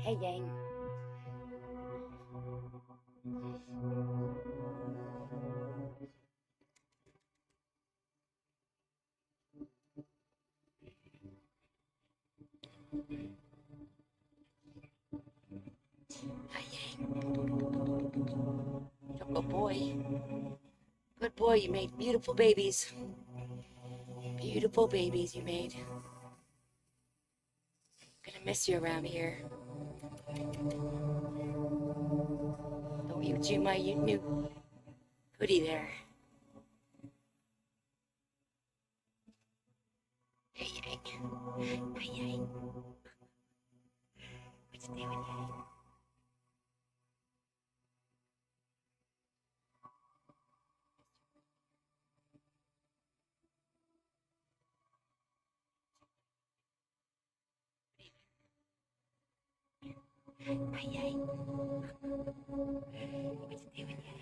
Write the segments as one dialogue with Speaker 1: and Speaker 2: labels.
Speaker 1: Hey, Yang. Hi, Yang. Jungle boy. Good boy, you made beautiful babies. Beautiful babies you made. Gonna miss you around here. Don't you chew my new hoodie there. Hey, Yang. Hi, Yang. What's doing, Yang? Hi, Yang. What's doing, Yang?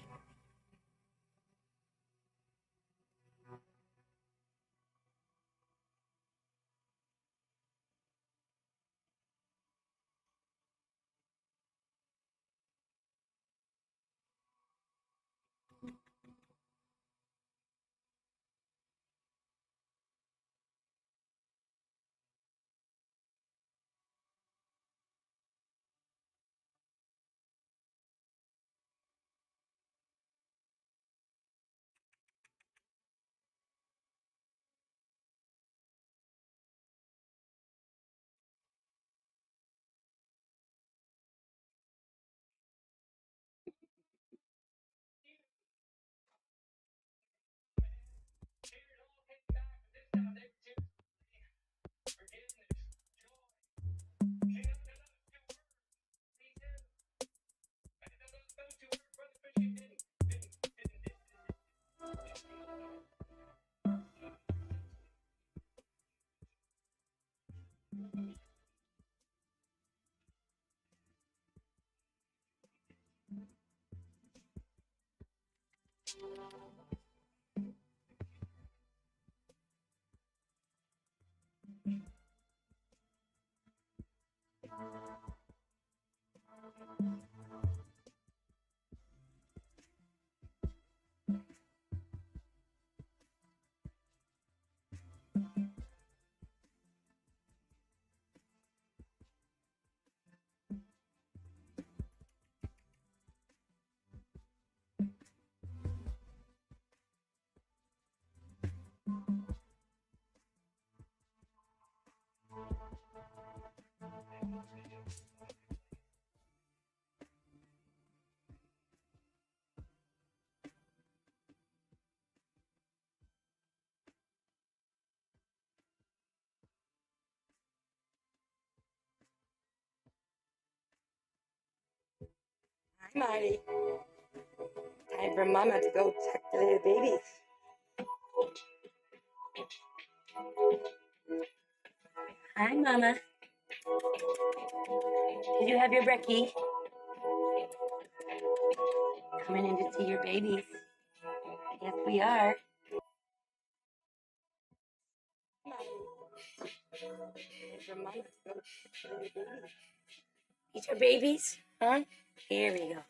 Speaker 1: Marty. Time for Mama to go check the little babies. Hi, Mama. Did you have your brekkie? Coming in to see your babies. Yes, we are. Time for Mama to go check the little babies. These are babies? Huh? Here we go.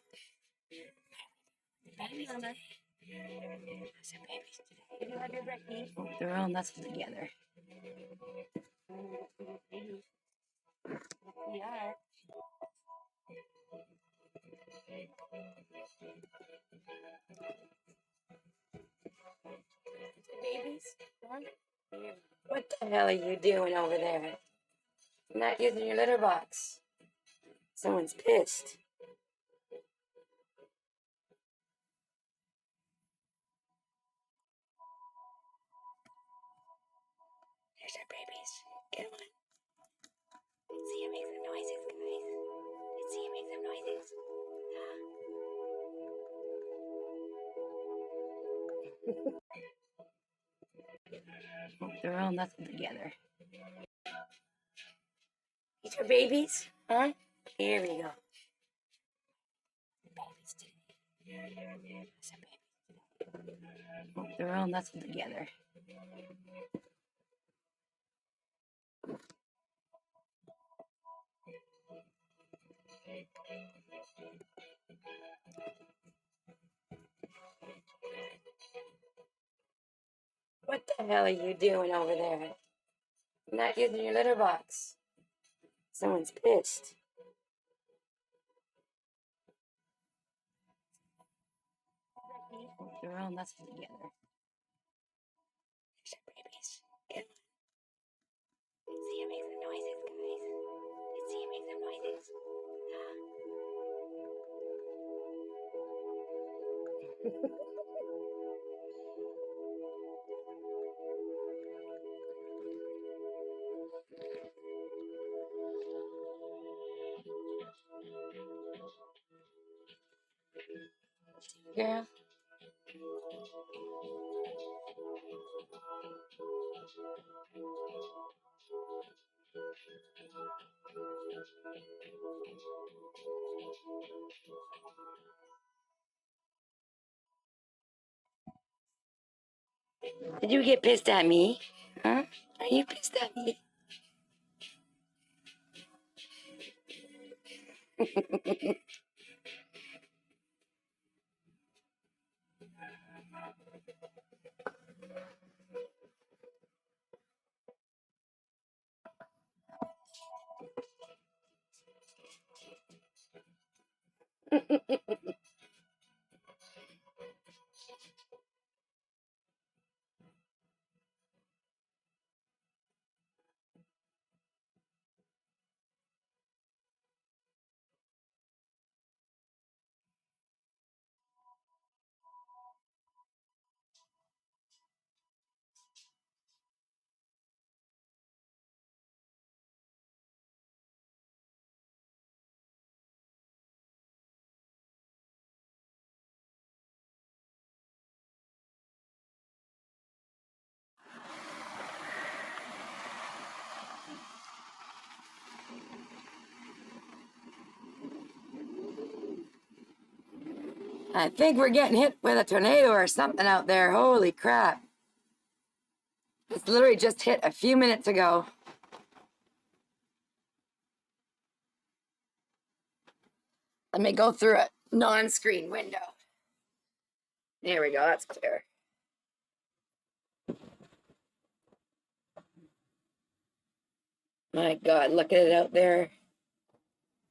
Speaker 1: Baby Mama. Those are babies today. Did you have your brekkie? Oh, they're all nestled together. Babies. Yes, we are. Babies? Huh? Here. What the hell are you doing over there? You're not using your litter box. Someone's pissed. There's our babies. Get on. Let's see him make some noises, guys. Let's see him make some noises. Oh, they're all nestled together. These are babies? Huh? Here we go. Babies today. Those are babies today. Oh, they're all nestled together. What the hell are you doing over there? You're not using your litter box. Someone's pissed. Oh, they're all nestled together. There's our babies. Get on. Let's see him make some noises, guys. Let's see him make some noises. Girl. Did you get pissed at me? Huh? Are you pissed at me? I think we're getting hit with a tornado or something out there. Holy crap. It's literally just hit a few minutes ago. Let me go through a non-screen window. There we go, that's clear. My God, look at it out there.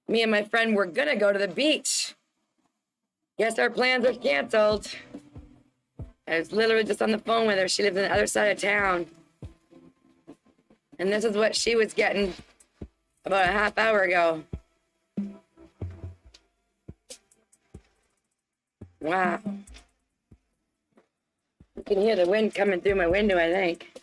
Speaker 1: Me and my friend were gonna go to the beach. Guess our plans are canceled. I was literally just on the phone with her. She lives on the other side of town. And this is what she was getting about a half hour ago. Wow. You can hear the wind coming through my window, I think.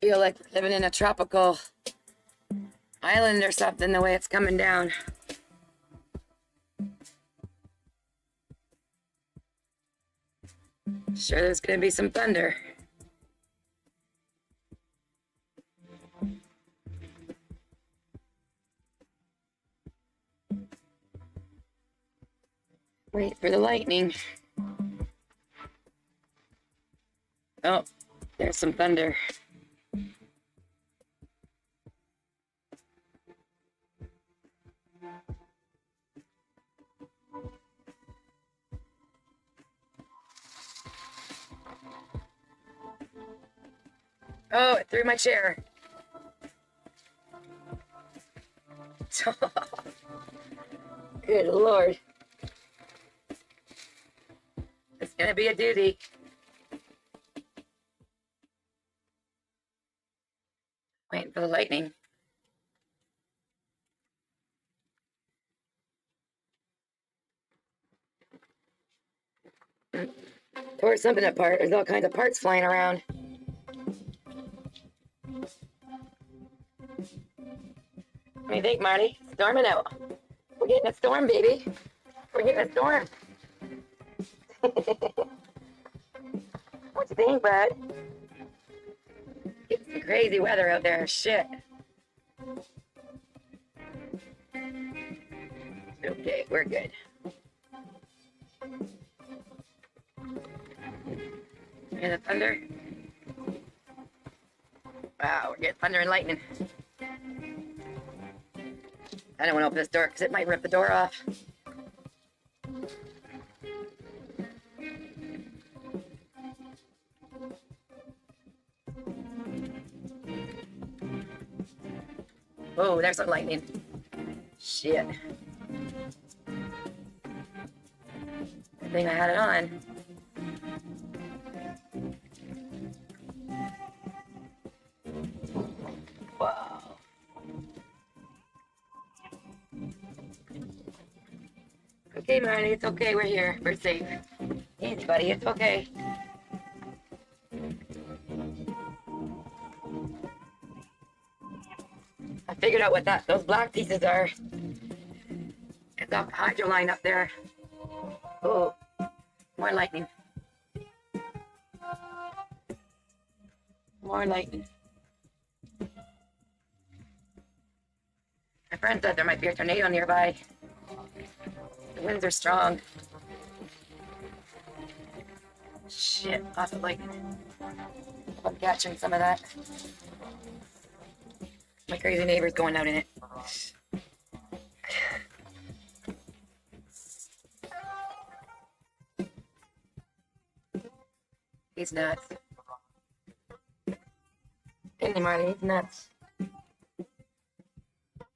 Speaker 1: Feel like living in a tropical island or something the way it's coming down. Sure, there's gonna be some thunder. Wait for the lightning. Oh, there's some thunder. Oh, it threw my chair. Good Lord. It's gonna be a doozy. Waiting for the lightning. Tore something apart. There's all kinds of parts flying around. What do you think, Marty? Storming out. We're getting a storm, baby. We're getting a storm. What you think, bud? Getting some crazy weather out there. Shit. Okay, we're good. Hear the thunder? Wow, we're getting thunder and lightning. I don't want to open this door because it might rip the door off. Oh, there's some lightning. Shit. Good thing I had it on. Wow. Okay, Marty, it's okay. We're here. We're safe. Easy, buddy. It's okay. I figured out what those black pieces are. It's a hydro line up there. Oh, more lightning. More lightning. My friend said there might be a tornado nearby. The winds are strong. Shit, lots of lightning. I'm catching some of that. My crazy neighbor's going out in it. He's nuts. Hey, Marty, he's nuts. What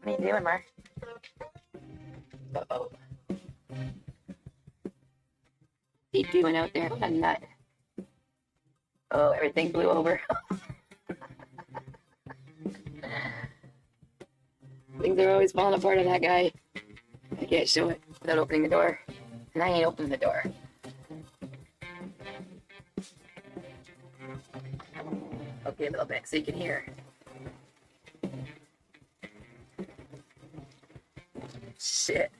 Speaker 1: are you doing, Mark? Uh-oh. What's he doing out there? What a nut. Oh, everything blew over. Things are always falling apart on that guy. I can't show it without opening the door. And I ain't opening the door. Okay, a little bit so you can hear. Shit.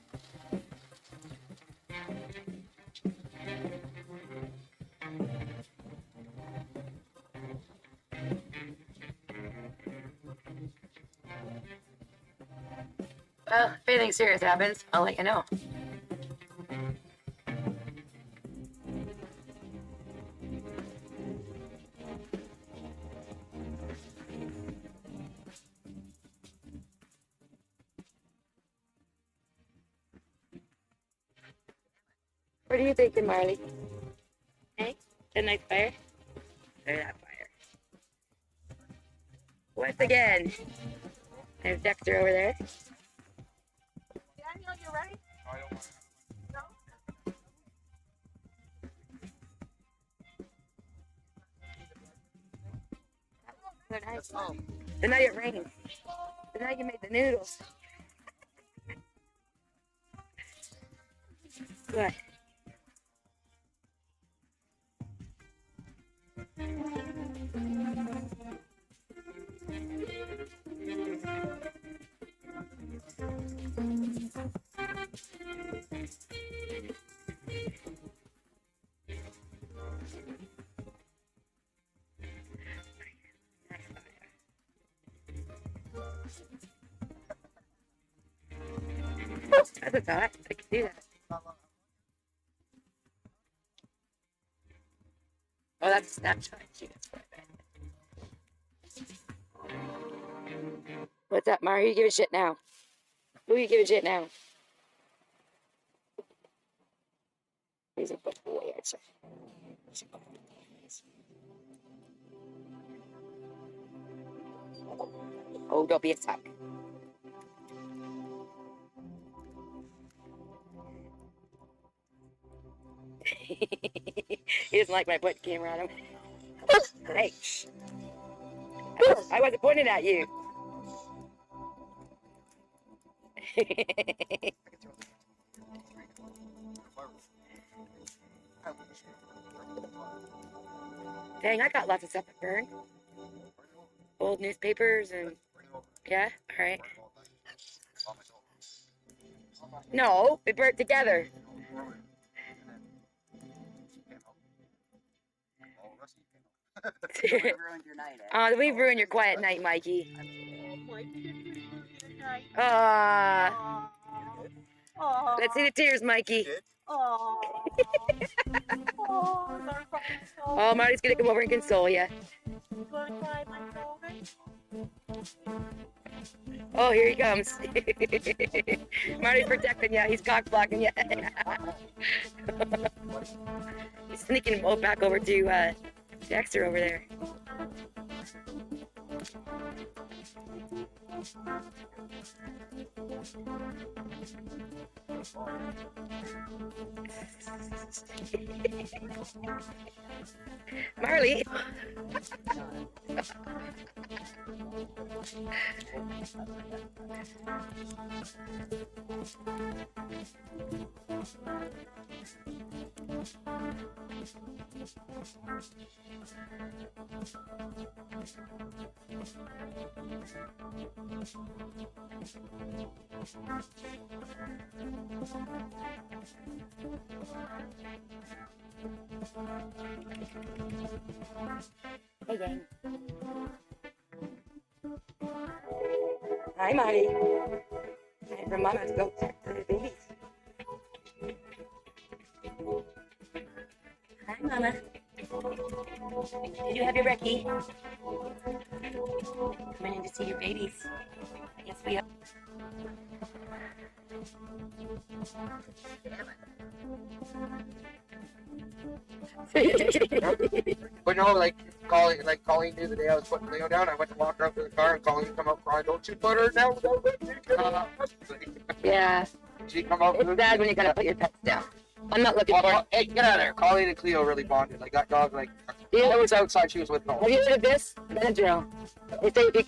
Speaker 1: Well, if anything serious happens, I'll let you know. What are you thinking, Marley? Hey, a nice fire? There's that fire. Once again, there's Dexter over there. Daniel, you ready? No? They're nice. Oh. The night it rained. The night you made the noodles. What? That's what's hot. I can do that. Oh, that's a snapshot. Gee, that's quite bad. What's up, Mara? Who you giving shit now? Who you giving shit now? He's a good boy, I'd say. Oh, don't be a suck. He doesn't like my butt camera on him. Hey, shh. I wasn't pointing at you. Dang, I got lots of stuff to burn. Old newspapers and... Yeah? Alright. No, we burnt together. We've ruined your quiet night, Mikey. Let's see the tears, Mikey. Oh, Marty's gonna come over and console you. Oh, here he comes. Marty's protecting you. He's cock blocking you. He's sneaking back over to Dexter over there. Marley. Hey, gang. Hi, Marty. And for Mama to go check the babies. Hi, Mama. Did you have your brekkie? Coming in to see your babies. Yes, we are.
Speaker 2: But no, like Colleen knew the day I was putting Leo down. I went to walk her up to the car and Colleen come up crying, "Don't you put her down? Don't let me get her."
Speaker 1: Yeah.
Speaker 2: She come up.
Speaker 1: It's bad when you gotta put your pets down. I'm not looking for it.
Speaker 2: Hey, get out of there. Colleen and Cleo really bonded. Like that dog, like
Speaker 1: Yeah.
Speaker 2: I was outside, she was with
Speaker 1: Have
Speaker 2: Noel.
Speaker 1: you heard of this? Benadryl. They say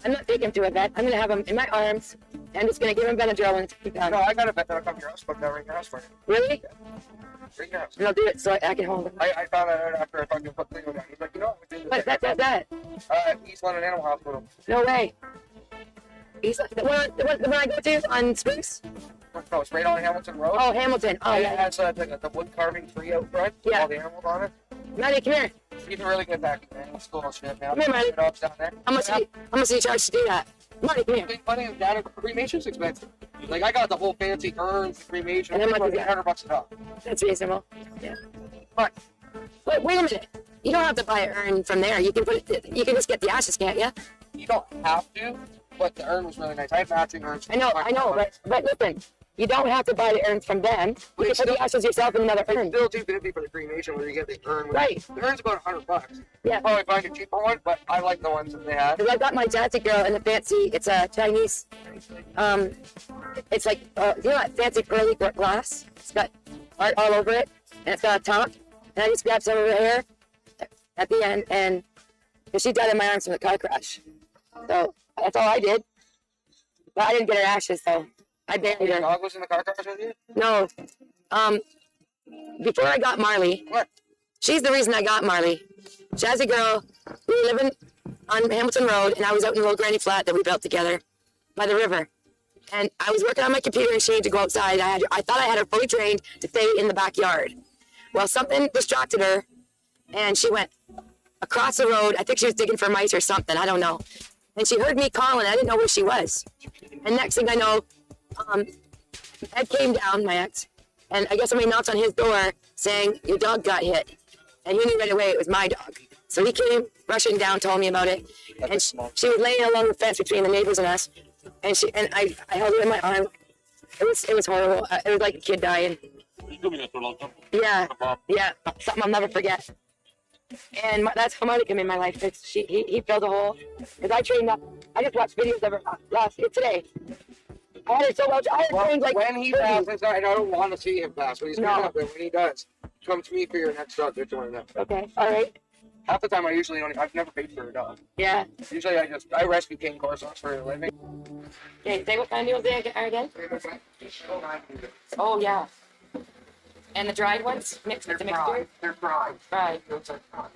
Speaker 1: I'm not taking him to a vet. I'm gonna have him in my arms. I'm just gonna give him Benadryl and take him
Speaker 2: No,
Speaker 1: down.
Speaker 2: I got a bet that'll come to your house, but that'll ring your house for you.
Speaker 1: Really?
Speaker 2: Ring your house.
Speaker 1: And I'll do it so I can hold him.
Speaker 2: I found that out after I fucking put Cleo down. He's like, you know what?
Speaker 1: What's that?
Speaker 2: He's on an animal hospital.
Speaker 1: No way. He's the one I go to on Spruce?
Speaker 2: No, it's right on Hamilton Road.
Speaker 1: Oh, Hamilton. Oh,
Speaker 2: And it
Speaker 1: yeah.
Speaker 2: has the wood carving tree out front.
Speaker 1: Yeah.
Speaker 2: All the animals on it.
Speaker 1: Maddie, come here.
Speaker 2: He's a really good back man. It's cool and shit, man.
Speaker 1: Come here, Maddie.
Speaker 2: The dogs down there.
Speaker 1: How much do you charge to do that? Marty, come here.
Speaker 2: Big money of data cremation's expensive. Like I got the whole fancy urns, the cremation.
Speaker 1: And how much
Speaker 2: like
Speaker 1: is that?
Speaker 2: $100 a dog.
Speaker 1: That's reasonable. Yeah.
Speaker 2: But
Speaker 1: Wait a minute. You don't have to buy an urn from there. You can you can just get the ashes, can't you?
Speaker 2: you don't have to. But the urn was really nice. I have matching urns.
Speaker 1: I know, but listen, you don't have to buy the urns from them. You
Speaker 2: But
Speaker 1: can
Speaker 2: it's
Speaker 1: put the
Speaker 2: still-
Speaker 1: ashes yourself in another urn.
Speaker 2: Still too busy for the cremation where you get the urn.
Speaker 1: Right.
Speaker 2: The urn's about $100.
Speaker 1: Yeah.
Speaker 2: Probably find a cheaper one, but I like the ones that they had.
Speaker 1: Because I got my Jazzy girl in the fancy, it's a Chinese, it's like, you know that fancy pearly glass? It's got art all over it, and it's got a top, and I just grabbed some of her hair at the end, and because she died in my arms from the car crash. So, that's all I did. But I didn't get her ashes, though. I buried
Speaker 2: Your
Speaker 1: her.
Speaker 2: dog was in the car crash with you?
Speaker 1: No, before I got Marley,
Speaker 2: What?
Speaker 1: she's the reason I got Marley. Jazzy girl, we were living on Hamilton Road, and I was out in a little granny flat that we built together by the river. And I was working on my computer, and she had to go outside. I thought I had her fully trained to stay in the backyard. Well, something distracted her, and she went across the road. I think she was digging for mice or something. I don't know. And she heard me calling. I didn't know where she was. And next thing I know, Ed came down, my ex, and I guess somebody knocked on his door saying, your dog got hit. And he knew right away it was my dog. So he came rushing down, told me about it. And she was laying along the fence between the neighbors and us. And I held her in my arm. It was horrible. It was like a kid dying.
Speaker 3: You told me that for a long time.
Speaker 1: Yeah, yeah, something I'll never forget. And that's how Monica came in my life. He filled the hole. Because I trained up. I just watched videos of her today. I had it so much. I had trained like
Speaker 2: when he
Speaker 1: 30.
Speaker 2: passes, and I don't want to see him pass, but he's
Speaker 1: No.
Speaker 2: coming up. But when he does, come to me for your next dog. They're doing that.
Speaker 1: Okay, all right.
Speaker 2: Half the time, I usually don't. I've never paid for a dog.
Speaker 1: Yeah.
Speaker 2: Usually, I rescue cane corsos for a living.
Speaker 1: Okay, say what kind of deals they are again? Oh, yeah. And the dried ones mixed with the mixture?
Speaker 2: They're fried.
Speaker 1: Fried.
Speaker 2: Those are fried.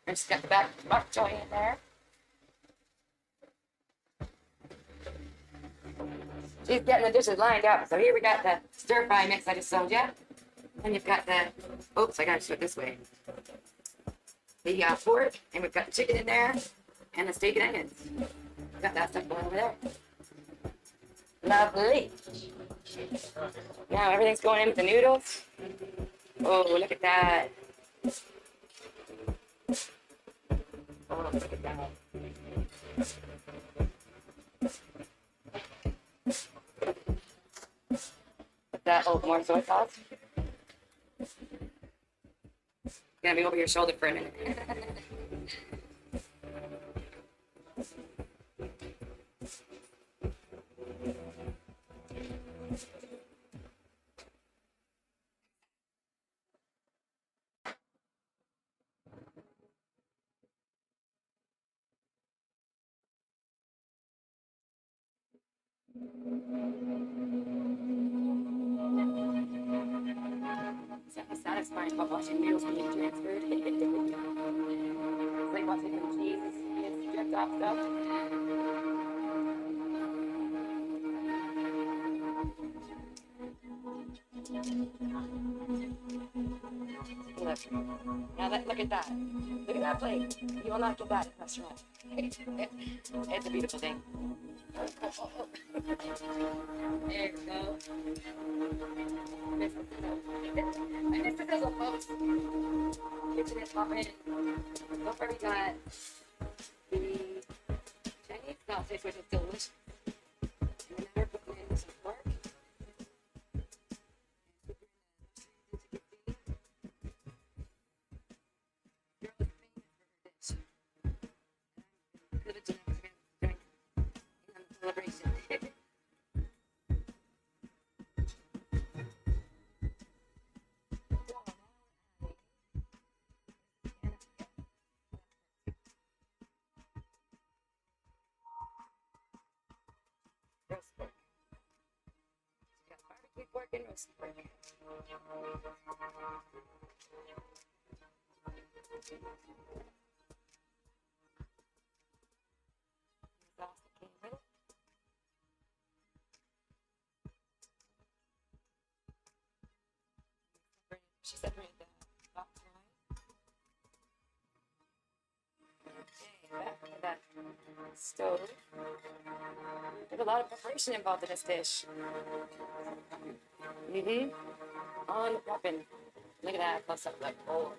Speaker 1: I just got the back joy in there. She's getting the dishes lined up. So here we got the stir fry mix I just sold you. And you've got the, oops, I gotta do it this way. The pork, and we've got the chicken in there, and the steak and onions. Got that stuff going over there. Lovely. Now everything's going in with the noodles. Oh, look at that. Oh, look at that. Put that, oh, more soy sauce. Gonna be over your shoulder for a minute. It's satisfying about watching meals being transferred. It's like watching the cheese get stripped off stuff. Look. Now look at that. Look at that plate. You will not get that at a restaurant. It's a beautiful thing. There we go. I missed the sizzle, folks. Kitchen is popping. So far we got the Chinese sausage, which is delicious. And then we're putting in some pork. Celebration. Roast pork. Got barbecue pork and roast pork. Sauce that came with it. She separated the box line. Okay, back to that stove. There's a lot of preparation involved in this dish. On the prepping. Look at that close up, like, oh.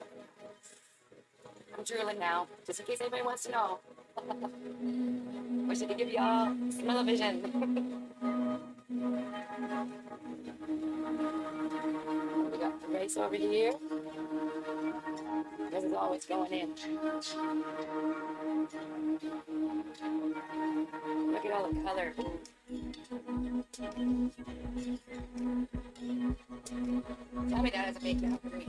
Speaker 1: I'm drooling now, just in case anybody wants to know. Wish I could give y'all smell-o-vision. We got the rice over here. This is always going in. Look at all the color. Tell me that as a big Valkyrie.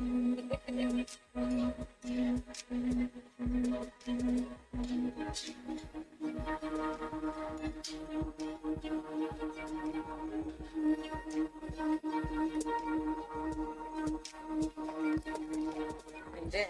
Speaker 1: And this.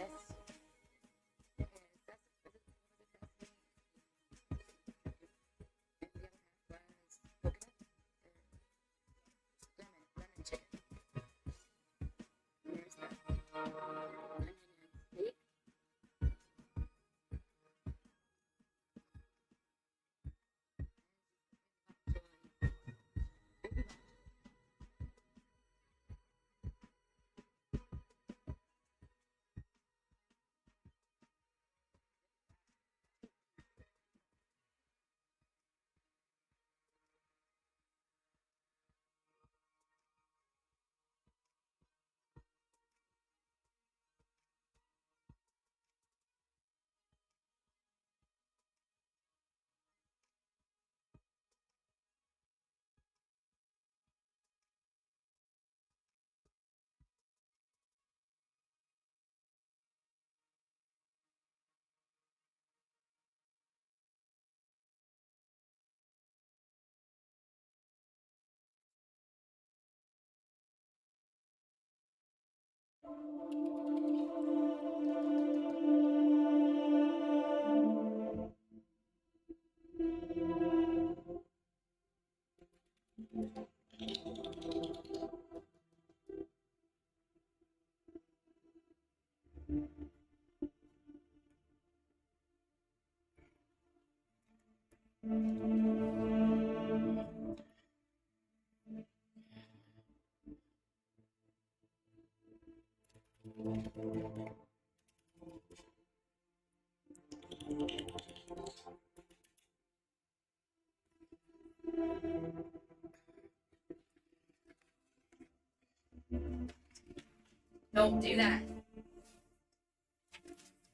Speaker 1: Don't do that.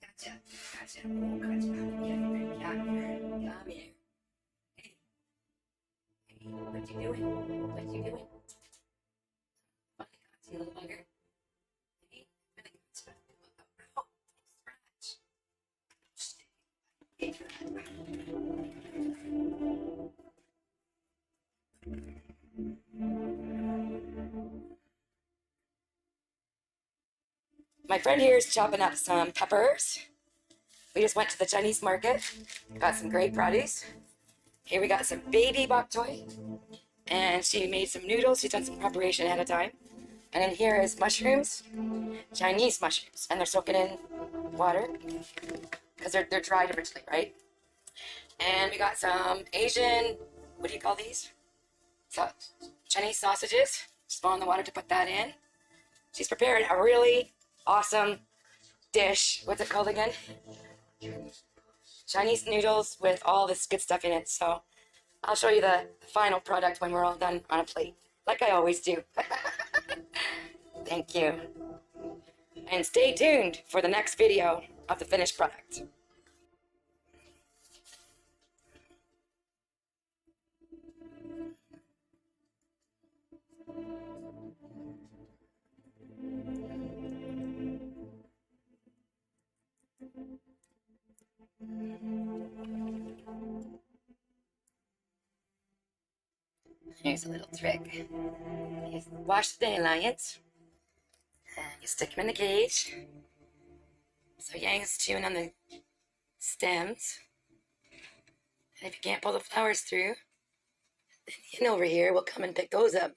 Speaker 1: Gotcha. Gotcha. Oh, gotcha. Come here. Come here. Come here. Hey. Hey. What you doing? What you doing? Funny, gotcha, little bugger. Hey. Funny, gotcha. Oh, my friend here is chopping up some peppers. We just went to the Chinese market, got some great produce. Here we got some baby bok choy, and she made some noodles. She's done some preparation ahead of time. And then here is mushrooms, Chinese mushrooms, and they're soaking in water because they're dried originally, right? And we got some Asian, what do you call these? So, Chinese sausages. Just boiling the water to put that in. She's prepared a really awesome dish. What's it called again? Chinese noodles with all this good stuff in it. So I'll show you the final product when we're all done on a plate, like I always do. Thank you. And stay tuned for the next video of the finished product. Here's a little trick. You wash the dandelions, and you stick them in the cage. So Yang's chewing on the stems. And if you can't pull the flowers through, then Yin over here will come and pick those up.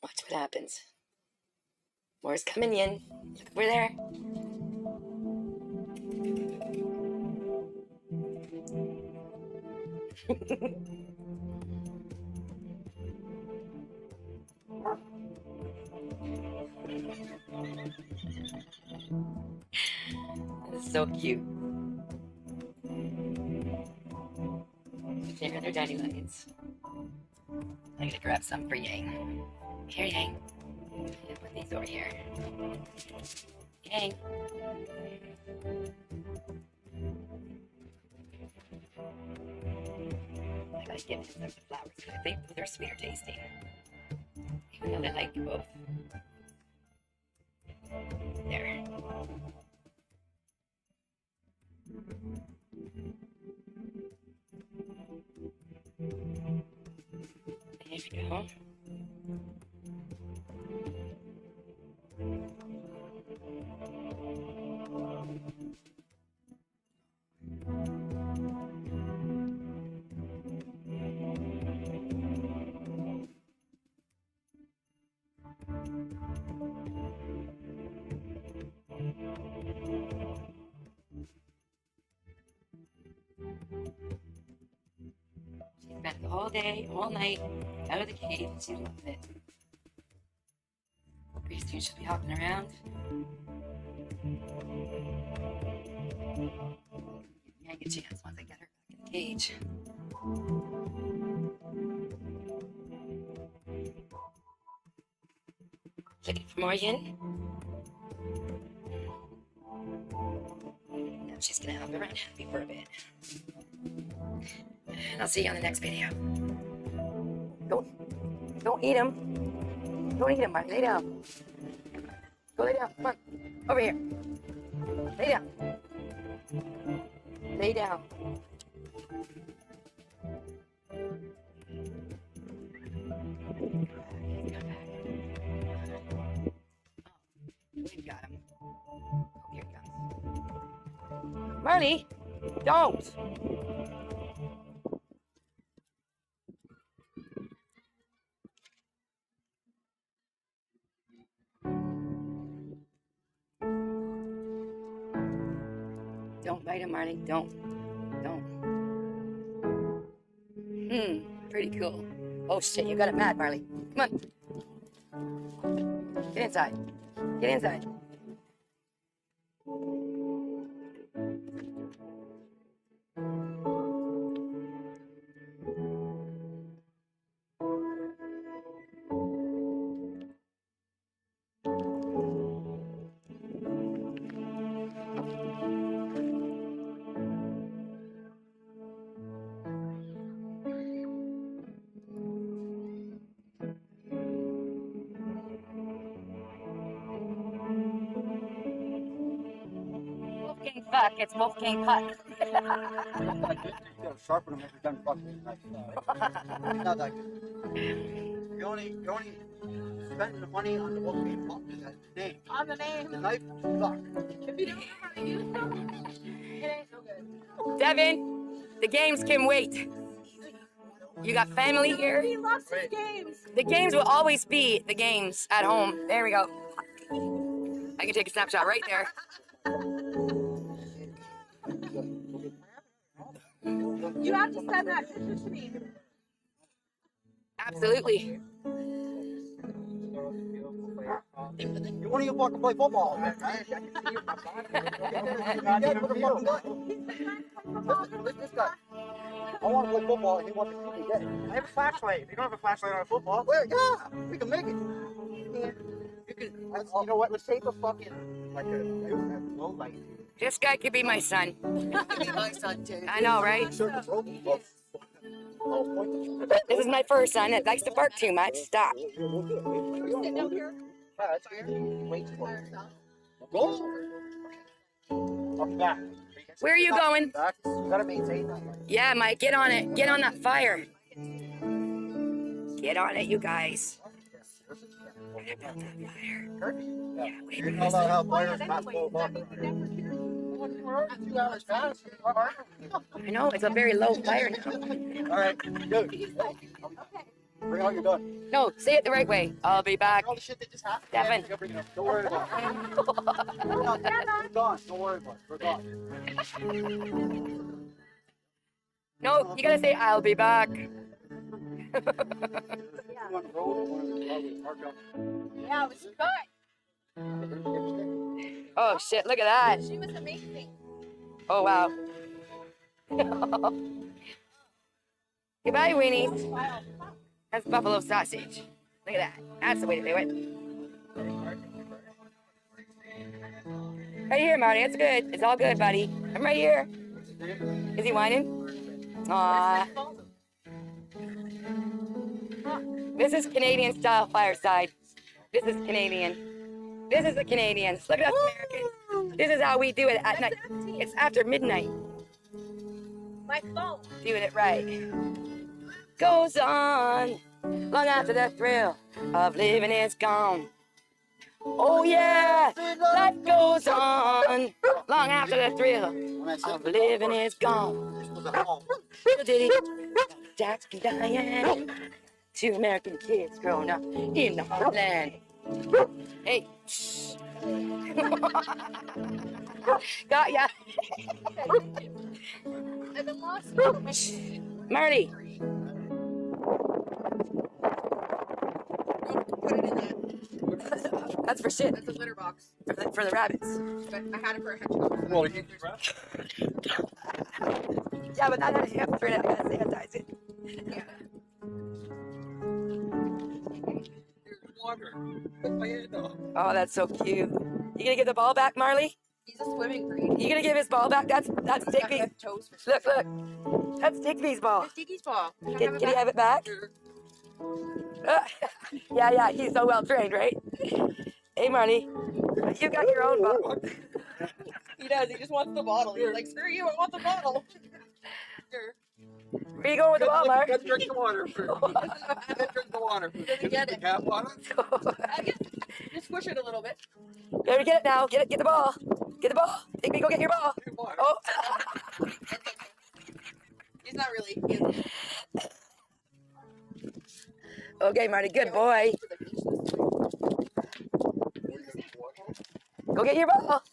Speaker 1: Watch what happens. More's coming, Yin. Look over there. That's so cute. There are their dandelions. I'm gonna grab some for Yang. Here, Yang. I'm gonna put these over here. Yang. I gotta give them some of the flowers because I think they're sweeter tasting. Even though they like both. There. There we go. She spent the whole day, all night, out of the cage. She loved it. Pretty soon she'll be hopping around. Yeah, get a chance once I get her back in the cage. Looking for more Yin? Now she's gonna hop around happy for a bit. And I'll see you on the next video. Don't eat him. Don't eat him, Mark. Lay down. Go lay down. Come on. Over here. Lay down. Lay down. Marley, don't. Don't bite him, Marley. Don't. Pretty cool. Oh shit, you got it mad, Marley. Come on. Get inside. Get inside. Wolfgang fuck, it's Wolfgang puck.
Speaker 3: You gotta sharpen them every time fucking knife. It's not that good. You're only spending the money on the Wolfgang puck, the name.
Speaker 4: On the name.
Speaker 3: The knife sucks.
Speaker 4: If you don't know how to use them, it ain't so good.
Speaker 1: Devin, the games can wait. You got family here.
Speaker 4: He loves his games.
Speaker 1: The games will always be the games at home. There we go. I can take a snapshot right there.
Speaker 4: You have to send that picture to me.
Speaker 1: Absolutely.
Speaker 3: You want to go fucking play football, man, right? I can see you. You guys put a fucking gun. Look at this guy. I want to play football, and he wants to see me get it.
Speaker 2: I have a flashlight. If you don't have a flashlight on a football,
Speaker 3: Where? Yeah, we can make it. You can. You know what? Let's take a fucking like a low light.
Speaker 1: This guy could be my son.
Speaker 4: Be my son too.
Speaker 1: I know, right?
Speaker 3: This
Speaker 1: This is my first son that likes to bark too much. Stop.
Speaker 4: We're sitting up here
Speaker 3: Go. Up back.
Speaker 1: Where are you going?
Speaker 3: Back. You gotta maintain that.
Speaker 1: Yeah, Mike, get on it. Get on that fire. Get on it, you guys. I built that fire. Yeah, wait a
Speaker 3: You
Speaker 1: minute.
Speaker 3: know how
Speaker 4: Oh, yeah,
Speaker 3: fires
Speaker 4: that's
Speaker 3: pass
Speaker 4: why
Speaker 3: the
Speaker 4: you
Speaker 3: walk.
Speaker 4: never here.
Speaker 1: I know, it's a very low fire now.
Speaker 3: All right, good.
Speaker 4: He's like, okay.
Speaker 3: Bring out your gun.
Speaker 1: No, say it the right way. I'll be back.
Speaker 3: All the shit that just happened.
Speaker 1: Devin.
Speaker 3: Yeah, bring it up. Don't worry about it. We're gone. Don't worry about it. We're gone.
Speaker 1: No, you gotta say, I'll be back.
Speaker 3: You on the road, or park up.
Speaker 4: Yeah, it was good.
Speaker 1: Oh shit, look at that.
Speaker 4: She was amazing.
Speaker 1: Oh wow. Goodbye, Weenie.
Speaker 4: Wow.
Speaker 1: That's buffalo sausage. Look at that. That's the way to do it. Right here, Marty. It's good. It's all good, buddy. I'm right here. Is he whining? Aw. This is Canadian style fireside. This is Canadian. This is the Canadians. Look at us Americans. This is how we do it at night. It's after midnight.
Speaker 4: My phone.
Speaker 1: Doing it right. Goes on long after the thrill of living is gone. Oh yeah, life goes on long after the thrill of living is gone. Diddy, Jack and Diane, two American kids growing up in the heartland. Hey, shh. Got ya.
Speaker 4: I've been lost.
Speaker 1: Shh. Marty.
Speaker 4: Put it in that.
Speaker 1: That's for shit.
Speaker 4: That's a litter box.
Speaker 1: For the rabbits.
Speaker 4: But I had it for a hedgehog.
Speaker 3: Well, you
Speaker 1: Yeah, but that has you have to I gotta sanitize it.
Speaker 4: Yeah.
Speaker 3: water. That's my head off.
Speaker 1: Oh, that's so cute. You gonna give the ball back, Marley?
Speaker 4: He's a swimming breed.
Speaker 1: You gonna give his ball back? That's Digby's.
Speaker 4: Got toes for
Speaker 1: Look, look. That's Digby's ball.
Speaker 4: It's Diggy's ball.
Speaker 1: Can he have it back? Yeah, he's so well trained, right? Hey, Marley, you got your own ball.
Speaker 4: He does. He just wants the bottle. He's like, screw you, I want the bottle. Here.
Speaker 1: Where you going with the ball, Mark?
Speaker 3: Let's drink the water first. Let's drink the water first.
Speaker 4: Doesn't get it.
Speaker 3: Cap on it?
Speaker 4: I guess just squish it a little bit.
Speaker 1: Better get it now. Get the ball. Get the ball. Digby, go get your ball. Oh.
Speaker 4: He's not really. He isn't.
Speaker 1: Okay, Marty, good boy. Go get your ball.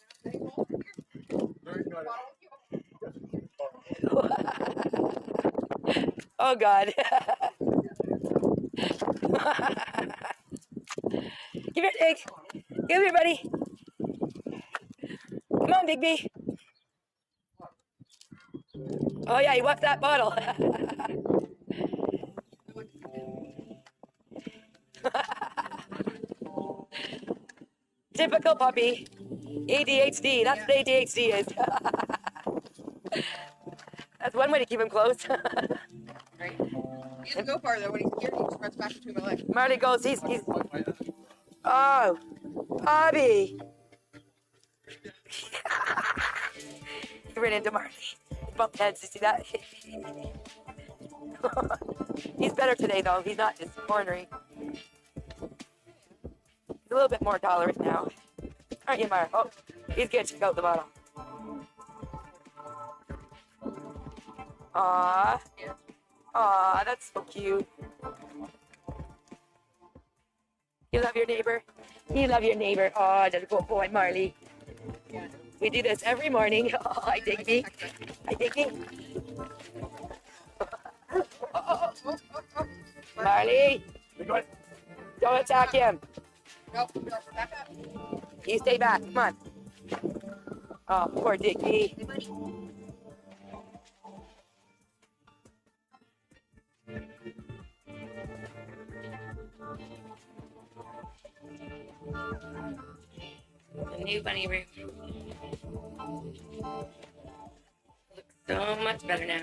Speaker 1: Oh, God. Give here, Dig. Give here, buddy. Come on, Digby. Oh, yeah, he wants that bottle. Typical puppy. ADHD. That's what ADHD is. That's one way to keep him close.
Speaker 4: Right? He doesn't go far though. When he's here, he just runs back between my legs.
Speaker 1: Marty goes, he's. Oh, Bobby. He ran into Marty. He bumped heads. You see that? He's better today, though. He's not just ornery. He's a little bit more tolerant now. Aren't you, Mark? Oh, he's good. Check out the bottle. Aw. Aw, that's so cute. You love your neighbor? You love your neighbor. Oh, that's a good boy, Marley.
Speaker 4: Yeah.
Speaker 1: We do this every morning. Oh, I dig me. I dig me. Marley. Don't attack him.
Speaker 4: Nope. Back up.
Speaker 1: You stay back. Come on. Oh, poor Digby.
Speaker 4: Hey, buddy.
Speaker 1: The new bunny room. Looks so much better now.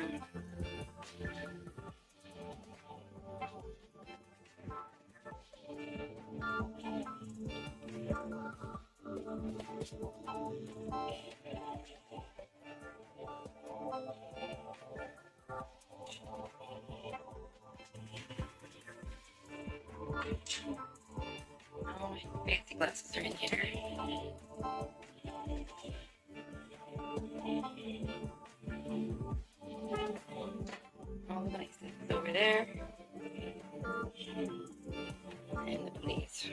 Speaker 1: Oh, my fancy glasses are in here. All the nice things over there. And the police.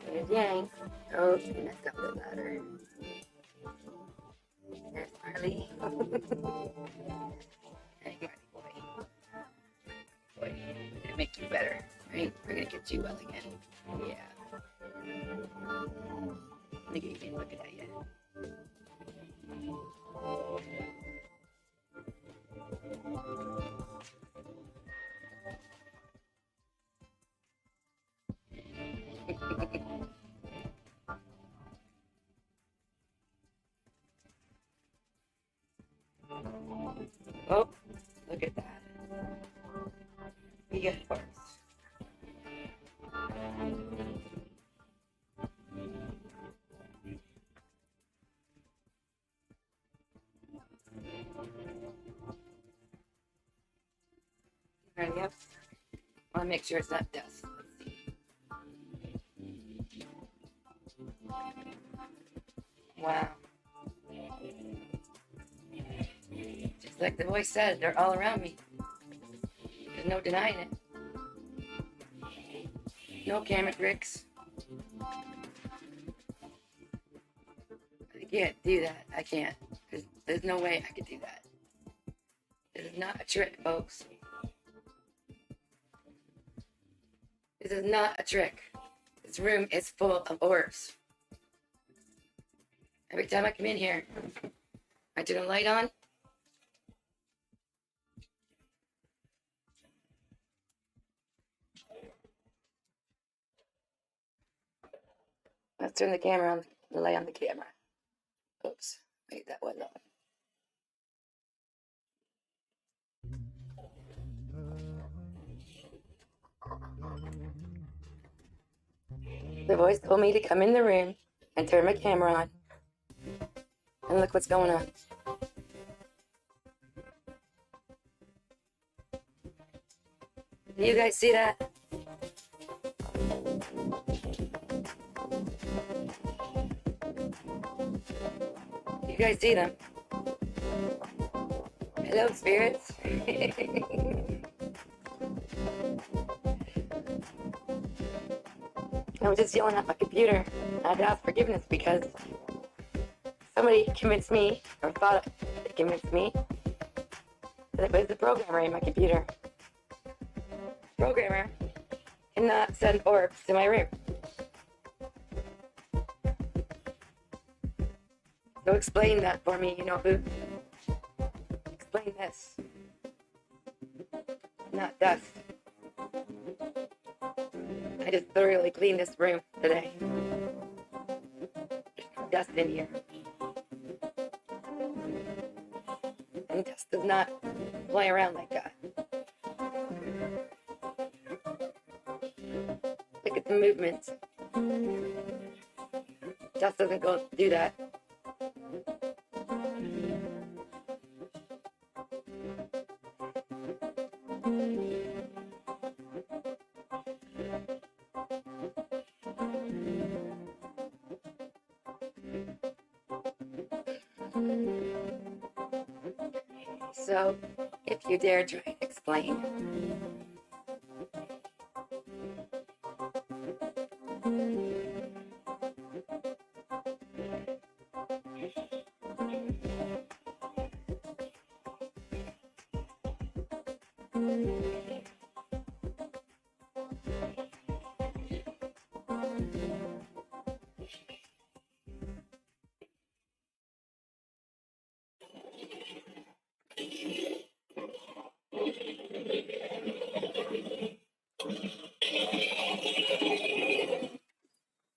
Speaker 1: There's Yang. Oh, she messed up the ladder. There's Marley. Hey, Marley boy. Boy, we're gonna make you better, right? We're gonna get you well again. Yeah. Look at you, looking at you. Oh, look at that. We get first. Ready up? I want to make sure it's not dust. Let's see. Wow. Just like the voice said, they're all around me. There's no denying it. No camera tricks. I can't do that. I can't. There's no way I could do that. This is not a trick, folks. This is not a trick. This room is full of orbs. Every time I come in here, I turn a light on. Let's turn the camera on, the light on the camera. Oops, wait, that wasn't on. The voice told me to come in the room and turn my camera on. And look what's going on. You guys see that? You guys see them? Hello, spirits. I was just yelling at my computer. I had to ask forgiveness because somebody convinced me, or thought they convinced me, that it was the programmer in my computer. Programmer cannot send orbs to my room. So explain that for me, you know who? Explain this. Not dust. I just thoroughly cleaned this room today. There's no dust in here. And dust does not fly around like that. Look at the movements. Dust doesn't go do that. So, if you dare try and explain.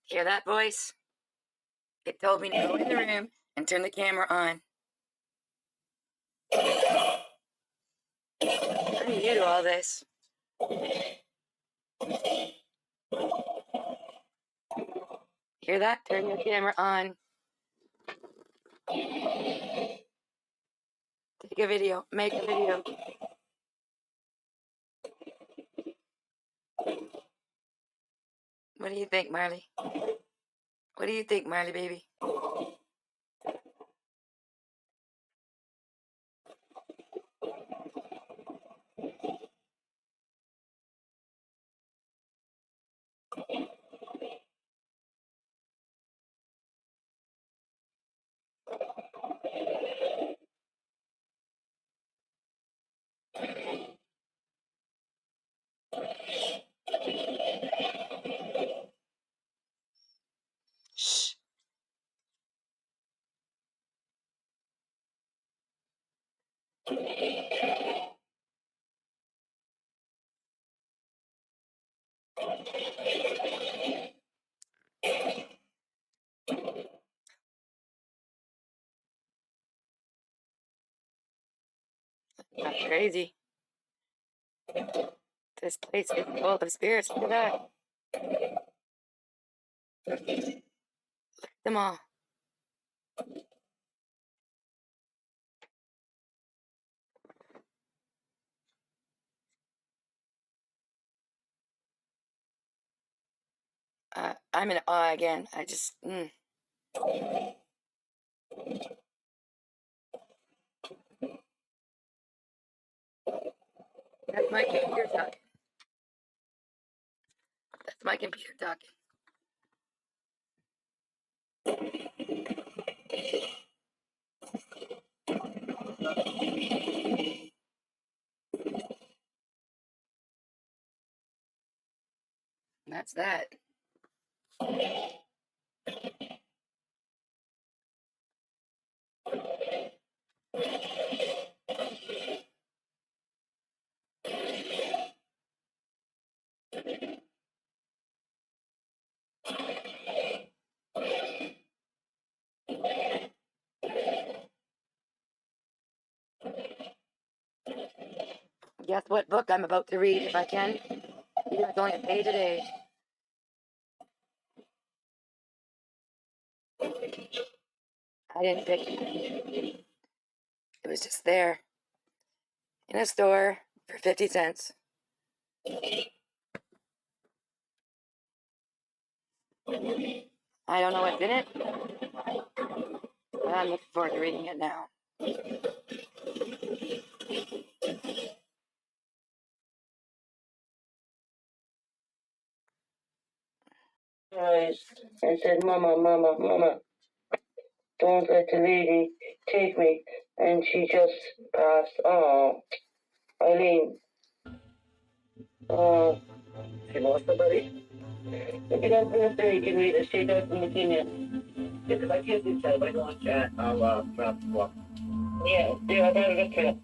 Speaker 1: Hear that voice? It told me to go in the room and turn the camera on. I'm new to all this. Hear that? Turn your camera on. Take a video. Make a video. What do you think, Marley? What do you think, Marley, baby? Shh. Not crazy. This place is full of spirits. Look at that. Look at them all. I'm in awe again. I just, That's my computer talking. That's my computer talking. That's that. Guess what book I'm about to read, if I can? Even if it's only a page a day. I didn't pick it. It was just there in a store for 50 cents. I don't know what's in it, but I'm looking forward to reading it now.
Speaker 5: Eyes and said, "Mama, Mama, Mama, don't let the lady take me." And she just passed. Oh, Eileen. Oh, she lost somebody? Look it up in the you can read it straight out from the thing. Yeah, because I can't do that. If I go on chat, I'll drop the book. Yeah, I gotta look at it.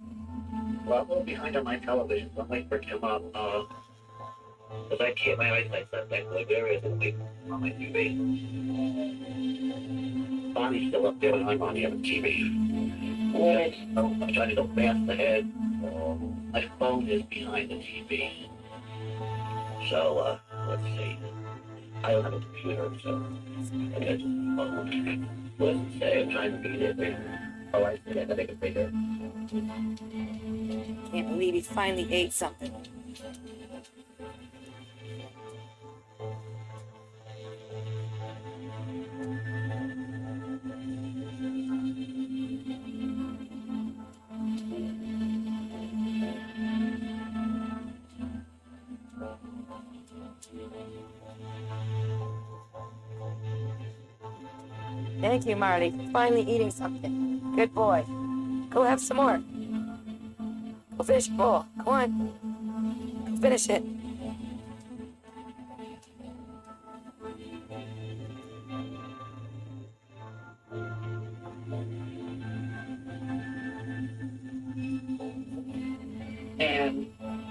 Speaker 5: Well, I'm a little behind on my television, so I'm waiting for it to come up. Because I can't, my eyesight's not that good. There is only on my TV. Bonnie's still up there, and I'm on the other TV. Right. I'm trying to go fast ahead. My phone is behind the TV. So, let's see. I don't have a computer, so I got just a phone. What does it say? I'm trying to read it. Oh, I see. I gotta make it bigger.
Speaker 1: Can't believe he finally ate something. Thank you, Marley. Finally eating something. Good boy. Go have some more. Go finish your bowl. Go on. Go finish it.
Speaker 5: And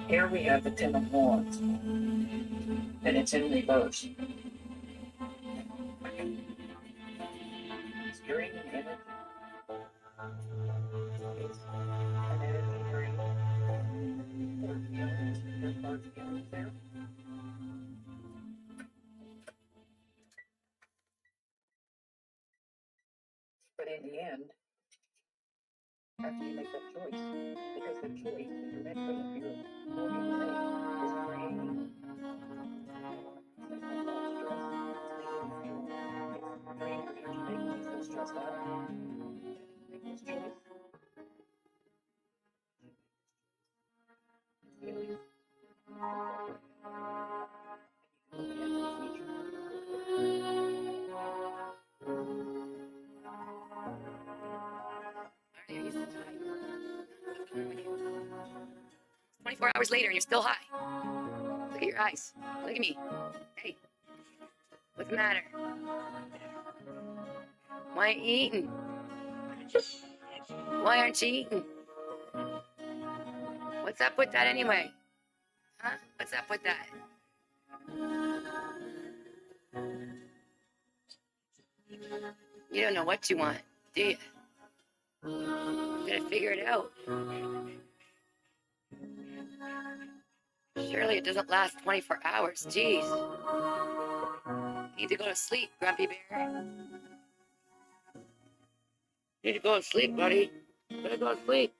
Speaker 5: here we have the Tin of Wands. And it's in reverse. Steering an energy. It's an energy drain. Or feelings, your heart's feelings there. But in the end, after you make that choice, because the choice that you're making, if you're going to make, is creating stress, making you feel, it's draining your energy, making you feel stressed out. Make this choice. Feelings.
Speaker 1: Are you still high? 24 hours later and you're still high. Look at your eyes. Look at me. Hey, what's the matter? Why aren't you eating? Why aren't you eating? What's up with that anyway? Huh? What's up with that? You don't know what you want, do you? You gotta figure it out. Surely it doesn't last 24 hours. Jeez. You need to go to sleep, Grumpy Bear. You need to go to sleep, buddy. You gotta go to sleep.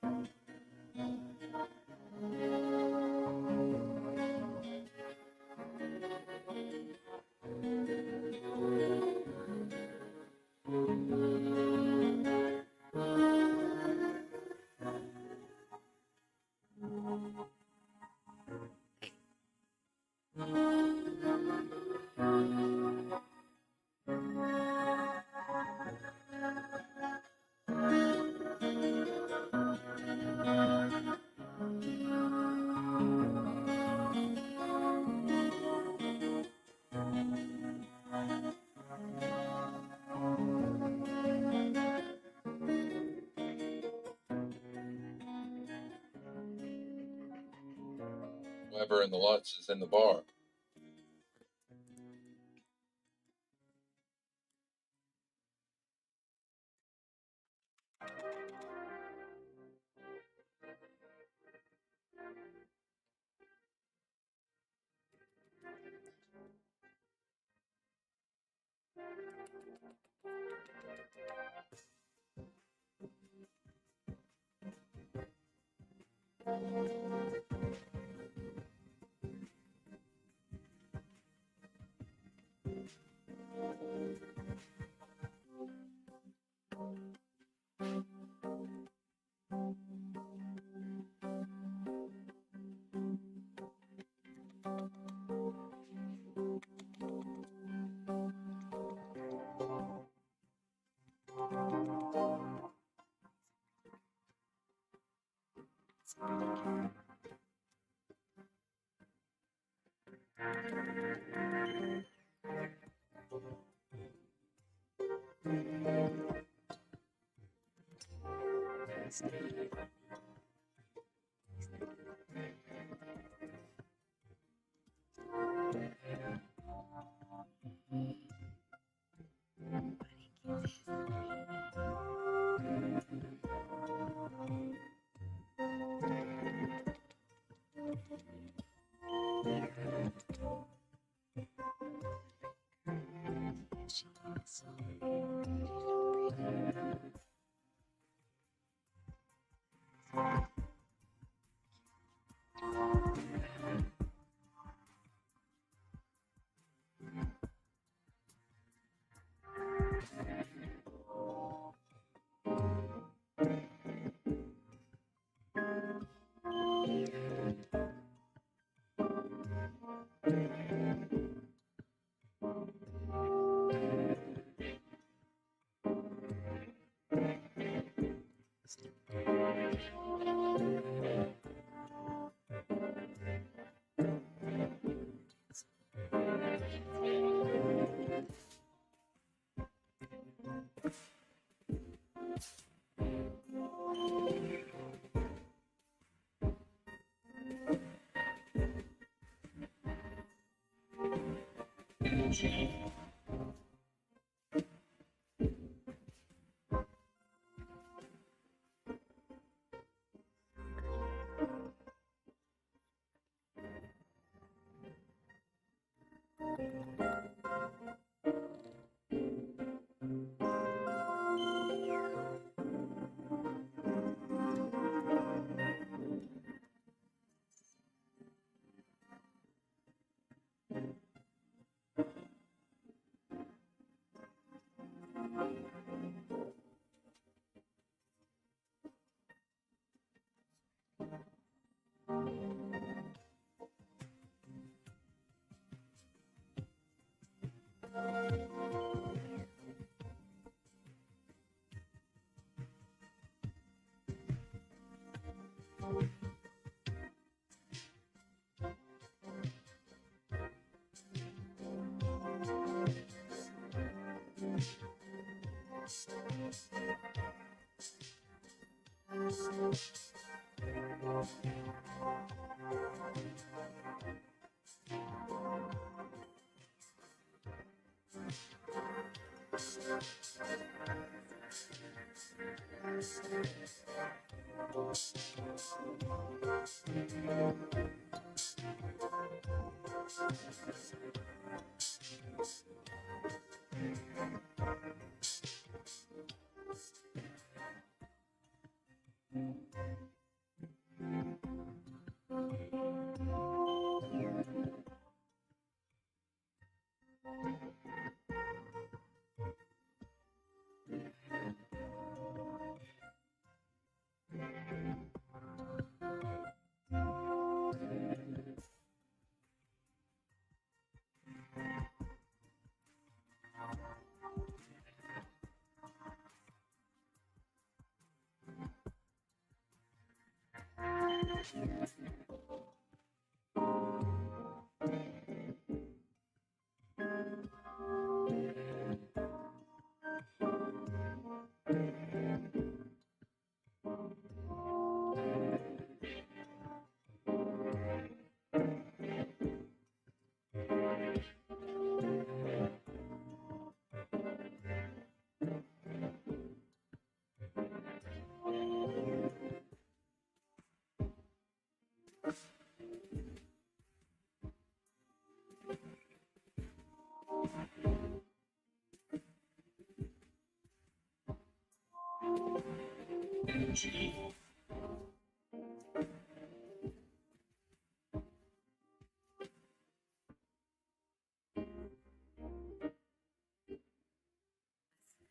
Speaker 6: Whoever in the lunch is in the bar.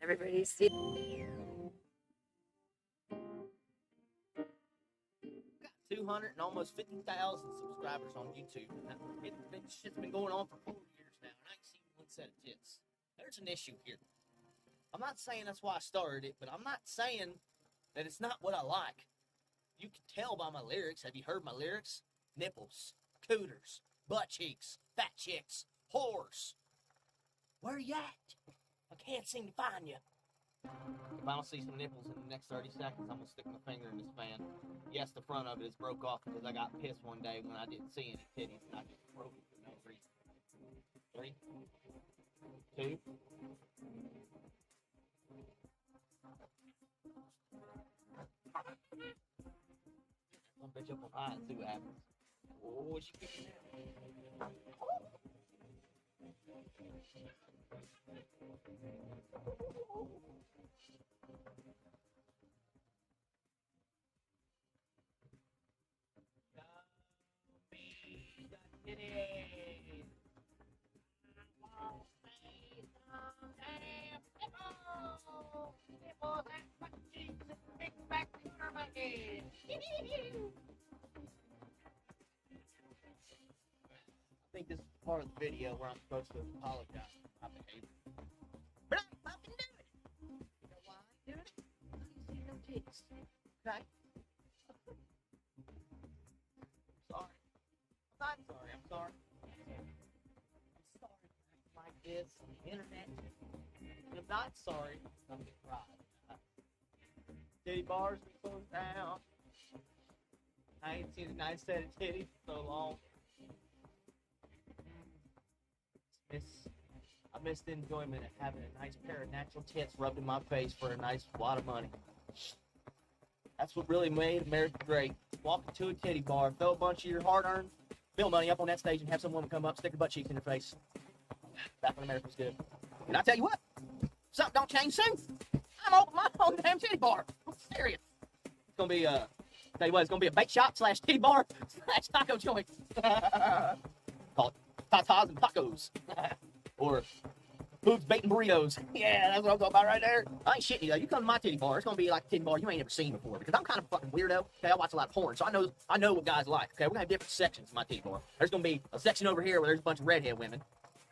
Speaker 1: Everybody see.
Speaker 7: 200 and almost 50,000 subscribers on YouTube. This shit's been going on for 4 years now, and I ain't seen one set of tits. There's an issue here. I'm not saying that's why I started it, but I'm not saying that it's not what I like. You can tell by my lyrics. Have you heard my lyrics? Nipples, cooters, butt cheeks, fat chicks, whores. Where you at? I can't seem to find you. If I don't see some nipples in the next 30 seconds, I'm gonna stick my finger in this fan. Yes, the front of it is broke off because I got pissed one day when I didn't see any titties and I just broke it for no reason. 3, 2. I'm gonna bitch up on high and see what happens. Oh, she kicking out. I think this is part of the video where I'm supposed to apologize for my behavior. But I ain't fucking do it. You know why I ain't do it? I ain't seen no tits. Okay? Sorry. I'm not sorry. I'm sorry. I'm sorry for like this on the internet. And I'm not sorry. I'm gonna cry. Titty bars be closed down. I ain't seen a nice set of titties for so long. I miss the enjoyment of having a nice pair of natural tits rubbed in my face for a nice wad of money. That's what really made America great. Walk into a titty bar, throw a bunch of your hard-earned bill money up on that stage and have some woman come up, stick her butt cheeks in your face. Back when America was good. And I tell you what, something don't change soon. I'm open my own damn titty bar. I'm serious. It's gonna be tell you what, it's gonna be a bake shop / titty bar / taco joint. Call it tatas and tacos. Or boobs, bait, and burritos. Yeah, that's what I'm talking about right there. I ain't shitting you though. You come to my titty bar, it's gonna be like a titty bar you ain't never seen before. Because I'm kind of a fucking weirdo. Okay, I watch a lot of porn, so I know what guys like. Okay, we're gonna have different sections in my titty bar. There's gonna be a section over here where there's a bunch of redhead women.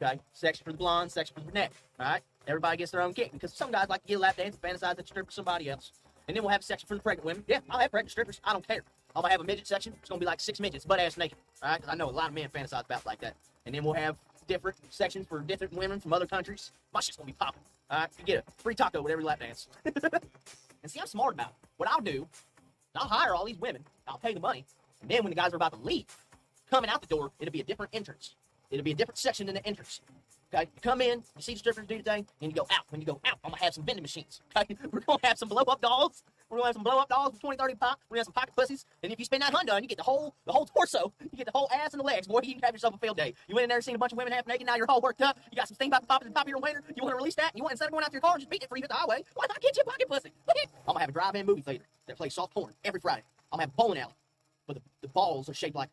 Speaker 7: Okay, section for the blonde, section for the brunette. All right, everybody gets their own kick because some guys like to get a lap dance and fantasize that you strip for somebody else. And then we'll have a section for the pregnant women. Yeah, I'll have pregnant strippers. I don't care. I'm gonna have a midget section. It's gonna be like 6 midgets, butt ass naked. All right, because I know a lot of men fantasize about like that. And then we'll have different sections for different women from other countries. My shit's gonna be popping. All right, you get a free taco with every lap dance. And see, I'm smart about it. What I'll do, I'll hire all these women. I'll pay the money. And then when the guys are about to leave, coming out the door, it'll be a different entrance. It'll be a different section than the entrance. Okay, you come in, you see the strippers do the thing, and you go out. When you go out, I'm gonna have some vending machines. Okay, we're gonna have some blow-up dolls. We're gonna have some blow-up dolls for 20, 30 pop. We're gonna have some pocket pussies. And if you spend that $100, you get the whole torso. You get the whole ass and the legs. Boy, you can have yourself a field day. You went in there, seen a bunch of women half naked. Now you're all worked up. You got some steam about to pop at the top of your wiener. You want to release that? And you want, instead of going out to your car and just beating it for you at the highway, why not get you a pocket pussy? I'm gonna have a drive-in movie theater that plays soft porn every Friday. I'm gonna have a bowling alley, but the balls are shaped like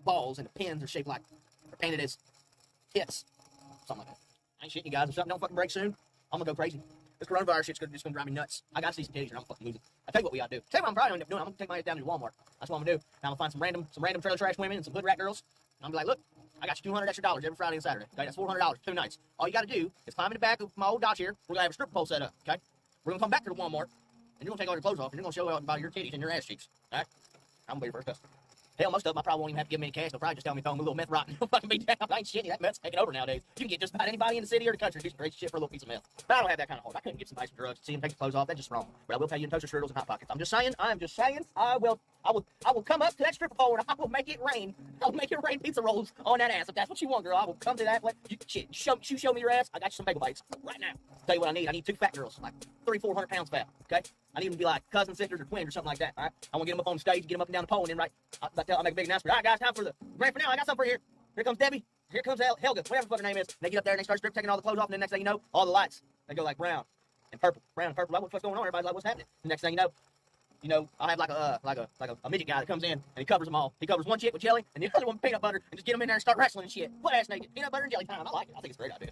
Speaker 7: balls and the pins are shaped like they're painted as tits, something like that. I ain't shitting you guys. If something don't fucking break soon, I'm gonna go crazy. This coronavirus shit's just gonna drive me nuts. I gotta see some titties or I'm fucking losing. I tell you what we gotta do. Tell you what I'm probably gonna end up doing. I'm gonna take my ass down to Walmart. That's what I'm gonna do. Now I'm gonna find some random trailer trash women and some hood rat girls. And I'm gonna be like, look, I got you $200 extra every Friday and Saturday. Okay, that's $400 2 nights. All you gotta do is climb in the back of my old Dodge here. We're gonna have a stripper pole set up. Okay, we're gonna come back to the Walmart and you're gonna take all your clothes off and you're gonna show everybody your titties and your ass cheeks. All right, I'm gonna be your first customer. Hell, most of them I probably won't even have to give me any cash. They'll probably just tell me, throw me a little meth rotten. You'll fucking be down. I ain't shitting. That meth's taking over nowadays. You can get just about anybody in the city or the country to do some crazy shit for a little piece of meth. But I don't have that kind of heart. I couldn't get somebody some drugs, see them take the clothes off. That's just wrong. But I will pay you in toaster strudels and hot pockets. I'm just saying. I will come up to that stripper pole and I will make it rain. I'll make it rain pizza rolls on that ass. If that's what you want, girl, I will come to that. Show me your ass. I got you some bagel bites right now. Tell you what I need. I need 2 fat girls, like 300-400 pounds fat. Okay. I need them to be like cousin, sisters, or twins or something like that. All right. I want to get them up on the stage, get them up and down the pole, and then I'll make a big announcement. All right, guys, time for the grand finale. I got something for you here. Here comes Debbie. Here comes Helga. Whatever the fuck her name is. And they get up there and they start taking all the clothes off, and then next thing you know, all the lights they go like brown and purple, brown and purple. Like, what's going on? Everybody's like, what's happening? The next thing you know, I'll have like a midget guy that comes in and he covers them all. He covers one chick with jelly and the other one with peanut butter, and just get them in there and start wrestling and shit. Butt ass naked, peanut butter and jelly time. I like it. I think it's a great idea.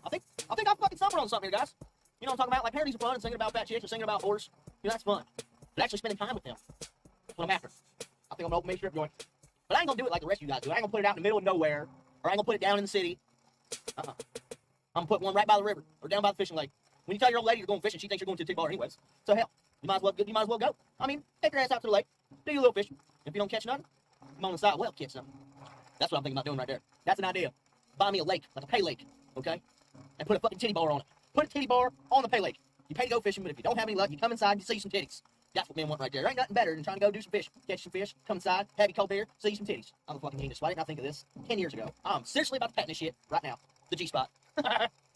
Speaker 7: I think I fucking stumbled on something here, guys. You know what I'm talking about? Like parodies are fun and singing about fat chicks and singing about whores. You know, that's fun. But actually spending time with them. That's what I'm after. I think I'm gonna open a strip joint. But I ain't gonna do it like the rest of you guys do. I ain't gonna put it out in the middle of nowhere, or I ain't gonna put it down in the city. I'm gonna put one right by the river or down by the fishing lake. When you tell your old lady you're going fishing, she thinks you're going to the titty bar anyways. So hell, you might as well go. I mean, take your ass out to the lake. Do your little fishing. If you don't catch nothing, come on inside. Well, catch something. That's what I'm thinking about doing right there. That's an idea. Buy me a lake, like a pay lake, okay? And put a fucking titty bar on it. Put a titty bar on the pay lake. You pay to go fishing, but if you don't have any luck, you come inside and you see some titties. That's what men want right there. There ain't nothing better than trying to go do some fishing. Catch some fish, come inside, have you cold beer, see some titties. I'm a fucking genius. Why didn't I think of this 10 years ago? I'm seriously about to patent this shit right now. The G-spot.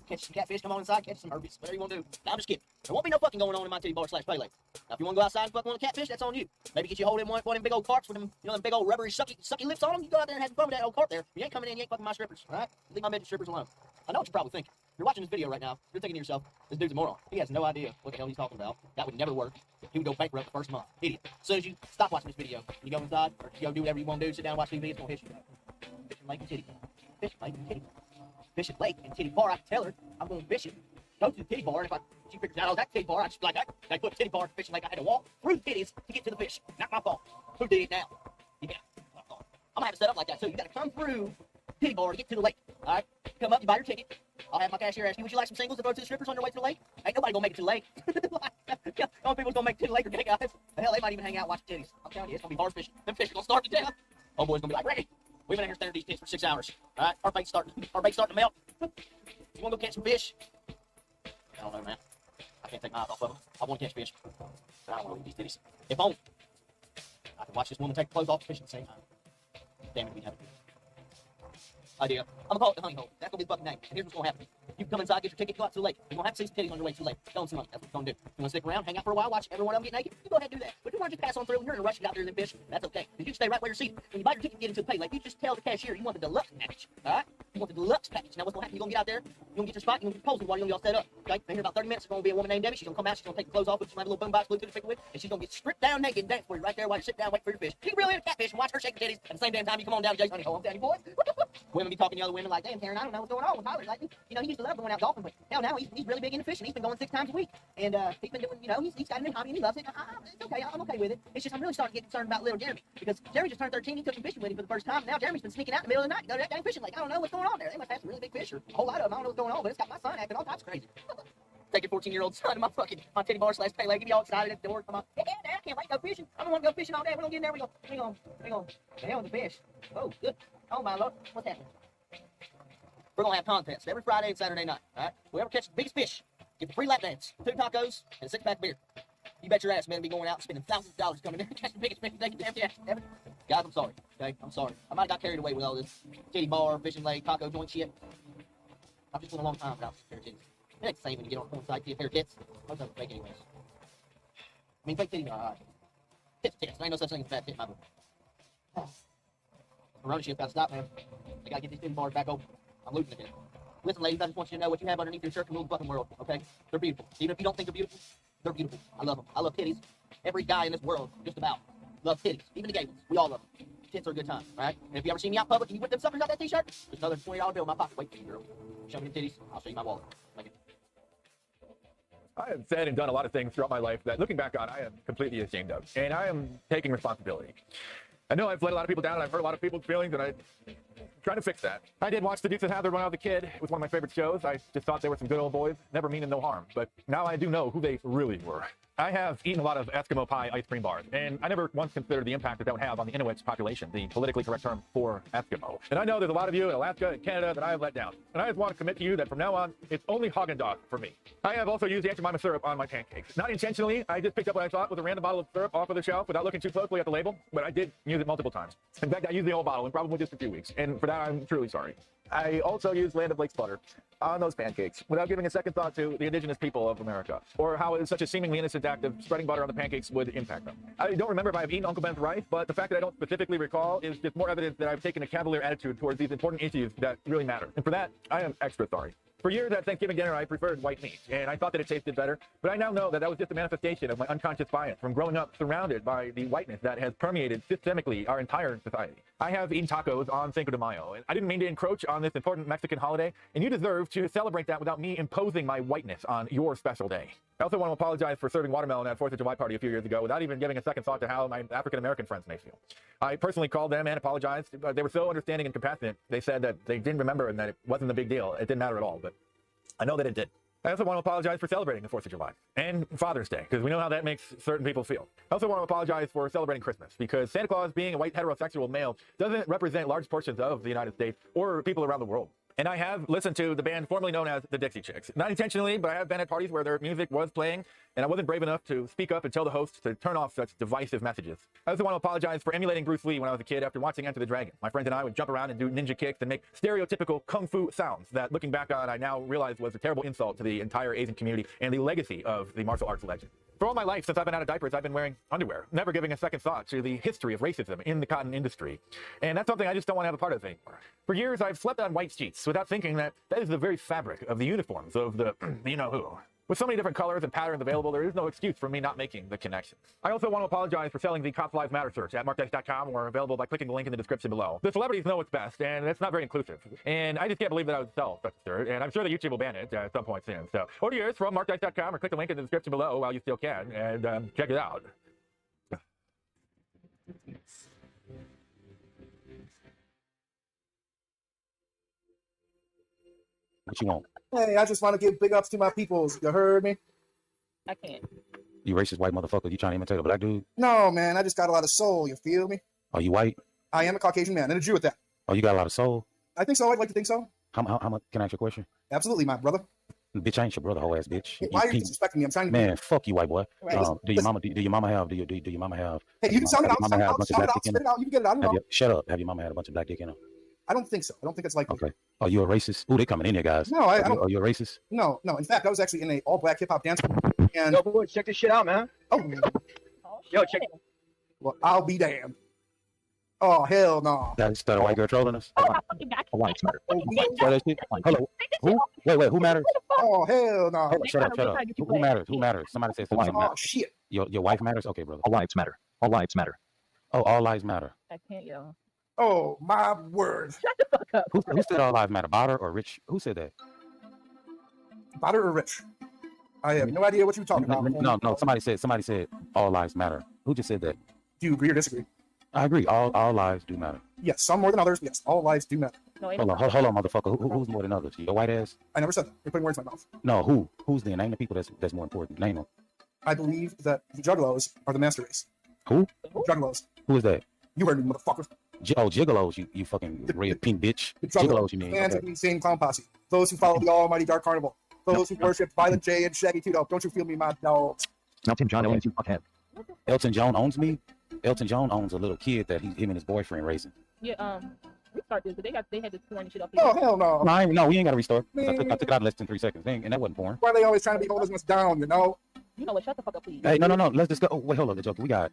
Speaker 7: Catch some catfish, come on inside, catch some herbies, whatever you want to do. No, I'm just kidding. There won't be no fucking going on in my titty bar / pay lake. Now, if you want to go outside and fuck one of the catfish, that's on you. Maybe get you a hold of one of them big old carps with them, you know, them big old rubbery sucky lips on them. You go out there and have fun with that old carp there. You ain't coming in, you ain't fucking my strippers, all right? Leave my midget strippers alone. I know what you're probably thinking. You're watching this video right now. You're thinking to yourself, this dude's a moron. He has no idea what the hell he's talking about. That would never work. He would go bankrupt the first month. Idiot. As soon as you stop watching this video, you go inside, or you go do whatever you want to do, sit down and watch TV, it's going to hit you. Fishing lake and titty. Fishing lake and titty. Fishing lake and titty bar. I can tell her I'm going fishing. Go to the titty bar, and if she figures out, oh, that titty bar, I just be like, I put a titty bar in the fishing lake. I had to walk through the titties to get to the fish. Not my fault. Who did it now? Yeah. I'm gonna have it set up like that. So you gotta come through the titty bar to get to the lake. Alright? Come up, you buy your ticket. I'll have my cashier ask you, would you like some singles to go to the strippers on your way to the lake? Ain't nobody gonna make it to the lake. The only people's gonna make it to the lake are gay guys. The hell, they might even hang out watching titties. I'm telling you, it's gonna be bar fishing. Them fish are gonna start to death. Oh boy's gonna be like, ready. We've been in here staring at these tits for 6 hours. Alright? Our bait's starting to melt. You wanna go catch some fish? I don't know, man. I can't take my eyes off of them. I want to catch fish. But I don't want to eat these titties. If only I can watch this woman take the clothes off the fish at the same time. Damn it, we have it. Idea. I'm gonna call it the honey hole. That's gonna be the fucking name. And here's what's gonna happen. You can come inside, get your ticket, go out to the lake. You're gonna have to see some titties on your way to the lake. Don't see much. That's what you're gonna do. You wanna stick around, hang out for a while, watch every one of them get naked? You go ahead and do that. But if you wanna just pass on through and you're in a rush to get out there and then fish, that's okay. Because you can stay right where you're seated. When you buy your ticket and get into the pay lake, you just tell the cashier you want the deluxe package. Alright? You want the deluxe package. Now what's gonna happen? You're gonna get out there, you're gonna get your spot, you're gonna get posing while you're gonna get all set up. Okay? And here in about 30 minutes, there's gonna be a woman named Debbie. She's gonna come out, she's gonna take the clothes off, put some little boombox blue to the with, and she's gonna get stripped down naked and dance for you right there while you sit down and wait for your fish. You can really hit a catfish and watch her shake the titties at the same damn time you come on down to Jason's honey hole. I'm telling you, boys. Women be talking to other women like, damn, Karen, I don't know what's going on with Tyler. Like, you know, he used to love going out golfing, but hell, now he's really big into fishing. He's been going 6 times a week. And he's been doing, you know, he's got a new hobby and he loves it. It's okay, I'm okay with it. It's just I'm really starting to get concerned about little Jeremy. Because Jeremy just turned 13, he took him fishing with him for the first time. Now Jeremy's been sneaking out in the middle of the night to go to that damn fishing lake. I don't know what's going on there. They must have some really big fish or a whole lot of them. I don't know what's going on, but it's got my son acting all types of crazy. Take your 14-year-old son to my titty bar / pay lake. Get me all excited at the door. Come on. Hey, Dad, I can't wait to go fishing. I don't want to go fishing all day. We're gonna get in there. We're gonna the hell with the fish. Oh, good. Oh my Lord, what's happening? We're gonna have contests every Friday and Saturday night. All right. Whoever catches the biggest fish, get the free lap dance, 2 tacos, and a 6-pack of beer. You bet your ass, man, be going out and spending thousands of dollars coming in and catching the biggest fish. Guys, I'm sorry. Okay, I'm sorry. I might have got carried away with all this titty bar, fishing lake, taco joint shit. I've just went a long time without a pair of titties. It ain't the same when you get on the side, see a pair of tits. Most of them are fake anyways. I mean, fake titties are alright. Tits, tits. There ain't no such thing as a bad tit, my boy. Corona shit's gotta stop, man. I gotta get these titty bars back open. I'm losing again. Listen, ladies, I just want you to know what you have underneath your shirt can rule the fucking world, okay? They're beautiful. Even if you don't think they're beautiful, they're beautiful. I love them. I love titties. Every guy in this world, just about, loves titties. Even the gay ones. We all love them. Tits are a good time, right? And if you ever see me out in public and you whip them suckers out that t-shirt, there's another $20 bill in my pocket waiting for you, girl. Show me the titties, I'll show you my wallet. Make it.
Speaker 8: I have said and done a lot of things throughout my life that, looking back on, I am completely ashamed of, and I am taking responsibility. I know I've let a lot of people down, and I've hurt a lot of people's feelings, and I'm trying to fix that. I did watch The Dukes of Hazzard when I was a kid. It was one of my favorite shows. I just thought they were some good old boys, never meaning no harm. But now I do know who they really were. I have eaten a lot of Eskimo pie ice cream bars, and I never once considered the impact that that would have on the Inuit population, the politically correct term for Eskimo. And I know there's a lot of you in Alaska and Canada that I have let down. And I just want to commit to you that from now on, it's only Haagen-Dazs for me. I have also used Aunt Jemima syrup on my pancakes. Not intentionally, I just picked up what I thought was a random bottle of syrup off of the shelf without looking too closely at the label, but I did use it multiple times. In fact, I used the whole bottle in probably just a few weeks, and for that, I'm truly sorry. I also used Land O'Lakes butter on those pancakes without giving a second thought to the indigenous people of America, or how such a seemingly innocent act of spreading butter on the pancakes would impact them. I don't remember if I've eaten Uncle Ben's rice, but the fact that I don't specifically recall is just more evidence that I've taken a cavalier attitude towards these important issues that really matter. And for that, I am extra sorry. For years at Thanksgiving dinner, I preferred white meat, and I thought that it tasted better, but I now know that that was just a manifestation of my unconscious bias from growing up surrounded by the whiteness that has permeated systemically our entire society. I have eaten tacos on Cinco de Mayo, and I didn't mean to encroach on this important Mexican holiday, and you deserve to celebrate that without me imposing my whiteness on your special day. I also want to apologize for serving watermelon at 4th of July party a few years ago without even giving a second thought to how my African-American friends may feel. I personally called them and apologized. They were so understanding and compassionate. They said that they didn't remember and that it wasn't a big deal. It didn't matter at all, but I know that it did. I also want to apologize for celebrating the 4th of July and Father's Day, because we know how that makes certain people feel. I also want to apologize for celebrating Christmas, because Santa Claus, being a white heterosexual male, doesn't represent large portions of the United States or people around the world. And I have listened to the band formerly known as the Dixie Chicks. Not intentionally, but I have been at parties where their music was playing, and I wasn't brave enough to speak up and tell the host to turn off such divisive messages. I also want to apologize for emulating Bruce Lee when I was a kid after watching Enter the Dragon. My friends and I would jump around and do ninja kicks and make stereotypical kung fu sounds that, looking back on, I now realize was a terrible insult to the entire Asian community and the legacy of the martial arts legend. For all my life, since I've been out of diapers, I've been wearing underwear, never giving a second thought to the history of racism in the cotton industry. And that's something I just don't want to have a part of anymore. For years, I've slept on white sheets without thinking that that is the very fabric of the uniforms of the you-know-who. With so many different colors and patterns available, there is no excuse for me not making the connection. I also want to apologize for selling the Cops Lives Matter search at markdice.com, or available by clicking the link in the description below. The celebrities know what's best, and it's not very inclusive. And I just can't believe that I would sell such a search, and I'm sure that YouTube will ban it at some point soon. So order yours from markdice.com, or click the link in the description below while you still can, and check it out.
Speaker 9: What you want?
Speaker 3: Hey, I just want to give big ups to my peoples. You heard me?
Speaker 4: I can't.
Speaker 9: You racist white motherfucker. You trying to imitate a black dude?
Speaker 3: No, man. I just got a lot of soul. You feel me?
Speaker 9: Are you white?
Speaker 3: I am a Caucasian man and a Jew at that.
Speaker 9: Oh, you got a lot of soul?
Speaker 3: I think so. I'd like to think so.
Speaker 9: How much? Can I ask you a question?
Speaker 3: Absolutely, my brother.
Speaker 9: Bitch, I ain't your brother, whole ass bitch.
Speaker 3: Hey, why are you disrespecting me? I'm trying to.
Speaker 9: Man, fuck you, white boy.
Speaker 3: Right,
Speaker 9: Do your mama have? Do your mama have?
Speaker 3: Hey, you can sound it out.
Speaker 9: Mama
Speaker 3: Sound it
Speaker 9: have a
Speaker 3: out.
Speaker 9: bunch of
Speaker 3: Sound it
Speaker 9: black
Speaker 3: out.
Speaker 9: dick in
Speaker 3: Spit it out. You can get it out. I don't know.
Speaker 9: Shut up. Have your mama had a bunch of black dick in her?
Speaker 3: I don't think so. I don't think it's likely.
Speaker 9: Okay. Are you a racist? Ooh, they coming in here, guys.
Speaker 3: No, I don't.
Speaker 9: Are you a racist?
Speaker 3: No. In fact, I was actually in a all-black hip-hop dance group. And
Speaker 2: Yo, boy, check this shit out, man.
Speaker 3: oh,
Speaker 2: Yo, check.
Speaker 3: well, I'll be damned. Oh, hell no.
Speaker 9: That's that white girl trolling us? A white matter. That shit? Hello. Who? Wait. Who matters?
Speaker 3: Oh, hell no.
Speaker 9: Hold on, shut up. Who matters? Who matters? Somebody said something.
Speaker 3: Oh, shit.
Speaker 9: Your wife matters? Okay, brother.
Speaker 10: All lives matter. All lives matter.
Speaker 9: Oh, all lives matter.
Speaker 4: I can't, yo.
Speaker 3: Oh, my word.
Speaker 4: Shut the fuck up.
Speaker 9: Who said all lives matter? Botter or Rich? Who said that?
Speaker 3: Butter or rich? I have no idea what you're talking about.
Speaker 9: No. Somebody said all lives matter. Who just said that?
Speaker 3: Do you agree or disagree?
Speaker 9: I agree. All lives do matter.
Speaker 3: Yes, some more than others. Yes, all lives do matter.
Speaker 4: No,
Speaker 9: Hold on, motherfucker. Who's more than others? Your white ass?
Speaker 3: I never said that. You're putting words in my mouth.
Speaker 9: No, who? Who's then? Name the people that's more important. Name them.
Speaker 3: I believe that the juggalos are the master race.
Speaker 9: Who?
Speaker 3: Juggalos.
Speaker 9: Who is that?
Speaker 3: You heard me, motherfucker.
Speaker 9: Gigolos, you fucking red pink bitch.
Speaker 3: The
Speaker 9: Gigolos, you mean?
Speaker 3: fans
Speaker 9: Okay.
Speaker 3: of the insane clown posse. Those who follow the almighty Dark Carnival. Those who worship Violent J and Shaggy Two Dope. Don't you feel me, my dog?
Speaker 10: Now Tim John owns you fuckhead.
Speaker 9: Elton John owns me. Elton John owns a little kid that him and his boyfriend raising.
Speaker 4: Yeah, restart this, but they had this porn and shit up
Speaker 3: Oh,
Speaker 4: here.
Speaker 3: hell no.
Speaker 9: No, we ain't got to restart. I took
Speaker 3: Man.
Speaker 9: it out in less than 3 seconds, and that wasn't porn.
Speaker 3: Why are they always trying to be holding us down, you know?
Speaker 4: You know what? Shut the fuck up, please.
Speaker 9: Hey, no. Let's just go. Oh, wait, hold on, the joke. We got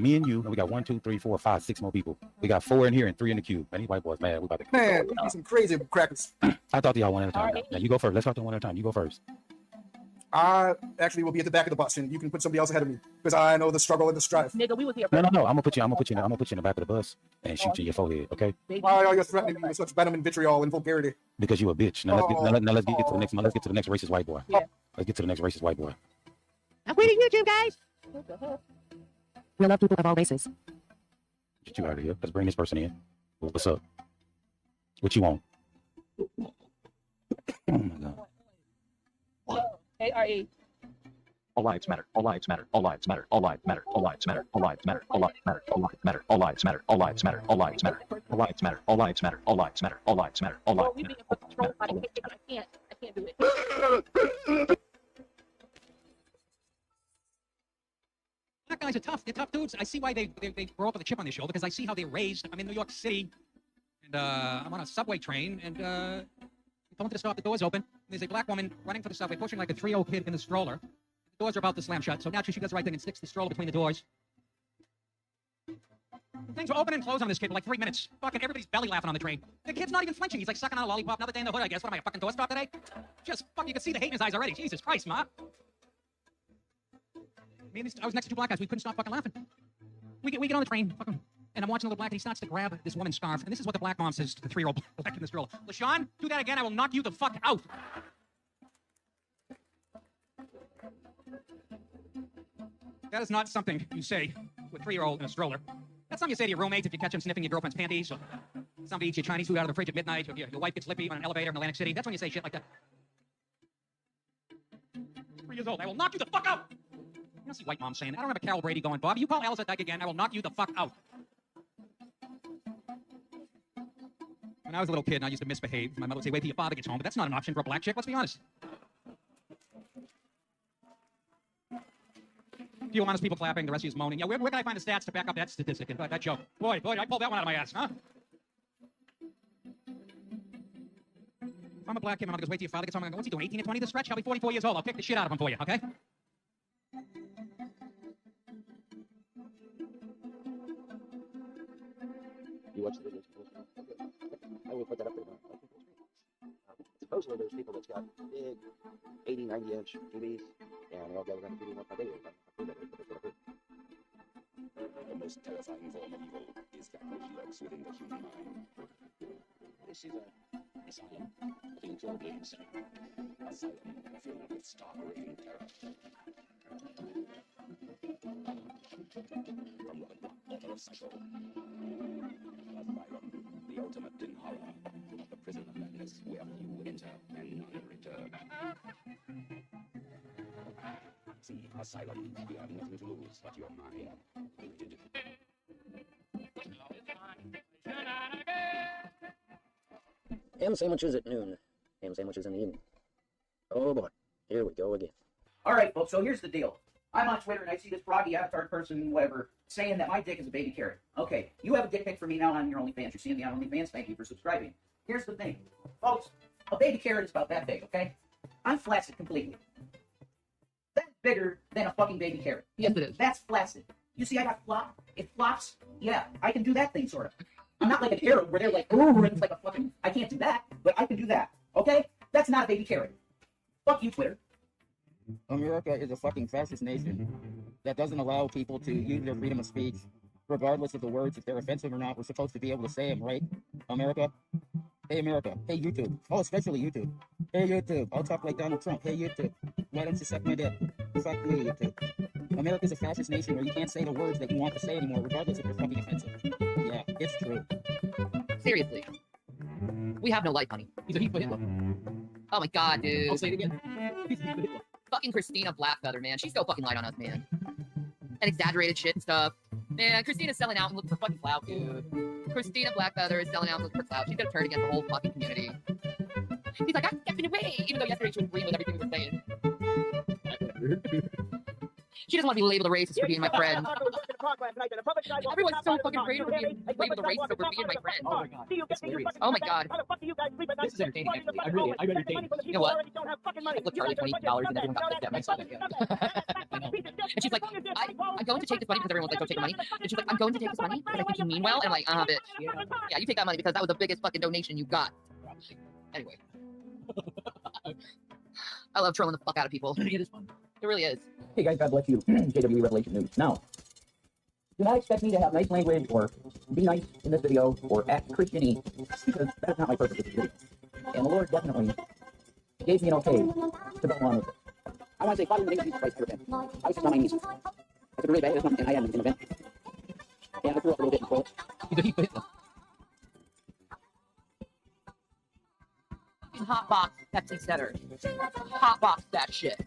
Speaker 9: me and you, and we got 1, 2, 3, 4, 5, 6 more people. We got 4 in here and 3 in the queue. Man, these white boys mad. We about to.
Speaker 3: Man, we need some crazy crackers.
Speaker 9: I talk to y'all one at a time.
Speaker 4: Alright.
Speaker 9: Now you go first. Let's talk to them one at a time. You go first.
Speaker 3: I actually will be at the back of the bus, and you can put somebody else ahead of me because I know the struggle and the strife.
Speaker 4: Nigga, we was here
Speaker 9: No.
Speaker 4: first.
Speaker 9: I'm gonna put you in the back of the bus and shoot you in your forehead. Okay?
Speaker 4: Baby.
Speaker 3: Why are you threatening me with such venom and vitriol and vulgarity?
Speaker 9: Because you a bitch. Now let's get to the next. Now let's get to the next racist white boy.
Speaker 4: Yeah.
Speaker 9: Let's get to the next racist white boy.
Speaker 4: I'm quitting YouTube, guys. What the hell?
Speaker 10: We love people of all races.
Speaker 9: Get you out of here. Let's bring this person in. What's up? What you want? Oh my god.
Speaker 4: ARE.
Speaker 10: All lives matter. All lives matter. All lives matter. All lives matter. All lives matter. All lives matter. All lives matter. All lives matter. All lives matter. All lives matter. All lives matter. All lives matter. All lives matter. All lives matter. All lives matter. All
Speaker 4: Bro,
Speaker 10: lives
Speaker 4: we
Speaker 10: matter.
Speaker 4: being controlled by the I can't do it.
Speaker 11: Black guys are tough. They're tough dudes. I see why they grow up with a chip on their shoulder because I see how they're raised. I'm in New York City, and I'm on a subway train, and I'm going to the stop. The door's open. There's a black woman running for the subway, pushing like a 3-year-old kid in the stroller. The doors are about to slam shut, so naturally she does the right thing and sticks the stroller between the doors. Things were open and closed on this kid for like 3 minutes. Fucking everybody's belly laughing on the train. The kid's not even flinching. He's like sucking on a lollipop. Another day in the hood, I guess. What am I, a fucking doorstop today? Just fuck, you can see the hate in his eyes already. Jesus Christ, Ma. I was next to 2 black guys. We couldn't stop fucking laughing. We get on the train, fucking, and I'm watching the little black, and he starts to grab this woman's scarf. And this is what the black mom says to the 3-year-old black in the stroller. LaShawn, do that again. I will knock you the fuck out. That is not something you say to a 3-year-old in a stroller. That's something you say to your roommates if you catch him sniffing your girlfriend's panties, or somebody eats your Chinese food out of the fridge at midnight, or your wife gets lippy on an elevator in Atlantic City. That's when you say shit like that. 43 years old. I will knock you the fuck out. You don't see white mom saying that. I don't remember Carol Brady going, Bobby, you call Alice Dyke again, I will knock you the fuck out. When I was a little kid and I used to misbehave, my mother would say, wait till your father gets home, but that's not an option for a black chick, let's be honest. A few honest people clapping, the rest of you's moaning. Yeah, where can I find the stats to back up that statistic and that joke? Boy, I pulled that one out of my ass, huh? If I'm a black kid, I'm gonna wait till your father gets home. I'm gonna go, what's he doing, 18 to 20 this stretch? I'll be 44 years old. I'll kick the shit out of him for you, okay?
Speaker 9: You watch the videos? I will put that up there. Supposedly there's people that's got big 80, 90-inch TVs, and they all gather around the TV and watch my videos. The most terrifying form of evil is that which lurks within the human mind. This is an asylum of incurably insane. Asylum filled with stark raving terror. From Robert Block, author of Psycho. Asylum, the ultimate in horror. The prison of madness where you enter and none return. See, Asylum, you have nothing to lose but your mind. Ham sandwiches at noon. Ham sandwiches in the evening. Oh boy, here we go again.
Speaker 12: All right, folks, so here's the deal. I'm on Twitter and I see this froggy avatar person, whatever, saying that my dick is a baby carrot. Okay, you have a dick pic for me now on your OnlyFans. You're seeing me on OnlyFans. Thank you for subscribing. Here's the thing. Folks, a baby carrot is about that big, okay? I'm flaccid completely. That's bigger than a fucking baby carrot.
Speaker 4: Yes, it is.
Speaker 12: That's flaccid. You see I got flop? It flops? Yeah, I can do that thing, sort of. I'm not like an Arab where they're like, ooh, and it's like a fucking, I can't do that, but I can do that, okay? That's not a baby carrot. Fuck you, Twitter.
Speaker 3: America is a fucking fascist nation that doesn't allow people to use their freedom of speech, regardless of the words, if they're offensive or not. We're supposed to be able to say them, right? America? Hey, America. Hey, YouTube. Oh, especially YouTube. Hey, YouTube. I'll talk like Donald Trump. Hey, YouTube. Why don't you suck my dick? Fuck you, YouTube. America's a fascist nation where you can't say the words that you want to say anymore, regardless if they're fucking offensive. Yeah, it's true.
Speaker 4: Seriously. We have no life, honey. He's a heat Hitler. Oh my god, dude. I'll say it again. He's a Hitler. Fucking Christina Blackfeather, man. She's so fucking light on us, man. And exaggerated shit and stuff. Man, Christina's selling out and looking for fucking clout, dude. Christina Blackfeather is selling out and looking for clout. She's gonna turn against the whole fucking community. She's like, I'm stepping away, even though yesterday she was agreeing with everything we were saying. She doesn't want to be labeled a racist for being my friend. Everyone's so fucking afraid of being labeled a racist for being my friend.
Speaker 10: Oh my god. It's hilarious.
Speaker 4: Oh my god.
Speaker 10: This is entertaining, actually. I'm entertained.
Speaker 4: You know what? I flipped Charlie $20 and everyone got pissed at my son. And she's like, I'm going to take this money because everyone's like, don't take the money. And she's like, I'm going to take this money because I think you mean well. And I'm like, bitch. Yeah, you take that money because that was the biggest fucking donation you got. Anyway. I love trolling the fuck out of people.
Speaker 10: It is fun.
Speaker 4: It really is.
Speaker 9: Hey guys, God bless you. JW Revelation News. Now, do not expect me to have nice language or be nice in this video or act Christian-y, because that's not my purpose of this video. And the Lord definitely gave me an okay to go along with it. I want to say, Father, in the name of Jesus Christ, I repent. I was just on my knees. I took a really bad hit and I had an event. And I threw up a little bit in the toilet.
Speaker 10: He's a heat Hitler.
Speaker 4: Hotbox Pepsi Center. Hotbox that shit.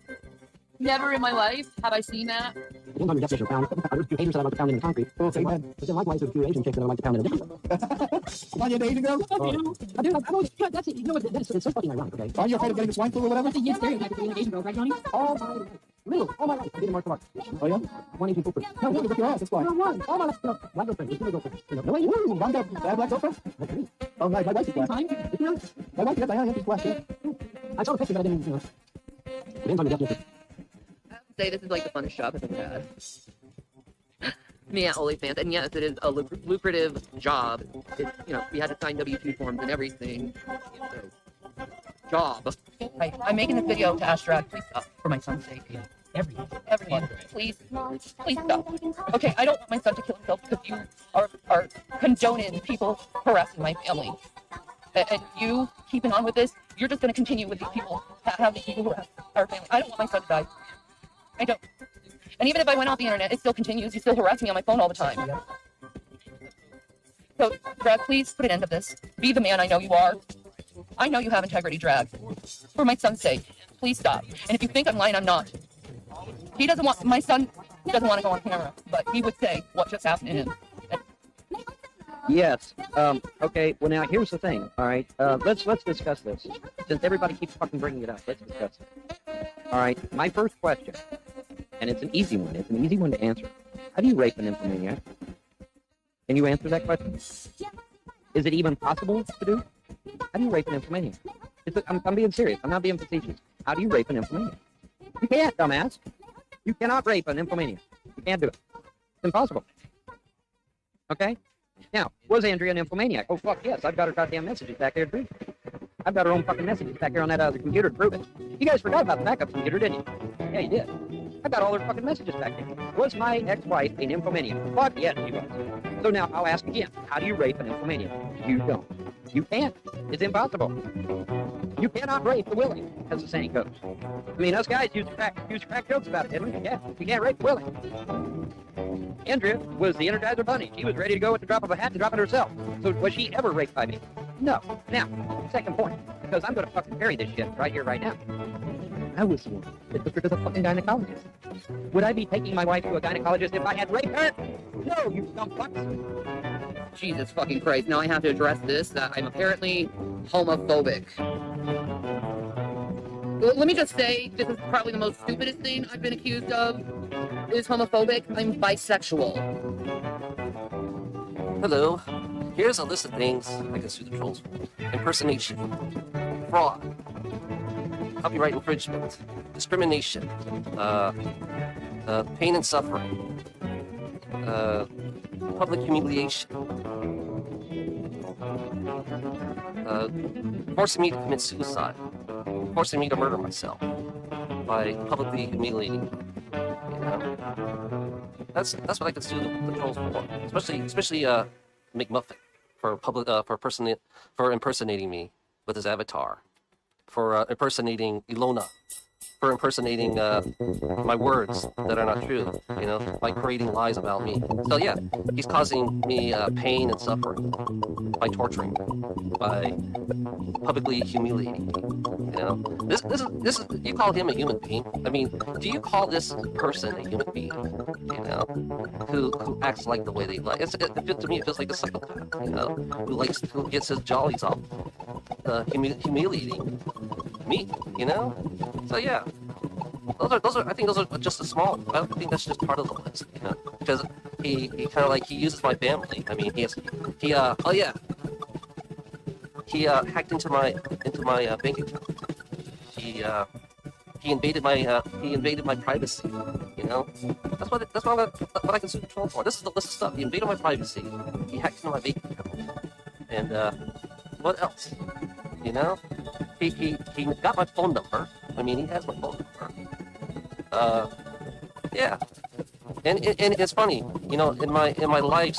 Speaker 4: Never in my life have I seen that.
Speaker 9: Depends on your definition of pound. There's a few Asians that I like to pound in concrete. But then likewise, there's a few Asian chicks that I like to pound in a different. On your Asian girl? I do. I'm always, that's it. You know what? It's so fucking ironic, okay? Are you afraid of getting the swine flu or whatever? That's a yes stereotype of being an Asian girl, right, Johnny? All my life. Literally, all my life. I did a martial arts. Oh, yeah? One Asian footprint. No, you look your ass. That's why. No, one. All my life. No, black girlfriend. It's my girlfriend. No way. Woo, one girl. I have black girlfriend? That's me. Oh, my wife is black. My wife, yes, I am. She's black, yeah. I saw the picture, but I didn't, you know. Depends on your definition.
Speaker 4: Say this is like the funnest job I've ever had. Me at OnlyFans, and yes, it is a lucrative job. It's, you know, we had to sign W-2 forms and everything. So, job. Hi, I'm making this video to ask Drag, please stop, for my son's sake. Everyone, please stop. Okay, I don't want my son to kill himself because you are condoning people harassing my family. And you keeping on with this, you're just going to continue with these people, have these people harass our family. I don't want my son to die. I don't. And even if I went off the internet, it still continues. You still harass me on my phone all the time. So, Drag, please put an end to this. Be the man I know you are. I know you have integrity, Drag. For my son's sake, please. please stop. And if you think I'm lying, I'm not. He doesn't want, my son doesn't want to go on camera, but he would say what just happened to him.
Speaker 12: Yes. Okay. Well, now here's the thing. All right. Let's discuss this. Since everybody keeps fucking bringing it up, let's discuss it. All right. My first question, and it's an easy one. It's an easy one to answer. How do you rape an nymphomaniac? Can you answer that question? Is it even possible to do? How do you rape an nymphomaniac? I'm being serious. I'm not being facetious. How do you rape an nymphomaniac? You can't, dumbass. You cannot rape an nymphomaniac. You can't do it. It's impossible. Okay? Now, was Andrea an nymphomaniac? Oh, fuck yes. I've got her goddamn messages back there to prove it. I've got her own fucking messages back there on that other computer to prove it. You guys forgot about the backup computer, didn't you? Yeah, you did. I've got all her fucking messages back there. Was my ex-wife a nymphomaniac? Fuck yes, she was. So now, I'll ask again. How do you rape a nymphomaniac? You don't. You can't. It's impossible. You cannot rape the willing, as the saying goes. I mean, us guys used to crack jokes about it, didn't we? Yeah, you can't rape the willing. Andrea was the Energizer Bunny. She was ready to go at the drop of a hat and drop it herself. So was she ever raped by me? No. Now, second point, because I'm going to fucking bury this shit right here, right now. I was the one that took her to the fucking gynecologist. Would I be taking my wife to a gynecologist if I had raped her? No, you dumb fucks.
Speaker 4: Jesus fucking Christ. Now I have to address this, that I'm apparently homophobic. Well, let me just say, this is probably the most stupidest thing I've been accused of, is homophobic. I'm bisexual.
Speaker 13: Hello. Here's a list of things I can sue the trolls for. Impersonation, fraud, copyright infringement, discrimination, pain and suffering, public humiliation, forcing me to commit suicide, forcing me to murder myself by publicly humiliating me. You know, that's what I can sue the trolls for, especially McMuffin for impersonating me with his avatar, for impersonating Ilona, for impersonating my words that are not true, you know, by creating lies about me. So yeah, he's causing me pain and suffering by torturing me, by publicly humiliating me. You know, this is you call him a human being? I mean, do you call this person a human being? You know, who acts like the way they like? To me, it feels like a psychopath. You know, who gets his jollies off humiliating me. You know, so yeah. Those are. I think those are just a small. I think that's just part of the list, you know, because he kind of like he uses my family. I mean, he hacked into my bank account. He invaded my privacy. You know, that's what I can sue the troll for. This is the list of stuff. He invaded my privacy. He hacked into my bank account. And what else? You know, he got my phone number. I mean, he has my phone number. Yeah, and it's funny, you know, in my live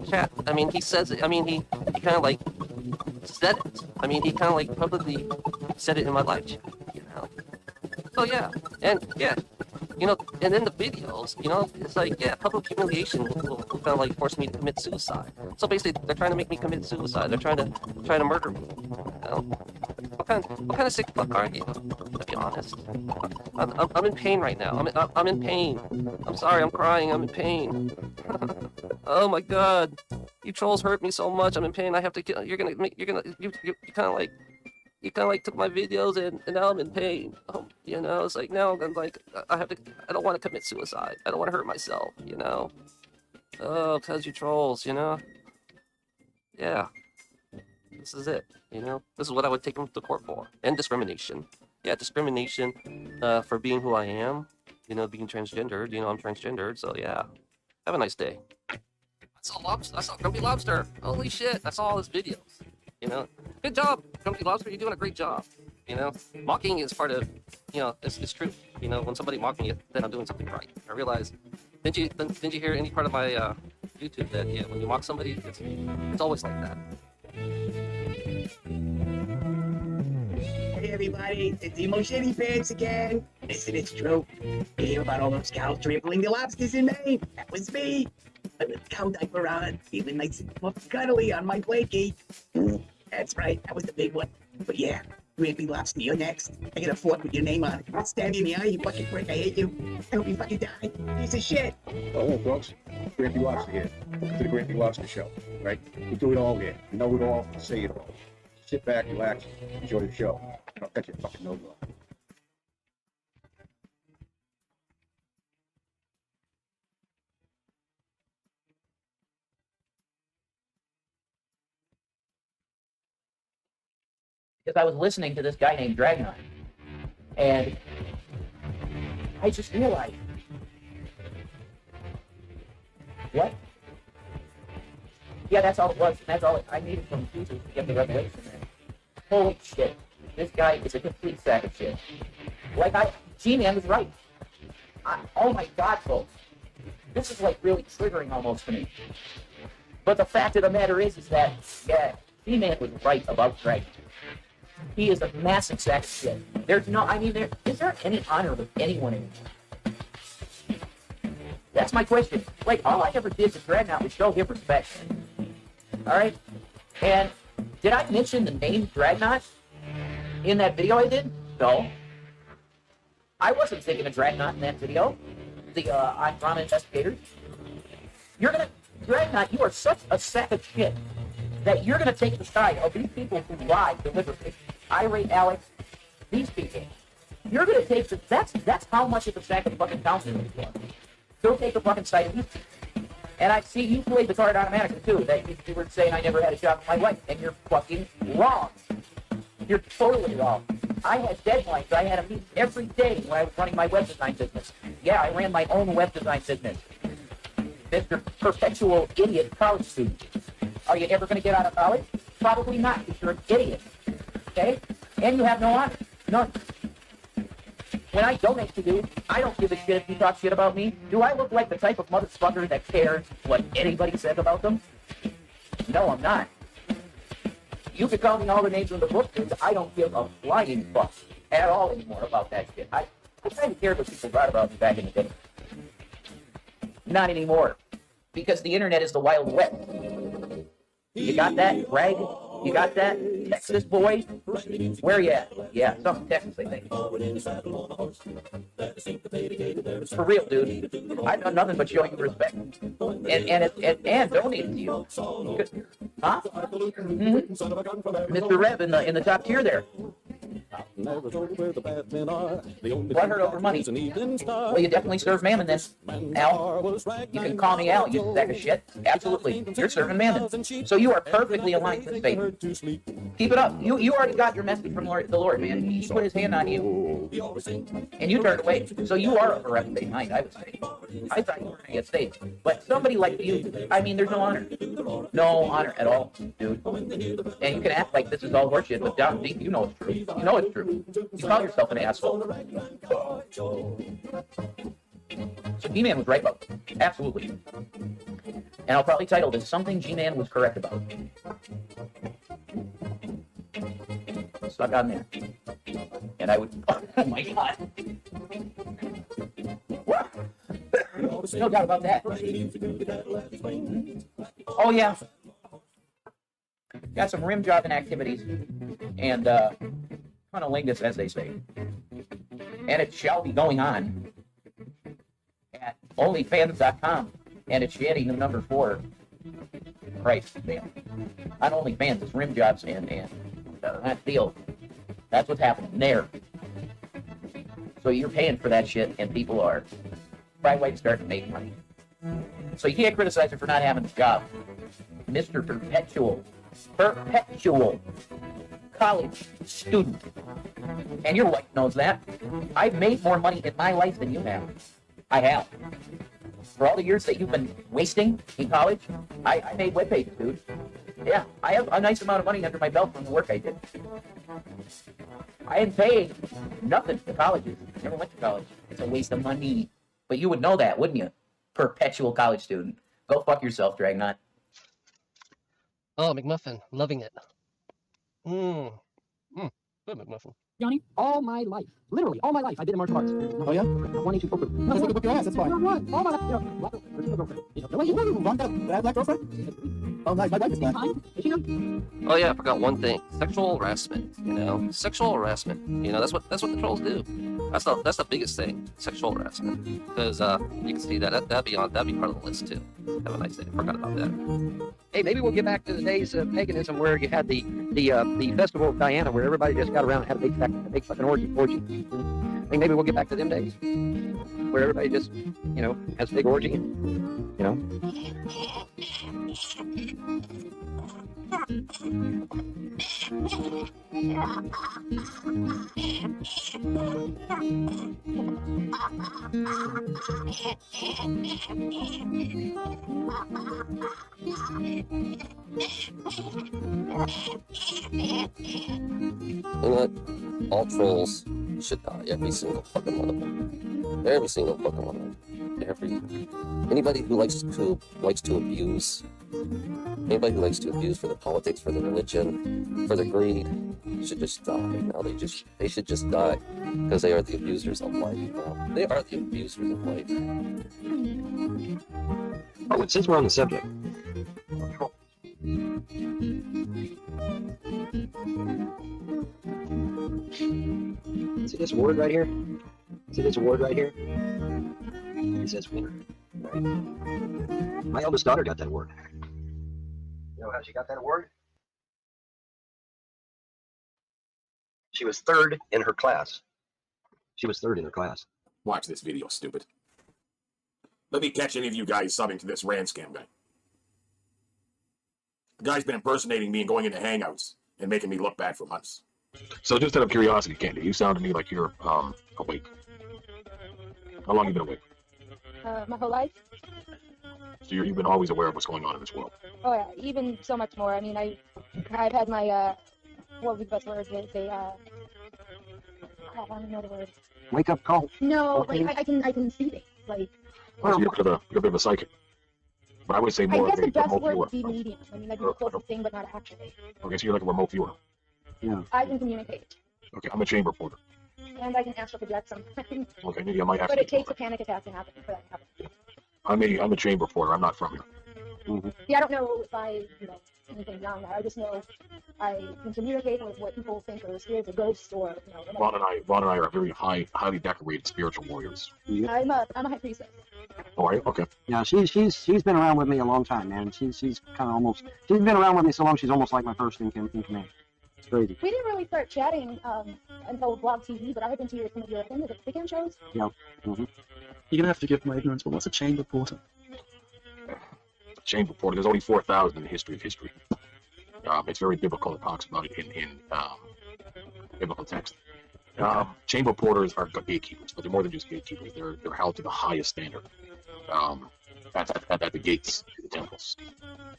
Speaker 13: chat. I mean, he says it. I mean, he kind of like said it. I mean, he kind of like publicly said it in my live chat. You know. So yeah, and yeah, you know, and in the videos, you know, it's like yeah, public humiliation will kind of like force me to commit suicide. So basically, they're trying to make me commit suicide. They're trying to murder me. You know? What kind of sick fuck are you? To be honest, I'm in pain right now. I'm in pain. I'm sorry. I'm crying. I'm in pain. Oh my god, you trolls hurt me so much. I'm in pain. I have to kill. You kind of like took my videos and now I'm in pain. You know, it's like now I'm like I don't want to commit suicide. I don't want to hurt myself. You know. Oh, because you trolls. You know. Yeah. This is it, you know? This is what I would take him to court for. And discrimination. Yeah, discrimination for being who I am. You know, being transgendered. You know, I'm transgendered, so yeah. Have a nice day. I saw Grumpy Lobster. Holy shit, that's all his videos. You know? Good job, Grumpy Lobster. You're doing a great job. You know? Mocking is part of, you know, it's true. You know, when somebody mock me, then I'm doing something right. I realize, didn't you hear any part of my YouTube that, yeah, when you mock somebody, it's always like that.
Speaker 14: Hey everybody, it's Emo Shitty Pants again. Listen, it's true. You hear about all those cows trampling the lobsters in Maine? That was me. With the cow diaper on, feeling nice and cuddly on my blankie. That's right, that was the big one. But yeah, Grampy Lobster, you're next. I got a fork with your name on it. I'll stab you in the eye, you fucking prick. I hate you. I hope you fucking die. Piece of shit.
Speaker 10: Hello, folks. Grampy Lobster here. Welcome to the Grampy Lobster Show. Right? We do it all here. We know it all. We say it all. Sit back, relax, enjoy the show. And I'll cut your fucking nose off.
Speaker 12: Because I was listening to this guy named Dragnot, and I just realized, what? Yeah, that's all it was. That's all I needed from Jesus to get the revelation there. Holy shit. This guy is a complete sack of shit. Like, G-Man was right. Oh my God, folks. This is like really triggering almost to me. But the fact of the matter is that, yeah, G-Man was right about Dragon. He is a massive sack of shit. There's no, I mean, is there any honor with anyone anymore? That's my question. Like, all I ever did to Dreadnought was show him respect. Alright? And did I mention the name Dreadnought in that video I did? No. I wasn't thinking of Dreadnought in that video. The I'm Drama Investigators. Dreadnought, you are such a sack of shit that you're gonna take the side of these people who lie deliberately. Irate Alex, these people. You're gonna take that's how much of a sack of fucking counseling you are. Go take the fucking side of these people. And I see you played the card automatically too, that you were saying I never had a shot with my wife, and you're fucking wrong. You're totally wrong. I had deadlines I had to meet every day when I was running my web design business. Yeah, I ran my own web design business. Mr. Perpetual Idiot College Student. Are you ever going to get out of college? Probably not, because you're an idiot. Okay? And you have no honor. None. When I donate to you, I don't give a shit if you talk shit about me. Do I look like the type of motherfucker that cares what anybody says about them? No, I'm not. You could call me all the names in the book, dude. I don't give a flying fuck at all anymore about that shit. I kind of cared what people thought about me back in the day. Not anymore. Because the internet is the Wild West. You got that, Greg? You got that? Texas boy? Where you at? Yeah, something Texas, I think. For real, dude. I've done nothing but show you respect. And donated to you. Huh? Mm-hmm. Mr. Rev in the top tier there. What hurt over money? Well, you definitely serve Mammon then, Al. You can call me Al, you sack of shit. Absolutely. You're serving Mammon. So you are perfectly aligned with faith. Keep it up. You already got your message from the Lord, man. He put his hand on you. And you turned away. So you are of a reprobate mind, I would say. I thought you were going to get saved. But somebody like you, I mean, there's no honor. No honor at all, dude. And you can act like this is all horseshit, but down deep, you know it's true. You know it's true. You call yourself an asshole. So G-Man was right about it. Absolutely. And I'll probably title this Something G-Man Was Correct About. Stuck on there. And I would, oh my God. No doubt about that. Oh yeah. Got some rim jobbing activities. And cunnilingus, as they say. And it shall be going on at OnlyFans.com. And it's Shanty, the number 4. Christ, man. On OnlyFans, it's rim jobs and that deal. That's what's happening there. So you're paying for that shit, and people are. Right way to start to make money. So you can't criticize her for not having a job. Mr. Perpetual college student. And your wife knows that. I've made more money in my life than you have. I have. For all the years that you've been wasting in college, I made web pages, dude. Yeah, I have a nice amount of money under my belt from the work I did. I ain't paid nothing to colleges. Never went to college. It's a waste of money. But you would know that, wouldn't you? Perpetual college student. Go fuck yourself, Dragnot.
Speaker 13: Oh, McMuffin. Loving it. Good McMuffin.
Speaker 9: Johnny, all my life, literally all my life, I did in martial arts.
Speaker 3: Oh yeah?
Speaker 9: Wanting to poker.
Speaker 3: That's like a whip your ass, that's fine.
Speaker 9: All my life, all my life, you know, girlfriend. You know, no way,
Speaker 3: Ron got a black girlfriend? Oh nice, my wife is black.
Speaker 9: Is she not?
Speaker 13: Oh yeah, I forgot one thing. Sexual harassment. You know, sexual harassment. You know, that's what the trolls do. That's the biggest thing. Sexual harassment. Because you can see that'd be part of the list too. Have a nice day. Forgot about that.
Speaker 15: Hey, maybe we'll get back to the days of paganism where you had the festival of Diana, where everybody just got around and had a big fucking orgy. I mean, maybe we'll get back to them days where everybody just, you know, has a big orgy. You know.
Speaker 13: You know what? All trolls should die. Every single fucking one of them. Every single fucking one of them. Anybody who likes to abuse. Anybody who likes to abuse for the politics, for the religion, for the greed, should just die. Now they should just die because they are the abusers of life. They are the abusers of life.
Speaker 10: Oh, and since we're on the subject,
Speaker 15: See this word right here? See this word right here? It says word. Right.
Speaker 10: my eldest daughter got that award.
Speaker 15: You know how she got that award?
Speaker 10: She was third in her class. She was third in her class.
Speaker 16: Watch this video, stupid. Let me catch any of you guys subbing to this Rand scam guy. The guy's been impersonating me and going into hangouts and making me look bad for months.
Speaker 17: So just out of curiosity, Candy, you sound to me like you're awake. How long have you been awake?
Speaker 18: My whole life.
Speaker 17: So you've been always aware of what's going on in this world.
Speaker 18: Oh yeah, even so much more. I mean, I've had my what was the best word? I don't know the word.
Speaker 15: Wake up call.
Speaker 18: No,
Speaker 15: Okay.
Speaker 18: like I can see things. Like
Speaker 17: So you're a bit of a psychic. But I would say
Speaker 18: I
Speaker 17: more
Speaker 18: guess
Speaker 17: of a
Speaker 18: the best
Speaker 17: remote
Speaker 18: word
Speaker 17: viewer.
Speaker 18: would be medium. I mean, that'd be the closest thing, but not actually.
Speaker 17: Okay, so you're like a remote viewer.
Speaker 15: Yeah.
Speaker 18: I can communicate,
Speaker 17: Okay, I'm a chamber porter.
Speaker 18: and I can astral project sometimes.
Speaker 17: Okay, maybe I might have
Speaker 18: But
Speaker 17: to.
Speaker 18: it takes a panic attack to happen for that to happen.
Speaker 17: I'm a chamber porter. I'm not from here.
Speaker 18: Yeah, I don't know if I, anything beyond that. I just know I can communicate with what people think are spirits or ghosts or,
Speaker 17: Vaughn and I are very highly decorated spiritual warriors.
Speaker 18: I'm a high priestess.
Speaker 17: Oh, are you? Okay.
Speaker 15: Yeah, she's been around with me a long time, man. She's kind of almost. She's been around with me so long. She's almost like my first in command. It's crazy.
Speaker 18: We didn't really start chatting until Blog TV, but I had been to some of your things, the weekend shows.
Speaker 15: Yeah.
Speaker 14: You're gonna have to forgive my ignorance, but what's a chamber porter?
Speaker 17: Chamber porter. There's only 4,000 in the history of history. It's very biblical. It talks about it in biblical text. Chamber porters are gatekeepers, but they're more than just gatekeepers. They're held to the highest standard at the gates to the temples.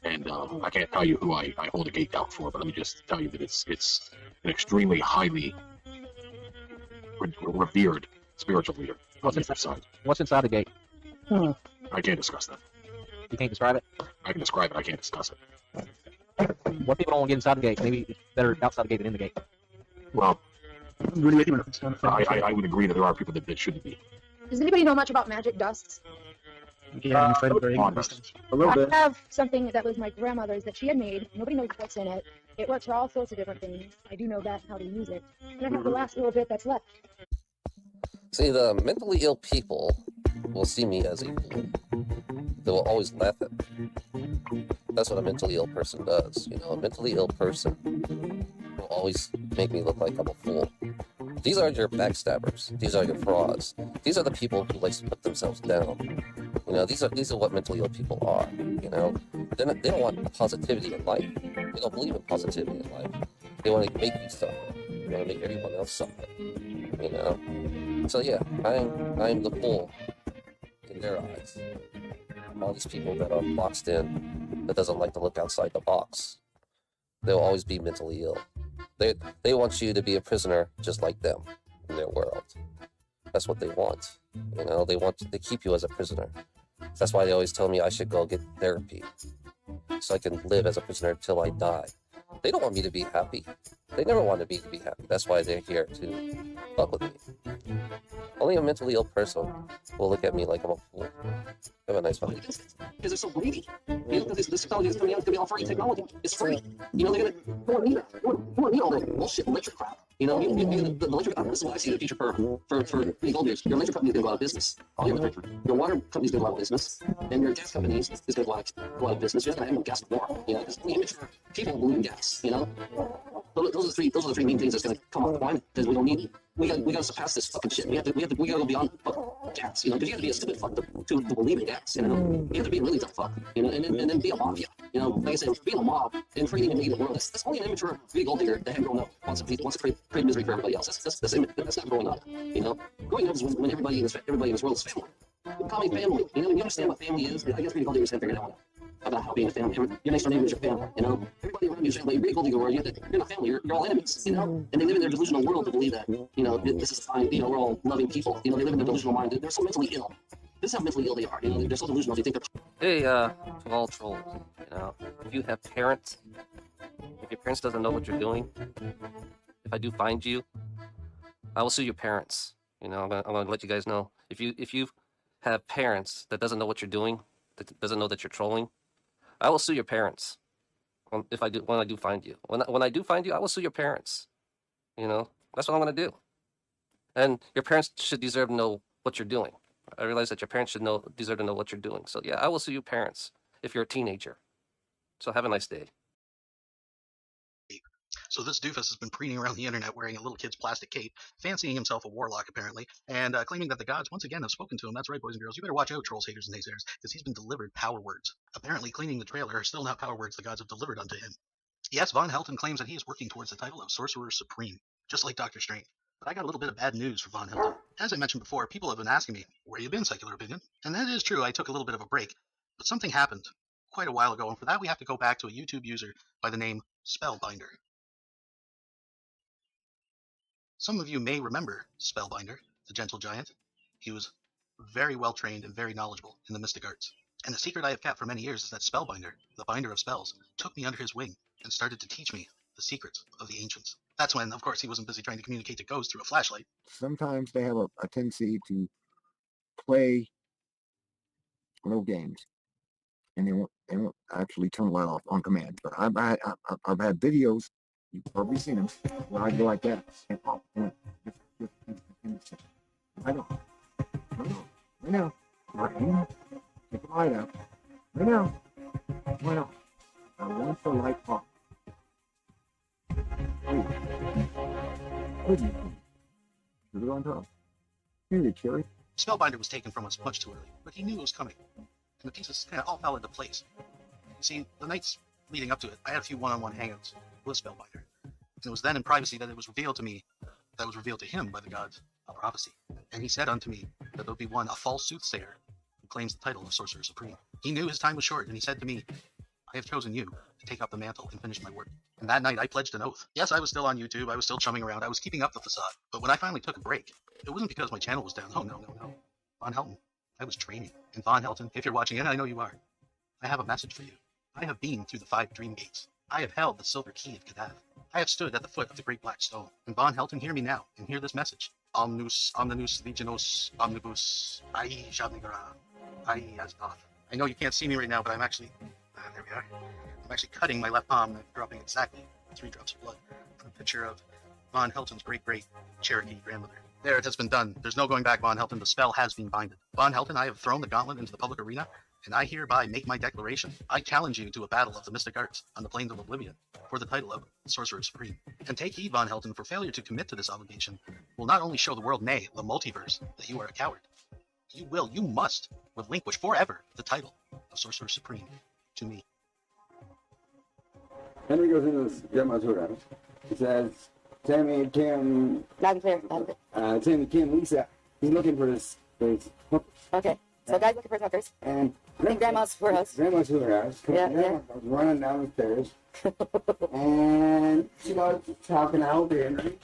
Speaker 17: And I can't tell you who I hold a gate down for, but let me just tell you that it's an extremely highly revered spiritual leader.
Speaker 15: What's inside the gate?
Speaker 17: I can't discuss that.
Speaker 15: You can't describe it?
Speaker 17: I can describe it. I can't discuss it.
Speaker 15: What people don't want to get inside the gate? Maybe it's better outside the gate than in the gate.
Speaker 17: Well,
Speaker 14: I'm really ignorant of this kind of thing.
Speaker 17: I would agree that there are people that shouldn't be.
Speaker 18: Does anybody know much about magic dusts?
Speaker 14: Yeah, I'm afraid I'm very ignorant of these things. A little bit.
Speaker 18: I have something that was my grandmother's that she had made. Nobody knows what's in it. It works for all sorts of different things. I do know that and how to use it. And I have the last little bit that's left.
Speaker 13: See, the mentally ill people will see me as a fool. They will always laugh at me. That's what a mentally ill person does. A mentally ill person will always make me look like I'm a fool. These are your backstabbers. These are your frauds. These are the people who like to put themselves down. These are what mentally ill people are. They don't want positivity in life. They don't believe in positivity in life. They want to make you suffer. They want to make everyone else suffer. So yeah, I'm the fool in their eyes. All these people that are boxed in, that doesn't like to look outside the box. They'll always be mentally ill. They want you to be a prisoner just like them in their world. That's what they want. They want to keep you as a prisoner. That's why they always tell me I should go get therapy, so I can live as a prisoner till I die. They don't want me to be happy. They never want to be happy. That's why they're here to fuck with me. Only a mentally ill person will look at me like I'm a fool. Have a nice one.
Speaker 14: Because they're so greedy. You know, because this technology is coming out, it's gonna be all free technology. It's free. You know, they're gonna go and need it. You want to need all that bullshit electric crap. You know, the electric, this is what I see the future for the gold years. Your electric company is gonna go out of business. Your water company is gonna go out of business, and your gas companies is gonna go out of business. You're not gonna have no gas anymore. You know, because the immature people believe in gas. You know, those are the three main things that's gonna come off the line because we don't need. We gotta surpass this fucking shit. We gotta go beyond gas. You know, because you gotta be a stupid fuck to believe in gas. You know, you have to be a really dumb fuck. You know, and then be a mafia. You know, like I said, being a mob and creating the world. That's only an immature big gold digger that had grown up wants to create misery for everybody else. That's not growing up. You know, growing up is when everybody in this world is family. Call me family. You know, when you understand what family is, I guess pretty gold diggers have figured out about how being a family. Your next door neighbor is your family. You know, everybody around you is family. You're a gold digger world. You're not family. You're all enemies. You know, and they live in their delusional world to believe that. You know, this is fine. You know, we're all loving people. You know, they live in their delusional mind. They're so mentally ill. This is how mentally ill they are. You know, they're so delusional. They think they're.
Speaker 13: Hey, to all trolls, you know, if you have parents, if your parents doesn't know what you're doing, if I do find you, I will sue your parents. You know, I'm gonna let you guys know. If you have parents that doesn't know what you're doing, that doesn't know that you're trolling, I will sue your parents. When I do find you, when I do find you, I will sue your parents. You know, that's what I'm gonna do. And your parents should deserve to know what you're doing. I realize that your parents deserve to know what you're doing. So yeah, I will sue your parents if you're a teenager. So have a nice day.
Speaker 19: So this doofus has been preening around the internet wearing a little kid's plastic cape, fancying himself a warlock apparently, and claiming that the gods once again have spoken to him. That's right, boys and girls. You better watch out, trolls, haters, and naysayers, because he's been delivered power words. Apparently, cleaning the trailer are still not power words the gods have delivered unto him. Yes, Von Helton claims that he is working towards the title of Sorcerer Supreme, just like Doctor Strange. But I got a little bit of bad news for Von Helton. As I mentioned before, people have been asking me, where you been, Secular Opinion? And that is true, I took a little bit of a break. But something happened quite a while ago, and for that we have to go back to a YouTube user by the name Spellbinder. Some of you may remember Spellbinder, the gentle giant. He was very well trained and very knowledgeable in the mystic arts. And the secret I have kept for many years is that Spellbinder, the binder of spells, took me under his wing and started to teach me the secrets of the ancients. That's when, of course, he wasn't busy trying to communicate to ghosts through a flashlight.
Speaker 3: Sometimes they have a tendency to play little games, and they won't actually turn the light off on command. But I've had videos, you've probably seen them, where I go like that and off. I know. Right now. Right now. Take the light out. Right now. Right now. I want the light off. Put it on top. Here you cherry.
Speaker 19: Spellbinder was taken from us much too early, but he knew it was coming, and the pieces kind of all fell into place. You see, the nights leading up to it, I had a few one-on-one hangouts with Spellbinder, and it was then in privacy that it was revealed to me, that was revealed to him by the gods of prophecy. And he said unto me that there would be one, a false soothsayer, who claims the title of Sorcerer Supreme. He knew his time was short, and he said to me, I have chosen you to take up the mantle and finish my work. And that night I pledged an oath. Yes, I was still on YouTube, I was still chumming around, I was keeping up the facade. But when I finally took a break, it wasn't because my channel was down. Oh, no. Von Helton, I was training. And Von Helton, if you're watching, and I know you are, I have a message for you. I have been through the 5 dream gates. I have held the silver key of Kadath. I have stood at the foot of the great black stone. And Von Helton, hear me now, and hear this message. Omnus, omninus, legionos, omnibus, ai Shabnigara, ai Asdoth. I know you can't see me right now, but I'm actually, there we are. I'm actually cutting my left palm and dropping exactly 3 drops of blood from a picture of Von Helton's great Cherokee grandmother. There, it has been done. There's no going back, Von Helton. The spell has been binded. Von Helton, I have thrown the gauntlet into the public arena, and I hereby make my declaration. I challenge you to a battle of the mystic arts on the plains of Oblivion for the title of Sorcerer Supreme. And take heed, Von Helton, for failure to commit to this obligation will not only show the world, nay, the multiverse, that you are a coward. You must relinquish forever the title of Sorcerer Supreme to me.
Speaker 20: Henry goes into this Yamatura. He says, Tammy, Kim...
Speaker 1: Loud and clear.
Speaker 20: Tammy, Kim, Lisa. He's looking for his hookers.
Speaker 1: Okay. So guys looking for his hookers.
Speaker 20: And
Speaker 1: in Grandma's warehouse.
Speaker 20: Grandma's warehouse. Yeah. Goes running down the stairs. And she goes talking out to Henry.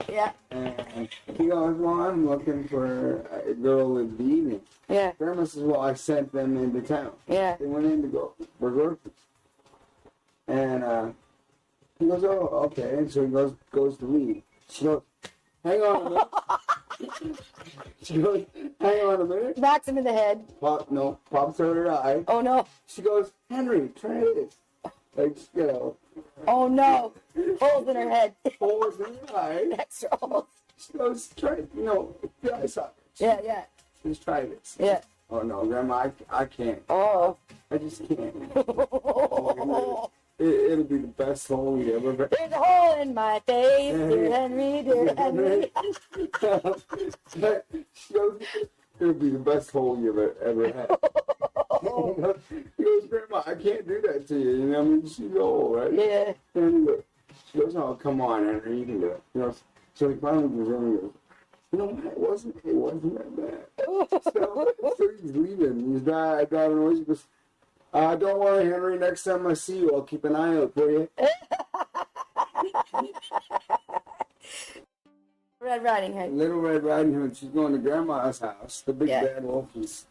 Speaker 1: Yeah.
Speaker 20: And he goes, well, I'm looking for a girl in the evening.
Speaker 1: Yeah.
Speaker 20: Grandma says, well, I sent them into town.
Speaker 1: Yeah.
Speaker 20: They went in to go for groceries. And He goes, oh, okay. And so he goes to leave. She goes, hang on a minute. She goes, hang on a minute.
Speaker 1: Knocks him in the head.
Speaker 20: Pops her in her eye.
Speaker 1: Oh no.
Speaker 20: She goes, Henry, try this. Like, you know.
Speaker 1: Oh no. Holes in her head.
Speaker 20: Holes in her eye.
Speaker 1: Extra holes.
Speaker 20: She goes, try it. The eye socket.
Speaker 1: Yeah, yeah.
Speaker 20: Just try this.
Speaker 1: Yeah.
Speaker 20: Oh no, Grandma, I can't.
Speaker 1: Oh.
Speaker 20: I just can't. It'll be the best hole you ever.
Speaker 1: There's a hole in my face, dear Henry, dear Henry.
Speaker 20: She goes, it'll be the best hole you've ever had. He goes, Grandma, I can't do that to you. You know, I mean, she's old, right?
Speaker 1: Yeah.
Speaker 20: And she goes, oh, come on, Henry, you can do it. So he finally goes in and goes, it wasn't that bad. So he's leaving. He's driving away. He goes, don't worry, Henry. Next time I see you, I'll keep an eye out for you.
Speaker 1: Red Riding Hood.
Speaker 20: Little Red Riding Hood. She's going to Grandma's house. The big bad wolf. He's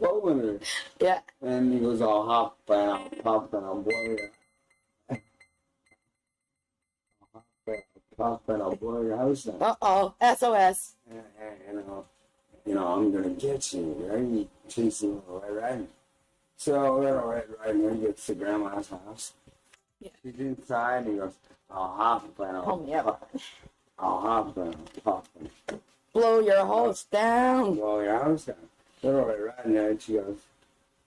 Speaker 20: following her.
Speaker 1: Yeah.
Speaker 20: And he goes, I'll hop and I'll blow you. And I'll blow your house down.
Speaker 1: Uh-oh. SOS.
Speaker 20: And I'm gonna get you, right? Chasing Little Red Riding Hood. So Little Red Riding Hood gets to Grandma's house.
Speaker 1: Yeah.
Speaker 20: She's inside and he goes, I'll hop and I'll hop and
Speaker 1: Blow your house down.
Speaker 20: Blow your house down. Little Red Riding Hood, she goes,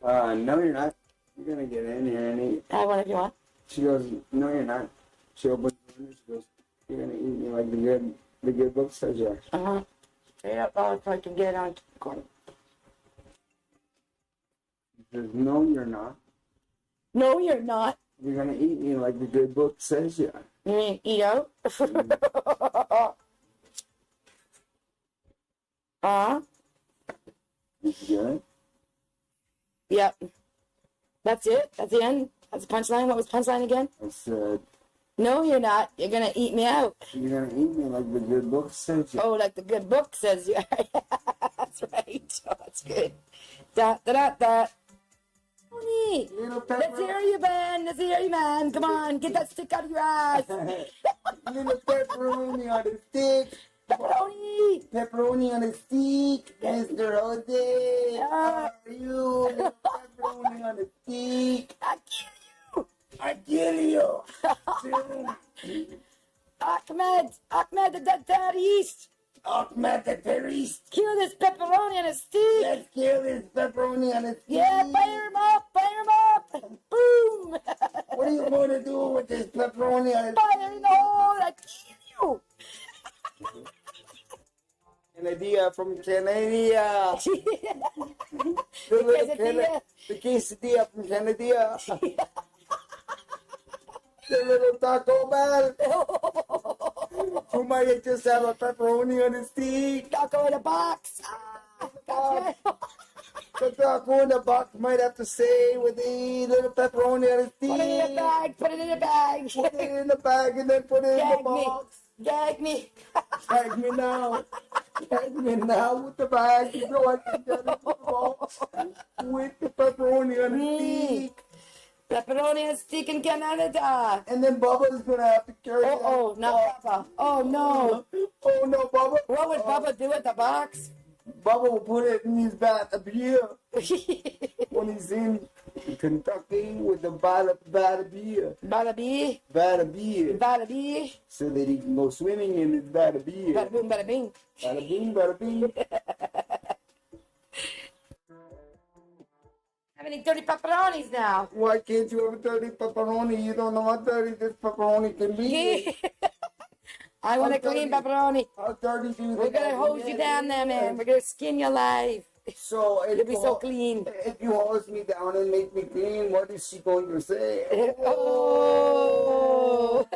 Speaker 20: no you're not. You're gonna get in here and eat.
Speaker 1: Have one if you want.
Speaker 20: She goes, no you're not. She opens the window, she goes, you're gonna eat me like the good book says you are.
Speaker 1: Uh-huh. Straight up, if I can get on the corner.
Speaker 20: She says, no you're not.
Speaker 1: No, you're not.
Speaker 20: You're gonna eat me like the good book says you are.
Speaker 1: You mean eat out?
Speaker 20: You get it?
Speaker 1: Yep. That's it? That's the end? That's the punchline? What was punchline again?
Speaker 20: I said,
Speaker 1: no, you're not. You're gonna eat me out.
Speaker 20: you're gonna eat me like the good book says you are.
Speaker 1: Oh, like the good book says you are. That's right. Oh, that's good. Da da da da. Tony, let's hear you, man. Let's hear you, man. Come on, get that stick out of your ass.
Speaker 20: Little pepperoni on the stick.
Speaker 1: Pepperoni.
Speaker 20: Pepperoni on the stick. Mr. Jose. How are you? Little pepperoni on the stick. I kill you. Ahmed the terrorist. Ahmed the terrorist.
Speaker 1: Kill this pepperoni on a stick.
Speaker 20: Let's kill this pepperoni on a stick.
Speaker 1: Yeah, fire him up. Boom.
Speaker 20: What are you going to do with this pepperoni on a stick?
Speaker 1: Fire in the hole. I kill you.
Speaker 20: Canada from Canada. The quesadilla from Canada. The little Taco Bell. Who might just have a pepperoni on his stick.
Speaker 1: Taco in a box.
Speaker 20: The taco in the box might have to say with the little pepperoni on his stick.
Speaker 1: Put it in a bag. Put it in a bag.
Speaker 20: Put it in the bag and then put it in the box.
Speaker 1: Gag me.
Speaker 20: Gag me now. Gag me now with the bag so I can get it in the box with the pepperoni on the stick.
Speaker 1: Pepperoni and stick in Canada.
Speaker 20: And then Bubba's gonna have to carry it.
Speaker 1: Oh, not Bubba. Oh, no.
Speaker 20: Oh, no, Bubba.
Speaker 1: What would Bubba do with the box?
Speaker 20: Bubba will put it in his vat of beer when he's in Kentucky with the vat of beer.
Speaker 1: Vat of beer?
Speaker 20: Vat of beer.
Speaker 1: Vat of beer?
Speaker 20: So that he can go swimming in his vat of beer.
Speaker 1: Bada boom, bada bing.
Speaker 20: Bada bing, bada bing.
Speaker 1: Have any dirty pepperonis now?
Speaker 20: Why can't you have a dirty pepperoni? You don't know how dirty this pepperoni can be.
Speaker 1: I want a clean pepperoni.
Speaker 20: How dirty do you
Speaker 1: We're gonna hose you down there, man. We're gonna skin you alive.
Speaker 20: So
Speaker 1: you'll be so clean.
Speaker 20: If you hose me down and make me clean, what is she going to say?
Speaker 1: Oh,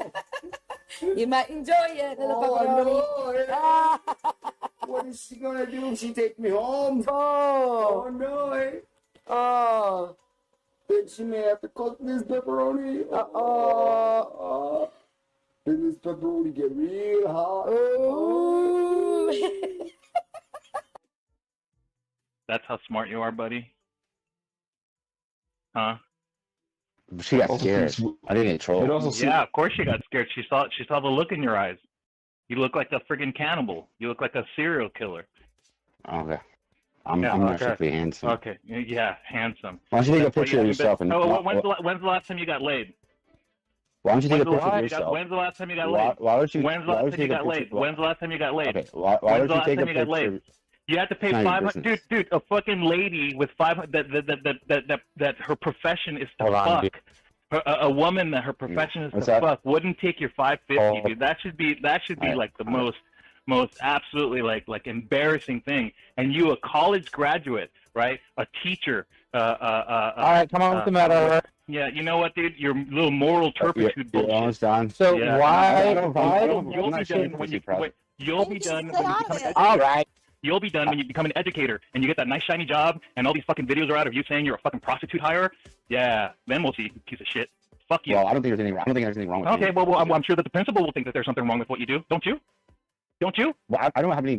Speaker 1: you might enjoy it, little pepperoni.
Speaker 20: No. What is she gonna do? She take me home?
Speaker 1: Oh,
Speaker 20: no.
Speaker 1: Oh.
Speaker 20: Then she may have to cook this pepperoni.
Speaker 1: Uh-oh.
Speaker 20: Then this pepperoni get real hot.
Speaker 1: Ooh.
Speaker 21: That's how smart you are, buddy? Huh? She got scared. I didn't get trolled.
Speaker 22: Yeah, of course she got scared. She saw the look in your eyes. You look like a friggin' cannibal. You look like a serial killer.
Speaker 21: Okay. I'm
Speaker 22: Yeah,
Speaker 21: not
Speaker 22: okay.
Speaker 21: strictly handsome.
Speaker 22: Okay, yeah, handsome.
Speaker 21: Why don't you take a
Speaker 22: That's why
Speaker 21: picture of yourself and
Speaker 22: when's the last time you got laid?
Speaker 21: why don't you take a
Speaker 22: When's the
Speaker 21: picture of
Speaker 22: last-
Speaker 21: yourself?
Speaker 22: When's the last time you got
Speaker 21: Why-
Speaker 22: laid?
Speaker 21: why don't you-
Speaker 22: When's the
Speaker 21: why
Speaker 22: last
Speaker 21: don't
Speaker 22: time
Speaker 21: you
Speaker 22: you
Speaker 21: take a
Speaker 22: got laid?
Speaker 21: picture-
Speaker 22: When's the last time you got laid?
Speaker 21: Okay, why
Speaker 22: When's
Speaker 21: don't
Speaker 22: the
Speaker 21: you
Speaker 22: last
Speaker 21: take
Speaker 22: time
Speaker 21: a
Speaker 22: you got laid?
Speaker 21: picture?
Speaker 22: You have to pay
Speaker 21: It's not your
Speaker 22: 500.
Speaker 21: business.
Speaker 22: Dude, a fucking lady with 500 that her profession is to
Speaker 21: Hold on,
Speaker 22: fuck.
Speaker 21: dude.
Speaker 22: A woman that her profession is
Speaker 21: What's
Speaker 22: to
Speaker 21: that?
Speaker 22: fuck wouldn't take your 550,
Speaker 21: Oh.
Speaker 22: dude. That should be
Speaker 21: Alright,
Speaker 22: like the most absolutely like embarrassing thing. And you, a college graduate, right? A teacher.
Speaker 21: All right, come on with the meta.
Speaker 22: Yeah, you know what, dude? Your little moral turpitude
Speaker 21: You're
Speaker 22: bullshit.
Speaker 21: almost done. So
Speaker 22: Yeah. You'll be done when
Speaker 21: All right.
Speaker 22: You'll be done when you become an educator and you get that nice shiny job and all these fucking videos are out of you saying you're a fucking prostitute hirer. Yeah, then we'll see, you piece of shit. Fuck you.
Speaker 21: Well, I don't think there's anything wrong. I don't think there's anything wrong with
Speaker 22: Okay,
Speaker 21: me.
Speaker 22: well, I'm sure that the principal will think that there's something wrong with what you do. Don't you? Don't you?
Speaker 21: Well, I don't have any.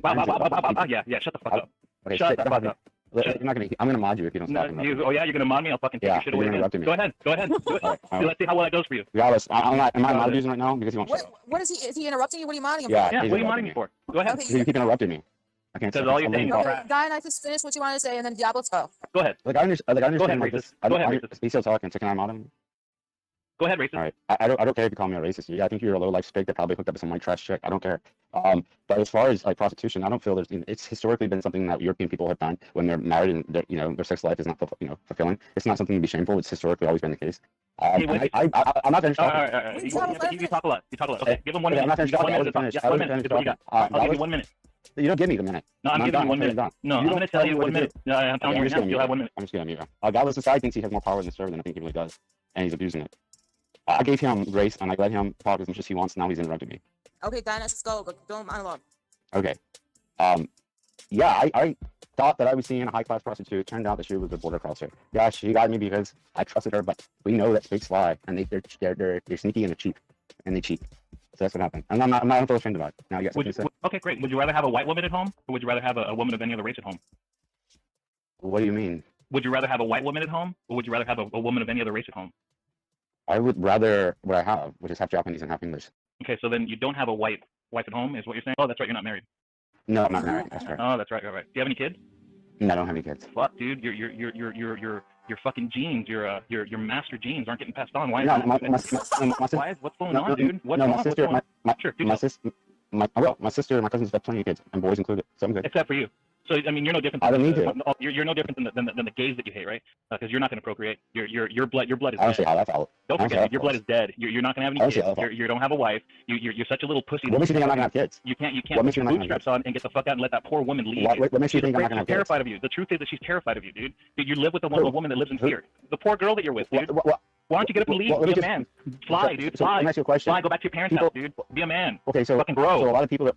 Speaker 22: Yeah, shut the fuck up.
Speaker 21: Okay,
Speaker 22: Shut
Speaker 21: sit.
Speaker 22: the
Speaker 21: I don't
Speaker 22: fuck
Speaker 21: have
Speaker 22: up.
Speaker 21: any- I'm not gonna. I'm gonna mod you if you don't stop.
Speaker 22: Oh yeah, you're gonna mod me? I'll fucking take
Speaker 21: Yeah,
Speaker 22: your shit
Speaker 21: you're
Speaker 22: away again.
Speaker 21: interrupting me.
Speaker 22: Go ahead. Do it. Let's see how well that goes for you.
Speaker 21: Regardless, I'm not. Am I
Speaker 22: Go
Speaker 21: mod
Speaker 22: ahead.
Speaker 21: using right now because he won't shut up?
Speaker 23: What is he? Is he interrupting you? What are you modding him
Speaker 21: Yeah,
Speaker 23: for?
Speaker 22: Yeah,
Speaker 21: he's
Speaker 22: what are you
Speaker 21: interrupting
Speaker 22: modding me for? Go ahead.
Speaker 23: Okay,
Speaker 21: You keep interrupting me. I can't.
Speaker 22: Because all you're saying is
Speaker 23: Okay,
Speaker 22: crap.
Speaker 23: Guy, and I just finish what you want to say, and then Diablo, let's go.
Speaker 22: Go ahead.
Speaker 21: Like I understand. Like I understand.
Speaker 22: ahead,
Speaker 21: Like
Speaker 22: racist.
Speaker 21: this. I
Speaker 22: Go
Speaker 21: don't.
Speaker 22: ahead,
Speaker 21: He's still talking. So can I mod him?
Speaker 22: Go ahead, racist.
Speaker 21: All right. I don't care if you call me a racist. Yeah, I think you're a low life spick that probably hooked up with some white trash chick. I don't care. But as far as like prostitution, I don't feel there's. It's historically been something that European people have done when they're married and their sex life is not fulfilling. It's not something to be shameful. It's historically always been the case.
Speaker 22: Hey,
Speaker 21: And I'm not finished talking.
Speaker 22: All right. You talk a lot. Okay, give him 1
Speaker 21: Okay,
Speaker 22: minute.
Speaker 21: I'm not finished talking. I wasn't finished.
Speaker 22: Yes,
Speaker 21: I
Speaker 22: 1
Speaker 21: wasn't
Speaker 22: minute.
Speaker 21: finished
Speaker 22: Is what you
Speaker 21: talking.
Speaker 22: got. I'll give you 1 minute.
Speaker 21: You don't give me the minute.
Speaker 22: No, I'm giving you 1 minute. No, I'm gonna tell you 1 minute. No, I'm telling you right now. You'll have 1 minute.
Speaker 21: I'm just gonna mute him. Godless Society thinks he has more power in the server than I think he really does, and he's abusing it. I gave him grace and I let him talk as much as he wants. Now he's interrupting me.
Speaker 23: Okay, Guy, let's go. But don't monologue.
Speaker 21: Okay. Yeah, I thought that I was seeing a high-class prostitute. It turned out that she was a border crosser. Yeah, she got me because I trusted her, but we know that fakes lie, and they're sneaky and they're cheap, and they cheat. So that's what happened. And I'm not feel ashamed about it. Now you got something to say?
Speaker 22: Okay, great. Would you rather have a white woman at home, or would you rather have a woman of any other race at home?
Speaker 21: What do you mean?
Speaker 22: Would you rather have a white woman at home, or would you rather have a woman of any other race at home?
Speaker 21: I would rather what I have, which is half Japanese and half English.
Speaker 22: Okay, so then you don't have a white wife at home, is what you're saying? Oh, that's right. You're not married.
Speaker 21: No, I'm not married. That's right.
Speaker 22: Oh, that's right. Right. Do you have any kids?
Speaker 21: No, I don't have any kids.
Speaker 22: Fuck, dude. Your fucking genes, your master genes aren't getting passed on. Why?
Speaker 21: No,
Speaker 22: What's going on, dude? What's
Speaker 21: no,
Speaker 22: going
Speaker 21: my
Speaker 22: on?
Speaker 21: sister,
Speaker 22: Sure,
Speaker 21: my sister and my cousins have plenty of kids, and boys included. So I'm good.
Speaker 22: except for you. So I mean, you're no different.
Speaker 21: I don't need to.
Speaker 22: You're no different than the gays that you hate, right? Because you're not going to procreate. Your blood is
Speaker 21: I don't
Speaker 22: dead.
Speaker 21: see how that's all.
Speaker 22: Don't forget, your blood is dead. You're not going to have
Speaker 21: I don't see
Speaker 22: any
Speaker 21: how
Speaker 22: kids.
Speaker 21: that's
Speaker 22: You don't have a wife. You're such a little pussy.
Speaker 21: What makes you think I'm not gonna have kids?
Speaker 22: You can't
Speaker 21: What makes
Speaker 22: put
Speaker 21: you
Speaker 22: your
Speaker 21: think I'm not gonna
Speaker 22: bootstraps on and get the fuck out and let that poor woman leave.
Speaker 21: What makes you think I'm not gonna have
Speaker 22: She's
Speaker 21: kids?
Speaker 22: terrified of you. The truth is that she's terrified of you, dude. Dude, you live with a woman that lives in fear. The poor girl that you're with, dude. Why don't you get up and leave? Be a man. Fly, dude.
Speaker 21: So
Speaker 22: Fly.
Speaker 21: let me ask you a question.
Speaker 22: Fly. Go back to your parents' house, dude. Be a man.
Speaker 21: Okay, so
Speaker 22: fucking grow.
Speaker 21: So a lot of people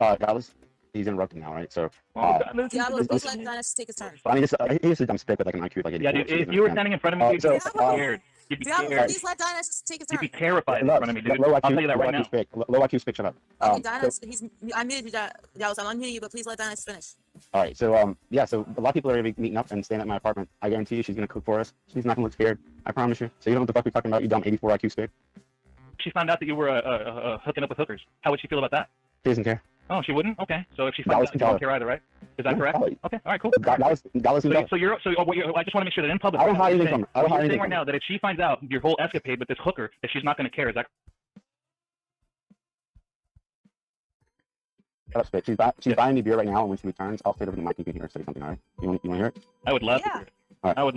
Speaker 21: that Dallas, he's interrupting now, right? So
Speaker 23: Diablo, please let Dennis take his turn.
Speaker 21: I mean, he's a dumb spick with like an IQ of like 84.
Speaker 22: Yeah, dude. If you were standing in front of me, dude, you'd be scared. You'd be
Speaker 23: Diablo,
Speaker 22: scared.
Speaker 23: please let Dennis take his turn.
Speaker 22: You'd be terrified in front of me, dude. I'll tell you that right now.
Speaker 21: Low IQ spick, shut up.
Speaker 23: Okay, Dennis, I muted you, Dallas. I'm unmuting you, but please let Dennis finish.
Speaker 21: All right, so yeah, so a lot of people are gonna be meeting up and staying at my apartment. I guarantee you, she's gonna cook for us. She's not gonna look scared. I promise you. So you know what the fuck we're talking about? You dumb 84 IQ spick.
Speaker 22: She found out that you were hooking up with hookers. How would she feel about that?
Speaker 21: She doesn't care.
Speaker 22: Oh, she wouldn't? Okay. So if she finds out, you don't care either, right? Is that correct? Okay. All right, cool.
Speaker 21: Dallas
Speaker 22: So I just want to make sure that in public,
Speaker 21: I don't hide anything
Speaker 22: you're
Speaker 21: from her. I don't hide
Speaker 22: saying
Speaker 21: anything
Speaker 22: right
Speaker 21: from
Speaker 22: now
Speaker 21: her.
Speaker 22: that if she finds out your whole escapade with this hooker, that she's not going to care. Is that
Speaker 21: Shut up, spick. She's buying me beer right now, and when she returns, I'll sit over the mic. You can hear her say something. All right? You want to hear it?
Speaker 22: I would love to hear it.
Speaker 21: All right.
Speaker 22: I would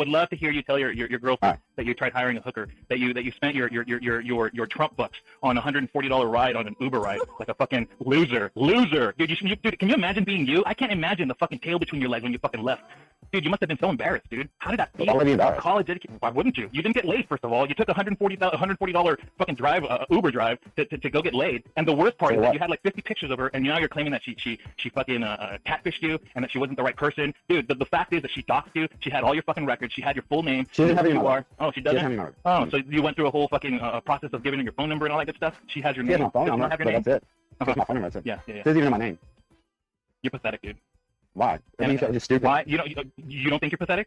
Speaker 22: love to hear you tell your girlfriend that you tried hiring a hooker, that you spent your Trump bucks on a $140 ride on an Uber ride, like a fucking loser. Dude, can you imagine being you? I can't imagine the fucking tail between your legs when you fucking left. Dude, you must have been so embarrassed, dude. How did that feel?
Speaker 21: Why would I be embarrassed?
Speaker 22: College education. Why wouldn't you? You didn't get laid, first of all. You took a $140 fucking drive, Uber drive, to go get laid. And the worst part is that you had like 50 pictures of her, and now you're claiming that she fucking catfished you and that she wasn't the right person. Dude, the fact is that she doxed you. She had all your fucking records. She had your full name.
Speaker 21: She doesn't have any
Speaker 22: you
Speaker 21: number.
Speaker 22: are. Oh, she
Speaker 21: She doesn't
Speaker 22: doesn't?
Speaker 21: have any number.
Speaker 22: Oh, so you went through a whole fucking process of giving her your phone number and all that good stuff? She has your
Speaker 21: She has
Speaker 22: name.
Speaker 21: my phone
Speaker 22: Does she
Speaker 21: number,
Speaker 22: not have
Speaker 21: but
Speaker 22: your name?
Speaker 21: that's it. She has my phone number. That's it.
Speaker 22: Yeah.
Speaker 21: She doesn't even know my name.
Speaker 22: You're pathetic, dude.
Speaker 21: Why? I mean, it's stupid.
Speaker 22: Why? You don't think you're pathetic?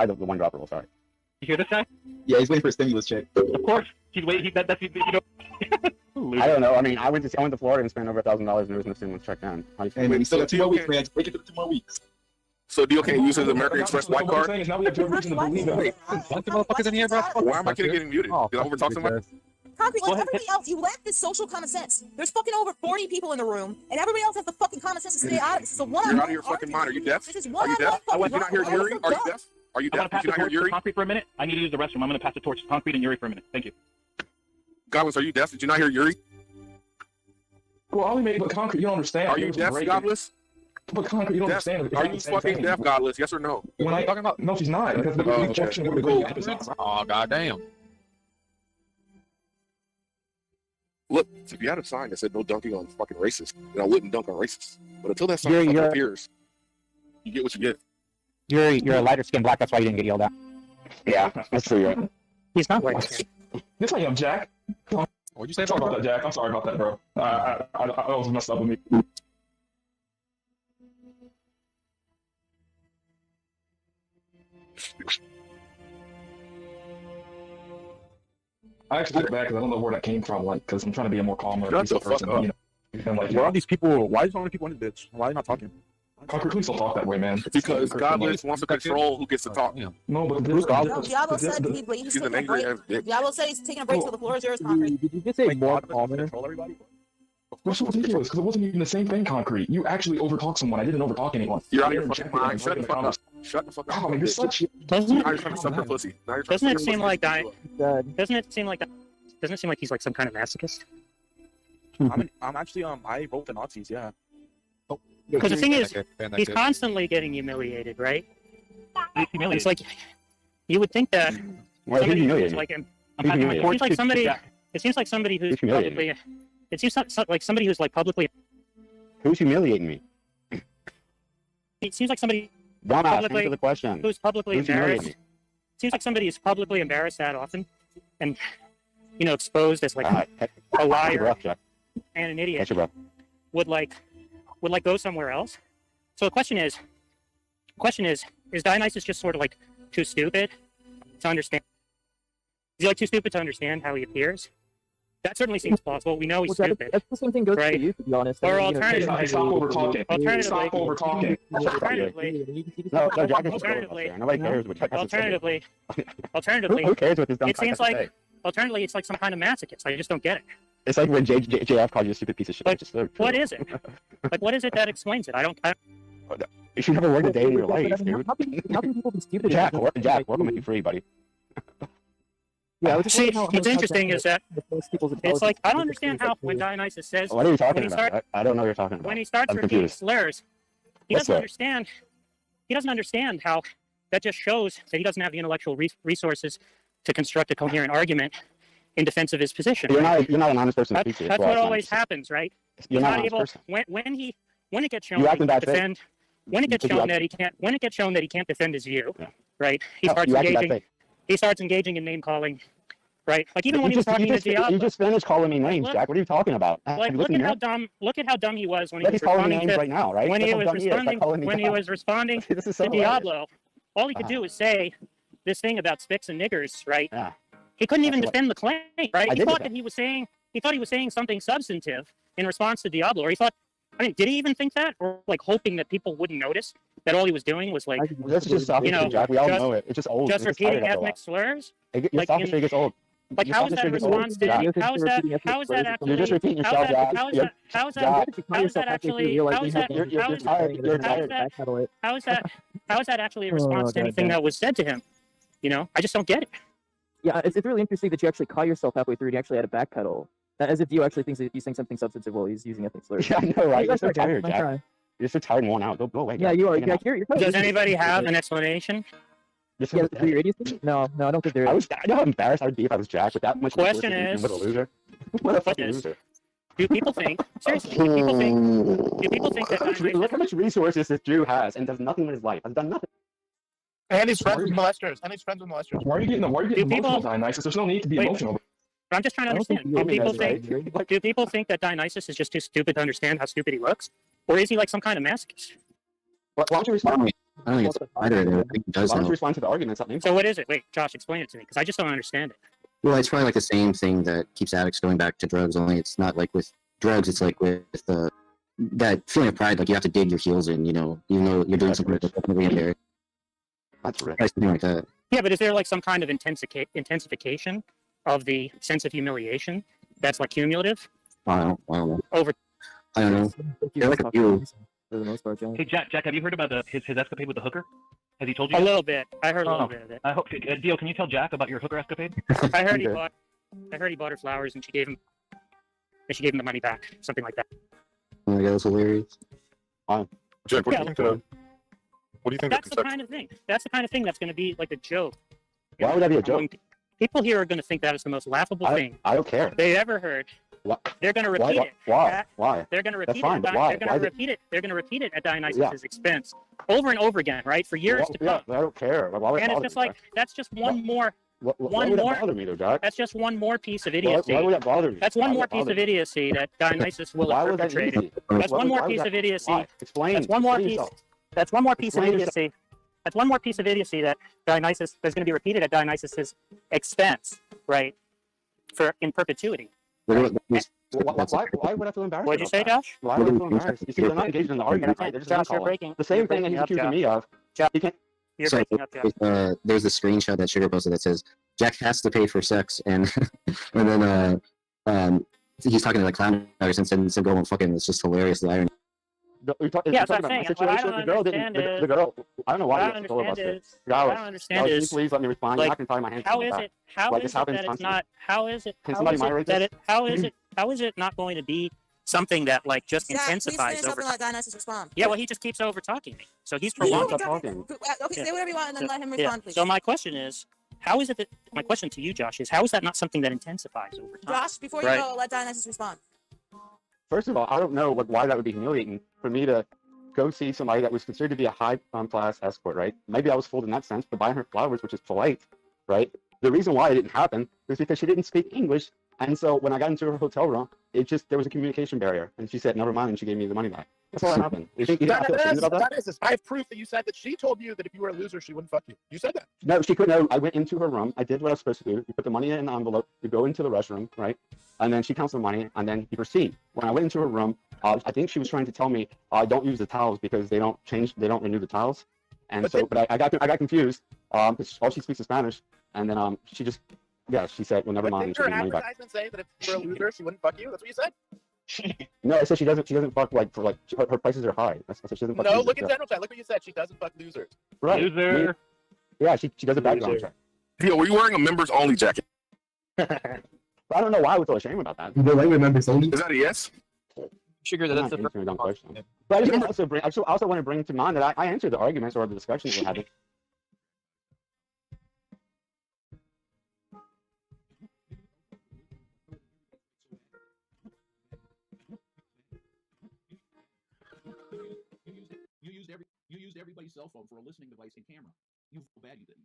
Speaker 21: buy the one dropper. Sorry.
Speaker 22: You hear this guy?
Speaker 21: Yeah, he's waiting for a stimulus check.
Speaker 22: Of course. He's waiting. That's you know.
Speaker 21: I don't know. I mean, I went to Florida and spent over $1,000 and there was no stimulus check down. Hey, man, we still got 2 more weeks, man. Break it to 2 more weeks.
Speaker 16: So Dio can't use his American Express white card?
Speaker 5: Now we have Joe Reason to believe it.
Speaker 22: Bunch of motherfuckers in here, bro.
Speaker 16: Why am I getting muted? Did I overtalk somebody?
Speaker 23: Concrete, like everybody else, you lack this social common sense. There's fucking over 40 people in the room, and everybody else has the fucking common sense to stay out of it. So
Speaker 16: You're out of your fucking mind. Are you deaf?
Speaker 23: This is
Speaker 16: Are you
Speaker 23: one-on-one
Speaker 16: deaf?
Speaker 23: fucking
Speaker 16: You're not hearing? Are you deaf? Are you
Speaker 22: I want
Speaker 16: deaf?
Speaker 22: to pass
Speaker 16: Did you
Speaker 22: the
Speaker 16: not hear
Speaker 22: torch to
Speaker 16: Yuri?
Speaker 22: Concrete for a minute. I need to use the restroom. I'm going to pass the torch to Concrete and Yuri for a minute. Thank you.
Speaker 16: Godless, are you deaf? Did you not hear Yuri?
Speaker 5: Well, I only made but Concrete. You don't understand.
Speaker 16: Are you deaf, Godless?
Speaker 5: But Concrete, you don't
Speaker 16: Deaf?
Speaker 5: understand. It's
Speaker 16: Are
Speaker 5: not
Speaker 16: you
Speaker 5: the same
Speaker 16: fucking
Speaker 5: thing.
Speaker 16: deaf, Godless? Yes or no?
Speaker 5: When
Speaker 16: What are
Speaker 5: I
Speaker 16: you talking about?
Speaker 5: no, she's not because the
Speaker 16: Oh, okay.
Speaker 5: function would
Speaker 16: Cool.
Speaker 5: be opposite.
Speaker 16: Oh, goddamn. Look, if you had a sign that said no dunking on fucking racists, then I wouldn't dunk on racists. But until that sign fucking appears, you get what you get.
Speaker 21: You're a lighter skinned black. That's why you didn't get yelled at. Yeah, that's true. Right?
Speaker 15: He's not light skinned.
Speaker 5: Yes, I am, Jack.
Speaker 16: What'd you say?
Speaker 5: Sorry about that, Jack. I'm sorry about that, bro. I was messed up with me. I actually took it back because I don't know where that came from. Like, because I'm trying to be a more calmer,
Speaker 16: Shut
Speaker 5: peaceful
Speaker 16: the fuck
Speaker 5: person.
Speaker 16: up.
Speaker 5: You know, and like,
Speaker 16: Why are these people? Why is so many people in this bitch? Why are they not talking?
Speaker 5: Concrete, please don't talk that way, man.
Speaker 16: Because Godless wants to control who gets to talk.
Speaker 5: No, but
Speaker 16: Who's Godless?
Speaker 23: Diablo said he's
Speaker 16: He's an
Speaker 23: taking a
Speaker 16: angry
Speaker 23: break.
Speaker 16: ass dick.
Speaker 23: Diablo said he's taking a break, so the floor is yours, Concrete.
Speaker 15: Did you just say more calmer?
Speaker 16: Control everybody.
Speaker 5: That's so ridiculous because it wasn't even the same thing, Concrete. You actually overtalked someone. I didn't overtalk anyone.
Speaker 16: You're out of
Speaker 5: I
Speaker 16: your fucking
Speaker 5: interjected
Speaker 16: mind.
Speaker 5: and
Speaker 16: Shut the
Speaker 5: breaking
Speaker 16: fuck up.
Speaker 5: the
Speaker 16: Shut the fuck up.
Speaker 5: Oh, you're such.
Speaker 23: Doesn't
Speaker 16: Now you're trying to suck her pussy. Now you're trying
Speaker 23: Doesn't
Speaker 16: to
Speaker 23: it
Speaker 16: suck
Speaker 23: seem
Speaker 16: her
Speaker 23: like
Speaker 16: pussy.
Speaker 23: Doesn't it seem like Doesn't it seem like he's like some kind of masochist?
Speaker 16: I'm actually I wrote the Nazis. Yeah.
Speaker 23: Because the thing is, he's constantly getting humiliated, right? It's like you would think that
Speaker 21: Why, who's
Speaker 23: somebody who's
Speaker 21: humiliating?
Speaker 23: like
Speaker 21: Who's
Speaker 23: it
Speaker 21: humiliating?
Speaker 23: seems like somebody. It seems like somebody who's
Speaker 21: Who's humiliating
Speaker 23: publicly. It seems like somebody who's like publicly.
Speaker 21: Who's humiliating me?
Speaker 23: It seems like somebody
Speaker 21: Dumbass,
Speaker 23: publicly
Speaker 21: answer the question.
Speaker 23: who's publicly
Speaker 21: Who's humiliating
Speaker 23: embarrassed. Seems like somebody who's publicly embarrassed that often, and exposed as like a liar and an idiot would like go somewhere else. So the question is Dionysus just sort of like too stupid to understand? Is he like too stupid to understand how he appears? That certainly seems plausible. We know he's stupid.
Speaker 15: That's the same thing goes
Speaker 23: right?
Speaker 15: for you, to be honest.
Speaker 23: Or
Speaker 15: I mean,
Speaker 23: alternatively,
Speaker 5: Stop over talking. Stop over talking.
Speaker 23: Alternatively,
Speaker 21: Who cares what this dumb
Speaker 23: it
Speaker 21: guy
Speaker 23: seems
Speaker 21: has to
Speaker 23: like
Speaker 21: say?
Speaker 23: alternatively it's like some kind of masochist. I just don't get it.
Speaker 21: It's like when JF called you a stupid piece of shit. It's just so
Speaker 23: What
Speaker 21: true.
Speaker 23: is it? Like, what is it that explains it? I don't.
Speaker 21: You should never work a day in your life, dude.
Speaker 15: How can people be stupid?
Speaker 21: Jack, work will make you free, buddy.
Speaker 15: Yeah, I was just
Speaker 23: See,
Speaker 15: saying how
Speaker 23: what's interesting is that it's like I don't understand how when Dionysus says
Speaker 21: What are you talking
Speaker 23: when he
Speaker 21: about?
Speaker 23: start-
Speaker 21: I don't know what you're talking about.
Speaker 23: when he starts
Speaker 21: I'm
Speaker 23: repeating
Speaker 21: confused.
Speaker 23: slurs, he
Speaker 21: What's
Speaker 23: doesn't
Speaker 21: that?
Speaker 23: understand. He doesn't understand how that just shows that he doesn't have the intellectual resources to construct a coherent argument in defense of his position.
Speaker 21: You're not an honest person to
Speaker 23: That's,
Speaker 21: speak to.
Speaker 23: that's
Speaker 21: Well,
Speaker 23: what
Speaker 21: it's
Speaker 23: always
Speaker 21: not.
Speaker 23: happens, right?
Speaker 21: You're
Speaker 23: He's
Speaker 21: not
Speaker 23: not
Speaker 21: an
Speaker 23: able
Speaker 21: honest person.
Speaker 23: when it gets shown
Speaker 21: You
Speaker 23: that
Speaker 21: act
Speaker 23: he
Speaker 21: in
Speaker 23: can't
Speaker 21: bad faith.
Speaker 23: defend when it gets
Speaker 21: Because you
Speaker 23: shown
Speaker 21: act-
Speaker 23: that he can't when it gets shown that he can't defend his view, right? He
Speaker 21: No,
Speaker 23: starts
Speaker 21: you act in bad
Speaker 23: engaging.
Speaker 21: faith.
Speaker 23: He starts engaging in name calling, right? Like even
Speaker 21: You
Speaker 23: when he was
Speaker 21: just-
Speaker 23: talking
Speaker 21: you
Speaker 23: to
Speaker 21: just-
Speaker 23: Diablo.
Speaker 21: You just finished calling me names,
Speaker 23: look-
Speaker 21: Jack. What are you talking about?
Speaker 23: Like, look at how dumb he was when he
Speaker 21: Like
Speaker 23: was
Speaker 21: he's calling me
Speaker 23: responding
Speaker 21: names
Speaker 23: to
Speaker 21: right now, right?
Speaker 23: when
Speaker 21: That's
Speaker 23: he
Speaker 21: how
Speaker 23: was
Speaker 21: dumb he is by
Speaker 23: responding
Speaker 21: calling me
Speaker 23: when he
Speaker 21: dumb.
Speaker 23: was responding
Speaker 21: This is so
Speaker 23: to
Speaker 21: hilarious.
Speaker 23: Diablo. All he could do was say this thing about sticks and niggers, right?
Speaker 21: Yeah.
Speaker 23: He couldn't even
Speaker 21: That's what-
Speaker 23: defend the claim, right?
Speaker 21: I
Speaker 23: He
Speaker 21: did
Speaker 23: thought
Speaker 21: defend.
Speaker 23: that he was saying something substantive in response to Diablo, or he thought. I mean, did he even think that, or like hoping that people wouldn't notice that all he was doing was like,
Speaker 21: That's just sophistry, Jack. We all know it. It's just old.
Speaker 23: just
Speaker 21: It's tired
Speaker 23: repeating
Speaker 21: after a
Speaker 23: ethnic
Speaker 21: while.
Speaker 23: slurs?
Speaker 21: Your
Speaker 23: Like
Speaker 21: sophistry
Speaker 23: in-
Speaker 21: gets old.
Speaker 23: Like
Speaker 21: Your
Speaker 23: how is that a
Speaker 21: sophistry gets old,
Speaker 23: response to?
Speaker 21: Jack.
Speaker 23: How is that actually?
Speaker 21: You're just repeating yourself, Jack.
Speaker 23: How is
Speaker 21: You're-
Speaker 23: that? How is
Speaker 21: Jack.
Speaker 23: that? How is that actually? How is that?
Speaker 21: You're
Speaker 23: How is
Speaker 21: tired. You're
Speaker 23: how is
Speaker 21: tired.
Speaker 23: that? How is that? How is that actually a response to anything that was said to him? I just don't get it.
Speaker 15: Yeah, it's really interesting that you actually caught yourself halfway through and you actually had a backpedal. As if you actually thinks that he's saying something substantive while he's using ethnic slurs.
Speaker 21: Yeah, I know, right? You're so tired,
Speaker 15: I'm
Speaker 21: Jack.
Speaker 15: trying.
Speaker 21: You're so tired and worn out. Go away.
Speaker 15: Yeah,
Speaker 21: Jack.
Speaker 15: you are.
Speaker 21: Take a
Speaker 15: Yeah,
Speaker 21: nap.
Speaker 15: you're
Speaker 23: Does anybody have an explanation?
Speaker 21: Just
Speaker 15: Yeah,
Speaker 21: for
Speaker 15: for your idiocy? No, I don't think there is.
Speaker 21: I know how embarrassed I would be if I was Jack with that much.
Speaker 23: Question
Speaker 21: publicity.
Speaker 23: is-
Speaker 21: What a loser. What a fucking loser.
Speaker 23: Do people think seriously? Do people think that
Speaker 21: Look how much resources this Jew has and does nothing with his life. Has done nothing.
Speaker 2: And he's friends with molesters.
Speaker 5: Why are you getting emotional, Dionysus? There's no need to be
Speaker 23: Wait.
Speaker 5: emotional.
Speaker 23: But I'm just trying to
Speaker 21: I don't think
Speaker 23: understand.
Speaker 21: you mean that's
Speaker 23: Do people think that Dionysus is just too stupid to understand how stupid he looks, or is he like some kind of masochist?
Speaker 21: Why don't you respond?
Speaker 14: I don't think it's either of them. I think it does
Speaker 21: Why don't you
Speaker 14: know.
Speaker 21: respond to the argument? Something.
Speaker 23: So what is it? Wait, Josh, explain it to me, because I just don't understand it.
Speaker 14: Well, it's probably like the same thing that keeps addicts going back to drugs. Only it's not like with drugs. It's like with that feeling of pride. Like you have to dig your heels in. You know you're doing something that's definitely in there.
Speaker 21: That's right.
Speaker 14: Something like that.
Speaker 23: Yeah, but is there like some kind of intensification of the sense of humiliation that's like cumulative
Speaker 14: I don't know.
Speaker 23: over?
Speaker 14: I don't know. They're like a few.
Speaker 15: For the most part, John.
Speaker 22: Hey, Jack, have you heard about his escapade with the hooker? Has he told you?
Speaker 23: A
Speaker 22: yet?
Speaker 23: little bit. I heard a little
Speaker 22: Oh.
Speaker 23: bit of it.
Speaker 22: I hope. Deal. Can you tell Jack about your hooker escapade?
Speaker 23: I heard he
Speaker 22: Okay.
Speaker 23: bought. I heard he bought her flowers, and she gave him the money back, something like that.
Speaker 21: Oh my god, that's hilarious.
Speaker 16: Jack, what do
Speaker 23: Yeah.
Speaker 16: you think? What do you think?
Speaker 23: That's the kind of thing. That's the kind of thing that's going to be like a joke.
Speaker 21: Why would that be a joke?
Speaker 23: People here are going to think that is the most laughable thing
Speaker 21: I don't care.
Speaker 23: they ever heard. They're going to repeat it.
Speaker 21: Why? Why?
Speaker 23: They're going to
Speaker 21: That's
Speaker 23: repeat
Speaker 21: fine,
Speaker 23: it.
Speaker 21: but why?
Speaker 23: They're going
Speaker 21: Why
Speaker 23: to
Speaker 21: is it-
Speaker 23: repeat it. They're going to repeat it at Dionysus's
Speaker 21: Yeah.
Speaker 23: expense, over and over again, right, for years to come.
Speaker 21: Yeah, I don't care. Why would it
Speaker 23: And it's
Speaker 21: bother
Speaker 23: just
Speaker 21: me,
Speaker 23: like that's just one more.
Speaker 21: Why
Speaker 23: one
Speaker 21: would
Speaker 23: more.
Speaker 21: that bother me though, Jack?
Speaker 23: That's just one more piece of
Speaker 21: Why
Speaker 23: idiocy.
Speaker 21: would that bother me?
Speaker 23: That's
Speaker 21: Why
Speaker 23: one
Speaker 21: would
Speaker 23: more
Speaker 21: that
Speaker 23: piece
Speaker 21: bother
Speaker 23: of
Speaker 21: me?
Speaker 23: idiocy that Dionysus will
Speaker 21: Why
Speaker 23: have
Speaker 21: was that
Speaker 23: perpetrated.
Speaker 21: easy?
Speaker 23: That's
Speaker 21: Why
Speaker 23: one
Speaker 21: would-
Speaker 23: more
Speaker 21: why was
Speaker 23: piece
Speaker 21: that-
Speaker 23: of idiocy.
Speaker 21: why? Explain.
Speaker 23: That's one more
Speaker 21: Explain
Speaker 23: piece.
Speaker 21: yourself.
Speaker 23: That's one more piece of
Speaker 21: Explain yourself.
Speaker 23: idiocy. That's one more piece of idiocy that Dionysus that's going to be repeated at Dionysus's expense, right? In perpetuity.
Speaker 21: Why would I feel embarrassed?
Speaker 23: What'd you
Speaker 21: about
Speaker 23: say,
Speaker 21: that?
Speaker 23: Josh?
Speaker 21: Why would I feel embarrassed? You see, they're not engaged in the argument. Right? They're just
Speaker 23: Josh,
Speaker 21: name
Speaker 23: you're
Speaker 21: calling.
Speaker 23: breaking.
Speaker 21: The same
Speaker 23: You're
Speaker 21: thing that
Speaker 23: breaking
Speaker 21: he's
Speaker 23: up,
Speaker 21: accusing
Speaker 23: Josh.
Speaker 21: me of. He can't.
Speaker 23: You're
Speaker 21: So,
Speaker 23: breaking up, Josh.
Speaker 21: there's the screenshot that Sugar posted that says Jack has to pay for sex, and and then he's talking to the clown artist and said go and fucking. It's just hilarious. The irony.
Speaker 23: Yeah, that's what I'm saying. What I don't
Speaker 21: The girl didn't.
Speaker 23: understand is.
Speaker 21: The girl. I don't know why
Speaker 23: What I
Speaker 21: you
Speaker 23: don't
Speaker 21: have to filibuster.
Speaker 23: understand is.
Speaker 21: Dallas,
Speaker 23: What I don't understand
Speaker 21: Dallas, can you
Speaker 23: is.
Speaker 21: please let me respond. You're
Speaker 23: Like,
Speaker 21: not gonna tie my hands.
Speaker 23: how
Speaker 21: behind
Speaker 23: is
Speaker 21: my
Speaker 23: it?
Speaker 21: back.
Speaker 23: How
Speaker 21: Like,
Speaker 23: is
Speaker 21: this
Speaker 23: it
Speaker 21: happens
Speaker 23: that it's
Speaker 21: constantly.
Speaker 23: not? How is it?
Speaker 21: Can
Speaker 23: How
Speaker 21: somebody
Speaker 23: is it
Speaker 21: moderate
Speaker 23: that
Speaker 21: this?
Speaker 23: it? How is it? How is it not going to be something that like just
Speaker 6: Zach, please
Speaker 23: intensifies
Speaker 6: finish
Speaker 23: over
Speaker 6: something
Speaker 23: time?
Speaker 6: like Dionysus respond.
Speaker 23: Yeah, well, he just keeps over talking me, so he's
Speaker 6: You
Speaker 23: prolonging.
Speaker 6: don't Okay, say whatever you want and then let him
Speaker 23: Yeah.
Speaker 6: respond, please.
Speaker 23: So my question is, how is it that my question to you, Josh, is how is that not something that intensifies over time?
Speaker 6: Josh, before you
Speaker 23: Right.
Speaker 6: go, let Dionysus respond.
Speaker 21: First of all, I don't know why that would be humiliating for me to go see somebody that was considered to be a high class escort, right? Maybe I was fooled in that sense, but buying her flowers, which is polite, right? The reason why it didn't happen was because she didn't speak English, and so when I got into her hotel room, there was a communication barrier, and she said never mind, and she gave me the money back. That's all that happened. You think I feel ashamed about that?
Speaker 17: I have proof that you said that she told you that if you were a loser, she wouldn't fuck you. You said that.
Speaker 21: No, she couldn't. No, I went into her room. I did what I was supposed to do. You put the money in an envelope. You go into the restroom, right? And then she counts the money, and then you proceed. When I went into her room, I think she was trying to tell me, don't use the towels because they don't renew the towels. And but I got confused. Because all she speaks is Spanish, and then she just, she said, well, never mind. And
Speaker 17: Didn't
Speaker 21: she
Speaker 17: her
Speaker 21: gave me money back.
Speaker 17: advertisement say that if you were a loser, she wouldn't fuck you? That's what you said.
Speaker 21: No, I said she doesn't fuck her prices are high. That's what she doesn't fuck.
Speaker 17: No,
Speaker 21: losers.
Speaker 17: look at general chat. Look what you said. She doesn't fuck losers.
Speaker 21: Right.
Speaker 22: Loser.
Speaker 21: Yeah, she does a background check.
Speaker 16: Yo, were you wearing a members only jacket?
Speaker 21: But I don't know why I was so ashamed about that.
Speaker 17: The language members only.
Speaker 16: Is that a yes?
Speaker 13: Sugar,
Speaker 21: I'm
Speaker 13: that's
Speaker 21: not
Speaker 13: the
Speaker 21: answering a dumb question. But I just also want to bring to mind that I answered the arguments or the discussions we're having.
Speaker 7: You used everybody's cell phone for a listening device and camera. You feel bad you didn't.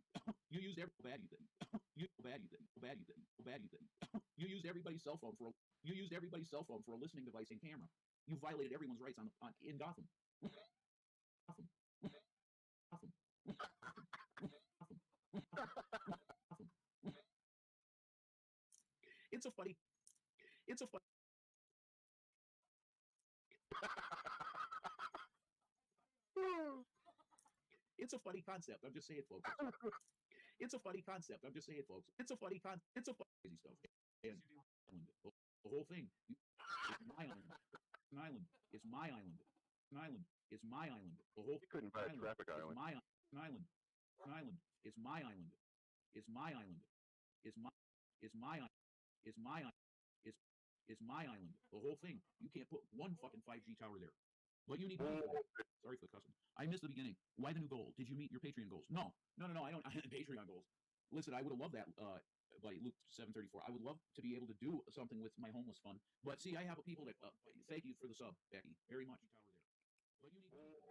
Speaker 7: You used every bad you didn't. You feel bad you didn't. Bad you didn't. Bad you didn't. You used everybody's cell phone for a listening device and camera. You violated everyone's rights in Gotham. Gotham. Gotham. It's a funny. It's a funny concept. I'm just saying, folks. It's a funny concept. I'm just saying, folks. It's a funny crazy stuff. And the whole thing. It's my island. An island. It's my island. An island. It's my island. The whole
Speaker 16: couldn't buy a traffic island.
Speaker 7: My island. An island. It's my island. It's my island. It's my. It's my. It's my. It's my island. The whole thing. You can't put one fucking 5G tower there. What you need. Sorry for the cussing. I missed the beginning. Why the new goal? Did you meet your Patreon goals? No. I don't. I had Patreon goals. Listen, I would have loved that. Buddy, Luke 734. I would love to be able to do something with my homeless fund. But see, I have people that thank you for the sub, Becky, very much. But you need. Sorry for the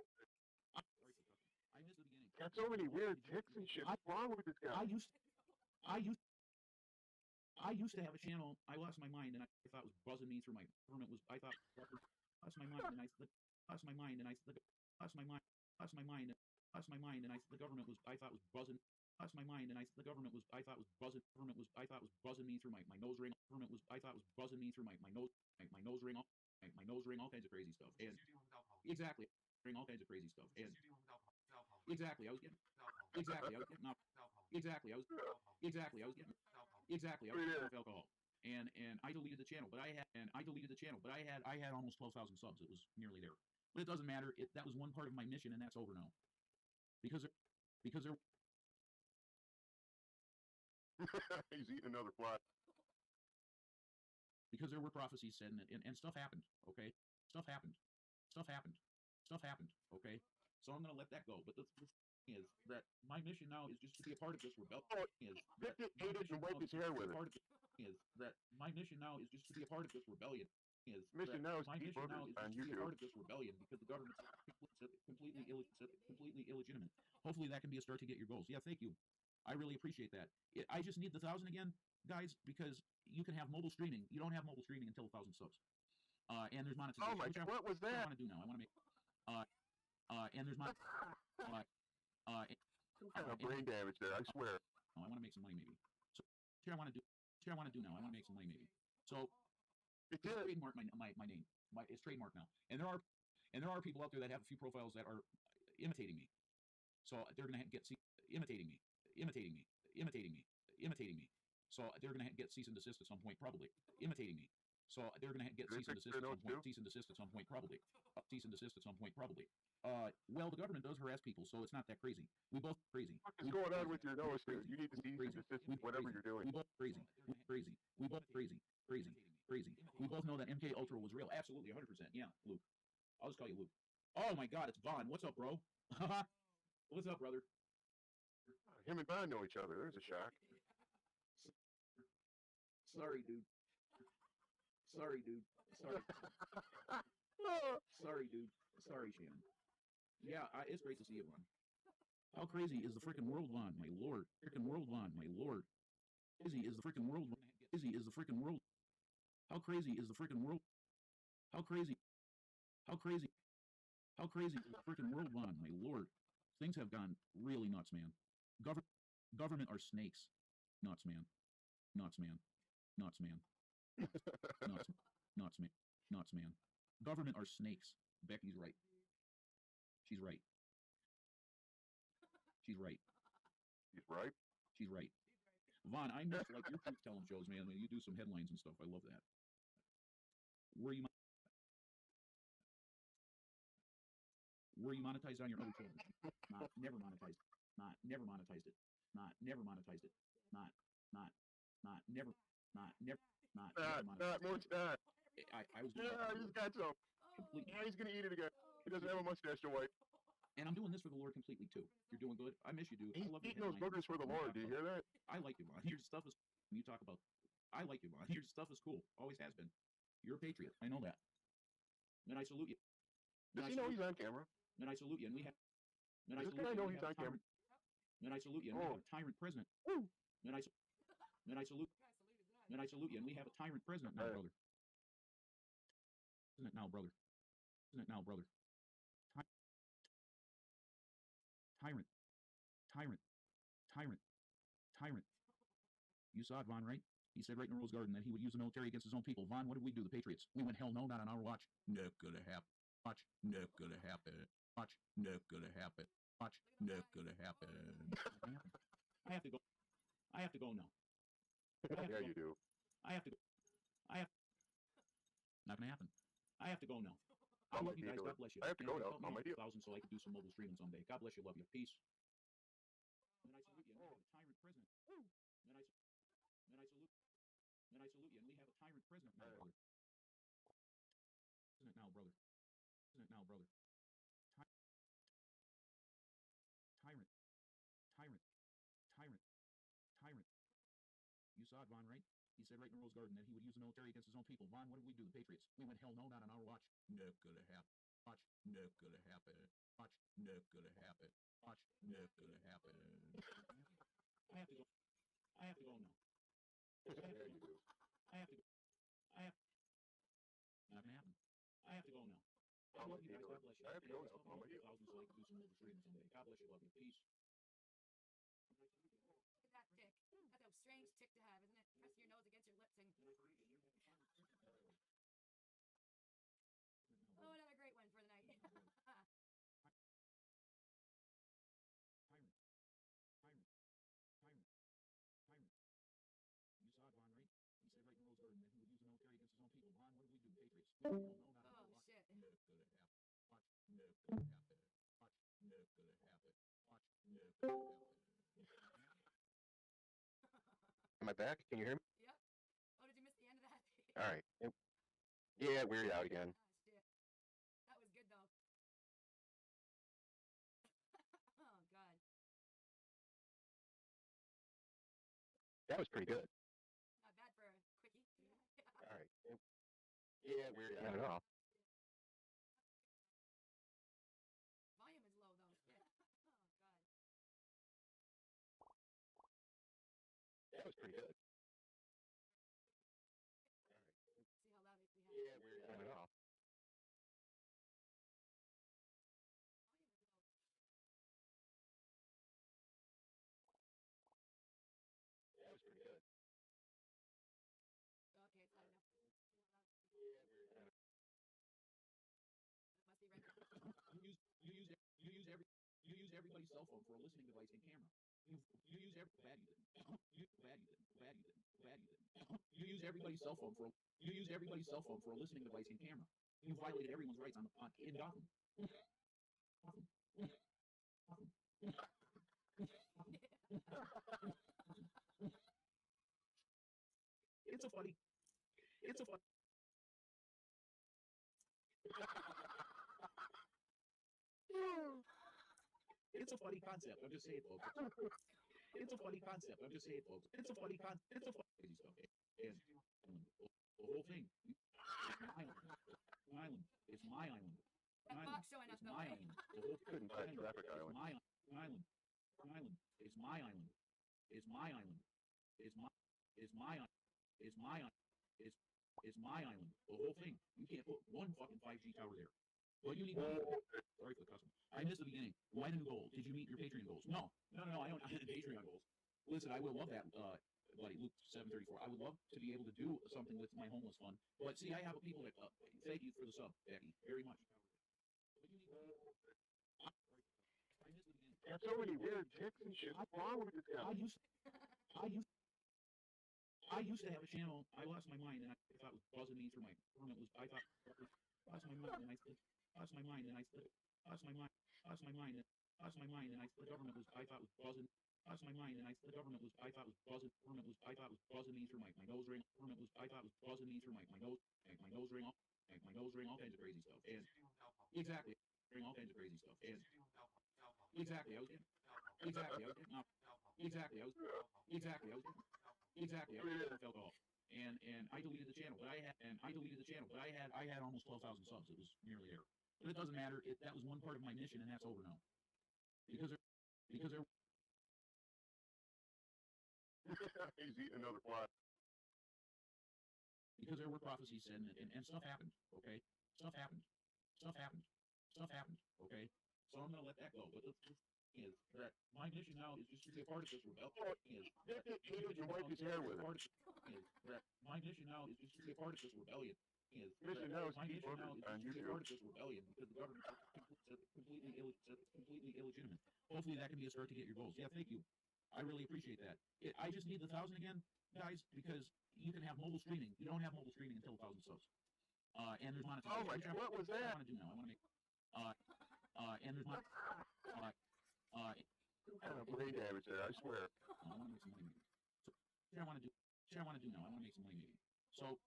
Speaker 7: cussing. I missed the beginning.
Speaker 16: Got so many weird ticks and shit. What's wrong with this guy?
Speaker 7: I used to have a channel. I lost my mind, and I thought it was buzzing me through my government was. I thought lost my mind, and I lost my mind, and I lost my mind, lost my mind, lost my mind, and the government was. I thought was buzzing. Lost my mind, and the government was. I thought was buzzing. Government was. I thought was buzzing me through my nose ring. Government was. I thought was buzzing me through my nose. My nose ring. My nose ring. All kinds of crazy stuff. And exactly, ring all kinds of crazy stuff. And exactly, I was getting. Exactly, I was getting. Exactly, I was. Exactly, I was getting. Exactly, I was getting alcohol. And I deleted the channel, but I had almost 12,000 subs. It was nearly there. But it doesn't matter. That was one part of my mission, and that's over now. Because because there
Speaker 16: He's eating another fly.
Speaker 7: because there were prophecies said and stuff happened. Okay, stuff happened, stuff happened, stuff happened. Okay, so I'm gonna let that go. But the thing is that my mission now is just to be a part of this rebellion. Is that my mission now is just to be a part of this- is that my mission now is just to be a part of this rebellion. Is
Speaker 16: Mission
Speaker 7: that
Speaker 16: now is to
Speaker 7: my
Speaker 16: eat
Speaker 7: mission now
Speaker 16: burgers
Speaker 7: is
Speaker 16: on
Speaker 7: just to be a
Speaker 16: YouTube.
Speaker 7: part of this rebellion because the government's completely illegitimate. Hopefully that can be a start to get your goals. Yeah, thank you. I really appreciate that. I just need the 1,000 again, guys, because you can have mobile streaming. You don't have mobile streaming until 1,000 subs. And there's monetization.
Speaker 16: Oh my
Speaker 7: which
Speaker 16: God, what was
Speaker 7: I
Speaker 16: that?
Speaker 7: want to do now. I want to make. And there's
Speaker 16: Some kind of brain damage there, I swear.
Speaker 7: I want to make some money maybe. So here I want to do. Here I want to do now. I want to make some money maybe. So it's trademark my name. It's trademark now. And there are people out there that have a few profiles that are imitating me. So they're gonna get imitating me. So they're gonna get cease and desist at some point probably. Imitating me. So they're gonna get cease and desist at some point. Cease and desist at some point probably. Cease and desist at some point probably. Well, the government does harass people, so it's not that crazy. We both crazy.
Speaker 16: What is going on with your nose, dude? You need to cease and desist with whatever you're doing.
Speaker 7: We both crazy. Crazy. We both crazy. Crazy. We both know that MK Ultra was real. Absolutely, 100%. Yeah, Luke. I'll just call you Luke. Oh my God, it's Vaughn. What's up, bro? What's up, brother?
Speaker 16: Him and Bond know each other. There's a shock.
Speaker 7: Sorry, dude. Sorry, dude. Sorry. Sorry, dude. Sorry, Shannon. Yeah, it's great to see you, Vaughn. How crazy is the freaking world, Vaughn? My lord. Freaking world, Vaughn. My lord. Crazy is the freaking world. Crazy is the freaking world. How crazy is the freaking world? How crazy? How crazy? How crazy is the freaking world, Vaughn? My lord. Things have gone really nuts, man. Government are snakes. Nuts, man. Nuts, man. Nuts, man. Nuts, nuts, man. Nuts, man. Government are snakes. Becky's right. She's right. She's right.
Speaker 16: He's right.
Speaker 7: She's right. Vaughn, I miss like your truth telling shows, man. You do some headlines and stuff. I love that. Were you monetized on your other channel? Not never monetized. Not never monetized it. Not never monetized it. Not never
Speaker 16: More not.
Speaker 7: I was
Speaker 16: Yeah, he's got some.
Speaker 7: completely.
Speaker 16: Yeah, he's gonna eat it again. He doesn't have a mustache to wipe.
Speaker 7: And I'm doing this for the Lord completely too. You're doing good. I miss you, dude. I
Speaker 16: He's
Speaker 7: love your
Speaker 16: eating those
Speaker 7: headlines.
Speaker 16: burgers for the Lord. Do you hear that?
Speaker 7: I like you, Vaughn. Your stuff is. You talk about. I like you, Vaughn. Your stuff is cool. Always has been. You're a patriot. I know that. And I salute you.
Speaker 16: Does he know he's on camera?
Speaker 7: And I salute you. And we have. And I
Speaker 16: Does this
Speaker 7: salute
Speaker 16: guy
Speaker 7: you.
Speaker 16: know
Speaker 7: And we
Speaker 16: he's
Speaker 7: have
Speaker 16: on
Speaker 7: a tyrant. And I salute you. And we have a tyrant president. And I salute. And I salute you. And we have a tyrant president now, brother. Isn't it now, brother? Isn't it now, brother? Tyrant. You saw it, Vaughn, right? He said right in the Rose Garden that he would use the military against his own people. Vaughn, what did we do, the Patriots? We went, hell no, not on our watch. Not gonna happen. Watch, not gonna happen. Watch, not gonna happen. Watch, not gonna happen. I have to go. I have to go now.
Speaker 16: Yeah, you do.
Speaker 7: I have to go. Not gonna happen. I have to go now. I love you guys. God bless you.
Speaker 16: I have to go now.
Speaker 7: Help me
Speaker 16: On my
Speaker 7: out
Speaker 16: deal.
Speaker 7: 1,000 so I can do some mobile streaming someday. God bless you. Love you. Peace. And I salute you. And we have a tyrant president. And I salute. And I salute you. And we have a tyrant president now, brother. Isn't it now, brother? Isn't it now, brother? Tyrant. You saw it, Vaughn, right? He said right in the Rose Garden that he would use the military against his own people. Vaughn, what did we do, the Patriots? We went, hell no, not on our watch. Not gonna happen. Watch, not gonna happen. Watch, not gonna happen. Watch, not gonna happen. I have to go. I have to go now.
Speaker 16: Yeah, you do.
Speaker 7: I have to go. Not gonna happen. I have to go now. I love you guys. God bless you.
Speaker 16: I have to go now.
Speaker 7: Help me out 1,000 so I can do some mobile streaming someday. God bless you. Love you. Peace.
Speaker 1: Look at that tick. That's a strange tick to have, isn't it? Pressing your nose against your lips and. Oh, another great one for the night.
Speaker 7: You saw it, Vaughn, right? He said right in the Rose Garden that he would use the military against his own people. Vaun, what did we do, the Patriots? We went, hell no, not on our watch.
Speaker 1: Shit.
Speaker 7: Not gonna happen. Watch, not gonna happen. Watch, not gonna happen. Watch, not gonna
Speaker 16: Am I back? Can you hear me?
Speaker 1: Yep. Oh, did you miss the end of that?
Speaker 16: All right. Yeah, weird out again.
Speaker 1: Shit. That was good though. Oh God.
Speaker 16: That was pretty good.
Speaker 1: Not bad for a quickie.
Speaker 16: All right. Yeah, weird out. Not at all.
Speaker 1: Volume is low though. Shit. Oh God.
Speaker 16: That was pretty good.
Speaker 1: See how loud we have.
Speaker 16: Yeah, weird out. Not at all. That was pretty good.
Speaker 1: Okay, it's loud enough.
Speaker 16: Yeah, weird out.
Speaker 1: That must be right.
Speaker 7: You use everybody's cell phone for a listening device and camera. You use every bad you didn't. You use everybody's cell phone for a listening device and camera. You violated everyone's rights on in Gotham. It's a funny. It's a funny concept. I'm just saying, folks. It's a funny concept. I'm just saying, folks. It's a funny concept. It's a crazy stuff. And the whole thing. Island. It's my island.
Speaker 1: That box showing up
Speaker 7: It's
Speaker 1: though.
Speaker 7: my island. The whole
Speaker 16: Couldn't find traffic island.
Speaker 7: my island. It's my island. It's my island. It's my island. It's my island. It's my island. The whole thing. You can't put one fucking 5G tower there. What you need. Sorry for the customer. I missed the beginning. Why the new goal? Did you meet your Patreon goals? No. I don't have Patreon goals. Listen, I would love that, buddy, Luke 734. I would love to be able to do something with my homeless fund. But see, I have people that thank you for the sub, Becky, very much.
Speaker 16: There's so many weird ticks and shit. What's wrong with this guy?
Speaker 7: I used to have a channel. I lost my mind, and I thought it was buzzing me through my permit. I thought lost my mind, and I lost my mind, and I lost my mind, and the government was. I thought was buzzing. Lost my mind, and the government was. I thought was buzzing. Permit was. I thought was buzzing me through my nose ring. Permit was. I thought was buzzing me through my nose. My nose ring. My nose ring. All kinds of crazy stuff. And exactly. All kinds of crazy stuff. And exactly. I was getting. Exactly. I was getting. Exactly. I was. Exactly. I was. Exactly. I felt off. And I deleted the channel, but I had almost 12,000 subs. It was nearly there. But it doesn't matter. That was one part of my mission, and that's over now. Because there
Speaker 16: He's eating another fly.
Speaker 7: Because there were prophecies said, and stuff happened. Okay, stuff happened. Okay, so I'm gonna let that go. But the thing is that my mission now is just to be a part of this rebellion.
Speaker 16: You wipe his hair with it.
Speaker 7: My mission now is just to be a part of this rebellion.
Speaker 16: Mission now is to keep
Speaker 7: part
Speaker 16: on
Speaker 7: of
Speaker 16: YouTube.
Speaker 7: this rebellion because the government is completely illegitimate. Hopefully that can be a start to get your goals. Yeah, thank you. I really appreciate that. I just need the 1,000 again, guys, because you can have mobile streaming. You don't have mobile streaming until 1,000 subs. And there's monetization.
Speaker 16: Oh my God, what was that?
Speaker 7: I want to do now. I want to make. And there's
Speaker 16: kind of brain damage there, I swear.
Speaker 7: I want to make some money maybe. So I want to do now. I want to make some money maybe. So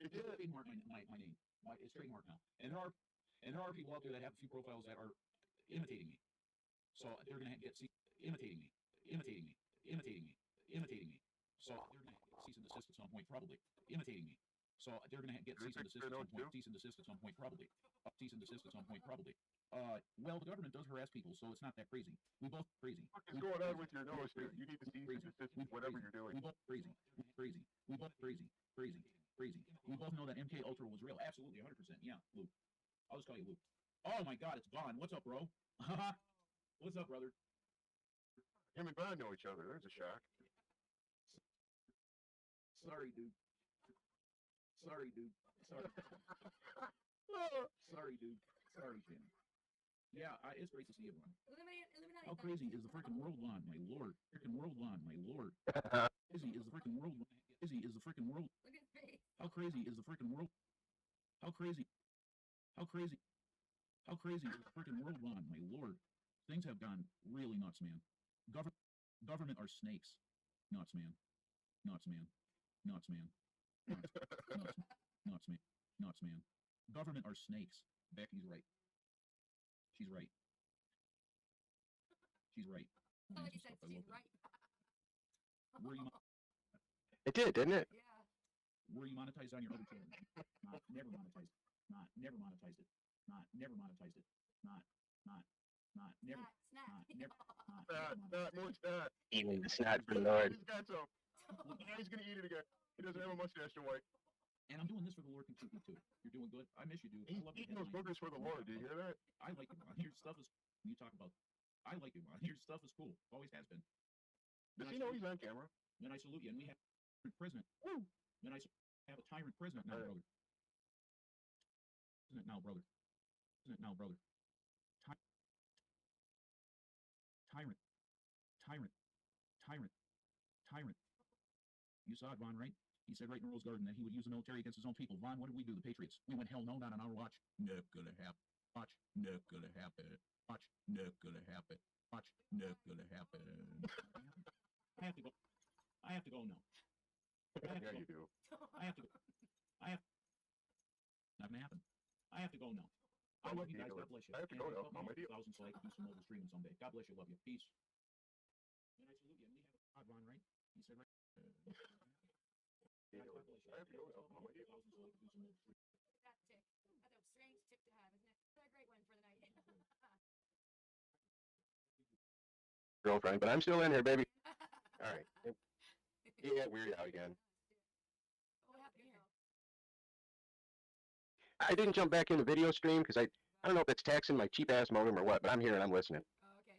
Speaker 7: it did trademark my name. It's trademarked now. And there are people out there that have a few profiles that are imitating me. So they're gonna get imitating me. So they're gonna get cease and desist at some point, probably. Imitating me. So they're gonna get cease and desist at some point. Cease and desist at some point, probably. Cease and desist at some point, probably. Well, the government does harass people, so it's not that crazy. We both crazy.
Speaker 16: What's going on with your nose here? You need to cease and desist with whatever you're doing.
Speaker 7: We both crazy. We both crazy. We both know that MK Ultra was real. Absolutely, 100%. Yeah, Luke. I'll just call you Luke. Oh my God, it's Bond. What's up, bro? What's up, brother?
Speaker 16: Him and Bond know each other. There's a shock.
Speaker 7: Sorry, dude. Sorry, dude. Sorry, Shannon. Yeah, it's great to see everyone. How crazy is the freaking world gone, my lord? Freaking world gone, my lord. Crazy is the freaking world. Busy is the freaking world.
Speaker 1: Look at his face.
Speaker 7: How crazy is the freaking world? How crazy is the freaking world gone, my lord? Things have gone really nuts. Nuts, man. Government are snakes. Nuts, man. Nuts, man. Nuts, man. Nuts, nuts, man. Nuts, man. Government are snakes. Becky's right. She's right. She's right.
Speaker 1: Like you said, she's right.
Speaker 7: Were you,
Speaker 10: It did, didn't it?
Speaker 7: were you monetized on your other channel? Not, never monetized it. Not, never monetized it. Not, never monetized it. Not, never.
Speaker 16: Not more snot.
Speaker 10: Eating the snot for the Lord.
Speaker 16: He's got some. Now he's gonna eat it again. He doesn't have a mustache to wipe.
Speaker 7: And I'm doing this for the Lord completely too. You're doing good. I miss you, dude. I love
Speaker 16: Eating those boogers for the Lord. Do you hear that?
Speaker 7: I like you, man. Your stuff is. You talk about. I like you, man. Your stuff is cool. Always has been.
Speaker 16: Does he know he's on camera?
Speaker 7: And I salute you. And we have a president. And I have a tyrant president now, brother. Isn't it now, brother? Isn't it now, brother? Tyrant. Tyrant. Tyrant. Tyrant. You saw it, Ron, right? He said right in Rose Garden that he would use the military against his own people. Ron, what did we do, the Patriots? We went, hell no, not on our watch. Not gonna happen. Watch. Not gonna happen. Watch. Not gonna happen. Watch. Not gonna happen. I have to go. I have to go now.
Speaker 16: Yeah, you do.
Speaker 7: I have to go. I have. Not gonna happen. I have to go now. I love you guys. God bless you.
Speaker 16: I have to go now. On my deal.
Speaker 7: Thousands so I can do some mobile streaming someday. God bless you. Love you. Peace. And I salute you. And we have a Ron, right? He said right.
Speaker 16: I have to go now. On my deal.
Speaker 1: That tick. That's a strange tick to have, isn't it? It's a great one for the night.
Speaker 10: Girlfriend, but I'm still in here, baby. All right. Yeah, weird out again.
Speaker 1: What happened here?
Speaker 10: I didn't jump back in the video stream because I don't know if it's taxing my cheap ass modem or what, but I'm here and I'm listening.
Speaker 1: Oh, okay.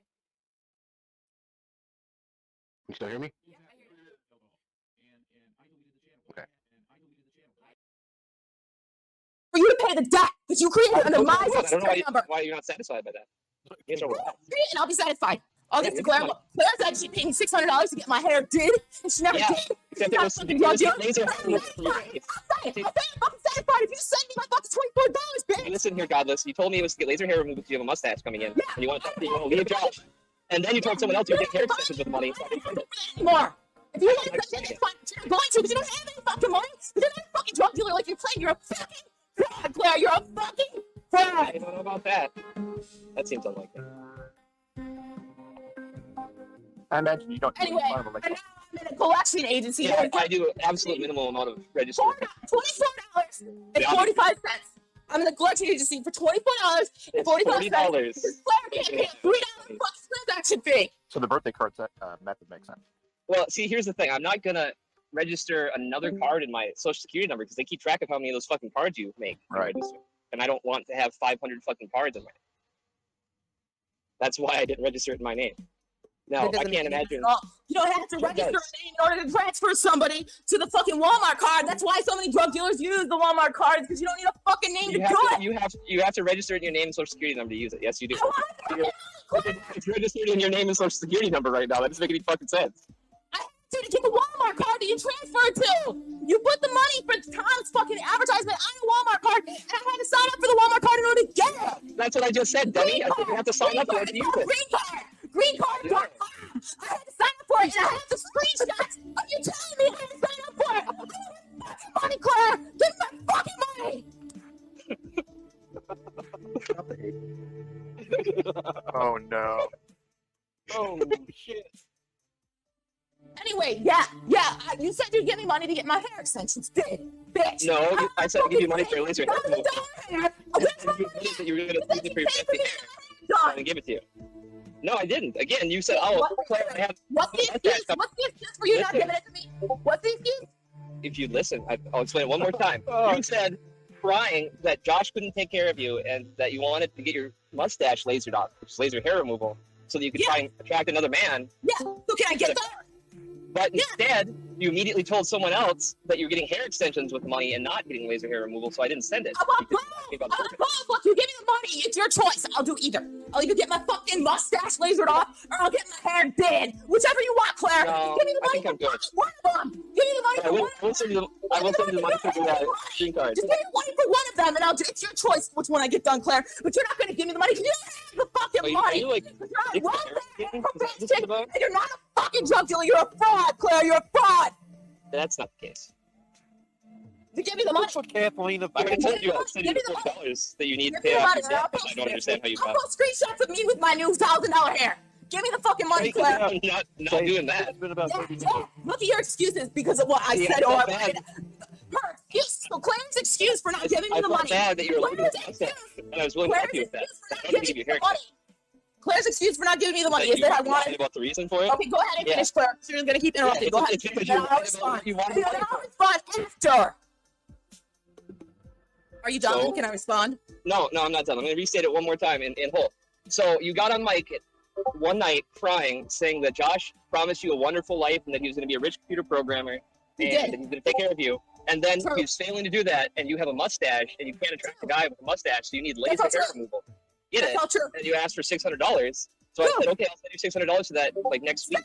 Speaker 10: You still hear me?
Speaker 1: Yeah, I hear you.
Speaker 7: And I deleted the channel.
Speaker 10: Okay.
Speaker 7: And I deleted the channel.
Speaker 4: For you to pay the debt that you created under my
Speaker 14: I don't know
Speaker 4: security number.
Speaker 14: why you're not satisfied by that. Answer what?
Speaker 4: And I'll be satisfied. I'll get to
Speaker 14: Yeah,
Speaker 4: Claire. Claire said she paid me $600 to get my hair did, and she never
Speaker 14: Yeah,
Speaker 4: did.
Speaker 14: except it
Speaker 4: Not
Speaker 14: was
Speaker 4: fucking drug dealer.
Speaker 14: laser.
Speaker 4: I'm fucking satisfied if you send me my fucking $24, bitch.
Speaker 14: Hey, listen here, Godless. You told me it was to get laser hair removed because you have a mustache coming in, and you want to leave a job. And then you told someone else you would get hair extensions with the money. So I didn't send it.
Speaker 4: Anymore. If you want to send me, fine. You're not going to because you don't have any fucking money. You're not a fucking drug dealer like you're playing. You're a fucking fraud, Claire. You're a fucking fraud.
Speaker 14: I don't know about that. That seems unlikely.
Speaker 10: I imagine you don't.
Speaker 4: Anyway, and now I'm in a collection agency.
Speaker 14: Yeah, I do absolute minimal amount of registering.
Speaker 4: $24.45. I'm in a collection agency for $24.45.
Speaker 14: $40.
Speaker 4: Claire can't pay a $3 fucking transaction fee.
Speaker 10: So the birthday card method makes sense.
Speaker 14: Well, see, here's the thing. I'm not gonna register another card in my social security number because they keep track of how many of those fucking cards you make.
Speaker 10: Right.
Speaker 14: And I don't want to have 500 fucking cards in my name. That's why I didn't register it in my name. No, I can't imagine.
Speaker 4: You don't have to register a name in order to transfer somebody to the fucking Walmart card. That's why so many drug dealers use the Walmart cards, because you don't need a fucking name to do it.
Speaker 14: You have to register it in your name and social security number to use it. Yes, you do. It's registered in your name and social security number right now. That doesn't make any fucking sense.
Speaker 4: To get the Walmart card that you transfer it to. You put the money for Tom's fucking advertisement on a Walmart card, and I had to sign up for the Walmart card in order to get it.
Speaker 14: That's what I just said, Debbie. I think you have to sign up for it to use it.
Speaker 4: Greencard.com. I had to sign up for it, and I have the screenshots of you telling me I had to sign up for it. I want my fucking money, Claire. Give me my fucking money.
Speaker 10: Oh no.
Speaker 14: Oh shit.
Speaker 4: Anyway, you said you'd give me money to get my hair extensions did, bitch.
Speaker 14: No, I said I'd give you money for your laser hair.
Speaker 4: hair.
Speaker 14: You were going to use it for your fancy hair. I didn't give it to you. No, I didn't. Again, you said, "Oh, Claire, I have."
Speaker 4: What's the excuse? What's the excuse for you not giving it to me? What's the excuse?
Speaker 14: If you listen, I'll explain it one more time. You said, crying, that Josh couldn't take care of you, and that you wanted to get your mustache lasered off, which is laser hair removal, so that you could try and attract another man.
Speaker 4: Yeah. So can I get that?
Speaker 14: But instead, you immediately told someone else that you're getting hair extensions with money and not getting laser hair removal, so I didn't send it.
Speaker 4: Look, you give me the money. It's your choice. I'll do either. I'll either get my fucking mustache lasered off, or I'll get my hair did. Whichever you want, Claire.
Speaker 14: No,
Speaker 4: Give me the
Speaker 14: I
Speaker 4: money
Speaker 14: think I'm
Speaker 4: for
Speaker 14: good.
Speaker 4: one of them. Give me the money for one of them.
Speaker 14: I will send you the money for the green card.
Speaker 4: Just give me money for one of them, and I'll do. It's your choice which one I get done, Claire. But you're not going to give me the money because you don't have the fucking money.
Speaker 13: Are you like
Speaker 4: You're on
Speaker 13: addicted to
Speaker 4: welfare
Speaker 13: heroin?
Speaker 4: for
Speaker 13: Is that what
Speaker 4: bitch
Speaker 13: this is
Speaker 4: chick,
Speaker 13: about?
Speaker 4: and you're not a fucking drug dealer. You're a fraud, Claire. You're a fraud.
Speaker 13: That's not the case.
Speaker 4: You give me the money.
Speaker 22: Kathleen,
Speaker 13: I already told you I'll
Speaker 4: Give
Speaker 13: send
Speaker 4: me
Speaker 13: you
Speaker 4: the
Speaker 13: the $40 that you need to
Speaker 4: Give me
Speaker 13: pay
Speaker 4: the
Speaker 13: off
Speaker 4: money,
Speaker 13: your
Speaker 4: and I'll
Speaker 13: debt.
Speaker 4: post
Speaker 13: I don't understand how you
Speaker 4: I'll
Speaker 13: got.
Speaker 4: post screenshots of me with my new $1,000 hair. Give me the fucking money, Claire.
Speaker 13: I'm not doing that.
Speaker 4: Yeah, look at your excuses because of what I
Speaker 13: Yeah,
Speaker 4: said.
Speaker 13: I
Speaker 4: Or I
Speaker 13: felt bad.
Speaker 4: wanted. Her excuse. So Claire's excuse for not giving me the money.
Speaker 13: I felt bad that you were looking
Speaker 4: Claire's
Speaker 13: at myself, and I was willing to help you with that. I don't need to give you a haircut.
Speaker 4: Claire's excuse for not giving me the money
Speaker 13: That
Speaker 4: is
Speaker 13: you
Speaker 4: that I
Speaker 13: lied
Speaker 4: wanted.
Speaker 13: about the reason for it?
Speaker 4: Okay, go ahead and
Speaker 13: Yeah.
Speaker 4: finish, Claire. You're gonna keep interrupting.
Speaker 13: Yeah,
Speaker 4: Go ahead.
Speaker 13: it's because
Speaker 4: Then
Speaker 13: you
Speaker 4: I'll
Speaker 13: lied about
Speaker 4: respond.
Speaker 13: what you wanted
Speaker 4: And
Speaker 13: to
Speaker 4: then
Speaker 13: do.
Speaker 4: I'll respond after. Are you done?
Speaker 13: So-
Speaker 4: Can I respond?
Speaker 13: No, I'm not done. I'm going to restate it one more time in whole. So you got on mic one night crying, saying that Josh promised you a wonderful life and that he was going to be a rich computer programmer
Speaker 4: He
Speaker 13: and
Speaker 4: did.
Speaker 13: that he's going to take care of you. And then
Speaker 4: True.
Speaker 13: he's failing to do that, and you have a mustache, and you can't attract a guy with a mustache, so you need laser
Speaker 4: That's all
Speaker 13: hair
Speaker 4: true.
Speaker 13: removal. Get
Speaker 4: That's
Speaker 13: it?
Speaker 4: all true.
Speaker 13: And you asked for $600. So I said, okay, I'll send you $600 for that, like next week.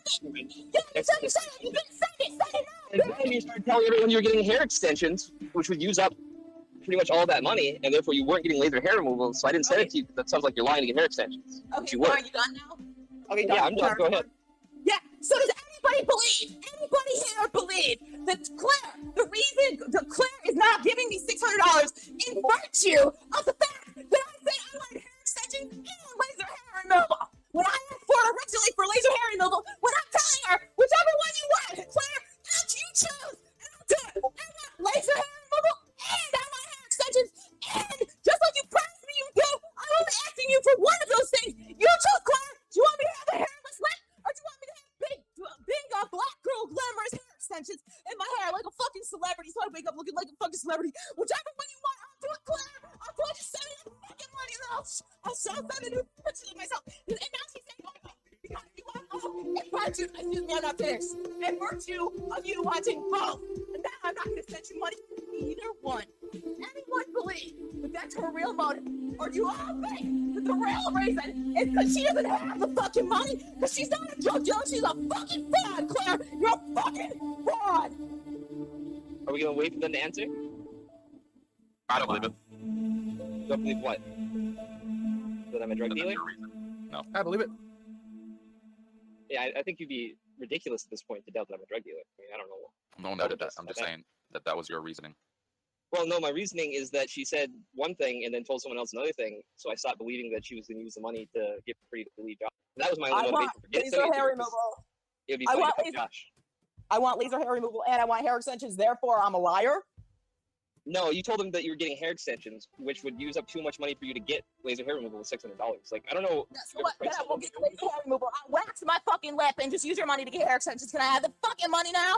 Speaker 4: Yeah, you said it. You didn't say it. Say it
Speaker 13: And
Speaker 4: now.
Speaker 13: then you started telling everyone you were getting hair extensions, which would use up pretty much all that money, and therefore you weren't getting laser hair removal. So I didn't send it to you because that sounds like you're lying to get hair extensions. Which
Speaker 4: Okay,
Speaker 13: you
Speaker 4: so
Speaker 13: were.
Speaker 4: are you done now? Okay,
Speaker 13: Yeah, I'm done. Go ahead.
Speaker 4: Yeah, so does anybody here believe that Claire is not giving me $600 in virtue of the fact that I say I want hair extension and laser hair removal? When I asked for it originally for laser hair removal, when I'm telling her, whichever one you want, Claire, how do you choose? And I'll do it. I want laser hair removal and I want hair extensions, and just like you promised me you do, I'm only asking you for one of those things. You choose, Claire. Do you want me to have a hairless lip, or do you want me to have big black girl glamorous hair extensions in my hair like a fucking celebrity, so I wake up looking like a fucking celebrity? Whichever one you want, I'll do it, Claire. I'll go ahead and send you the fucking money, and then I'll show them a new picture of myself. And now she's saying, oh, because you want in virtue, excuse me, I'm not finished. In virtue of you wanting both, and now I'm not going to send you money for either one. Anyone believe that that's her real motive? Or do you all think that the real reason is because she doesn't have the fucking money? Because she's not a drug dealer, she's a fucking fraud, Claire! You're a fucking fraud!
Speaker 13: Are we going to wait for them to answer?
Speaker 8: I don't believe it.
Speaker 13: You don't believe what? That I'm a drug dealer?
Speaker 8: No.
Speaker 22: I believe it.
Speaker 13: Yeah, I think you'd be ridiculous at this point to doubt that I'm a drug dealer. I mean, I don't know.
Speaker 8: No one doubted that. I'm just saying that was your reasoning.
Speaker 13: Well, no, my reasoning is that she said one thing and then told someone else another thing, so I stopped believing that she was going to use the money to get free to believe Josh. That was my only
Speaker 4: I want
Speaker 13: motivation for getting
Speaker 4: laser hair removal.
Speaker 13: It would be
Speaker 4: I
Speaker 13: funny
Speaker 4: want
Speaker 13: to
Speaker 4: laser-
Speaker 13: Josh.
Speaker 4: I want laser hair removal and I want hair extensions, therefore I'm a liar?
Speaker 13: No, you told him that you were getting hair extensions, which would use up too much money for you to get laser hair removal with $600. Like, I don't know.
Speaker 4: So what? Then I won't get the laser hair removal. I'll wax my fucking lip and just use your money to get hair extensions. Can I have the fucking money now?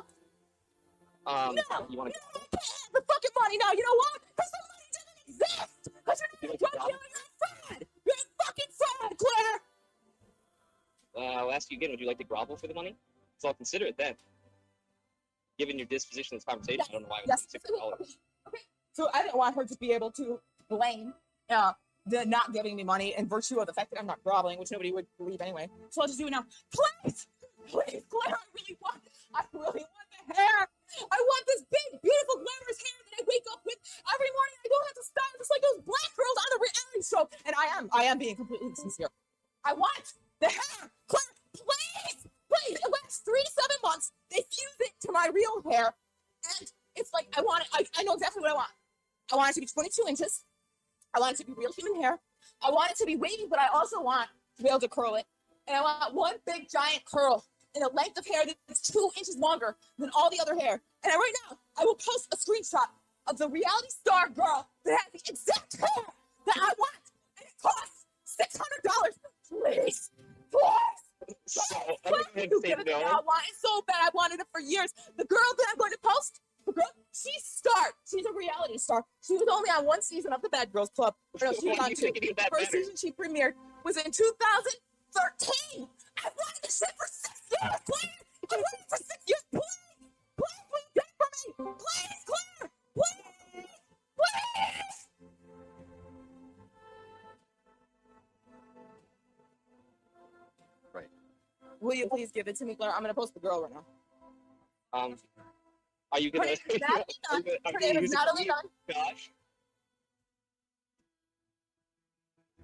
Speaker 13: No.
Speaker 4: You
Speaker 13: You want to?
Speaker 4: can't have the fucking money now. You know what? Because the money doesn't exist. Because you're not a drug dealer, you're a fraud. You're a fucking fraud, Claire.
Speaker 13: I'll ask you again. Would you like to grovel for the money? So I'll consider it then. Given your disposition in this conversation, I don't know why it would
Speaker 4: Yes.
Speaker 13: be $600.
Speaker 4: Okay. So I didn't want her to be able to blame the not giving me money in virtue of the fact that I'm not groveling, which nobody would believe anyway. So I'll just do it now. Please, please, Claire, I really want the hair. I want this big, beautiful, glamorous hair that I wake up with every morning. I don't have to style just like those black girls on the reality show. And I am being completely sincere. I want the hair. Claire, please, please. It lasts 3 to 7 months. They fuse it to my real hair. And it's like, I want it. I know exactly what I want. I want it to be 22 inches. I want it to be real human hair. I want it to be wavy, but I also want to be able to curl it. And I want one big giant curl in a length of hair that's 2 inches longer than all the other hair. And right now, I will post a screenshot of the reality star girl that has the exact hair that I want. And it costs $600. Please, please.
Speaker 13: So I'm
Speaker 4: Please,
Speaker 13: going to
Speaker 4: you
Speaker 13: say
Speaker 4: give it to me.
Speaker 13: no.
Speaker 4: I want it so bad. I wanted it for years. The girl that I'm going to post, the girl, she's a reality star. She was only on 1 season of the Bad Girls Club. No, she was
Speaker 13: Why
Speaker 4: on
Speaker 13: do you
Speaker 4: 2.
Speaker 13: think it is that
Speaker 4: The first
Speaker 13: better?
Speaker 4: season she premiered was in 2013. I wanted this shit for 6 years, Claire. I wanted it for 6 years. Please, please, get it for me. Please, Claire. Please, please.
Speaker 8: Right.
Speaker 4: Will you please give it to me, Claire? I'm going to post the girl right now.
Speaker 13: Are you
Speaker 4: Her
Speaker 13: gonna?
Speaker 4: name is Natalie Dunn. Her name is Natalie Dunn.
Speaker 13: Josh.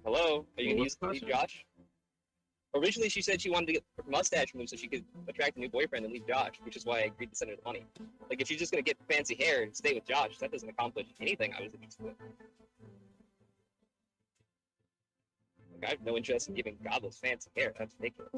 Speaker 14: Hello? Are you gonna leave Josh? Originally, she said she wanted to get her mustache moved so she could attract a new boyfriend and leave Josh, which is why I agreed to send her the money. Like, if she's just gonna get fancy hair and stay with Josh, that doesn't accomplish anything I was interested in. Like, I have no interest in giving Godless fancy hair. That's ridiculous.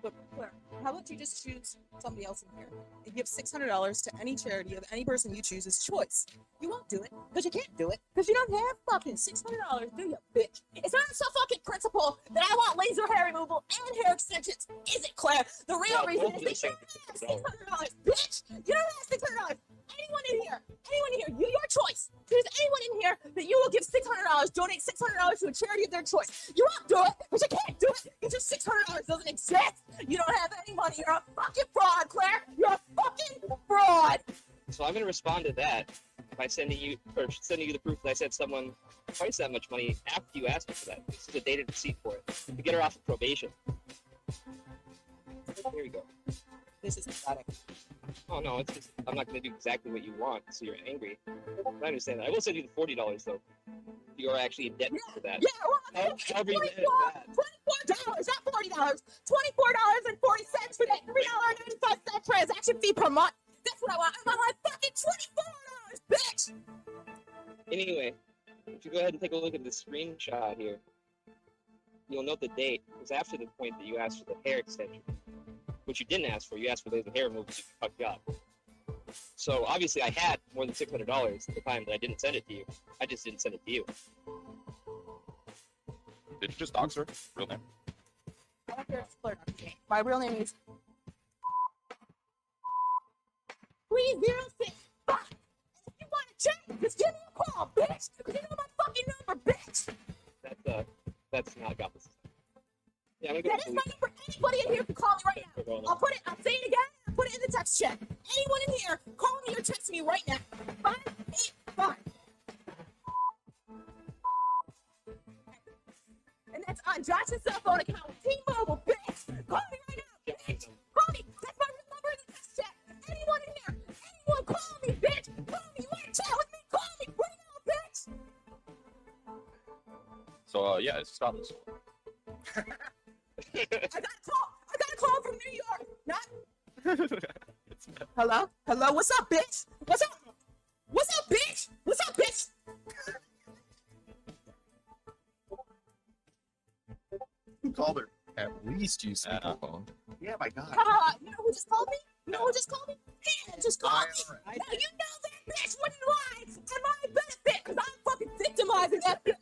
Speaker 4: Look, Claire, how about you just choose somebody else in here and give $600 to any charity of any person you choose as choice? You won't do it because you can't do it because you don't have fucking $600, do you, bitch? It's not so fucking principle that I want laser hair removal and hair extensions, is it, Claire? The real reason is that you don't have $600, bitch. You don't have $600. Anyone in here, your choice. If there's anyone in here that you will give $600, donate $600 to a charity of their choice. You won't do it because you can't do it because your $600 doesn't exist. You don't have any money. You're a fucking fraud, Claire. You're a fucking fraud.
Speaker 14: So I'm gonna respond to that by sending you the proof that I sent someone twice that much money after you asked me for that. This is a dated receipt for it to get her off of probation. Here we go.
Speaker 4: This is pathetic.
Speaker 14: Oh no, it's just I'm not gonna do exactly what you want, so you're angry. I understand that. I will send you the $40 though. You're actually in debt for that.
Speaker 4: Yeah, well,
Speaker 14: However you manage that.
Speaker 4: $24, not $40. $24.40 for that $3.95 transaction fee per month. That's what I want. I want my fucking $24, bitch.
Speaker 14: Anyway, if you go ahead and take a look at the screenshot here, you'll note the date. It was after the point that you asked for the hair extension, which you didn't ask for. You asked for the hair removal so you could cut you up. So obviously I had more than $600 at the time, but I didn't send it to you. I just didn't send it to you.
Speaker 8: Did you just dox her? Real name?
Speaker 4: I don't care if it's Claire, my real name is 306. Fuck. If you want to check, just give me a call, bitch. You know my fucking number, bitch.
Speaker 14: That's not Godless. Yeah, I'm gonna
Speaker 4: That is my number. Anybody in here can call me right now. I'll say it again. I'll put it in the text chat. Anyone in here, call me or text me right now. 585. And that's on Josh's cell phone account with T-Mobile, bitch. Call me right now, bitch. Call me. That's my real number in the text chat. Anyone in here, anyone call me, bitch. Call me. You want to chat with me? Call me right now, bitch.
Speaker 8: So, yeah, it's Godless.
Speaker 4: I got a call from New York. Not. Hello? Hello? What's up, bitch? What's up? What's up, bitch? What's up, bitch?
Speaker 9: Who called her? At least use speakerphone. Yeah, my God.
Speaker 4: You know who just called me? You know who just called me? Hannah just called me. Now you know that bitch wouldn't lie at my benefit because I'm fucking victimizing that bitch.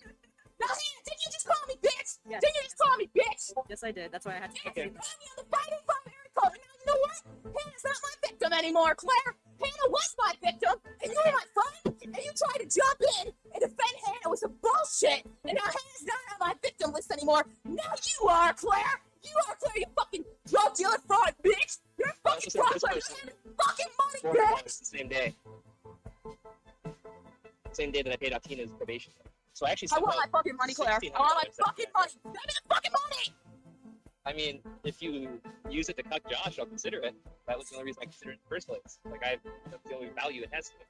Speaker 4: Now, Hannah, didn't you just call me, bitch?
Speaker 6: Yes.
Speaker 4: Didn't you just call me, bitch?
Speaker 6: Yes, I did. That's why I had to.
Speaker 4: Yes, you called me on the Friday from Miracle. And now you know what? Hannah's not my victim anymore, Claire. Hannah was my victim, and you were my friend, and you tried to jump in and defend Hannah with some bullshit. And now Hannah's not on my victim list anymore. Now you are, Claire. You are, Claire, you fucking drug dealer fraud, bitch. You're a fucking fraud, Claire. You're fucking money, bitch.
Speaker 14: It's the same day. Same day that I paid out Tina's probation. So I actually
Speaker 4: I want my fucking money, Claire. I want my fucking money. Send me the fucking money.
Speaker 14: I mean, if you use it to cut Josh, I'll consider it. That was the only reason I considered it in the first place. Like, that's the only value it has to me.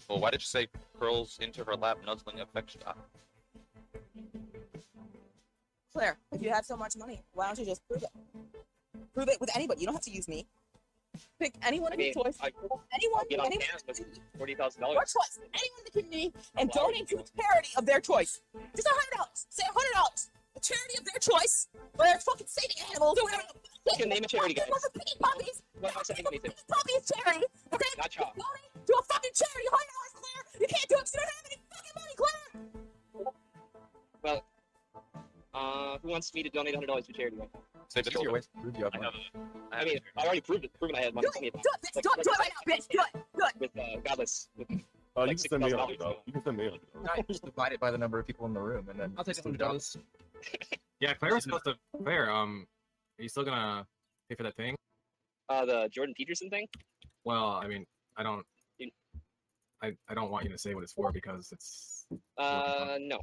Speaker 8: Well, why did you say curls into her lap, nuzzling affection?
Speaker 4: Claire, if you have so much money, why don't you just prove it? Prove it with anybody. You don't have to use me. Pick anyone of your choice. Anyone,
Speaker 14: Get on
Speaker 4: anyone.
Speaker 14: campus with $40,000.
Speaker 4: Your choice. Anyone in the community and donate to a charity of their choice. Just $100. Say $100. A charity of their choice. Whether it's fucking saving animals or whatever.
Speaker 14: You can name a charity, guys.
Speaker 4: Picking puppies.
Speaker 14: What am I sending money to?
Speaker 4: Puppies charity. Okay?
Speaker 14: Not Chop.
Speaker 4: Donate to a fucking charity. $100, Claire. You can't do it because you don't have any fucking money, Claire.
Speaker 14: Well, who wants me to donate $100 to charity right now?
Speaker 8: Save the
Speaker 9: Easier ways to prove you have money.
Speaker 14: I mean, I already proved I had money.
Speaker 4: Do it, bitch. Do it right now, bitch. Do it.
Speaker 14: With Godless. With,
Speaker 17: Oh, you
Speaker 14: like
Speaker 17: can send me
Speaker 14: $6,000
Speaker 17: $100. You can send me $100.
Speaker 9: No, just divide it by the number of people in the room, and then
Speaker 11: I'll take
Speaker 9: $100.
Speaker 11: Yeah, Claire was supposed to. Claire, are you still gonna pay for that thing?
Speaker 14: The Jordan Peterson thing?
Speaker 11: Well, I mean, I don't want you to say what it's for because it's.
Speaker 14: No.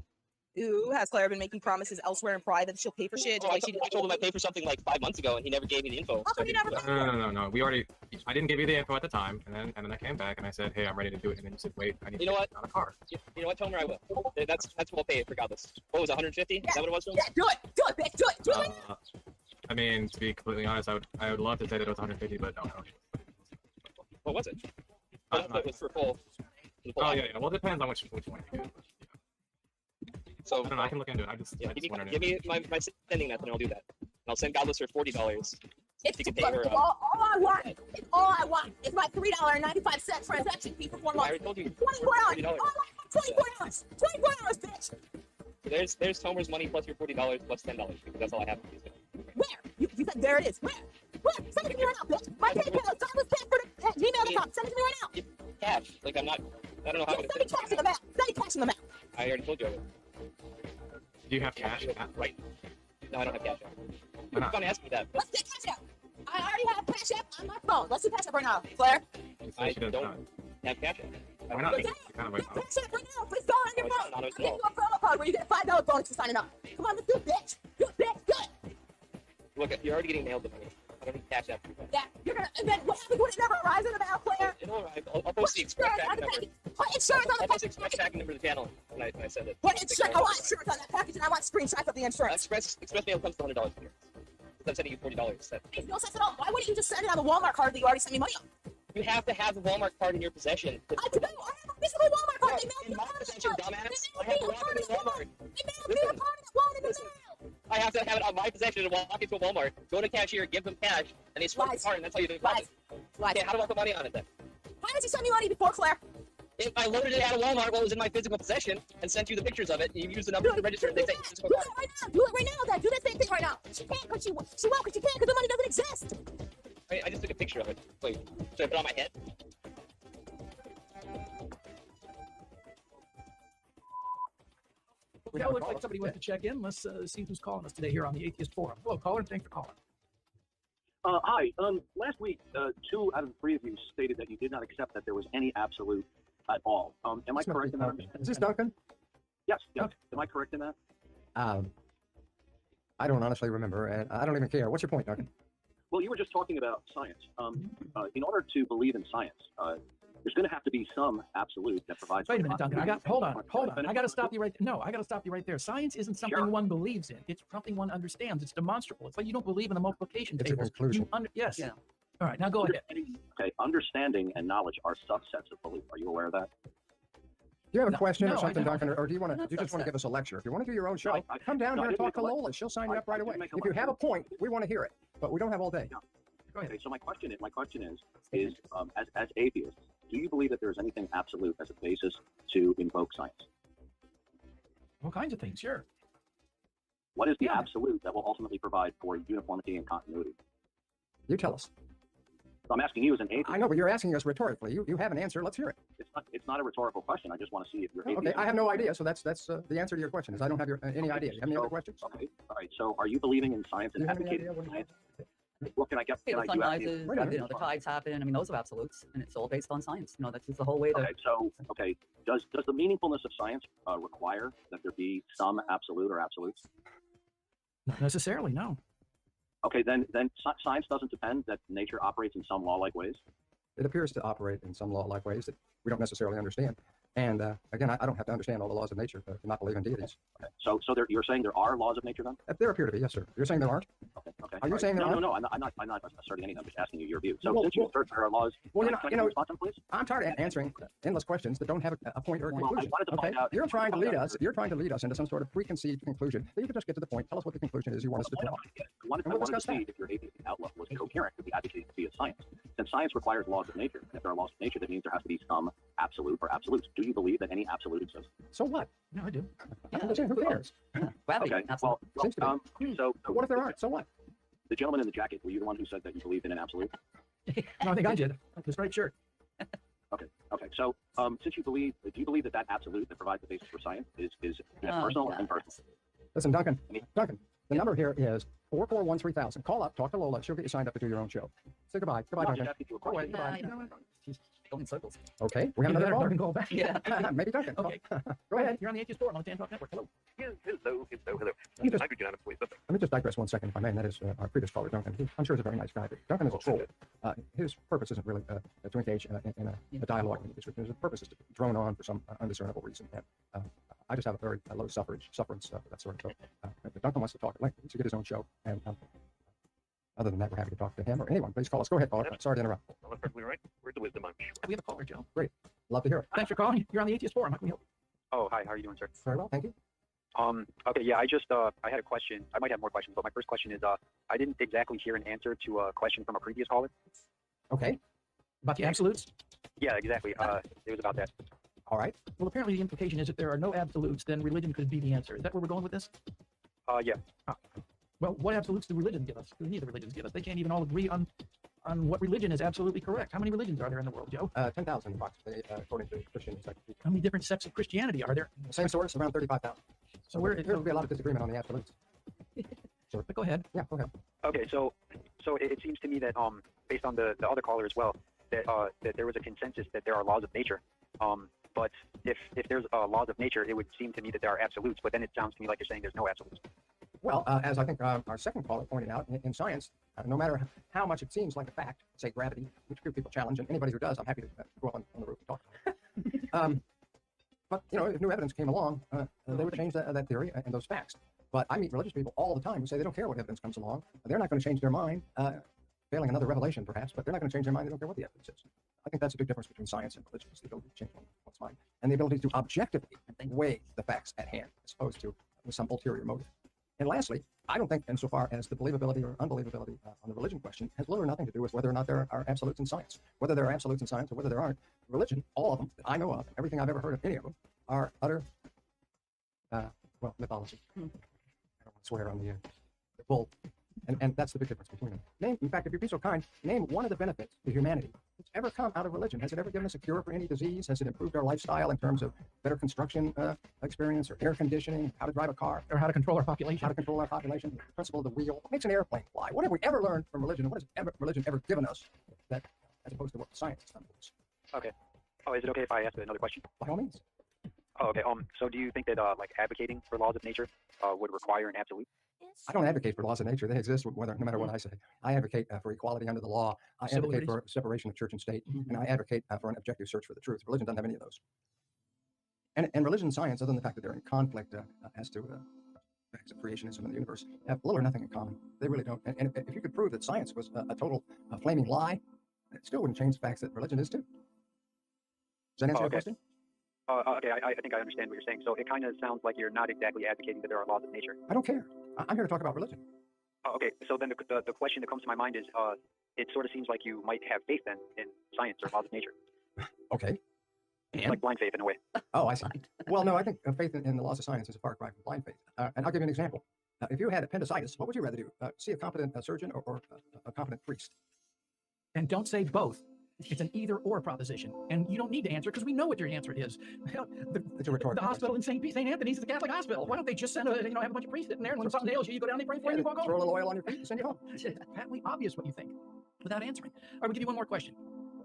Speaker 4: Ooh, has Claire been making promises elsewhere in private that she'll pay for shit? Just like she did?
Speaker 3: I told him I paid for something like 5 months ago, and he never gave me the info.
Speaker 4: How come you never?
Speaker 11: No. We already. I didn't give you the info at the time, and then I came back and I said, hey, I'm ready to do it, and then you said, wait, I need
Speaker 3: You know
Speaker 11: to
Speaker 3: what?
Speaker 11: get on a car.
Speaker 3: You know what, Tomer? I will. That's what we'll pay it regardless. What was it, 150? Is that what it was?
Speaker 4: Yeah, do it, bitch, do it, do it.
Speaker 11: I mean, to be completely honest, I would love to say that it was 150, but no.
Speaker 3: What was it? I thought it was for full.
Speaker 11: Oh yeah. Well, it depends on which one you do.
Speaker 3: So
Speaker 11: I don't know, I can look into it. I just
Speaker 3: give me my sending method, and I'll do that. And I'll send Godless for $40.
Speaker 4: It's
Speaker 3: You can pay her.
Speaker 4: all I want. It's all I want. It's my $3.95 transaction fee for 1 month.
Speaker 3: I already told you.
Speaker 4: $24.
Speaker 3: $40.
Speaker 4: All I want, $24. $24, bitch.
Speaker 3: There's Tomer's money plus your $40 plus $10 because that's all I have.
Speaker 4: Where? You said there it is. Where? Send it to me right now, bitch. My PayPal is gmail.com. Send it to me right now.
Speaker 3: Cash. Like I don't know how to.
Speaker 4: Send me cash in the mail. Send me cash in the mail.
Speaker 3: I already told you.
Speaker 11: Do you have cash?
Speaker 3: Right. No, I don't have cash.
Speaker 11: Why not?
Speaker 3: You're gonna ask me that.
Speaker 4: Let's do cash app. I already have cash app on my phone. Let's do cash app right now, Claire.
Speaker 3: I don't have cash.
Speaker 11: Why not?
Speaker 4: Cash app right now. Please go on your phone. I'll give you a promo code where you get a $5 bonus for signing up. Come on, let's do it, bitch. Do it, bitch. Do it.
Speaker 3: Look, you're already getting nailed with me. I don't need cash app.
Speaker 4: Yeah, you're gonna. And then what happens when it never arrives in the mail, Claire?
Speaker 3: It'll arrive. I'll post the express tracking number.
Speaker 4: Put insurance on the
Speaker 3: I'll post the
Speaker 4: package.
Speaker 3: express tracking number to the channel when I send it.
Speaker 4: Put insurance. I want insurance on that package, and I want screenshots of the insurance.
Speaker 3: Express mail comes to $100 here. I'm sending you $40. That
Speaker 4: makes no sense at all. Why wouldn't you just send it on the Walmart card that you already sent me money on?
Speaker 3: you have to have the Walmart card in your possession.
Speaker 4: I do. I have a physical Walmart card. They mailed me
Speaker 3: In
Speaker 4: a
Speaker 3: my
Speaker 4: card.
Speaker 3: possession, dumbass. I
Speaker 4: They
Speaker 3: have to
Speaker 4: mailed me a
Speaker 3: walk
Speaker 4: card
Speaker 3: into
Speaker 4: in the
Speaker 3: Walmart.
Speaker 4: They mailed me a card in the Walmart in the mail.
Speaker 3: I have to have it on my possession and walk into a Walmart, go to cashier, give them cash, and they swipe the card, and that's how you deposit. Okay, how do I put money on it then?
Speaker 4: How did you send me money before, Claire?
Speaker 3: If I loaded it out of Walmart while it was in my physical possession and sent you the pictures of it, and you use the number to register, they say physical
Speaker 4: Do
Speaker 3: card.
Speaker 4: it right now. Do it right now, Dad. Do that same thing right now. She can't because she won't because she can't because the money doesn't exist.
Speaker 3: I just took a picture of it. Wait, should I put it on my head?
Speaker 12: Yeah, it looks like somebody went to check in. Let's see who's calling us today here on the Atheist Forum. Hello, caller. Thanks for calling.
Speaker 18: Hi. Last week, 2 out of the 3 of you stated that you did not accept that there was any absolute at all. Am I correct in that?
Speaker 15: Is this Duncan?
Speaker 18: Yes. Yes. Am I correct in that?
Speaker 15: I don't honestly remember, and I don't even care. What's your point, Duncan?
Speaker 18: Well, you were just talking about science. In order to believe in science, there's going to have to be some absolute that provides.
Speaker 12: Wait a minute, Duncan. Hold on. I got to stop you right there. No, I got to stop you right there. Science isn't something one believes in. It's something one understands. It's demonstrable. It's like you don't believe in the multiplication
Speaker 15: It's
Speaker 12: table.
Speaker 15: a conclusion.
Speaker 12: Yes.
Speaker 18: Yeah.
Speaker 12: All right, now go ahead.
Speaker 18: Okay. Understanding and knowledge are subsets of belief. Are you aware of that?
Speaker 15: Do you have a question
Speaker 12: no,
Speaker 15: or
Speaker 12: I
Speaker 15: something,
Speaker 12: don't.
Speaker 15: Duncan, or do you want to? You just want to give us a lecture? If you want to do your own show, come down
Speaker 18: no,
Speaker 15: here
Speaker 18: I
Speaker 15: and
Speaker 18: didn't
Speaker 15: talk to
Speaker 18: make a
Speaker 15: Lola. She'll sign you up right
Speaker 18: I
Speaker 15: away.
Speaker 18: didn't make a
Speaker 15: If you have a
Speaker 18: lecture.
Speaker 15: point, we want to hear it, but we don't have all day.
Speaker 18: Go ahead. Okay. So my question is, as atheists, do you believe that there is anything absolute as a basis to invoke science?
Speaker 12: All kinds of things, sure.
Speaker 18: What is the absolute that will ultimately provide for uniformity and continuity?
Speaker 15: You tell us.
Speaker 18: So I'm asking you as an atheist.
Speaker 15: I know, but you're asking us rhetorically. You have an answer. Let's hear it.
Speaker 18: It's not a rhetorical question. I just want to see if you're atheist.
Speaker 15: Okay, I have no idea. So that's the answer to your question. Is I don't have any idea. You have any other questions?
Speaker 18: Okay. All right. So are you believing in science and advocating for science? What can I get?
Speaker 24: The
Speaker 18: Can I
Speaker 24: sun
Speaker 18: do
Speaker 24: rises, the tides happen. I mean, those are absolutes, and it's all based on science. That's just the whole way to.
Speaker 18: Okay. Does the meaningfulness of science require that there be some absolute or absolutes?
Speaker 12: Not necessarily, no.
Speaker 18: Okay, then science doesn't depend that nature operates in some law-like ways.
Speaker 15: It appears to operate in some law-like ways that we don't necessarily understand. And again, I don't have to understand all the laws of nature to not believe in deities.
Speaker 18: Okay. So you're saying there are laws of nature then?
Speaker 15: There appear to be, yes, sir. You're saying there aren't?
Speaker 18: Okay. Okay.
Speaker 15: Are you saying there aren't?
Speaker 18: No. I'm not asserting anything. I'm just asking you your view. So
Speaker 15: Well,
Speaker 18: since you assert there are laws,
Speaker 15: Well,
Speaker 18: can I get a response on, please?
Speaker 15: I'm tired of answering endless questions that don't have a point or a
Speaker 18: Well, I
Speaker 15: conclusion.
Speaker 18: wanted to
Speaker 15: Okay,
Speaker 18: find out-
Speaker 15: you're trying to lead us. You're trying to lead us into some sort of preconceived conclusion. You can just get to the point. Tell us what the conclusion is you want us to draw.
Speaker 18: I wanted
Speaker 15: And we'll
Speaker 18: to
Speaker 15: discuss
Speaker 18: see
Speaker 15: that.
Speaker 18: if your atheistic outlook was coherent with the advocacy of science. Since science requires laws of nature, and if there are laws of nature, that means there has to be some absolute or absolutes. Do you believe that any absolute exists?
Speaker 15: So what?
Speaker 12: No, I do.
Speaker 15: I'm saying, who cares?
Speaker 24: Gravity,
Speaker 18: Okay.
Speaker 24: absolute.
Speaker 15: Seems to be.
Speaker 18: So
Speaker 15: What if there aren't? So what?
Speaker 18: the gentleman in the jacket, were you the one who said that you believed in an absolute?
Speaker 12: No, I think I did. The striped shirt.
Speaker 18: Okay. So since you believe, do you believe that absolute that provides the basis for science is personal and impersonal?
Speaker 15: Listen, Duncan, the number here is 441-3000. Call up, talk to Lola. She'll get you signed up to do your own show. Say goodbye. Goodbye,
Speaker 18: No,
Speaker 15: Duncan.
Speaker 18: she's asking you a
Speaker 15: Go away.
Speaker 18: question.
Speaker 15: Goodbye.
Speaker 24: Going in circles.
Speaker 12: Okay, we have another caller. Go back.
Speaker 24: Yeah.
Speaker 12: Maybe Duncan.
Speaker 24: Okay.
Speaker 12: Go ahead.
Speaker 24: You're on the Atheist Forum on the Dan Talk Network. Hello.
Speaker 2: Hello.
Speaker 12: Let me just digress 1 second, if I may, and that is our previous caller, Duncan. I'm sure he's a very nice guy, but Duncan is a troll. His purpose isn't really to engage in a dialogue. His purpose is to drone on for some undiscernible reason. And I just have a very low sufferance for that sort of stuff. If Duncan wants to talk at length, he should get his own show. And other than that, we're happy to talk to him or anyone. Please call us. Go ahead, caller. Sorry to interrupt.
Speaker 2: Well, that's perfectly right. Where's the wisdom, I'm sure.
Speaker 12: We have a caller, Joe. Great. Love to hear it. Thanks for calling. You're on the Atheist Forum. How can we help?
Speaker 2: Oh, hi. How are you doing, sir?
Speaker 12: Very well, thank you.
Speaker 2: Okay, yeah, I had a question. I might have more questions, but my first question is, I didn't exactly hear an answer to a question from a previous caller.
Speaker 12: Okay. About the absolutes?
Speaker 2: Yeah, exactly. It was about that.
Speaker 12: All right. Well, apparently the implication is if there are no absolutes, then religion could be the answer. Is that where we're going with this?
Speaker 2: Yeah.
Speaker 12: Well, what absolutes do religion give us? Do any of the religions give us? They can't even all agree on what religion is absolutely correct. How many religions are there in the world, Joe?
Speaker 24: 10,000 approximately, according to Christian encyclopedia.
Speaker 12: How many different sects of Christianity are there?
Speaker 24: Same source, around 35,000.
Speaker 12: So there
Speaker 24: will be a lot of disagreement on the absolutes.
Speaker 12: Sure, but go ahead.
Speaker 24: Yeah, go ahead.
Speaker 2: Okay, so it seems to me that based on the other caller as well, that there was a consensus that there are laws of nature. But if there's laws of nature, it would seem to me that there are absolutes. But then it sounds to me like you're saying there's no absolutes.
Speaker 12: Well, as I think our second caller pointed out, in science, no matter how much it seems like a fact, say gravity, which people challenge, and anybody who does, I'm happy to go on the roof and talk about it. But, you know, if new evidence came along, they would change that theory and those facts. But I meet religious people all the time who say they don't care what evidence comes along. They're not going to change their mind, failing another revelation perhaps, but they're not going to change their mind. They don't care what the evidence is. I think that's a big difference between science and religion, is the ability to change one's mind and the ability to objectively weigh the facts at hand as opposed to with some ulterior motive. And lastly, I don't think, insofar as the believability or unbelievability on the religion question has little or nothing to do with whether or not there are absolutes in science. Whether there are absolutes in science or whether there aren't, religion, all of them that I know of, everything I've ever heard of any of them, are utter, mythology. I don't want to swear on the bull. And that's the big difference between them. In fact, if you'd be so kind, name one of the benefits to humanity that's ever come out of religion. Has it ever given us a cure for any disease? Has it improved our lifestyle in terms of better construction experience or air conditioning, how to drive a car? Or how to control our population? How to control our population, the principle of the wheel. What makes an airplane fly? What have we ever learned from religion? And what has religion ever given us that, as opposed to what science has done to us?
Speaker 2: Okay. Oh, is it okay if I ask another question?
Speaker 12: By all means.
Speaker 2: Oh, okay. So do you think that like advocating for laws of nature would require an absolute?
Speaker 12: I don't advocate for laws of nature. They exist no matter what I say. I advocate for equality under the law. I advocate for separation of church and state. And I advocate for an objective search for the truth. Religion doesn't have any of those. And religion and science, other than the fact that they're in conflict as to facts of creationism in the universe, have little or nothing in common. They really don't. And if you could prove that science was a total flaming lie, it still wouldn't change the facts that religion is too. Does that answer your question?
Speaker 2: Okay, I think I understand what you're saying. So it kind of sounds like you're not exactly advocating that there are laws of nature.
Speaker 12: I don't care. I'm here to talk about religion.
Speaker 2: Okay, so then the question that comes to my mind is, it sort of seems like you might have faith then in science or laws of nature.
Speaker 12: Okay.
Speaker 2: And? Like blind faith in a way.
Speaker 12: Oh, I see. Well, no, I think faith in the laws of science is a far cry from blind faith. And I'll give you an example. If you had appendicitis, what would you rather do? See a competent surgeon or a competent priest? And don't say both. It's an either-or proposition, and you don't need to answer because we know what your answer is. It's a rhetorical. The hospital in St. Anthony's is a Catholic hospital. Why don't they just send have a bunch of priests sitting there, and when something ails you, you go down there, pray for it, and you walk home. Throw a little oil on your feet and send you home. It's patently obvious what you think, without answering. All right, we'll give you one more question.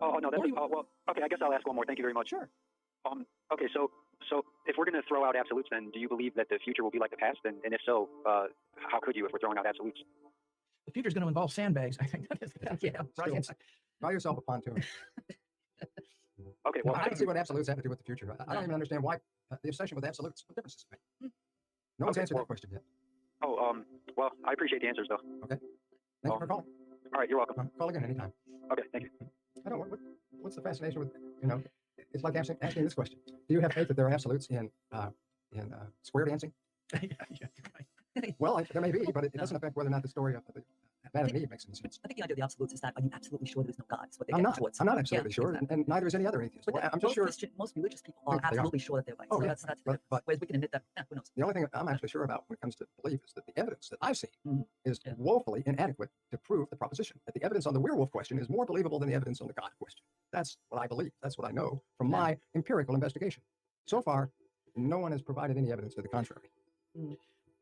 Speaker 2: Oh no, well, okay, I guess I'll ask one more. Thank you very much.
Speaker 12: Sure.
Speaker 2: Okay, so if we're going to throw out absolutes, then do you believe that the future will be like the past? And if so, how could you if we're throwing out absolutes?
Speaker 12: The future is going to involve sandbags. I think that is. Yeah, right. Buy yourself a pontoon.
Speaker 2: Okay,
Speaker 12: well, I don't see what absolutes have to do with the future. I don't even understand why the obsession with absolutes. What difference does it make? No one's answered that question yet.
Speaker 2: Oh, well, I appreciate the answers though.
Speaker 12: Okay. Thank you for calling.
Speaker 2: All right, you're welcome.
Speaker 12: Call again anytime.
Speaker 2: Okay, thank you.
Speaker 12: I don't. What's the fascination with It's like asking this question: do you have faith that there are absolutes in square dancing? Yeah, right. Well, there may be, but it doesn't affect whether or not the story of the Adam and Eve makes any sense.
Speaker 24: I think the idea of the absolutes is that, are you absolutely sure there's no God? It's what they're
Speaker 12: I'm
Speaker 24: getting
Speaker 12: not.
Speaker 24: towards.
Speaker 12: I'm not absolutely sure,
Speaker 24: exactly.
Speaker 12: and neither is any other atheist.
Speaker 24: But
Speaker 12: I'm just sure.
Speaker 24: Most religious people are absolutely sure that they're right.
Speaker 12: Oh,
Speaker 24: so
Speaker 12: yeah.
Speaker 24: that's
Speaker 12: But
Speaker 24: whereas we can admit that, who knows?
Speaker 12: The only thing I'm actually sure about when it comes to belief is that the evidence that I've seen is woefully inadequate to prove the proposition. That the evidence on the werewolf question is more believable than the evidence on the God question. That's what I believe. That's what I know from my empirical investigation. So far, no one has provided any evidence to the contrary.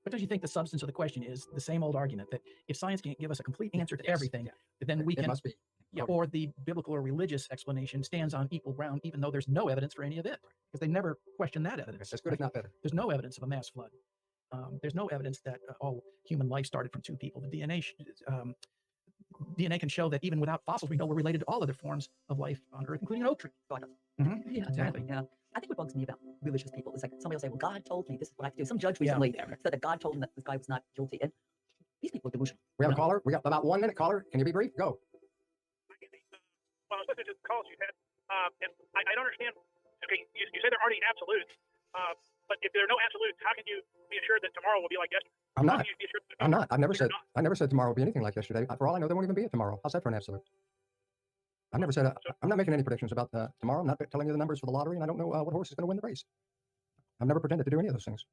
Speaker 12: But don't you think the substance of the question is the same old argument that if science can't give us a complete answer to everything, then we can... It must be
Speaker 7: Yeah, or the biblical or religious explanation stands on equal ground, even though there's no evidence for any of it, because they never question that evidence.
Speaker 12: It's good, if not better.
Speaker 7: There's no evidence of a mass flood. There's no evidence that all human life started from two people. The DNA can show that even without fossils, we know we're related to all other forms of life on Earth, including an oak tree.
Speaker 24: Yeah,
Speaker 7: Exactly.
Speaker 24: Yeah. I think what bugs me about religious people is like somebody will say, well, God told me this is what I have to do. Some judge recently said that God told him that this guy was not guilty. And these people are delusional.
Speaker 12: We have a caller. We got about 1 minute. Caller, can you be brief? Go.
Speaker 5: Well, I was listening to the calls you had, and I don't understand. Okay, you say there aren't any absolutes, but if there are no absolutes, how can you be assured that tomorrow will be like yesterday?
Speaker 12: I'm
Speaker 5: How
Speaker 12: not.
Speaker 5: can you be assured that
Speaker 12: I'm not. I never
Speaker 5: You're
Speaker 12: said.
Speaker 5: not.
Speaker 12: I never said tomorrow will be anything like yesterday. For all I know, there won't even be a tomorrow. How's that for an absolute? I've never said. I'm not making any predictions about tomorrow. I'm not telling you the numbers for the lottery, and I don't know what horse is going to win the race. I've never pretended to do any of those things.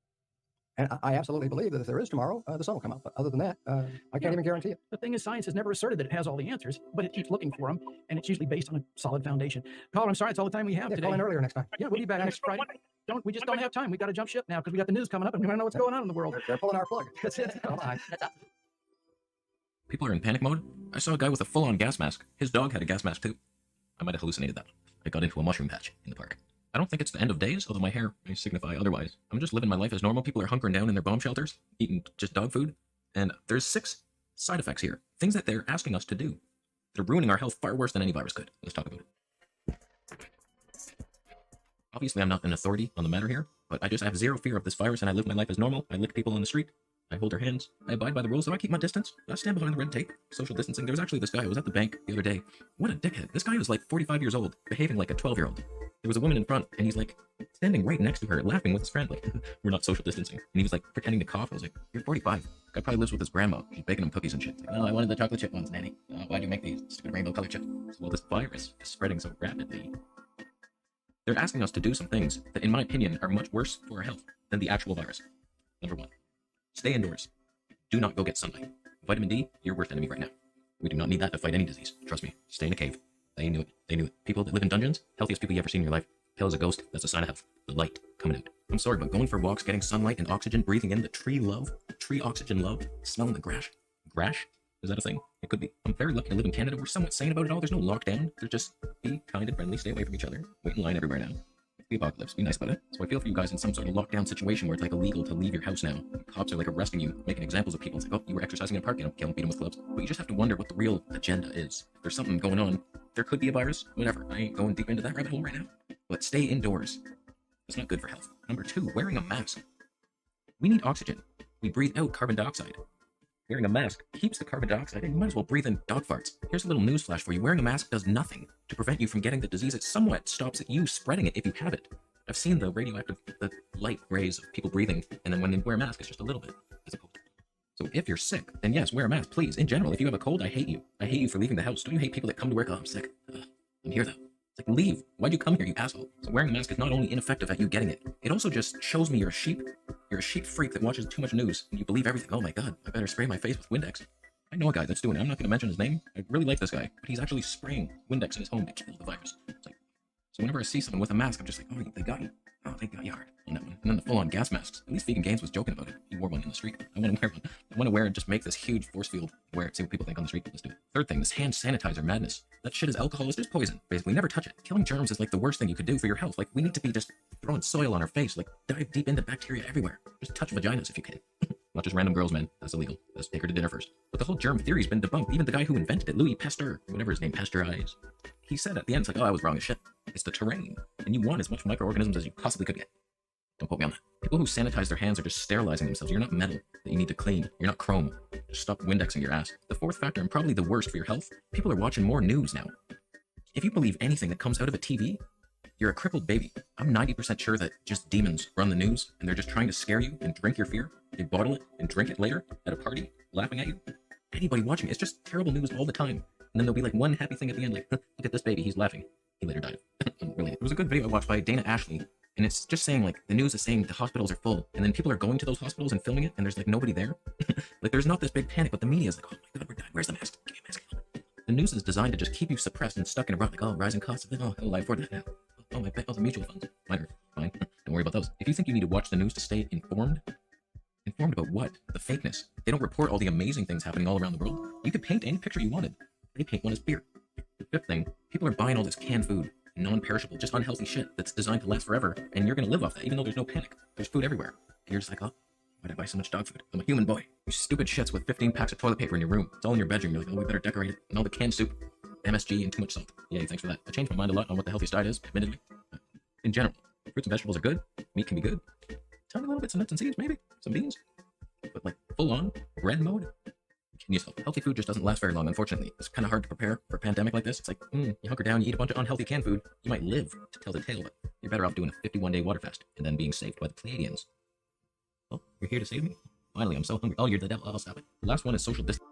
Speaker 12: And I absolutely believe that if there is tomorrow, the sun will come up. But other than that, I can't even guarantee it.
Speaker 7: The thing is, science has never asserted that it has all the answers, but it keeps looking for them, and it's usually based on a solid foundation. Caller, I'm sorry, that's all the time we have
Speaker 12: Yeah,
Speaker 7: today.
Speaker 12: call in earlier next time.
Speaker 7: Yeah, we'll be back next Friday. We just don't have time. We got to jump ship now because we got the news coming up, and we want to know what's going on in the world.
Speaker 12: They're pulling our plug.
Speaker 7: That's it. Bye.
Speaker 22: People are in panic mode. I saw a guy with a full-on gas mask. His dog had a gas mask too. I might have hallucinated that. I got into a mushroom patch in the park. I don't think it's the end of days, although my hair may signify otherwise. I'm just living my life as normal. People are hunkering down in their bomb shelters, eating just dog food, and there's 6 side effects here. Things that they're asking us to do. They're ruining our health far worse than any virus could. Let's talk about it. Obviously, I'm not an authority on the matter here, but I just have zero fear of this virus, and I live my life as normal. I lick people on the street. I hold their hands. I abide by the rules, so I keep my distance. I stand behind the red tape. Social distancing. There was actually this guy who was at the bank the other day. What a dickhead. This guy was like 45 years old, behaving like a 12-year-old. There was a woman in front, and he's like standing right next to her, laughing with his friend, like, we're not social distancing. And he was like pretending to cough. I was like, you're 45. Guy probably lives with his grandma. She's baking him cookies and shit. Like, oh, I wanted the chocolate chip ones, Nanny. Oh, why'd you make these stupid rainbow colored chips? Well, this virus is spreading so rapidly. They're asking us to do some things that, in my opinion, are much worse for our health than the actual virus. Number 1, stay indoors. Do not go get sunlight. Vitamin D, your worst enemy right now. We do not need that to fight any disease. Trust me. Stay in a cave. They knew it. They knew it. People that live in dungeons, healthiest people you ever seen in your life. Pale as a ghost, that's a sign of health. The light coming out. I'm sorry, but going for walks, getting sunlight and oxygen, breathing in the tree love, tree oxygen love, smelling the grass. Grass? Is that a thing? It could be. I'm very lucky to live in Canada. We're somewhat sane about it all. There's no lockdown. There's just be kind and friendly, stay away from each other. Wait in line everywhere now. The apocalypse. Be nice about it. So I feel for you guys in some sort of lockdown situation where it's like illegal to leave your house now. Cops are like arresting you, making examples of people. It's like, oh, you were exercising in a park, you know, kill them, beat them with clubs. But you just have to wonder what the real agenda is. If there's something going on, there could be a virus, whatever. I ain't going deep into that rabbit hole right now. But stay indoors. It's not good for health. Number 2, wearing a mask. We need oxygen. We breathe out carbon dioxide. Wearing a mask keeps the carbon dioxide in. You might as well breathe in dog farts. Here's a little news flash for you. Wearing a mask does nothing to prevent you from getting the disease. It somewhat stops you spreading it if you have it. I've seen the radioactive, the light rays of people breathing, and then when they wear a mask, it's just a little bit. It's a cold. So if you're sick, then yes, wear a mask, please. In general, if you have a cold, I hate you. I hate you for leaving the house. Don't you hate people that come to work? Oh, I'm sick. I'm here though. It's like, leave. Why'd you come here, you asshole? So wearing a mask is not only ineffective at you getting it, it also just shows me you're a sheep. You're a sheep freak that watches too much news, and you believe everything. Oh my god, I better spray my face with Windex. I know a guy that's doing it. I'm not going to mention his name. I really like this guy, but he's actually spraying Windex in his home to kill the virus. It's like, so whenever I see someone with a mask, I'm just like, oh, they got you. Oh, they got you hard on that one. And then the full-on gas masks. At least Vegan Games was joking about it. He wore one in the street. I want to wear one. I want to wear it, just make this huge force field. Wear it, see what people think on the street. Let's do it. Third thing, this hand sanitizer madness. That shit is alcohol. It's just poison. Basically, never touch it. Killing germs is like the worst thing you could do for your health. Like, we need to be just throwing soil on our face. Like, dive deep into bacteria everywhere. Just touch vaginas if you can. Not just random girls, man. That's illegal. Let's take her to dinner first. But the whole germ theory's been debunked. Even the guy who invented it, Louis Pasteur, whatever his name, Pasteurize. He said at the end, it's like, oh, I was wrong as shit. It's the terrain. And you want as much microorganisms as you possibly could get. Don't quote me on that. People who sanitize their hands are just sterilizing themselves. You're not metal that you need to clean. You're not chrome. Just stop Windexing your ass. The fourth factor, and probably the worst for your health, people are watching more news now. If you believe anything that comes out of a TV, you're a crippled baby. I'm 90% sure that just demons run the news, and they're just trying to scare you and drink your fear. They bottle it and drink it later at a party, laughing at you. Anybody watching it, it's just terrible news all the time. And then there'll be like one happy thing at the end, like, look at this baby, he's laughing. He later died. Really, it was a good video I watched by Dana Ashley, and it's just saying, like, the news is saying the hospitals are full, and then people are going to those hospitals and filming it, and there's like nobody there. Like, there's not this big panic, but the media is like, oh my god, we're dying, where's the mask? Give me a mask. The news is designed to just keep you suppressed and stuck in a rut, like, oh, rising costs of living, oh, how will I afford that now? Oh, my the mutual funds. Mine are fine. Don't worry about those. If you think you need to watch the news to stay informed about what? The fakeness. They don't report all the amazing things happening all around the world. You could paint any picture you wanted. They paint one as beer.
Speaker 19: fifth thing, people are buying all this canned food, non-perishable, just unhealthy shit that's designed to last forever, and you're gonna live off that, even though there's no panic. There's food everywhere. And you're just like, oh, why'd I buy so much dog food? I'm a human boy. You stupid shits with 15 packs of toilet paper in your room. It's all in your bedroom. You're like, oh, we better decorate it. And all the canned soup, MSG, and too much salt. Yay, thanks for that. I changed my mind a lot on what the healthiest diet is, admittedly. But in general, fruits and vegetables are good. Meat can be good. Tiny little bits of nuts and seeds, maybe. Some beans. But like full-on bread mode, kidding yourself. Healthy food just doesn't last very long, unfortunately. It's kind of hard to prepare for a pandemic like this. It's like, you hunker down, you eat a bunch of unhealthy canned food, you might live to tell the tale, but you're better off doing a 51-day water fast and then being saved by the Pleiadians. Well, you're here to save me? Finally, I'm so hungry. Oh, you're the devil. I'll stop it. The last one is social distance.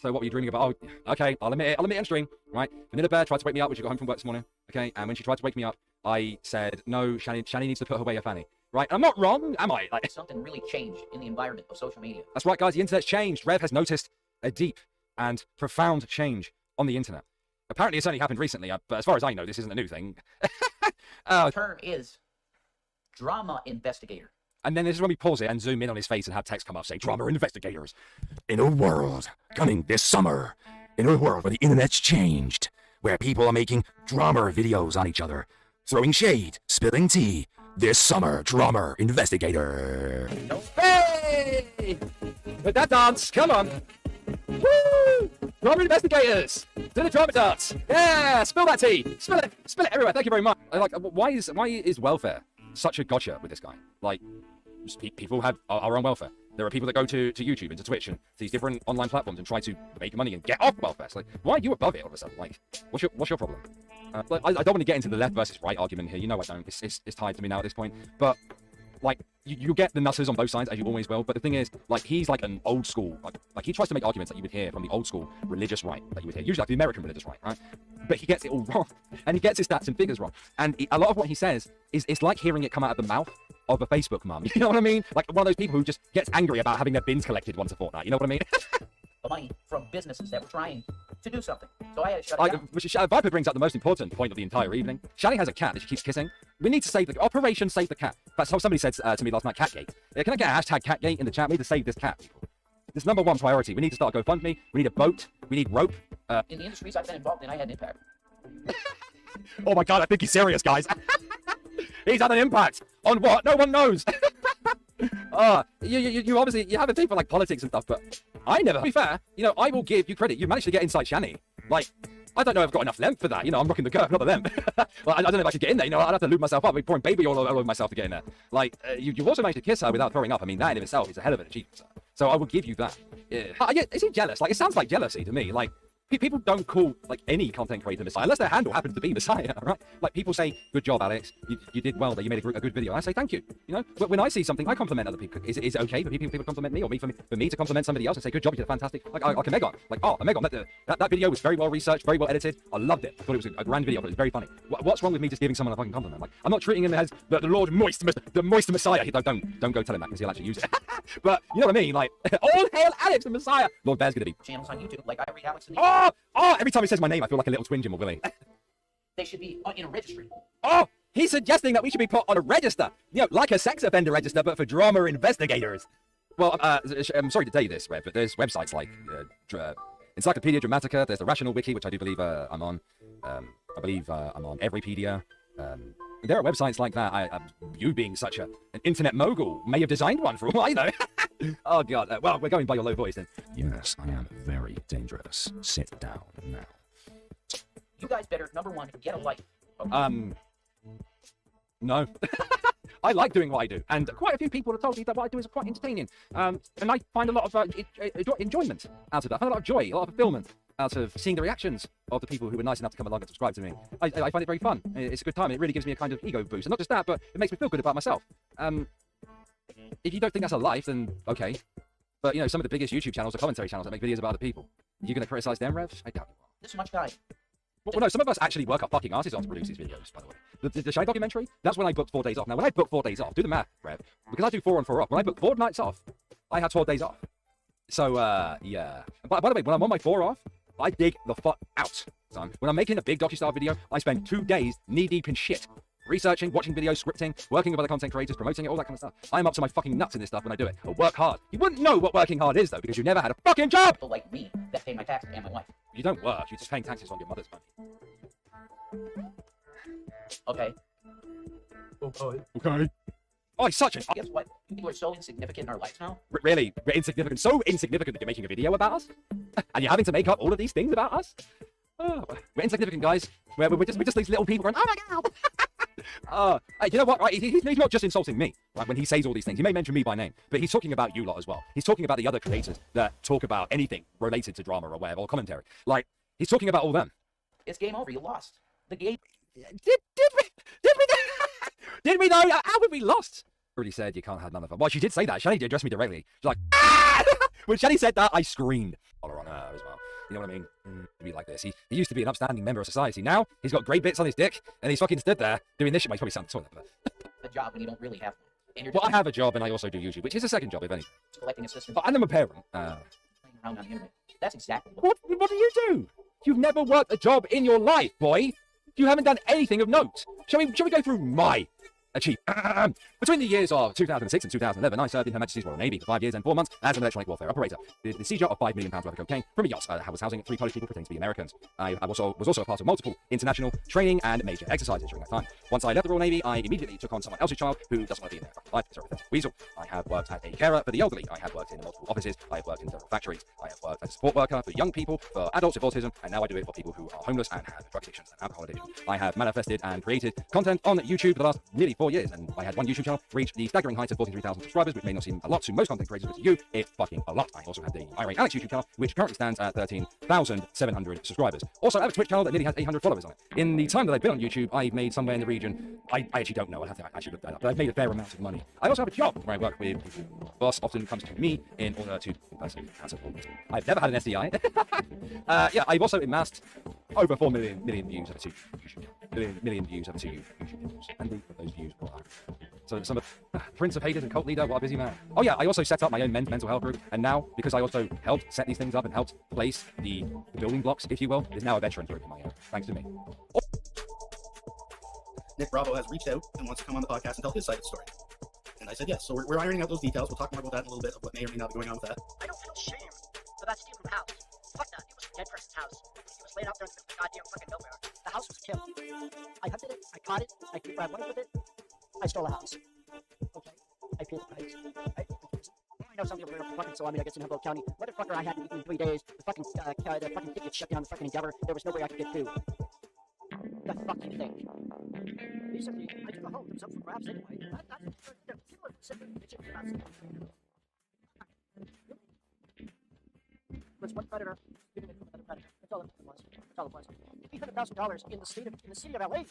Speaker 20: So what were you dreaming about? Oh, okay, I'll admit it on stream, right? Vanilla Bear tried to wake me up when she got home from work this morning, okay? And when she tried to wake me up, I said, no, Shani needs to put away her fanny. Right? I'm not wrong, am I? Like,
Speaker 24: something really changed in the environment of social media.
Speaker 20: that's right, guys. The internet's changed. Rev has noticed a deep and profound change on the internet. Apparently, it's only happened recently, but as far as I know, this isn't a new thing.
Speaker 24: The term is drama investigator.
Speaker 20: And then this is when we pause it and zoom in on his face and have text come up say, drama investigators.
Speaker 17: In a world coming this summer, in a world where the internet's changed, where people are making drama videos on each other, throwing shade, spilling tea, this summer, drama investigator.
Speaker 20: Hey! With that dance, come on. Woo! Drama investigators! Do the drama dance! Yeah! Spill that tea! Spill it everywhere! Thank you very much. Like, why is welfare such a gotcha with this guy? Like, people are on welfare. There are people that go to YouTube and to Twitch and to these different online platforms and try to make money and get off welfare. It's like, why are you above it all of a sudden? Like, what's your problem? I don't want to get into the left versus right argument here. You know I don't. It's tied to me now at this point. But like, you get the nutters on both sides, as you always will. But the thing is, like, he's like an old school, like he tries to make arguments that you would hear from the old school religious right that you would hear, usually like the American religious right? But he gets it all wrong, and he gets his stats and figures wrong. And a lot of what he says is it's like hearing it come out of the mouth of a Facebook mum. You know what I mean? Like one of those people who just gets angry about having their bins collected once a fortnight. You know what I mean?
Speaker 24: The money from businesses that were trying to do something. So I had to shut it down.
Speaker 20: Viper brings up the most important point of the entire evening. Shani has a cat that she keeps kissing. We need to save the Operation Save the Cat. That's how somebody said to me last night, Catgate. Can I get a hashtag Catgate in the chat? We need to save this cat. It's #1 priority. We need to start a GoFundMe. We need a boat. We need rope.
Speaker 24: In the industries I've been involved in, I had an impact.
Speaker 20: Oh my god, I think he's serious, guys. He's had an impact on what? No one knows. You obviously, you have a thing for like politics and stuff, but I never. To be fair, I will give you credit. You managed to get inside Shani. Like, I don't know if I've got enough length for that. I'm rocking the curve, not the length. Well, I don't know if I should get in there. I'd have to lube myself up. I'd be pouring baby all over myself to get in there. Like, you've also managed to kiss her without throwing up. I mean, that in itself is a hell of an achievement, sir. So I will give you that. Yeah. Is he jealous? Like, it sounds like jealousy to me. Like, people don't call like any content creator Messiah unless their handle happens to be Messiah, right? Like people say, "Good job, Alex. You did well. That you made a good video." I say, "Thank you." But when I see something, I compliment other people. Is it okay for people to compliment me, or for me to compliment somebody else and say, "Good job, you did fantastic"? Like a Megon, like a Megon. That video was very well researched, very well edited. I loved it. I thought it was a grand video, but it was very funny. What's wrong with me just giving someone a fucking compliment? Like I'm not treating him as the Lord Moist, the Moist Messiah. Don't go tell him that because he'll actually use it. But you know what I mean? Like all hail Alex the Messiah. Lord Bear's gonna be
Speaker 24: channels on YouTube, like I read Alex.
Speaker 20: Every time he says my name, I feel like a little twinge him, Willie.
Speaker 24: They should be in a registry.
Speaker 20: Oh, he's suggesting that we should be put on a register. Like a sex offender register, but for drama investigators. Well, I'm sorry to tell you this, Rev, but there's websites like Encyclopedia Dramatica. There's the Rational Wiki, which I do believe I'm on. I believe I'm on Everypedia. There are websites like that. You being such an internet mogul may have designed one for all I know. Oh, God. Well, we're going by your low voice then.
Speaker 17: Yes, I am very dangerous. Sit down now.
Speaker 24: You guys better, #1, get a life.
Speaker 20: No. I like doing what I do. And quite a few people have told me that what I do is quite entertaining. And I find a lot of enjoyment out of that. I find a lot of joy, a lot of fulfillment out of seeing the reactions of the people who were nice enough to come along and subscribe to me. I find it very fun. It's a good time. It really gives me a kind of ego boost. And not just that, but it makes me feel good about myself. If you don't think that's a life, then okay. But, some of the biggest YouTube channels are commentary channels that make videos about other people. Are you going to criticize them, Rev? I doubt you are.
Speaker 24: This much guy.
Speaker 20: Well, no, some of us actually work our fucking asses on to produce these videos, by the way. The Shy documentary, that's when I booked 4 days off. Now, when I book 4 days off, do the math, Rev, because I do 4 on 4 off. When I book 4 nights off, I had 12 days off. So, yeah. By the way, when I'm on my 4 off, I dig the fuck out, son. When I'm making a big docu-style video, I spend 2 days knee-deep in shit. Researching, watching videos, scripting, working with other content creators, promoting it, all that kind of stuff. I'm up to my fucking nuts in this stuff when I do it. I work hard. You wouldn't know what working hard is, though, because you never had a fucking job!
Speaker 24: People like me that pay my taxes and my wife.
Speaker 20: You don't work. You're just paying taxes on your mother's money.
Speaker 15: Okay.
Speaker 20: Okay. Oh, he's such a...
Speaker 15: Guess what? People are so insignificant in our lives now.
Speaker 20: Really? We're insignificant. So insignificant that you're making a video about us? And you're having to make up all of these things about us? Oh, we're insignificant, guys. We're just these little people going, oh my god! Hey, you know what? Right? He's not just insulting me. Right? When he says all these things, he may mention me by name, but he's talking about you lot as well. He's talking about the other creators that talk about anything related to drama or whatever, or commentary. Like, he's talking about all them.
Speaker 15: It's game over. You lost. The game.
Speaker 20: Did we know? How have we lost? Already said you can't have none of them. Well, she did say that. Shani addressed me directly. She's like, ah! When Shani said that, I screamed. Follow on her as well. You know what I mean? To be like this. He used to be an upstanding member of society. Now he's got grey bits on his dick, and he's fucking stood there doing this shit. Well, he's probably sat on the toilet, but
Speaker 15: a job when you don't really have one. And you're
Speaker 20: well, I have a job, and I also do YouTube, which is a second job, if any.
Speaker 15: collecting assistance.
Speaker 20: But I'm a parent.
Speaker 15: Playing around on the internet. That's exactly
Speaker 20: What do you do? You've never worked a job in your life, boy. You haven't done anything of note. Shall we go through my achievement? Between the years of 2006 and 2011, I served in Her Majesty's Royal Navy for 5 years and 4 months as an electronic warfare operator. The seizure of £5 million worth of cocaine from a yacht was housing 3 Polish people pretending to be Americans. I was also a part of multiple international training and major exercises during that time. Once I left the Royal Navy, I immediately took on someone else's child who doesn't want to be in their life. Sorry, that's Weasel. I have worked as a carer for the elderly. I have worked in multiple offices. I have worked in several factories. I have worked as a support worker for young people, for adults with autism, and now I do it for people who are homeless and have drug addictions and alcohol addiction. I have manifested and created content on YouTube for the last nearly 4 years, and I had one YouTube channel reach the staggering height of 43,000 subscribers, which may not seem a lot to most content creators, but to you, it's fucking a lot. I also have the Irate Alex YouTube channel, which currently stands at 13,700 subscribers. Also, I have a Twitch channel that nearly has 800 followers on it. In the time that I've been on YouTube, I've made somewhere in the region, I actually don't know, I should look that up, but I've made a fair amount of money. I also have a job where I work with people. The boss often comes to me in order to I've never had an SDI. Yeah, I've also amassed over 4 million views over 2 YouTube million views over 2 YouTube videos, and those views were so some of Prince of Haters and cult leader, what a busy man. Oh yeah, I also set up my own men's mental health group, and now, because I also helped set these things up and helped place the building blocks, if you will, there's now a veteran group in my own, thanks to me.
Speaker 1: Nick Bravo has reached out and wants to come on the podcast and tell his side of the story. And I said yes, so we're ironing out those details. We'll talk more about that in a little bit, of what may or may not be going on with that.
Speaker 16: I don't feel shame about stealing the house. Fuck that, it was a dead person's house. It was laid out there in the goddamn fucking nowhere. The house was killed. I hunted it, I caught it, I did what I wanted with it. I stole the house. Okay, I paid the price. I know some people are fucking so on me, I guess in Humboldt County. Motherfucker, I hadn't eaten in 3 days. The fucking ticket shut down the fucking Endeavor. There was no way I could get food. The fuck you think? Basically, I took a home that was up for grabs anyway. Was one predator giving it to another predator. That's all it was. That's all it was. $800,000 in the city of LA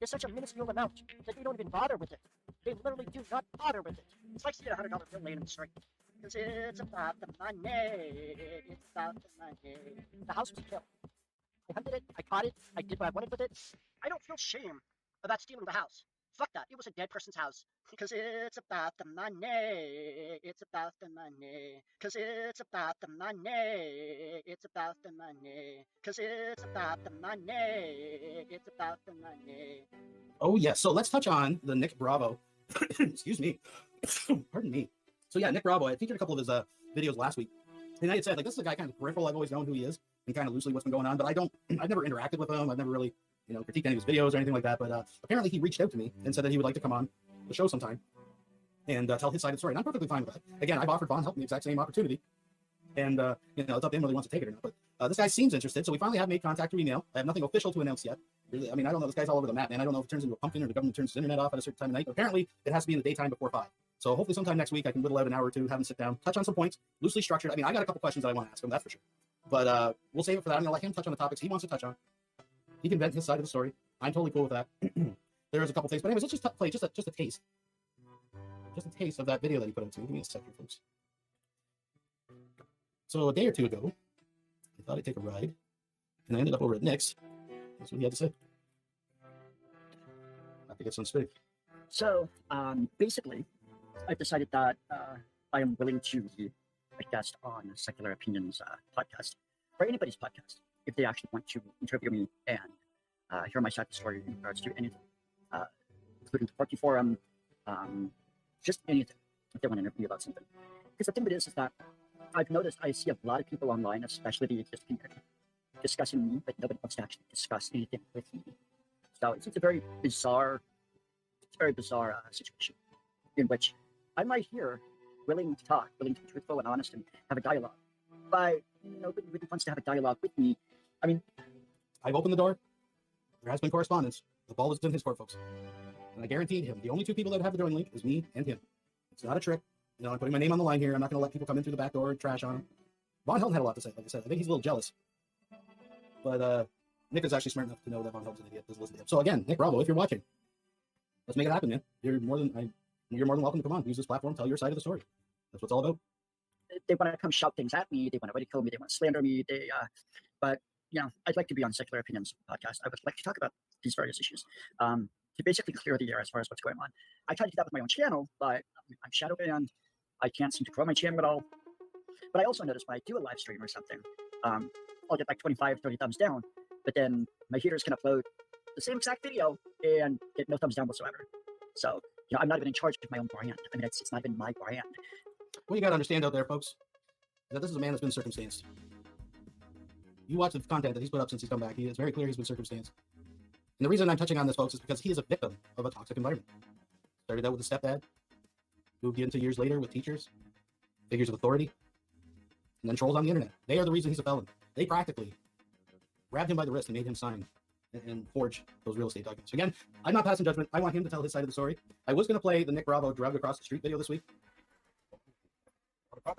Speaker 16: is such a minuscule amount that they don't even bother with it. They literally do not bother with it. It's like seeing $100 bill laying in the street. Because it's about the money. It's about the money. The house was killed. I hunted it. I caught it. I did what I wanted with it. I don't feel shame about stealing the house. Fuck that. It was a dead person's house. Because it's about the money. It's about the money. Because it's about the money. It's about the money. Because it's about the money. It's about the money.
Speaker 1: Oh yeah, so let's touch on the Nick Bravo. Excuse me. Pardon me. So yeah, Nick Bravo, I featured a couple of his videos last week. And I had said, like, this is a guy kind of peripheral. I've always known who he is and kind of loosely what's been going on, but I've never interacted with him. I've never really, critiqued any of his videos or anything like that. But apparently he reached out to me and said that he would like to come on the show sometime and tell his side of the story. And I'm perfectly fine with that. Again, I've offered Von help in the exact same opportunity. And, it's up to him whether he wants to take it or not. But this guy seems interested, so we finally have made contact through email. I have nothing official to announce yet. Really, I mean, I don't know. This guy's all over the map, man. I don't know if it turns into a pumpkin or the government turns his internet off at a certain time of night. But apparently, it has to be in the daytime before 5. So hopefully sometime next week I can whittle out an hour or two, have him sit down, touch on some points, loosely structured. I mean, I got a couple questions that I want to ask him, that's for sure. But we'll save it for that. I'm going to let him touch on the topics he wants to touch on. He can vent his side of the story. I'm totally cool with that. There is a couple things. But anyways, let's just play just a taste. Just a taste of that video that he put out to me. Give me a second, folks. So a day or two ago, I thought I'd take a ride. And I ended up over at Nick's. That's what he had to say. I have to get some straight.
Speaker 16: So, basically, I've decided that I am willing to be a guest on Secular Opinions podcast, or anybody's podcast, if they actually want to interview me and hear my side of the story in regards to anything, including the PART3 forum, just anything, if they want to interview about something. Because the thing of it is that I've noticed I see a lot of people online, especially the atheist community, discussing me, but nobody wants to actually discuss anything with me. So it's a very bizarre, situation in which I'm right here, willing to talk, willing to be truthful and honest and have a dialogue. But nobody really wants to have a dialogue with me. I mean,
Speaker 1: I've opened the door. There has been correspondence. The ball is in his court, folks. And I guaranteed him, the only two people that have the join link is me and him. It's not a trick. I'm putting my name on the line here. I'm not going to let people come in through the back door and trash on him. Von Helden had a lot to say, like I said. I think he's a little jealous. But Nick is actually smart enough to know that Von Helden's an idiot. Doesn't listen to him. So again, Nick Bravo, if you're watching, let's make it happen, man. You're more than welcome to come on. Use this platform. Tell your side of the story. That's what it's all about.
Speaker 16: they want to come shout things at me. They want to ridicule me. They want to slander me. But I'd like to be on Secular Opinions podcast. I would like to talk about these various issues to basically clear the air as far as what's going on. I try to do that with my own channel, but I'm shadow banned. I can't seem to grow my channel at all. But I also notice when I do a live stream or something, I'll get like 25, 30 thumbs down, but then my haters can upload the same exact video and get no thumbs down whatsoever. So, I'm not even in charge of my own brand. I mean, it's not even my brand.
Speaker 1: What you got to understand out there, folks, is that this is a man that's been circumstanced. You watch the content that he's put up since he's come back. He is very clear he's been circumstanced. And the reason I'm touching on this, folks, is because he is a victim of a toxic environment. Started out with a stepdad, moved into years later with teachers, figures of authority, and then trolls on the internet. They are the reason he's a felon. They practically grabbed him by the wrist and made him sign and forge those real estate documents. Again, I'm not passing judgment. I want him to tell his side of the story. I was going to play the Nick Bravo drug across the street video this week. But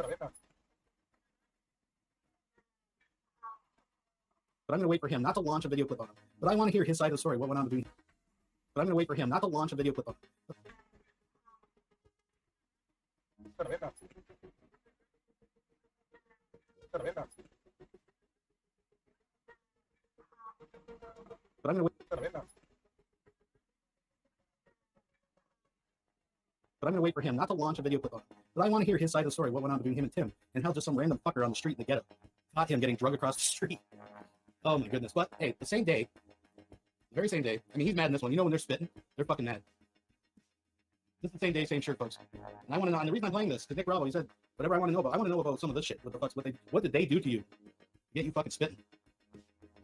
Speaker 1: I'm going to wait for him not to launch a video clip on him. But I want to hear his side of the story, what went on between. But I'm going to wait for him not to launch a video clip on him. But I'm going to wait for him not to launch a video clip on him. But I want to hear his side of the story, what went on between him and Tim, and how just some random fucker on the street in the ghetto caught him getting drug across the street. Oh my goodness. But hey, the same day, the very same day, I mean, he's mad in this one. When they're spitting, they're fucking mad. This is the same day, same shirt, folks. And I want to know, and the reason I'm playing this, because Nick Bravo, he said, whatever I want to know about, I want to know about some of this shit. What the fuck's, what did they do to you? Get you fucking spitting.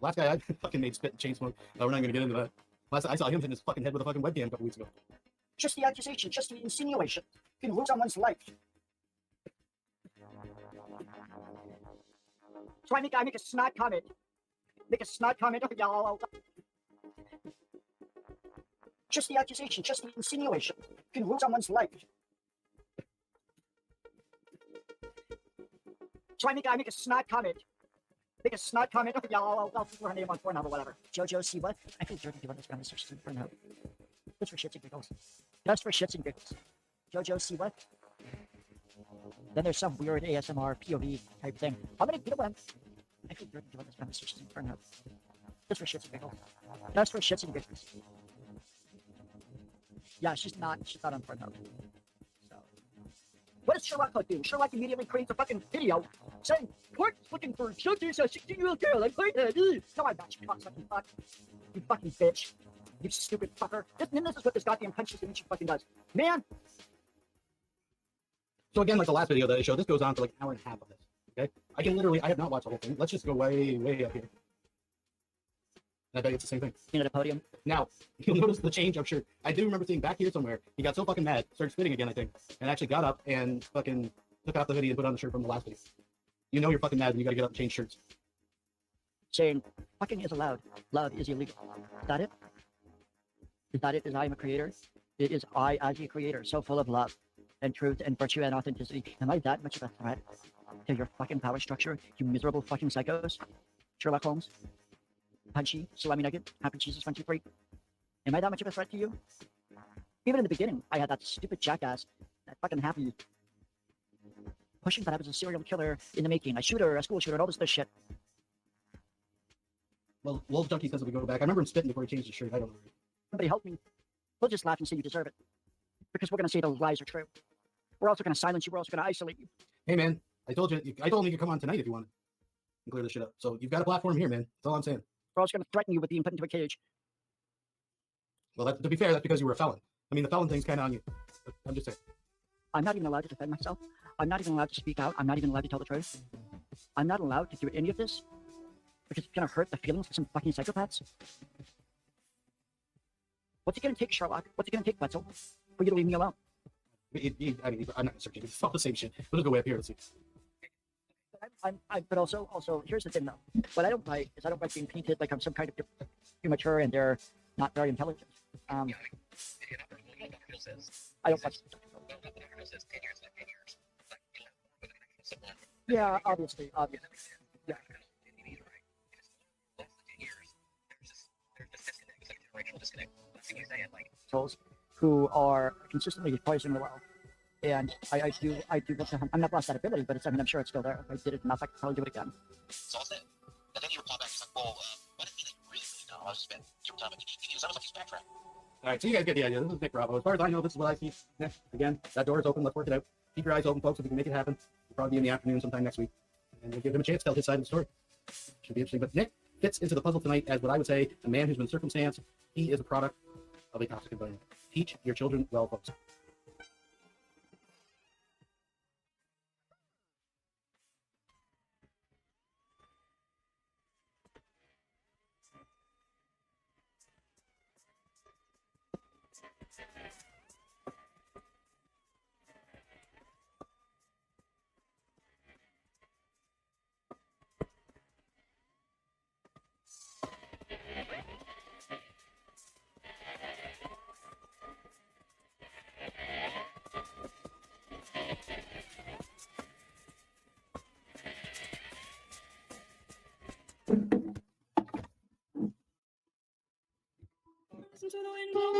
Speaker 1: Last guy I fucking made spit and chain smoke. We're not going to get into that. Last I saw him hitting his fucking head with a fucking webcam a couple weeks ago.
Speaker 16: Just the accusation, just the insinuation can ruin someone's life. So I make a snot comment. Just the accusation, just the insinuation can ruin someone's life. So I make a snot comment. I'll put her name on Pornhub or whatever. Jojo, see what? I feel dirty doing this conversation for Pornhub. Just for shits and giggles. Just for shits and giggles. Jojo, see what? Then there's some weird ASMR POV type thing. I'm gonna get away. I feel dirty doing this conversation for Pornhub. Just for shits and giggles. Just for shits and giggles. Yeah, she's not on Pornhub. So, what does Sherlock do? Sherlock immediately creates a fucking video saying, "Court's looking for a 16-year-old girl. I'm pregnant." No, I'm not. You cocksucking fuck. You fucking bitch. You stupid fucker. This is what this goddamn country's image fucking does. Man.
Speaker 1: So again, like the last video that I showed, this goes on for like an hour and a half of this. Okay? I have not watched the whole thing. Let's just go way, way up here. And I bet it's the same thing.
Speaker 16: At a podium.
Speaker 1: Now, you'll notice the change, I'm sure. I do remember seeing back here somewhere, he got so fucking mad, started spitting again, I think, and actually got up and fucking took off the hoodie and put on the shirt from the last video. You know you're fucking mad when you gotta get up and change shirts.
Speaker 16: Saying, fucking is allowed. Love is illegal. Is that it? Is that it? Is I am a creator? It is I as a creator, so full of love and truth and virtue and authenticity. Am I that much of a threat to your fucking power structure, you miserable fucking psychos? Sherlock Holmes? Punchy, salami nugget, happy cheeses, 1, 2, 3. Am I that much of a threat to you? Even in the beginning, I had that stupid jackass, that fucking happy, pushing that I was a serial killer in the making, a shooter, a school shooter, and all this other shit.
Speaker 1: Well, Wolf Junkie says if we go back, I remember him spitting before he changed his shirt. I don't know.
Speaker 16: Somebody help me. We'll just laugh and say you deserve it. Because we're going to say those lies are true. We're also going to silence you. We're also going to isolate you.
Speaker 1: Hey, man, I told him you could come on tonight if you wanted and clear this shit up. So you've got a platform here, man. That's all I'm saying.
Speaker 16: We're also going to threaten you with being put into a cage.
Speaker 1: Well, to be fair, that's because you were a felon. I mean, the felon thing's kind of on you. I'm just saying.
Speaker 16: I'm not even allowed to defend myself. I'm not even allowed to speak out. I'm not even allowed to tell the truth. I'm not allowed to do any of this because it's gonna hurt the feelings of some fucking psychopaths? What's it gonna take, Sherlock? What's it gonna take, Wetzel, for you to leave me alone?
Speaker 1: I mean, I'm not searching. It's all the same shit. We'll go way up here. Let's see.
Speaker 16: But also, here's the thing though. What I don't like is I don't like being painted like I'm some kind of immature and they're not very intelligent. I don't like. Yeah, obviously. Yeah. Souls who are consistently poisoning the world. And I do want to, I'm not lost that ability, but I'm sure it's still there. If I did it enough, I could probably do it again.
Speaker 14: So I'll say, and then you reply back, he's like, well, what if he really know? I was just been, you were telling me, it sounds like he's backtracked.
Speaker 1: All right, so you guys get the idea. This is Nick Bravo. As far as I know, this is what I see. Yeah, again, that door is open. Let's work it out. Keep your eyes open, folks. If we can make it happen, it'll probably be in the afternoon sometime next week. And we'll give him a chance to tell his side of the story. Should be interesting. But Nick fits into the puzzle tonight as what I would say a man who's been circumstanced. He is a product of a toxic environment. Teach your children well, folks.
Speaker 10: Listen to the window,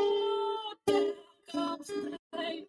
Speaker 10: comes the night.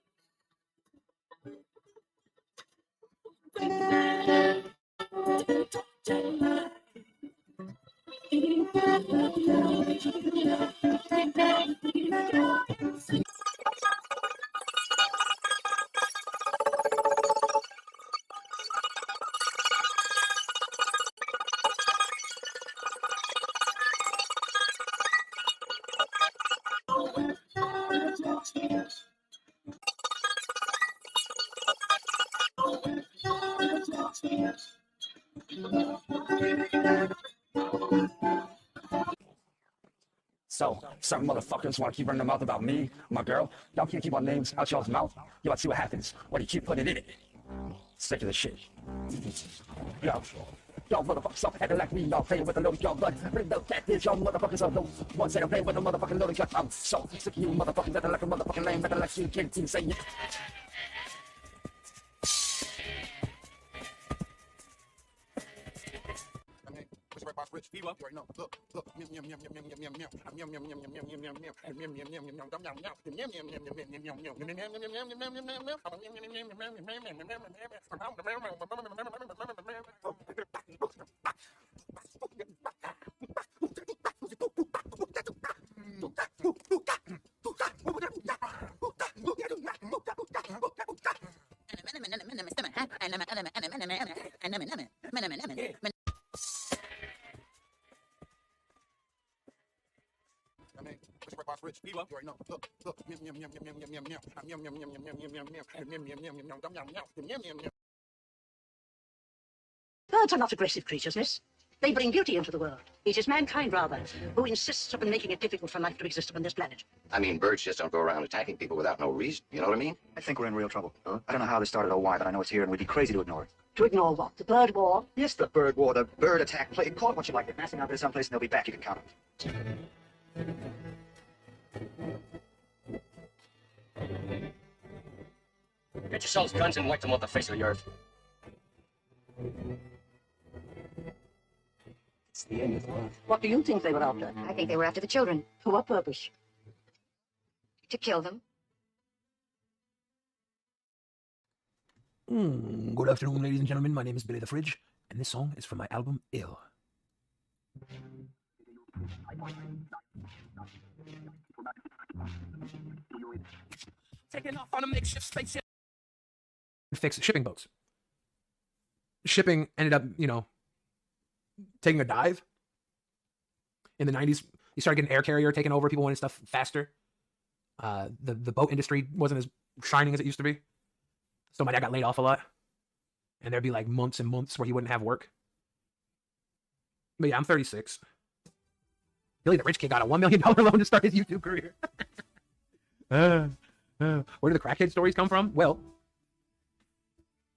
Speaker 13: So, some motherfuckers want to keep running their mouth about me, my girl. Y'all can't keep our names out y'all's mouth. Yo, let's see what happens when you keep putting it in it. Sick of this shit. Yo, y'all motherfuckers stop acting like we y'all playing with the loaded gun, but bring the fact is y'all motherfuckers are those ones that are playing with the motherfucking loaded gun. I'm so sick of you motherfuckers acting like a motherfucking lame, acting like you can't even say it.
Speaker 9: Rich people up right now. Look. Rich people up right now. Look.
Speaker 24: Birds are not aggressive creatures, miss. They bring beauty into the world. It is mankind, rather, who insists upon making it difficult for life to exist upon this planet.
Speaker 21: I mean, birds just don't go around attacking people without no reason. You know what I mean?
Speaker 23: I think we're in real trouble. Huh? I don't know how this started or why, but I know it's here, and we'd be crazy to ignore it.
Speaker 24: To ignore what? The bird war?
Speaker 23: Yes, the bird war, the bird attack, play, call it what you like. They're massing out there someplace, and they'll be back, you can count on it.
Speaker 15: Get yourselves guns and wipe them off the face of the earth.
Speaker 24: It's the end of the world. What do you think they were after?
Speaker 25: I think they were after the children.
Speaker 24: For what purpose?
Speaker 25: To kill them.
Speaker 26: Good afternoon, ladies and gentlemen. My name is Billy the Fridge, and this song is from my album Ill. Taking off on a makeshift spaceship. Fix shipping boats. Shipping ended up, taking a dive. In the 90s, you started getting air carrier taking over. People wanted stuff faster. The boat industry wasn't as shining as it used to be. So my dad got laid off a lot. And there'd be like months and months where he wouldn't have work. But yeah, I'm 36. Billy the Rich Kid got a $1 million loan to start his YouTube career. Where do the crackhead stories come from? Well,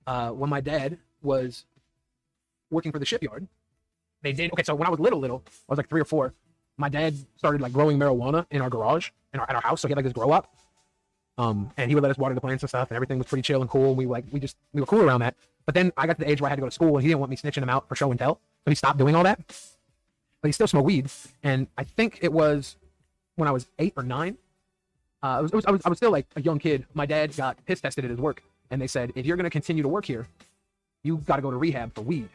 Speaker 26: when my dad was working for the shipyard, they did. Okay, so when I was little, I was like 3 or 4. My dad started like growing marijuana in our garage, at our house. So he had like this grow up. And he would let us water the plants and stuff, and everything was pretty chill and cool. And we were cool around that. But then I got to the age where I had to go to school, and he didn't want me snitching him out for show and tell. So he stopped doing all that. But he still smoked weed. And I think it was when I was 8 or 9. I was still like a young kid. My dad got piss tested at his work, and they said, if you're going to continue to work here, you got to go to rehab for weed.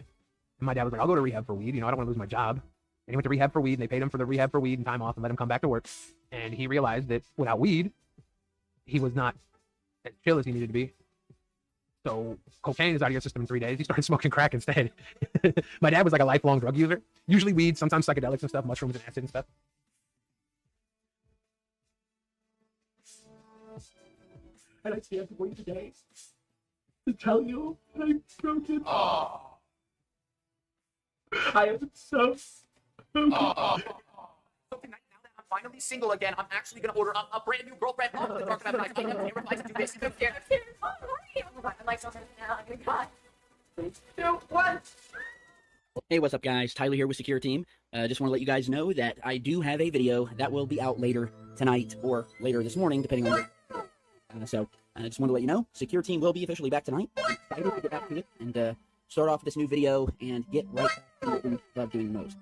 Speaker 26: And my dad was like, I'll go to rehab for weed. I don't want to lose my job. And he went to rehab for weed, and they paid him for the rehab for weed and time off and let him come back to work. And he realized that without weed, he was not as chill as he needed to be. So cocaine is out of your system in 3 days. He started smoking crack instead. My dad was like a lifelong drug user. Usually weed, sometimes psychedelics and stuff, mushrooms and acid and stuff. And I stand before you today to tell you that I'm broken. Oh. I am so broken.
Speaker 3: So tonight, now that I'm finally single again, I'm actually gonna order a brand new girlfriend. I am terrified to do this. I'm scared. Oh, my lights on now. Oh my God. 3, 2, 1.
Speaker 4: Hey, what's up, guys? Tyler here with Secure Team. Just want to let you guys know that I do have a video that will be out later tonight or later this morning, depending on so I just want to let you know, Secure Team will be officially back tonight. I'm excited to get back to it and start off this new video and get right back to what we love doing most.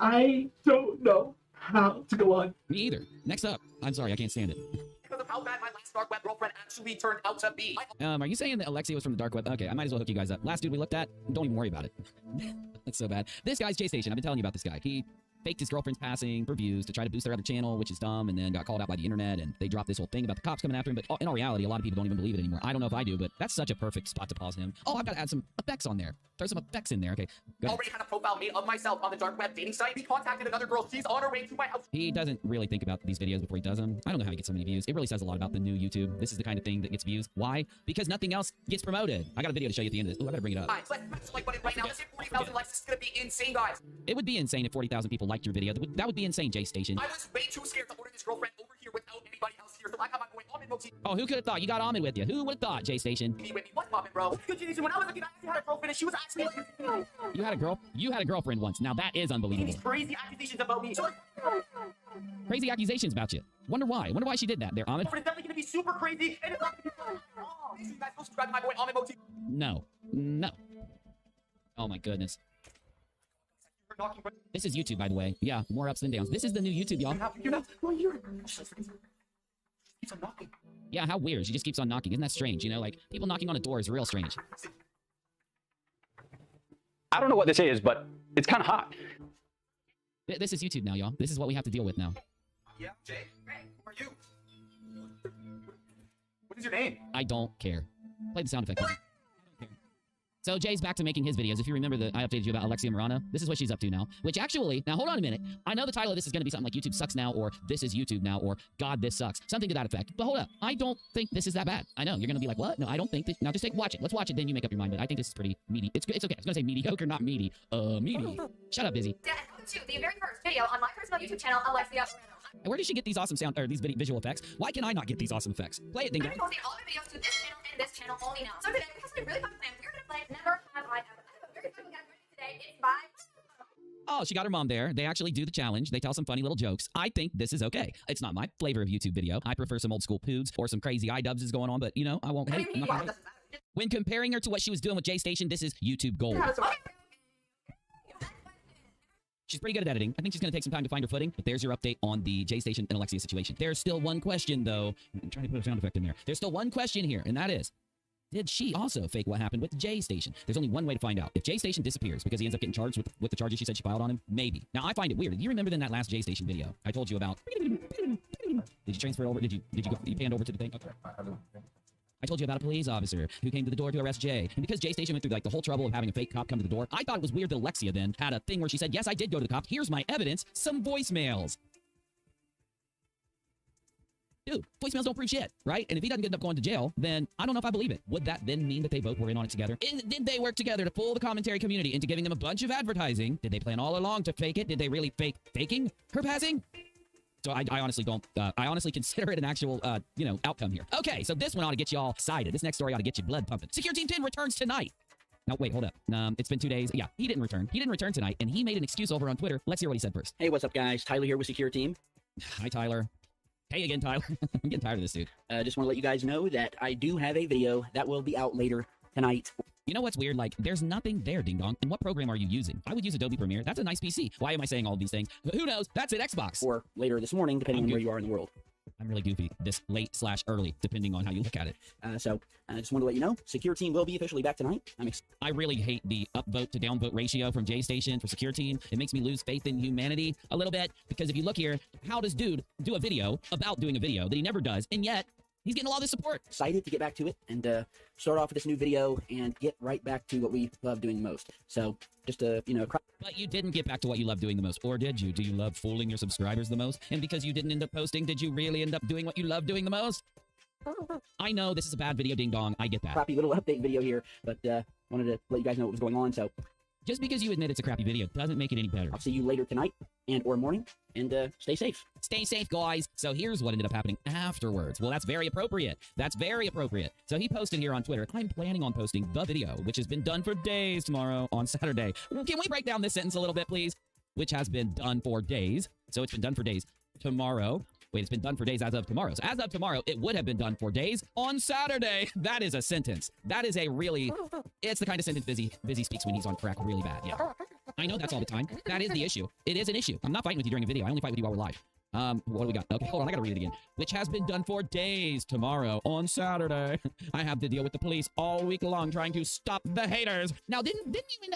Speaker 26: I don't know how to go on.
Speaker 6: Me either. Next up. I'm sorry, I can't stand it.
Speaker 3: Because of how bad my last dark web girlfriend actually turned out to be.
Speaker 6: Are you saying that Alexia was from the dark web? Okay, I might as well hook you guys up. Last dude we looked at, don't even worry about it. That's so bad. This guy's J Station. I've been telling you about this guy. He faked his girlfriend's passing for views to try to boost their other channel, which is dumb, and then got called out by the internet, and they dropped this whole thing about the cops coming after him, but in all reality, a lot of people don't even believe it anymore. I don't know if I do, but that's such a perfect spot to pause him. Oh, I've got to add some effects on there. Throw some effects in there. Okay, go ahead.
Speaker 3: Already had a profile made of myself on the dark web dating site. He contacted another girl. She's on her way to my house.
Speaker 6: He doesn't really think about these videos before he does them. I don't know how he gets so many views. It really says a lot about the new YouTube. This is the kind of thing that gets views. Why? Because nothing else gets promoted. I got a video to show you at the end of this. Ooh, I better bring it up.
Speaker 3: Let's like button right now. Let's hit 40,000 likes. This is gonna be insane, guys.
Speaker 6: It would be insane if 40,000 people liked your video. That would be insane, J Station.
Speaker 3: I was way too scared to order this girlfriend over here without anybody else here, so I got my boy Ahmed Moti.
Speaker 6: Oh, who could have thought? You got Ahmed with you. Who would have thought, J Station?
Speaker 3: With me, what's poppin', bro? Good news. When I was looking, I actually had a girlfriend, and she was actually.
Speaker 6: You had a girl? You had a girlfriend once. Now that is unbelievable.
Speaker 3: These crazy accusations about me.
Speaker 6: Crazy accusations about you. Wonder why? Wonder why she did that there, Ahmed?
Speaker 3: It's definitely gonna be super crazy, and it's not gonna be fun. Oh, make sure you guys go subscribe to my boy Ahmed Moti.
Speaker 6: No. No. Oh my goodness. This is YouTube, by the way. Yeah, more ups than downs. This is the new YouTube, y'all.
Speaker 3: You're not. Well, you're. Keeps on knocking.
Speaker 6: Yeah, how weird. She just keeps on knocking. Isn't that strange? You know, like, people knocking on a door is real strange.
Speaker 8: I don't know what this is, but it's kind of hot.
Speaker 6: This is YouTube now, y'all. This is what we have to deal with now.
Speaker 3: Yeah, Jay. Hey, who are you? What is your name?
Speaker 6: I don't care. Play the sound effect. So Jay's back to making his videos. If you remember I updated you about Alexia Morano. This is what she's up to now. Which actually, now hold on a minute. I know the title of this is going to be something like YouTube sucks now, or this is YouTube now, or God, this sucks. Something to that effect. But hold up. I don't think this is that bad. I know. You're going to be like, what? No, I don't think this. Now just watch it. Let's watch it, then you make up your mind. But I think this is pretty meaty. It's okay. I was going to say mediocre, not meaty. Meaty. Shut up, Busy.
Speaker 11: Dad, welcome to the very first video on my personal YouTube channel, Alexia Morano.
Speaker 6: And where did she get these awesome these visual effects? Why can I not get these awesome effects? Play it, then.
Speaker 11: I'm posting all my videos to this channel and this channel only now. So today we have something really fun planned. We're gonna play Never Have I Ever. I have a very fun game today. It's by.
Speaker 6: Oh, she got her mom there. They actually do the challenge. They tell some funny little jokes. I think this is okay. It's not my flavor of YouTube video. I prefer some old school poods or some crazy iDubbbz is going on, but you know, I won't hate. When comparing her to what she was doing with J Station, this is YouTube gold. She's pretty good at editing. I think she's going to take some time to find her footing, but there's your update on the J Station and Alexia situation. There's still one question, though. I'm trying to put a sound effect in there. There's still one question here, and that is, did she also fake what happened with J Station? There's only one way to find out. If J Station disappears because he ends up getting charged with the charges she said she filed on him, maybe. Now, I find it weird. Do you remember in that last J Station video I told you about? Did you transfer over? Did you pan over to the thing? Okay. I told you about a police officer who came to the door to arrest Jay. And because Jay Station went through like the whole trouble of having a fake cop come to the door, I thought it was weird that Alexia then had a thing where she said, yes, I did go to the cop. Here's my evidence. Some voicemails. Dude, voicemails don't prove shit, right? And if he doesn't end up going to jail, then I don't know if I believe it. Would that then mean that they both were in on it together? Did they work together to fool the commentary community into giving them a bunch of advertising? Did they plan all along to fake it? Did they really fake faking her passing? So I honestly don't, I honestly consider it an actual, outcome here. Okay, so this one ought to get you all excited. This next story ought to get you blood pumping. Secure Team 10 returns tonight. No, wait, hold up. It's been 2 days. Yeah, he didn't return. He didn't return tonight, and he made an excuse over on Twitter. Let's hear what he said first.
Speaker 4: Hey, what's up, guys? Tyler here with Secure Team.
Speaker 6: Hi, Tyler. Hey again, Tyler. I'm getting tired of this, dude.
Speaker 4: Just want to let you guys know that I do have a video that will be out later tonight.
Speaker 6: You know what's weird? Like, there's nothing there, Ding Dong. And what program are you using? I would use Adobe Premiere. That's a nice PC. Why am I saying all these things? Who knows? That's an Xbox.
Speaker 4: Or later this morning, depending on where you are in the world.
Speaker 6: I'm really goofy. This late/early, depending on how you look at it.
Speaker 4: So I just want to let you know, Secure Team will be officially back tonight.
Speaker 6: I really hate the upvote to downvote ratio from J Station for Secure Team. It makes me lose faith in humanity a little bit, because if you look here, how does dude do a video about doing a video that he never does, and yet he's getting a lot of this support?
Speaker 4: Excited to get back to it and start off with this new video and get right back to what we love doing the most. So just
Speaker 6: But you didn't get back to what you love doing the most, or did you? Do you love fooling your subscribers the most? And because you didn't end up posting, did you really end up doing what you love doing the most? I know this is a bad video, Ding Dong. I get that.
Speaker 4: Crappy little update video here, but wanted to let you guys know what was going on. So
Speaker 6: just because you admit it's a crappy video doesn't make it any better.
Speaker 4: I'll see you later tonight and or morning, and stay safe.
Speaker 6: Stay safe, guys. So here's what ended up happening afterwards. Well, that's very appropriate. That's very appropriate. So he posted here on Twitter, I'm planning on posting the video, which has been done for days tomorrow on Saturday. Can we break down this sentence a little bit, please? Which has been done for days. So it's been done for days tomorrow. Wait, it's been done for days as of tomorrow. So as of tomorrow, it would have been done for days on Saturday. That is a sentence. That is a really, it's the kind of sentence Busy speaks when he's on crack really bad. Yeah. I know that's all the time. That is the issue. It is an issue. I'm not fighting with you during a video. I only fight with you while we're live. What do we got? Okay, hold on. I gotta read it again. Which has been done for days tomorrow on Saturday. I have to deal with the police all week long trying to stop the haters. Now, didn't you end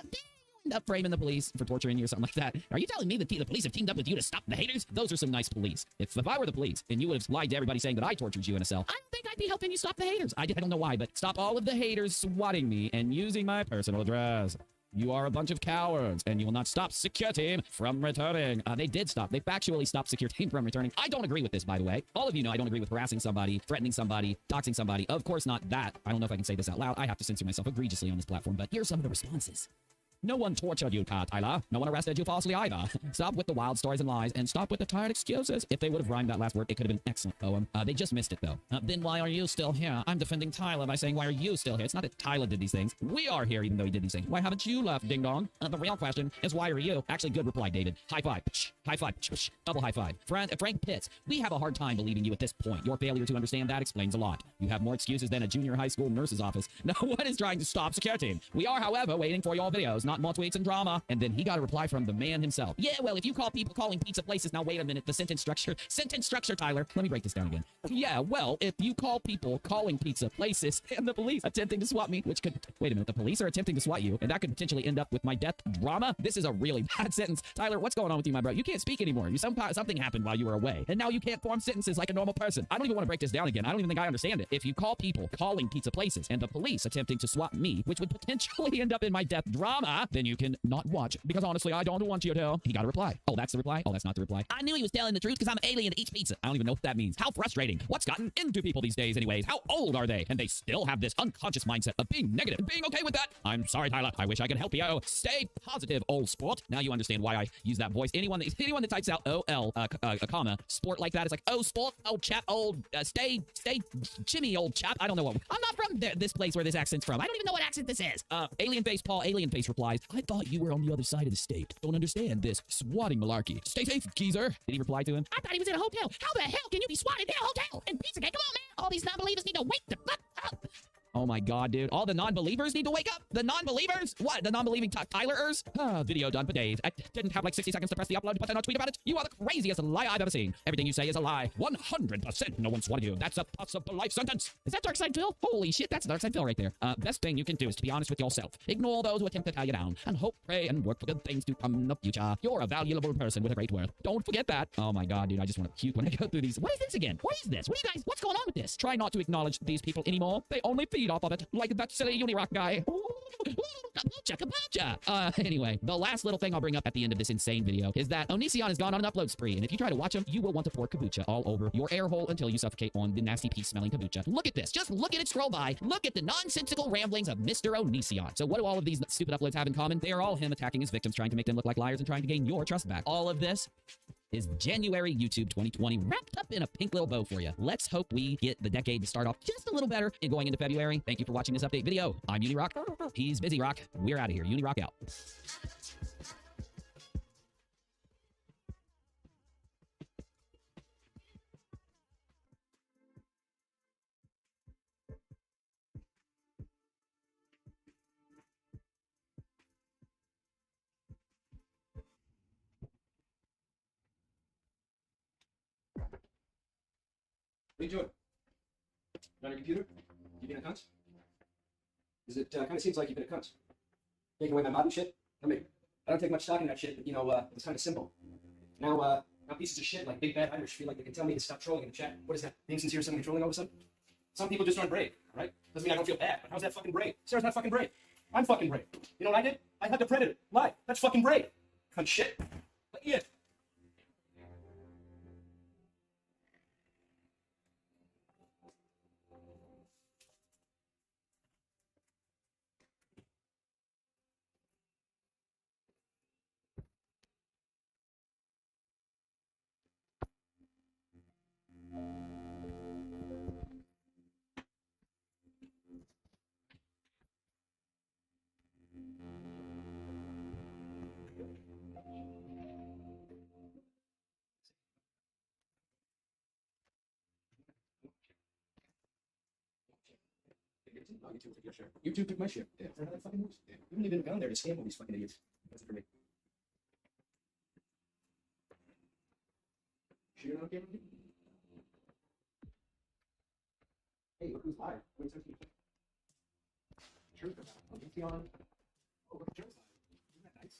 Speaker 6: up framing the police for torturing you or something like that? Are you telling me that the police have teamed up with you to stop the haters? Those are some nice police. If I were the police and you would have lied to everybody saying that I tortured you in a cell, I don't think I'd be helping you stop the haters. I don't know why, but stop all of the haters swatting me and using my personal address. You are a bunch of cowards, and you will not stop Secure Team from returning. They did stop. They factually stopped Secure Team from returning. I don't agree with this, by the way. All of you know I don't agree with harassing somebody, threatening somebody, doxing somebody. Of course not that. I don't know if I can say this out loud. I have to censor myself egregiously on this platform, but here's some of the responses. No one tortured you, Tyler. No one arrested you falsely either. Stop with the wild stories and lies, and stop with the tired excuses. If they would have rhymed that last word, it could have been an excellent poem. They just missed it, though. Then why are you still here? I'm defending Tyler by saying, why are you still here? It's not that Tyler did these things. We are here, even though he did these things. Why haven't you left, Ding Dong? The real question is, why are you? Actually, good reply, David. High five. High five. Double high five. Frank Pitts, we have a hard time believing you at this point. Your failure to understand that explains a lot. You have more excuses than a junior high school nurse's office. No one is trying to stop Secure Team. We are, however, waiting for your videos, not more tweets and drama. And then he got a reply from the man himself. Yeah, well, if you call people calling pizza places, now wait a minute, the sentence structure, Tyler. Let me break this down again. Yeah, well, if you call people calling pizza places and the police attempting to swat me, which could, wait a minute, the police are attempting to swat you, and that could potentially end up with my death drama. This is a really bad sentence. Tyler, what's going on with you, my bro? You can't speak anymore. Something happened while you were away, and now you can't form sentences like a normal person. I don't even want to break this down again. I don't even think I understand it. If you call people calling pizza places and the police attempting to swat me, which would potentially end up in my death drama, then you can not watch, because honestly, I don't want you to. He got a reply. Oh, that's the reply? Oh, that's not the reply. I knew he was telling the truth because I'm an alien that eats pizza. I don't even know what that means. How frustrating. What's gotten into people these days anyways? How old are they? And they still have this unconscious mindset of being negative and being okay with that. I'm sorry, Tyler. I wish I could help you. Stay positive, old sport. Now you understand why I use that voice. Anyone that types out OL, comma, sport like that, it's like, oh, sport, old chap, old, stay chimmy, old chap. I don't know what. I'm not from this place where this accent's from. I don't even know what accent this is. Alien Face Paul, Alien Face replies, I thought you were on the other side of the state. Don't understand this swatting malarkey. Stay safe, geezer. Did he reply to him? I thought he was in a hotel. How the hell can you be swatted in a hotel? And Pizzagate, come on, man. All these non-believers need to wake the fuck up. Oh my god, dude. All the non-believers need to wake up? The non-believers? What? The non-believing Tylerers? Video done for days. I didn't have like 60 seconds to press the upload button or tweet about it. You are the craziest lie I've ever seen. Everything you say is a lie. 100% no one swatted you. That's a possible life sentence. Is that Dark Side Phil? Holy shit, that's Dark Side Phil right there. Best thing you can do is to be honest with yourself. Ignore those who attempt to tie you down. And hope, pray, and work for good things to come in the future. You're a valuable person with a great worth. Don't forget that. Oh my god, dude. I just want to puke when I go through these. What is this again? What is this? What are you guys? What's going on with this? Try not to acknowledge these people anymore. They only feed off of it. Like that silly Unirock guy. Anyway, the last little thing I'll bring up at the end of this insane video is that Onision has gone on an upload spree, and if you try to watch him, you will want to pour kombucha all over your air hole until you suffocate on the nasty pee-smelling kombucha. Look at this. Just look at it scroll by. Look at the nonsensical ramblings of Mr. Onision. So what do all of these stupid uploads have in common? They are all him attacking his victims, trying to make them look like liars and trying to gain your trust back. All of this is January YouTube 2020 wrapped up in a pink little bow for you. Let's hope we get the decade to start off just a little better in going into February. Thank you for watching this update video. I'm Unirock. He's Busy Rock. We're out of here. Unirock out.
Speaker 1: What are you doing? You on your computer? You being a cunt? Is it kind of seems like you've been a cunt? Taking away my mod and shit? I mean, I don't take much stock in that shit, but you know, it's kind of simple. Now pieces of shit like Big Bad Irish feel like they can tell me to stop trolling in the chat. What is that? Being sincere, someone controlling all of a sudden? Some people just aren't brave, alright? Doesn't mean I don't feel bad, but how's that fucking brave? Sarah's not fucking brave. I'm fucking brave. You know what I did? I hugged a predator. Live. That's fucking brave. Cunt shit. But yeah. No, YouTube took your share. YouTube took my share. Yeah, for how that fucking moves. Yeah. We haven't even gone there to scam all these fucking idiots. That's it for me. Sure you're not okay with me? Hey, look who's live. Wait a second. Truth about it. I'll get on. Oh, look at Joe's live. Isn't that nice?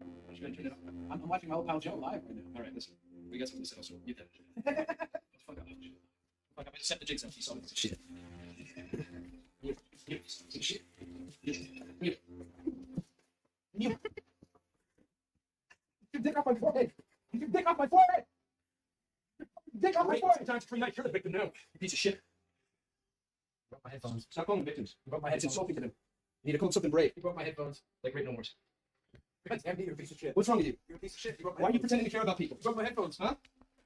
Speaker 1: I'm just gonna turn it up. I'm watching my old pal Joe live right now. All right, listen. We got something to say, so get that. Let's fuck up. Fuck up. I just set the jigs up. You saw this shit. You. Shit. You. Your dick off my forehead. Your dick off my forehead. Dick off my forehead. Times 3 nights. You're the victim now. You piece of shit. You broke my headphones. Stop calling them victims. You broke my headphones. It's insulting to them. You need to call them something brave. You broke my headphones. Like Great No More's. God damn you, you're a piece of shit. What's wrong with you? You're a piece of shit. You broke my Why are you pretending to care about people? You broke my headphones, huh?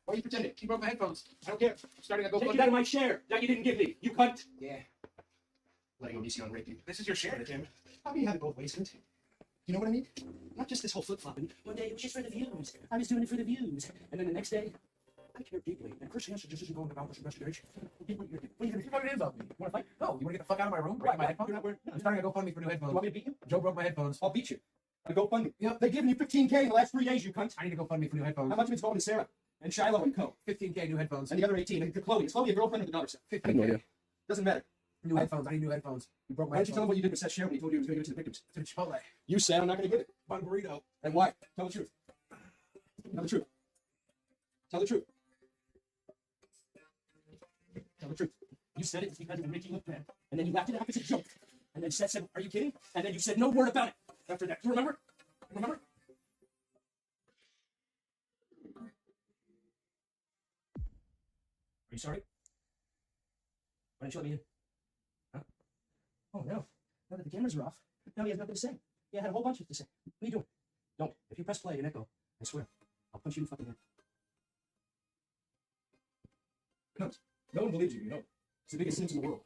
Speaker 1: Why are you pretending? You broke my headphones. I don't care. I'm starting to go. Take it out of my share that you didn't give me. You cunt. Yeah. Letting Onision rape you. This is your share, damn it. How do you have it both ways, cunt? You know what I mean? Not just this whole flip-flopping. One day it was just for the views. I was doing it for the views. And then the next day, I care deeply. And Christian Answer just isn't going about this investigation. What are you gonna do? What about me? You wanna fight? No, you wanna get the fuck out of my room? Break my headphones? I'm starting to GoFundMe for new headphones. You want me to beat you? Joe broke my headphones. I'll beat you. I GoFundMe. You know, they've given you $15K in the last 3 days, you cunt. I need to GoFundMe for new headphones. How much of it's going to Sarah? And Shiloh and Co. 15K new headphones. And the other 18. And to Chloe. Is Chloe a girlfriend or the daughter? 15K. Doesn't matter. New headphones. I need new headphones. You broke my Why don't you tell him what you did with Seth Sharon when he told you he was going to give it to the victims? To Chipotle. You said I'm not going to give it. Bun burrito. And why? Tell the truth. Tell the truth. Tell the truth. Tell the truth. You said it because it would make you look bad. And then you laughed it off as a joke. And then Seth said, are you kidding? And then you said no word about it after that. Do you remember? Remember? Are you sorry? Why didn't you let me in? Huh? Oh no. Now that the cameras are off, now he has nothing to say. Yeah, I had a whole bunch to say. What are you doing? Don't. If you press play and echo, I swear, I'll punch you in the fucking head. No one believes you, you know. It's the biggest sins in the world.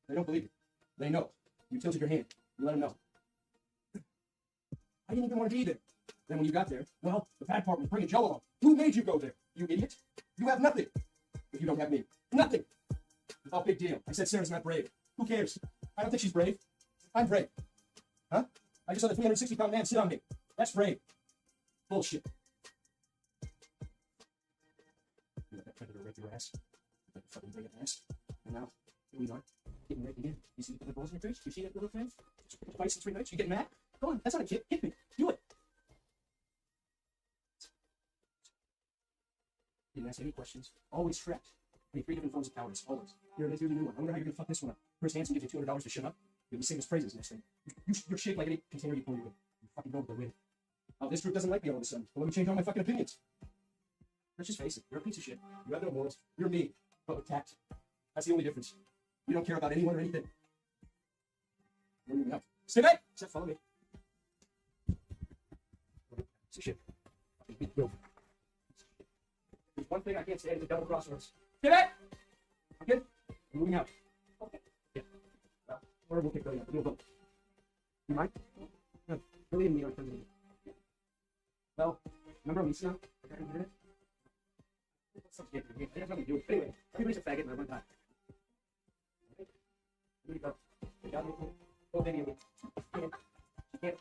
Speaker 1: They don't believe you. They know. You tilted your hand. You let them know. I didn't even want to be there. Then when you got there, well, the bad part was bringing Joe along. Who made you go there? You idiot. You have nothing. If you don't have me. Nothing. Oh, big deal. I said Sarah's not brave. Who cares? I don't think she's brave. I'm brave. Huh? I just saw the 360-pound man sit on me. That's brave. Bullshit. You let that predator rape your ass. You let the fucking big ass. And now, here we are, getting raped again. You see the balls in your face? You see that little thing? Twice in 3 minutes? You getting mad? Go on. That's not a kid. Hit me. Do it. Didn't ask any questions. Always trapped. Hey, 3 different forms of cowardice. Always. Here it is. Here's a new one. I wonder how you're gonna fuck this one up. Chris Hansen gives you $200 to shut up. You'll be singing his praises next thing. You're shaped like any container you pour you in. You fucking go with the wind. Oh, this group doesn't like me all of a sudden. Well, let me change all my fucking opinions. Let's just face it. You're a piece of shit. You have no morals. You're me, but with tact. That's the only difference. You don't care about anyone or anything. We're moving up. Stay back! Except follow me. Piece of shit. Fucking beat Bill. There's one thing I can't stand is a double crossroads. Stay back! I'm good. We're moving out. Okay. Yeah. Well, or we'll kick Billy out. We'll vote. You mind? No. Billy and me aren't friends anymore. Well, remember Alicia? It has nothing to do with it. Anyway, everybody's a faggot and I run time. Okay? Here we go. They got me. Oh, baby. Can't.
Speaker 11: Okay.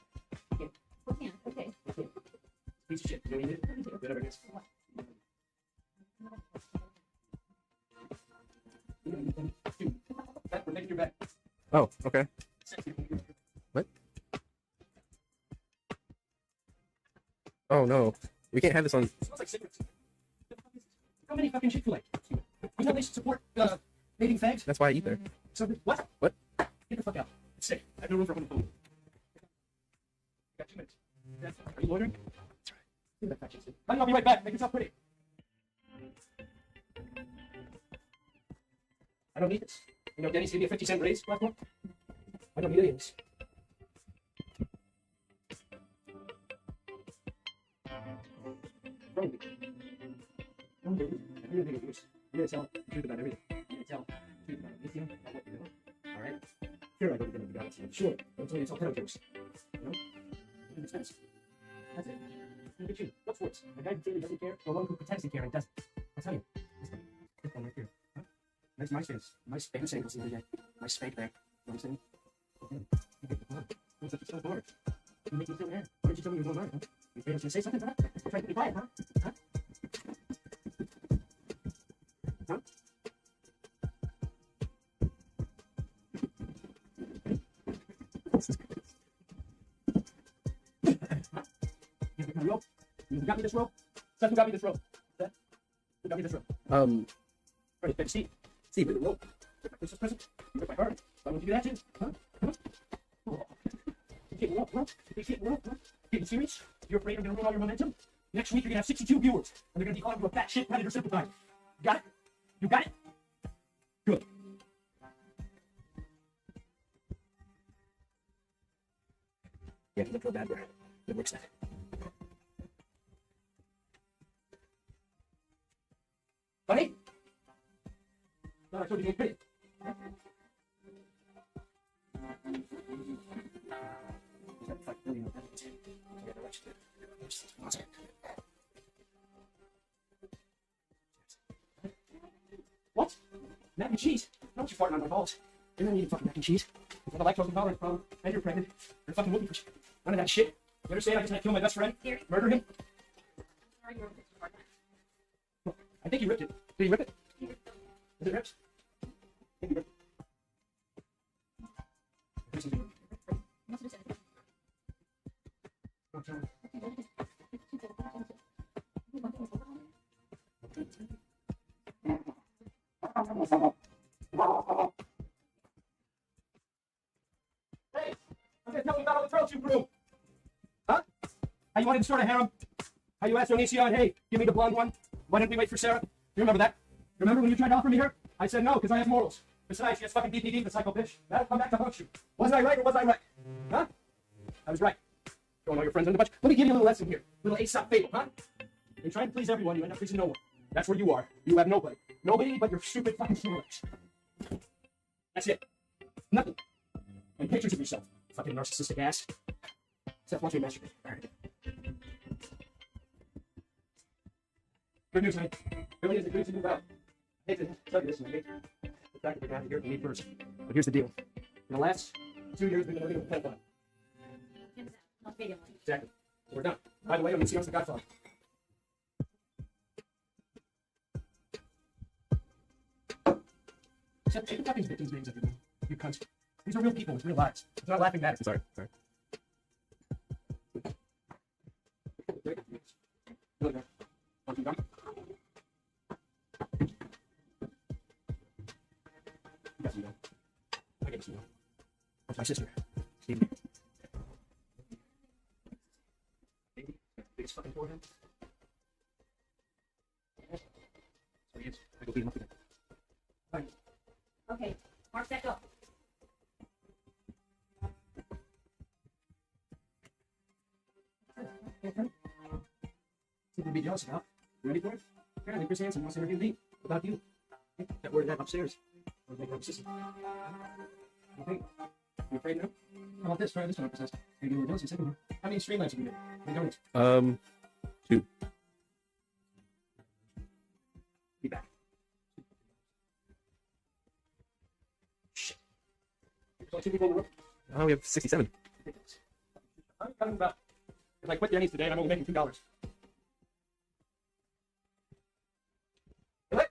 Speaker 1: Piece of shit. You know what you did? Whatever it is. Dude, we're making your bed.
Speaker 26: Oh, okay. What? Oh no, we can't have this on.
Speaker 1: It smells like cigarettes. How many fucking Chick-fil-A? You know they support dating fags?
Speaker 26: That's why I eat there.
Speaker 1: So what?
Speaker 26: What?
Speaker 1: Get the fuck out. It's sick. I have no room for one food. Got 2 minutes. Are you loitering? That's right. Do that fat shit. Honey, I'll be right back. Make yourself pretty. I don't need this. You know, Denny's gave me a 50-cent raise last month. I don't need any of this. Don't believe it. You're gonna make it worse. You're gonna tell the truth about everything. You're gonna tell the truth about Alicia, about what you're doing. Alright? Sure, I don't think I'm gonna sure. Don't tell me it's all kind of jokes. You know? It makes sense. That's it. Look at you. What's worse? A guy who clearly doesn't care, or one who pretends to care and doesn't. I'll tell you. This one right here. Huh? That's my stance. My spank ankles the other day. My spank back. You know what I'm saying? Okay. You get the blood. What's up? It's so hard. You make me feel mad. Why didn't you tell me you were going right, huh? You afraid I was gonna say something, huh? You're trying to be quiet, huh? Huh? Huh? Rope. You got me this rope? Seth, who got me this rope? Seth? Who got me this rope? Right, baby, Steve. Steve, with the rope. Took my Christmas present. You took my heart. Why don't you do that too? Huh? Huh? Oh. You getting rope, huh? You getting rope, huh? Getting serious? You're afraid I'm gonna ruin all your momentum? Next week you're gonna have 62 viewers, and they're gonna be calling you a fat shit predator sympathizer. You got it? You got it? Good. Yeah, look real bad there. It works that. Buddy? No, I told you to get pretty. What? Mac and cheese? Don't you farting on my balls. You're not eating fucking mac and cheese. You've got a lactose intolerance problem, and you're pregnant. You're fucking looking for shit. None of that shit. You understand? I just had to kill my best friend, murder him. I think he ripped it. Did he rip it? Is it ripped? I think he ripped it. Hey, I'm gonna tell you about all the girls you grew. Huh? How you wanted to start a harem? How you asked Onision, hey, give me the blonde one. Why didn't we wait for Sarah? You remember that? Remember when you tried to offer me her? I said no, because I have morals. Besides, she has fucking DPD, the psycho bitch. That'll come back to haunt you. Was I right or was I right? Huh? I was right. Throwing all your friends under the bunch. Let me give you a little lesson here. Little Aesop fable, huh? In trying to please everyone, you end up pleasing no one. That's where you are. You have nobody. Nobody but your stupid fucking feelings. That's it. Nothing. And pictures of yourself. Fucking narcissistic ass. Seth, watch me masturbate. Alright. Good news, honey. Really is the good to move out. I hate to tell you this, and I hate
Speaker 16: the fact that they're going to have to hear it from me first. But here's the deal. In the last 2 years, we've been living with a pedophile. Exactly. So we're done. By the way, I'm going to see us the Godfather. Except take the fucking victims' names everyone. You cunts. These are real people with real lives. It's not laughing matter. Sorry. Really good. Want some gum? You got some gum. I get some gum. That's my sister. Stevie. Baby, biggest fucking forehead. There he is. I go beat him up again. Fine.
Speaker 11: Okay, mark that up.
Speaker 16: Something to be jealous about. You ready for it? Apparently, Chris Hansen wants to interview me about you. That word that upstairs. Or make up system. Okay. You afraid now? How about this? Try this one up, possessed. Maybe we'll do some second one. How many streamlines have you made? How many donuts?
Speaker 26: 2.
Speaker 16: Be back. Shit. There's only 2 people in the room.
Speaker 26: Oh, we have 67.
Speaker 16: I'm talking about. If I quit Denny's today, I'm only making $2. What?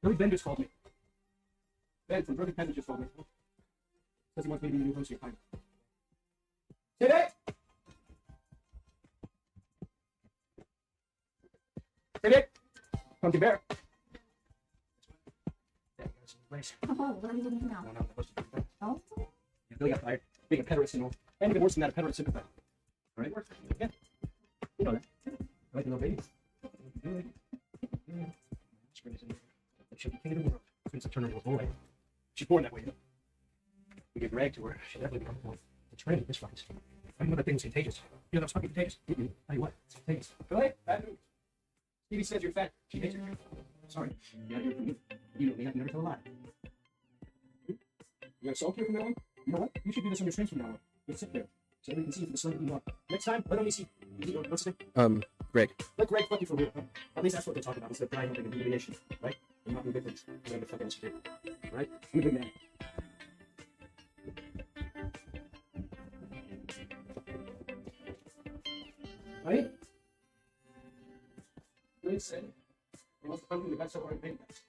Speaker 16: Billy Ben just called me. Ben from Broken Peasant just called me. Says he wants me to be the new host of your time. Today! Today! Pumpkin Bear.
Speaker 11: Oh, what are you doing now? Oh?
Speaker 16: Yeah, Billy got fired. Being a pederast and all. And even worse than that, a pederast sympathizer. All right? Yeah. You know that. I like the little babies. She'll be king of the world. As soon as I turn her into a boy. She's born that way, though. We give rag to her. She'll definitely become a boy. It's training, this fight. I know that thing's contagious. You know that was fucking contagious? Tell you what, it's contagious. Billy, bad news. Stevie says you're fat. She hates you. Sorry. You gotta hear from me. You know me, I've never told a lie. You got a soul here from now on? You know what? You should do this on your streams from now on. Just sit there. So everybody can see you for the sling that you want. Next time, let me see. What's his name?
Speaker 26: Greg.
Speaker 16: Let Greg fuck you for real. Huh? At least that's what they talk about instead of crying over the humiliation, right? You're not doing big things. Whatever the fuck else you do. Right? I'm a good man. Right? Really said. He wants to come to the best so hard big guys.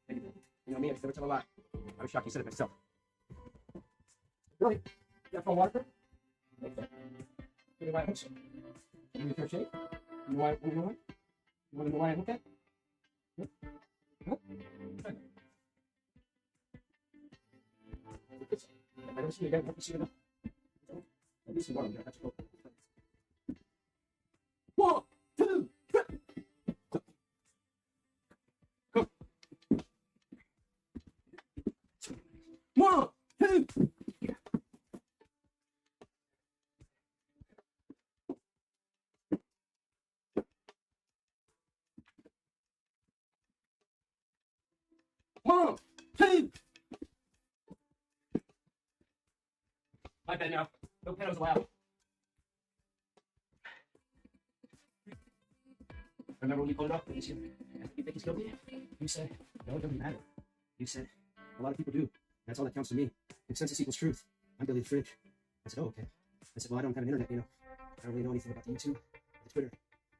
Speaker 16: You know me, I never tell a lie. I was shocked you said it myself. Really? You got phone water? Okay. You know why I hope so? Give me a fair shake? You know why? You know why? You want to know why I hope that? Huh? Huh? Okay. I don't see you again. I don't see you enough. At least one of them. That's cool. 1, 2, 3. Come. 1, 2. One, two. My bad now. No pedos allowed. Remember when you pulled it up? You think he's guilty? You said, no, it doesn't matter. You said, a lot of people do. That's all that counts to me. Consensus equals truth. I'm Billy the Fridge. I said, oh, okay. I said, well, I don't have an internet, you know. I don't really know anything about the YouTube, the Twitter.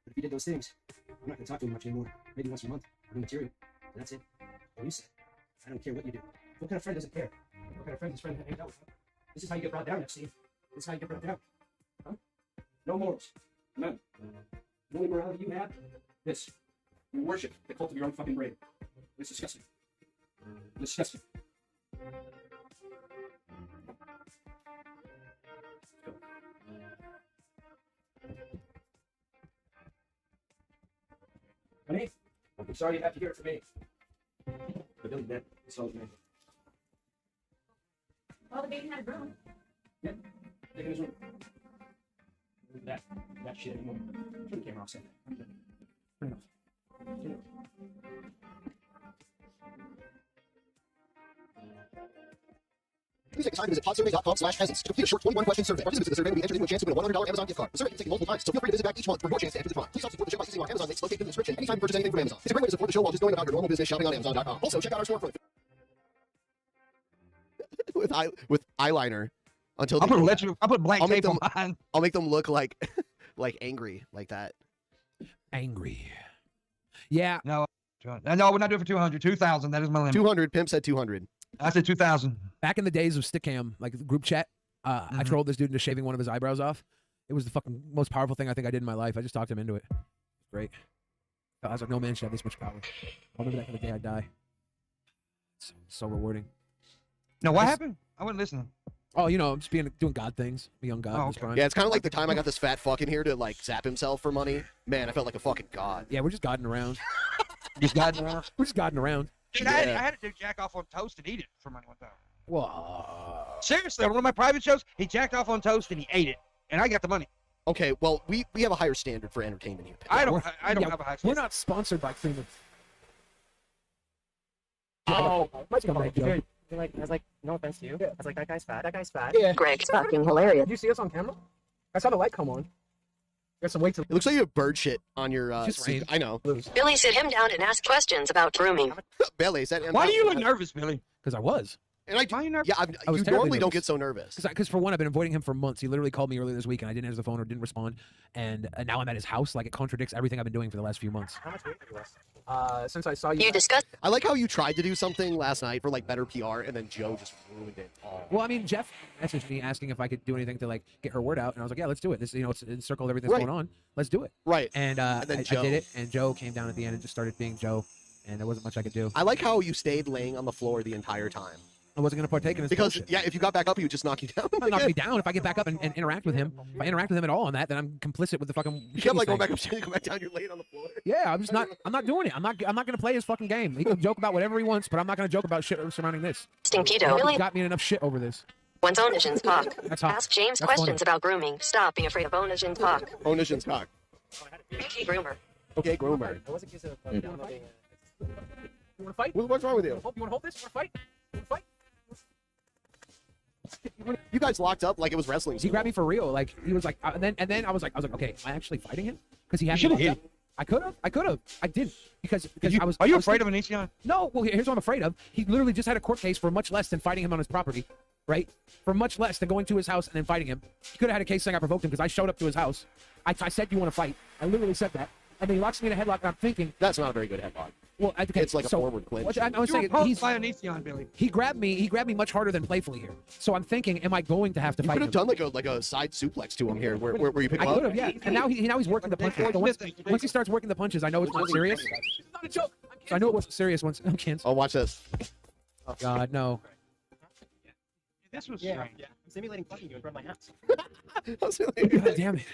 Speaker 16: But if you did those things, I'm not going to talk to him much anymore. Maybe once a month. New material. And that's it. Well, you said, I don't care what you do. What kind of friend doesn't care? What kind of friend is friend that hangs out with? Huh? This is how you get brought down, FC. This is how you get brought down. Huh? No morals. None. The only morality you have, this. You worship the cult of your own fucking brain. It's disgusting. Disgusting. Honey, I'm sorry you have to hear it from me. But Billy dead. It's all me.
Speaker 11: Well, the baby had a room.
Speaker 16: Yeah. Take in his room. That shit anymore. Turn the camera off, Sam. Turn it off. Turn it off.
Speaker 2: Please take the time to visit podsurvey.com/peasants to complete a short 21-question survey. Participants in the survey will be entered into a chance to win a $100 Amazon gift card. The survey can be taken multiple times, so feel free to visit back each month for your chance to enter the prize. Please help support the show by using our Amazon links located in the description anytime you purchase anything from Amazon. It's a great way to support the show while just going about your normal business shopping on Amazon.com. Also, check out our storefront.
Speaker 5: with eyeliner until
Speaker 7: I'll put blank
Speaker 5: I'll make
Speaker 7: tape
Speaker 5: them,
Speaker 7: on mine.
Speaker 5: I'll make them look like like angry like that.
Speaker 26: Angry. Yeah.
Speaker 7: No, we're not doing it for 200. 2,000. That is my limit.
Speaker 5: 200. Pimp said 200.
Speaker 7: I said 2,000.
Speaker 26: Back in the days of Stickam, like the group chat, I trolled this dude into shaving one of his eyebrows off. It was the fucking most powerful thing I think I did in my life. I just talked him into it. Great. I was like, no man should have this much power. I'll remember that kind of day I die. It's so rewarding.
Speaker 7: No, what happened? I wasn't listening.
Speaker 26: Oh, you know, I'm just doing God things. A young God.
Speaker 7: Oh,
Speaker 26: in his
Speaker 7: okay.
Speaker 26: prime.
Speaker 5: Yeah, it's kind of like the time I got this fat fuck in here to like zap himself for money. Man, I felt like a fucking god.
Speaker 26: Yeah, we're just godding around.
Speaker 7: Just godding around?
Speaker 26: We're just godding around.
Speaker 7: Dude, I had to do jack off on toast and eat it for money one time.
Speaker 26: Whoa.
Speaker 7: Seriously, on one of my private shows, he jacked off on toast and he ate it, and I got the money.
Speaker 5: Okay, well, we have a higher standard for entertainment here.
Speaker 7: I don't have a high
Speaker 26: We're not sponsored by Cream.
Speaker 3: Oh,
Speaker 26: Joe.
Speaker 3: I was like, no offense to you. I was like, that guy's fat. That guy's fat.
Speaker 26: Yeah.
Speaker 3: Greg's
Speaker 26: fucking
Speaker 3: hilarious.
Speaker 26: Did you see us on camera? I saw the light come on. There's some weight to.
Speaker 5: It looks like you have bird shit on your.
Speaker 26: Just rain.
Speaker 5: I know.
Speaker 12: Billy, sit him down and ask questions about grooming.
Speaker 5: Billy,
Speaker 7: why do you look nervous, Billy?
Speaker 26: Because I was.
Speaker 5: And
Speaker 7: Why are you nervous?
Speaker 5: Yeah,
Speaker 26: I was
Speaker 5: you
Speaker 26: terribly
Speaker 5: normally don't
Speaker 26: nervous.
Speaker 5: get so nervous.
Speaker 26: Because for one, I've been avoiding him for months. He literally called me earlier this week, and I didn't answer the phone or didn't respond. And now I'm at his house. Like, it contradicts everything I've been doing for the last few months.
Speaker 3: How much weight have you lost?
Speaker 26: Since I saw you.
Speaker 12: You discussed.
Speaker 5: I like how you tried to do something last night for like better PR, and then Joe just ruined it all.
Speaker 26: Well, I mean, Jeff messaged me asking if I could do anything to like get her word out, and I was like, yeah, let's do it. This, you know, it's encircled everything that's
Speaker 5: Right.
Speaker 26: going on. Let's do it.
Speaker 5: Right.
Speaker 26: And,
Speaker 5: then
Speaker 26: I
Speaker 5: Joe.
Speaker 26: did it, and Joe came down at the end and just started being Joe, and there wasn't much I could do.
Speaker 5: I like how you stayed laying on the floor the entire time.
Speaker 26: I wasn't going to partake in his
Speaker 5: Because
Speaker 26: bullshit.
Speaker 5: yeah, if you got back up, he would just knock you down.
Speaker 26: Not knock me down. If I get back up and interact with him, if I interact with him at all on that, then I'm complicit with the fucking.
Speaker 5: You kept like going
Speaker 26: thing.
Speaker 5: back up, you come back down, you're laying on the floor.
Speaker 26: Yeah, I'm just not. I'm not doing it. I'm not going to play his fucking game. He can joke about whatever he wants, but I'm not going to joke about shit surrounding this.
Speaker 12: Stinkedo.
Speaker 26: Billy got me in enough shit over this.
Speaker 12: One's Onishin's cock.
Speaker 26: That's hot.
Speaker 12: Ask James
Speaker 26: That's
Speaker 12: questions
Speaker 26: funny.
Speaker 12: about grooming. Stop being afraid of Onishin's cock.
Speaker 5: Onishin's cock.
Speaker 12: Okay, groomer.
Speaker 5: Okay, groomer.
Speaker 3: I was accused of downloading.
Speaker 26: You want to fight?
Speaker 5: What's wrong with you?
Speaker 26: You want to hold this? You want to fight? You want to fight?
Speaker 5: You guys locked up like it was wrestling.
Speaker 26: He grabbed me for real. Like he was like, and then I was like, okay, am I actually fighting him? Because he had
Speaker 7: You
Speaker 26: me
Speaker 7: should've
Speaker 26: locked up. I could have. I didn't because I was.
Speaker 7: Are you
Speaker 26: I was
Speaker 7: afraid of
Speaker 26: thinking-
Speaker 7: an Anision?
Speaker 26: No. Well, here's what I'm afraid of. He literally just had a court case for much less than fighting him on his property, right? For much less than going to his house and then fighting him. He could have had a case saying I provoked him because I showed up to his house. I said you want to fight. I literally said that, and then he locks me in a headlock. And I'm thinking
Speaker 5: that's not a very good headlock.
Speaker 26: Well, okay,
Speaker 5: It's like a forward clinch.
Speaker 26: I was
Speaker 7: You were
Speaker 26: saying
Speaker 7: punked by Anision, Billy.
Speaker 26: he grabbed me much harder than playfully here. So I'm thinking, am I going to have to
Speaker 5: You
Speaker 26: fight
Speaker 5: could
Speaker 26: him?
Speaker 5: have done like a side suplex to him here, where you pick him
Speaker 26: I
Speaker 5: up.
Speaker 26: could have, yeah. And now he's working the punches. So once he starts working the punches, I know it's not serious. It's not a joke. So I knew it wasn't serious once. I'm canceled.
Speaker 5: Oh, watch this.
Speaker 26: Oh God, no.
Speaker 7: This was
Speaker 3: Yeah.
Speaker 7: strange.
Speaker 3: I'm simulating fucking you in front of my house.
Speaker 26: God damn it.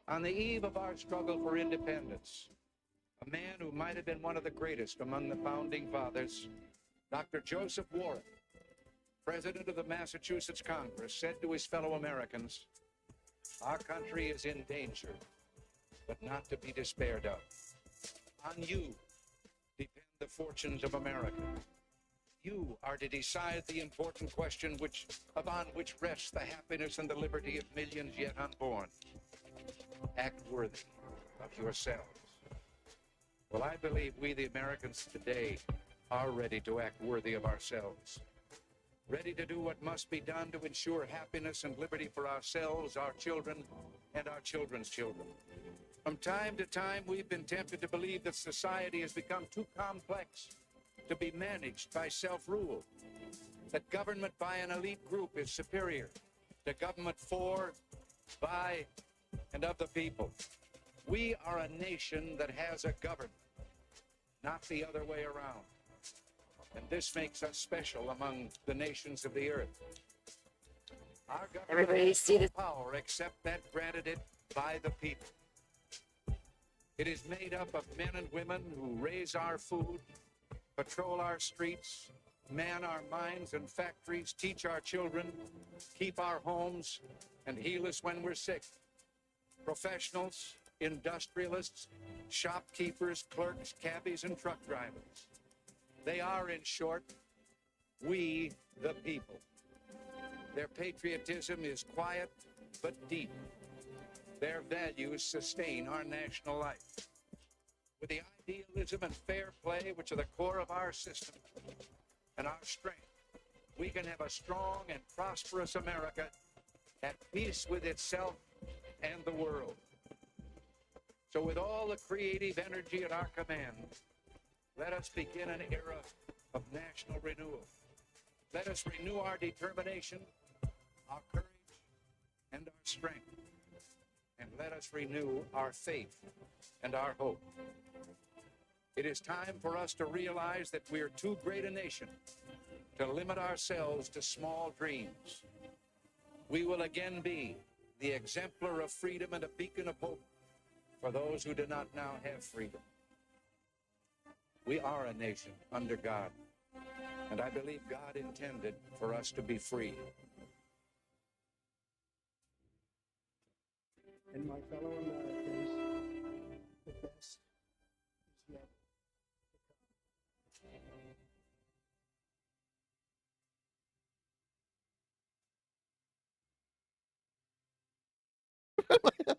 Speaker 18: On the eve of our struggle for independence, a man who might have been one of the greatest among the founding fathers, Dr. Joseph Warren, president of the Massachusetts Congress, said to his fellow Americans, "Our country is in danger, but not to be despaired of. On you depend the fortunes of America. You are to decide the important question upon which rests the happiness and the liberty of millions yet unborn. Act worthy of yourselves." Well, I believe we, the Americans today, are ready to act worthy of ourselves. Ready to do what must be done to ensure happiness and liberty for ourselves, our children, and our children's children. From time to time, we've been tempted to believe that society has become too complex to be managed by self-rule, that government by an elite group is superior to government for, by, and of the people. We are a nation that has a government, not the other way around. And this makes us special among the nations of the earth. Our government
Speaker 25: Everybody
Speaker 18: has
Speaker 25: see
Speaker 18: no
Speaker 25: this?
Speaker 18: power except that granted it by the people. It is made up of men and women who raise our food, patrol our streets, man our mines and factories, teach our children, keep our homes, and heal us when we're sick. Professionals, industrialists, shopkeepers, clerks, cabbies, and truck drivers. They are, in short, we the people. Their patriotism is quiet but deep. Their values sustain our national life. With the idealism and fair play which are the core of our system and our strength, we can have a strong and prosperous America at peace with itself and the world. So with all the creative energy at our command, let us begin an era of national renewal. Let us renew our determination, our courage, and our strength. And let us renew our faith and our hope. It is time for us to realize that we are too great a nation to limit ourselves to small dreams. We will again be the exemplar of freedom and a beacon of hope for those who do not now have freedom. We are a nation under God, and I believe God intended for us to be free.
Speaker 10: And my fellow Americans, the best is yet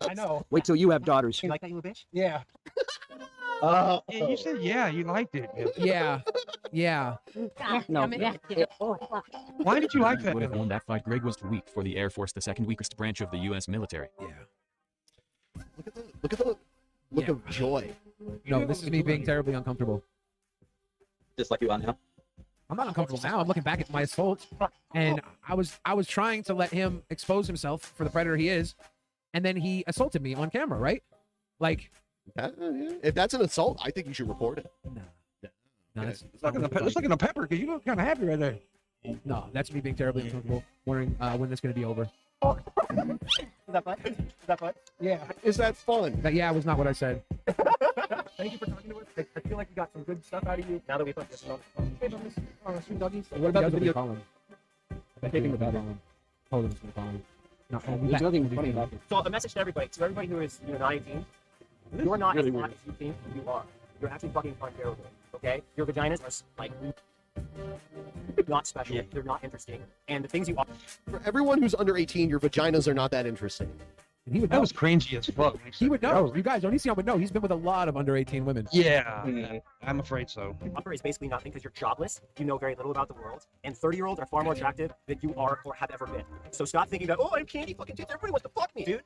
Speaker 10: I know.
Speaker 15: Wait till you have daughters.
Speaker 16: You like that, you little bitch?
Speaker 10: Yeah.
Speaker 7: Yeah, you said yeah, you liked it.
Speaker 26: Yeah. Yeah.
Speaker 15: No.
Speaker 7: Why did you like that?
Speaker 14: Would have won that fight. Greg was too weak for the Air Force, the second weakest branch of the U.S. military.
Speaker 26: Yeah.
Speaker 5: Look at the look of joy.
Speaker 26: No, this is me being terribly uncomfortable.
Speaker 17: Just like you are now.
Speaker 26: I'm not uncomfortable now. I'm looking back at my assault, and I was trying to let him expose himself for the predator he is, and then he assaulted me on camera, right? Like,
Speaker 5: if that's an assault, I think you should report it.
Speaker 26: no,
Speaker 7: It's looking a pepper because you look kind of happy right there.
Speaker 26: no, that's me being terribly uncomfortable, wondering when this is going to be over.
Speaker 16: Is that fun? Is that fun?
Speaker 10: Yeah.
Speaker 5: Is that fun?
Speaker 26: That yeah was not what I said.
Speaker 16: Thank you for talking to us. I feel like we got some good stuff out of you now that we put this on. Sweet doggies.
Speaker 26: What about the video?
Speaker 16: Taking
Speaker 26: the video. Hold on, just call him. No,
Speaker 16: There's nothing funny about it. So a message to everybody, who is not 18, you're not
Speaker 17: really
Speaker 16: as hot as you think you are. You're actually fucking unbearable. Okay? Your vaginas are like not special. They're not interesting. And the things you are.
Speaker 5: For everyone who's under 18, your vaginas are not that interesting.
Speaker 26: And he would know.
Speaker 7: That was cringy as fuck.
Speaker 26: He would know. You guys, Onision would know. He's been with a lot of under 18 women.
Speaker 7: Yeah, I'm afraid so.
Speaker 16: Upper is basically nothing because you're jobless, you know very little about the world, and 30-year-olds are far more attractive than you are or have ever been. So stop thinking that, oh, I'm candy fucking tits, everybody wants to fuck me, dude.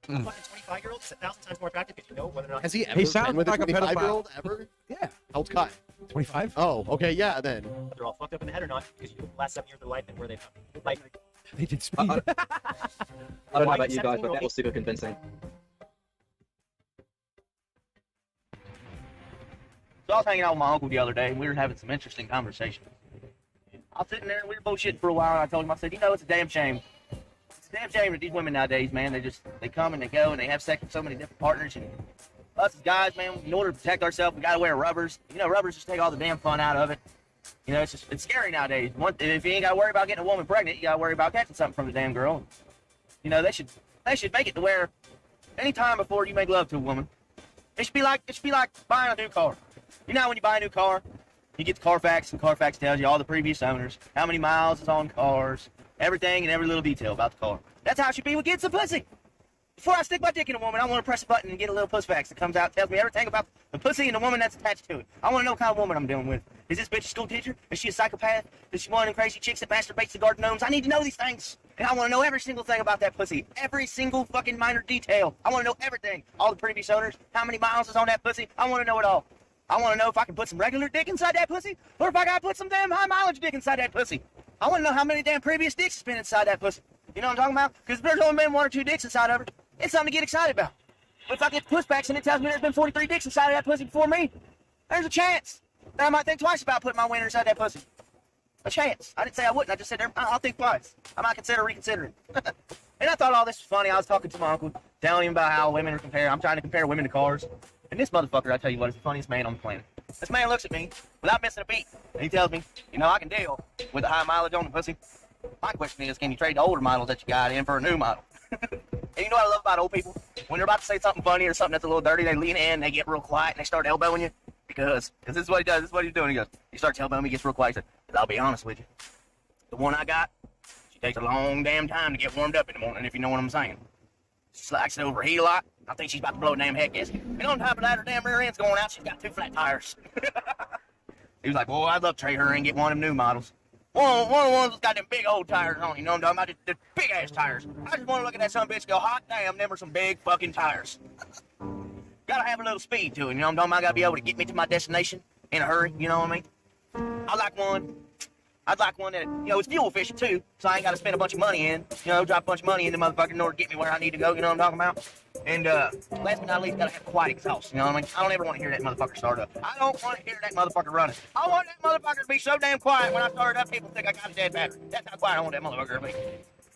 Speaker 16: A fucking 25-year-old is 1,000 times more attractive because you know whether or not.
Speaker 5: Has he ever been with a 25-year-old ever?
Speaker 26: Yeah.
Speaker 5: How old's Kai?
Speaker 26: 25.
Speaker 5: Oh, okay, yeah, then.
Speaker 16: They're all fucked up in the head or not because you know the last 7 years of their life and where they've come. Like,
Speaker 26: they did speed.
Speaker 17: I don't know about you guys, but that was super convincing.
Speaker 19: So I was hanging out with my uncle the other day, and we were having some interesting conversations. I was sitting there, and we were bullshitting for a while, and I told him, I said, you know, it's a damn shame. It's a damn shame that these women nowadays, man, they come and they go, and they have sex with so many different partners, and us as guys, man, in order to protect ourselves, we gotta wear rubbers. You know, rubbers just take all the damn fun out of it. You know, it's scary nowadays. If you ain't gotta worry about getting a woman pregnant, you gotta worry about catching something from the damn girl. You know, they should make it to where any time before you make love to a woman, it should be like buying a new car. You know, when you buy a new car, you get the Carfax, and Carfax tells you all the previous owners, how many miles is on cars, everything and every little detail about the car. That's how it should be with getting some pussy. Before I stick my dick in a woman, I want to press a button and get a little puss fax that comes out, tells me everything about the pussy and the woman that's attached to it. I want to know what kind of woman I'm dealing with. Is this bitch a school teacher? Is she a psychopath? Is she one of them crazy chicks that masturbates to garden gnomes? I need to know these things. And I want to know every single thing about that pussy. Every single fucking minor detail. I want to know everything. All the previous owners, how many miles is on that pussy. I want to know it all. I want to know if I can put some regular dick inside that pussy, or if I got to put some damn high mileage dick inside that pussy. I want to know how many damn previous dicks has been inside that pussy. You know what I'm talking about? Because if there's only been 1 or 2 dicks inside of her, it's something to get excited about. But if I get the puss backs and it tells me there's been 43 dicks inside of that pussy before me, there's a chance that I might think twice about putting my wiener inside that pussy. A chance. I didn't say I wouldn't. I just said I'll think twice. I might consider reconsidering. And I thought all this was funny. I was talking to my uncle, telling him about how women are compared. I'm trying to compare women to cars. And this motherfucker, I tell you what, is the funniest man on the planet. This man looks at me without missing a beat. And he tells me, you know, I can deal with the high mileage on the pussy. My question is, can you trade the older model that you got in for a new model? And you know what I love about old people? When they're about to say something funny or something that's a little dirty, they lean in and they get real quiet and they start elbowing you. Because this is what he does. This is what he's doing. He starts elbowing me, gets real quiet. He says, I'll be honest with you. The one I got, she takes a long damn time to get warmed up in the morning, if you know what I'm saying. She likes to overheat a lot. I think she's about to blow a damn head gasket. And on top of that, her damn rear end's going out. She's got 2 flat tires. He was like, boy, I'd love to trade her and get one of them new models. One of the ones that's got them big old tires on, you know what I'm talking about? The big ass tires. I just want to look at that son of a bitch and go, hot damn, them are some big fucking tires. Gotta have a little speed to it, you know what I'm talking about? I gotta be able to get me to my destination in a hurry, you know what I mean? I'd like one that, you know, it's fuel efficient too, so I ain't gotta spend a bunch of money in, you know, drop a bunch of money in the motherfucker in order to get me where I need to go, you know what I'm talking about? And, last but not least, gotta have quiet exhaust, you know what I mean? I don't ever want to hear that motherfucker start up. I don't want to hear that motherfucker running. I want that motherfucker to be so damn quiet when I start it up, people think I got a dead battery. That's how quiet I want that motherfucker to be.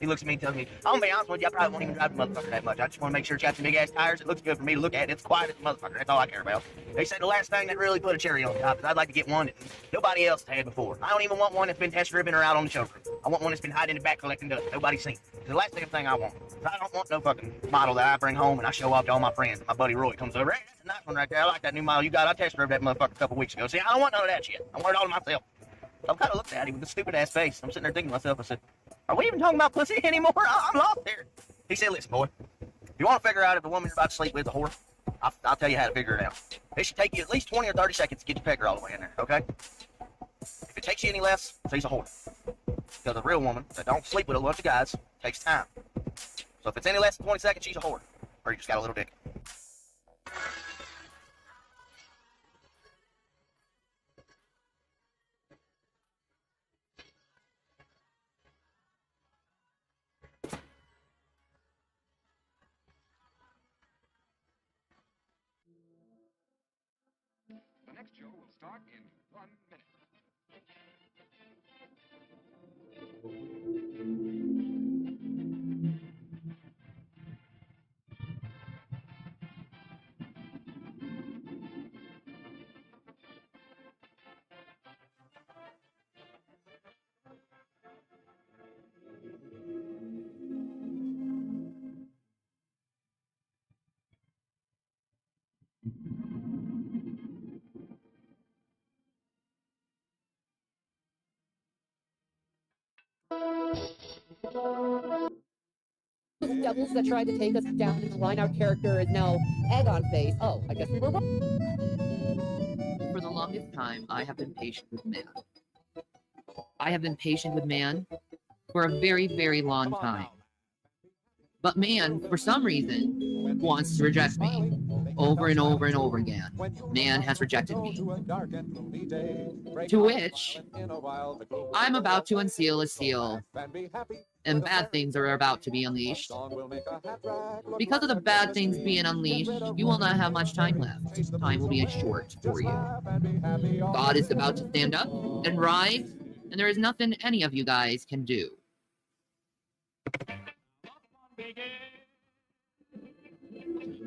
Speaker 19: He looks at me and tells me, I'm gonna be honest with you, I probably won't even drive the motherfucker that much. I just want to make sure it's got some big ass tires. It looks good for me to look at. It's quiet as a motherfucker. That's all I care about. They said the last thing that really put a cherry on top is I'd like to get one that nobody else had before. I don't even want one that's been test driven or out on the showroom. I want one that's been hiding in the back collecting dust. Nobody's seen. It's the last damn thing I want. I don't want no fucking model that I bring home and I show off to all my friends. My buddy Roy comes over, hey, that's a nice one right there. I like that new model you got. I test drove that motherfucker a couple weeks ago. See, I don't want none of that shit. I want it all to myself. So I'm kind of looking at him with a stupid ass face. I'm sitting there thinking to myself, I said, are we even talking about pussy anymore? I'm lost here. He said, listen, boy, if you want to figure out if the woman you're about to sleep with is a whore, I'll tell you how to figure it out. It should take you at least 20 or 30 seconds to get your pecker all the way in there, okay? If it takes you any less, she's a whore. Because a real woman that don't sleep with a bunch of guys takes time. So if it's any less than 20 seconds, she's a whore. Or you just got a little dick.
Speaker 18: The next show will start in 1 minute.
Speaker 9: Devils that tried to take us down in the line. Our character is now egg on face. Oh, I guess we were wrong.
Speaker 13: For the longest time, I have been patient with man. I have been patient with man for a very, very long time. But man, for some reason, wants to reject me over and over and over again. Man has rejected me. To which I'm about to unseal a seal, and bad things are about to be unleashed. Because of the bad things being unleashed, you will not have much time left. Time will be short for you. God is about to stand up and rise, and there is nothing any of you guys can do.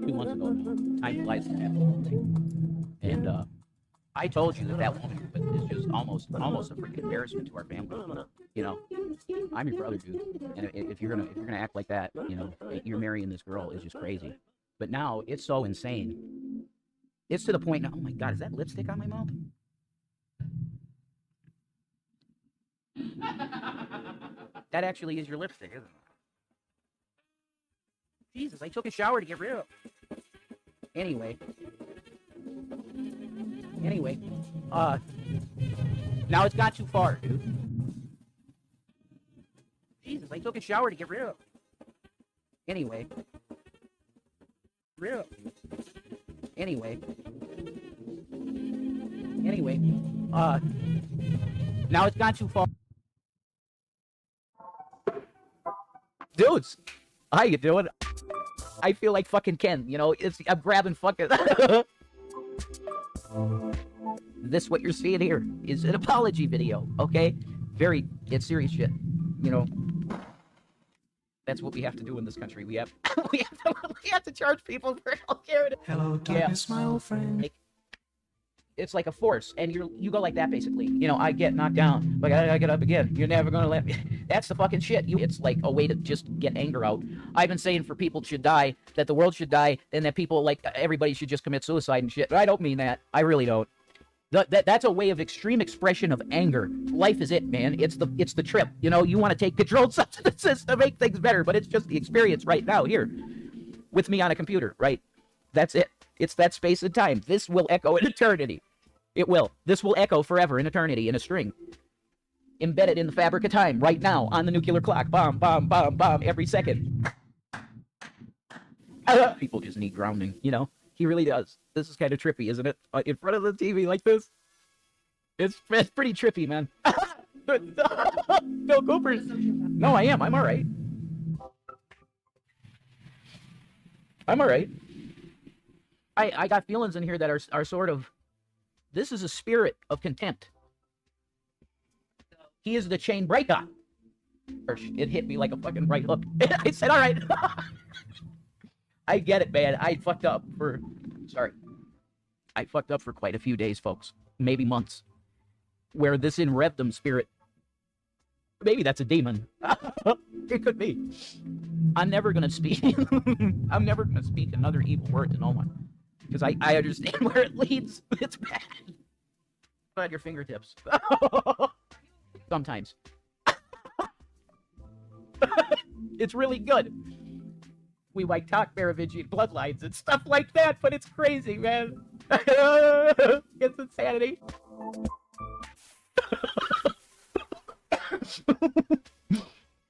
Speaker 4: 2 months ago, time flies fast. And I told you that woman is just almost a freaking embarrassment to our family. You know, I'm your brother, dude. And if you're gonna act like that, you know, you're marrying this girl is just crazy. But now it's so insane. It's to the point now. Oh my God, is that lipstick on my mouth? That actually is your lipstick, isn't it? Jesus, I took a shower to get rid of it. Anyway, now it's got too far, dude. Jesus, I took a shower to get rid of. Anyway. Rid of. Anyway. Now it's gone too far. Dudes, how you doing? I feel like fucking Ken, you know, I'm grabbing fucking... This, what you're seeing here, is an apology video, okay? It's serious shit, you know? That's what we have to do in this country. We have to charge people for healthcare. Hello, darkness, my old friend. It's like a force, and you go like that, basically. You know, I get knocked down, but I get up again. You're never gonna let me. That's the fucking shit. It's like a way to just get anger out. I've been saying for people should die, that the world should die, and that people, like, everybody should just commit suicide and shit. But I don't mean that. I really don't. That's a way of extreme expression of anger. Life is it, man. It's the trip. You know, you want to take controlled substances to make things better, but it's just the experience right now, here, with me on a computer, right? That's it. It's that space and time. This will echo in eternity. It will. This will echo forever in eternity in a string. Embedded in the fabric of time right now on the nuclear clock. Bomb, bomb, bomb, bomb every second. People just need grounding, you know? He really does. This is kind of trippy, isn't it? In front of the TV like this. It's pretty trippy, man. Bill Cooper's. No, I am. I'm all right. I'm all right. I got feelings in here that are sort of... This is a spirit of contempt. He is the chain breaker. It hit me like a fucking right hook. I said, all right. I get it, man. I fucked up for... Sorry. I fucked up for quite a few days, folks. Maybe months. Where this in revdom spirit... Maybe that's a demon. It could be. I'm never going to speak... I'm never going to speak another evil word to no one. Because I understand where it leads. It's bad. Put on your fingertips. Sometimes. It's really good. We might talk Merovingian bloodlines and stuff like that, but it's crazy, man. It's insanity.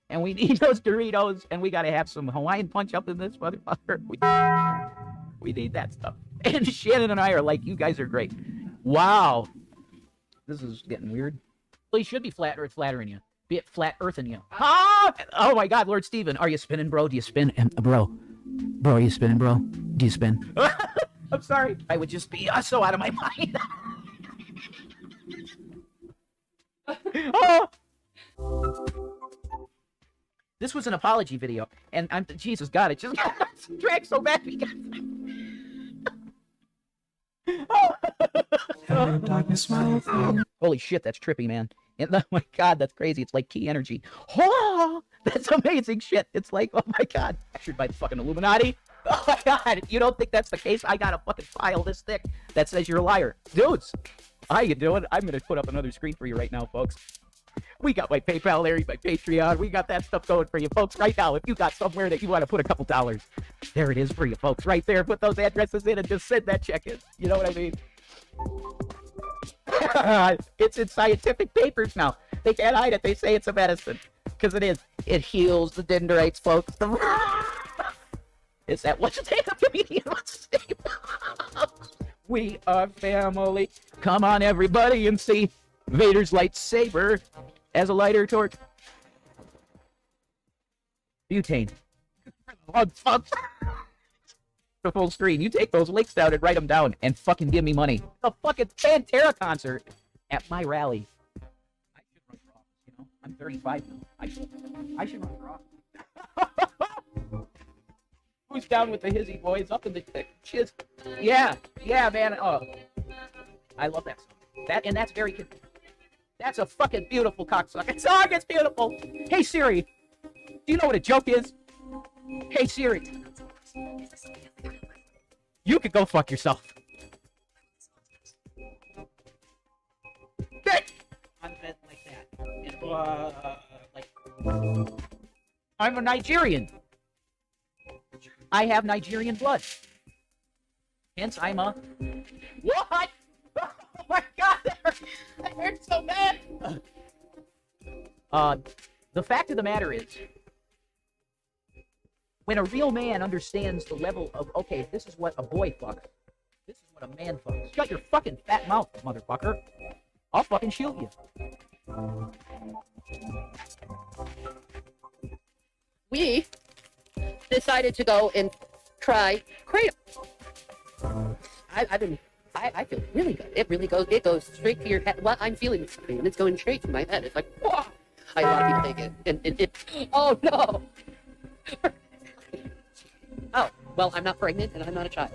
Speaker 4: And we need those Doritos, and we gotta have some Hawaiian punch up in this motherfucker. We need that stuff. And Shannon and I are like, you guys are great. Wow. This is getting weird. Well, you should be flat or it's flattering you. Be it flat earthing you. Ah! Oh my God, Lord Steven. Are you spinning, bro? Do you spin? Bro, are you spinning, bro? Do you spin? I'm sorry. I would just be so out of my mind. Oh! This was an apology video. And Jesus God, it just dragged so bad because... Holy shit, that's trippy, man. And oh my God, that's crazy. It's like key energy. Oh, that's amazing shit. It's like, oh my God, captured by the fucking Illuminati. Oh my God, you don't think that's the case? I got a fucking file this thick that says you're a liar. Dudes, how you doing? I'm going to put up another screen for you right now, folks. We got my PayPal, Larry, my Patreon. We got that stuff going for you, folks, right now. If you got somewhere that you want to put a couple dollars, there it is for you, folks, right there. Put those addresses in and just send that check in. You know what I mean? It's in scientific papers now. They can't hide it. They say it's a medicine. Because it is. It heals the dendrites, folks. Is that what's the name of the comedian? What's his name? We are family. Come on, everybody, and see Vader's lightsaber as a lighter torch. Butane. The full screen. You take those links down and write them down and fucking give me money. A fucking Pantera concert at my rally. I should run for office, you know? I'm 35 now. I should run for office. Who's down with the Hizzy boys up in the shiz? Yeah, man. Oh, I love that song. That's very good. That's a fucking beautiful cocksucker song. It's beautiful. Hey Siri, do you know what a joke is? Hey Siri, you could go fuck yourself. On bed like that. I'm a Nigerian. I have Nigerian blood. Hence, I'm a... What? Oh my God, that hurt so bad.
Speaker 3: The fact of the matter is, when a real man understands the level of, okay, this is what a boy fucks, this is what a man fucks. Shut your fucking fat mouth, motherfucker. I'll fucking shoot you.
Speaker 9: We decided to go and try Kratom. I feel really good. It goes straight to your head. What I'm feeling, and it's going straight to my head. It's like, whoa. A lot of people take it, and it. Oh no. Oh well, I'm not pregnant and I'm not a child.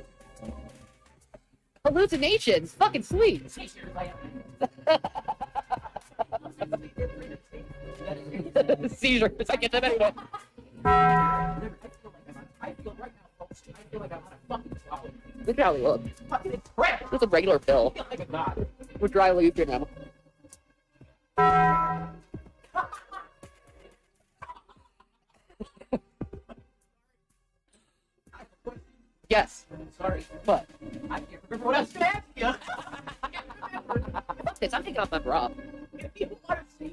Speaker 9: Hallucinations, fucking sweet. Seizure. I get them anyway.
Speaker 3: I feel right now, folks. I feel like I'm on a fucking swallow.
Speaker 9: Look how we look.
Speaker 3: Fucking incredible.
Speaker 9: It's a regular pill.
Speaker 3: I feel like a god.
Speaker 9: We're dry leaving now. Yes.
Speaker 3: Sorry.
Speaker 9: What?
Speaker 3: I can't remember what I was going to ask you.
Speaker 9: Fuck this, I'm taking off my bra.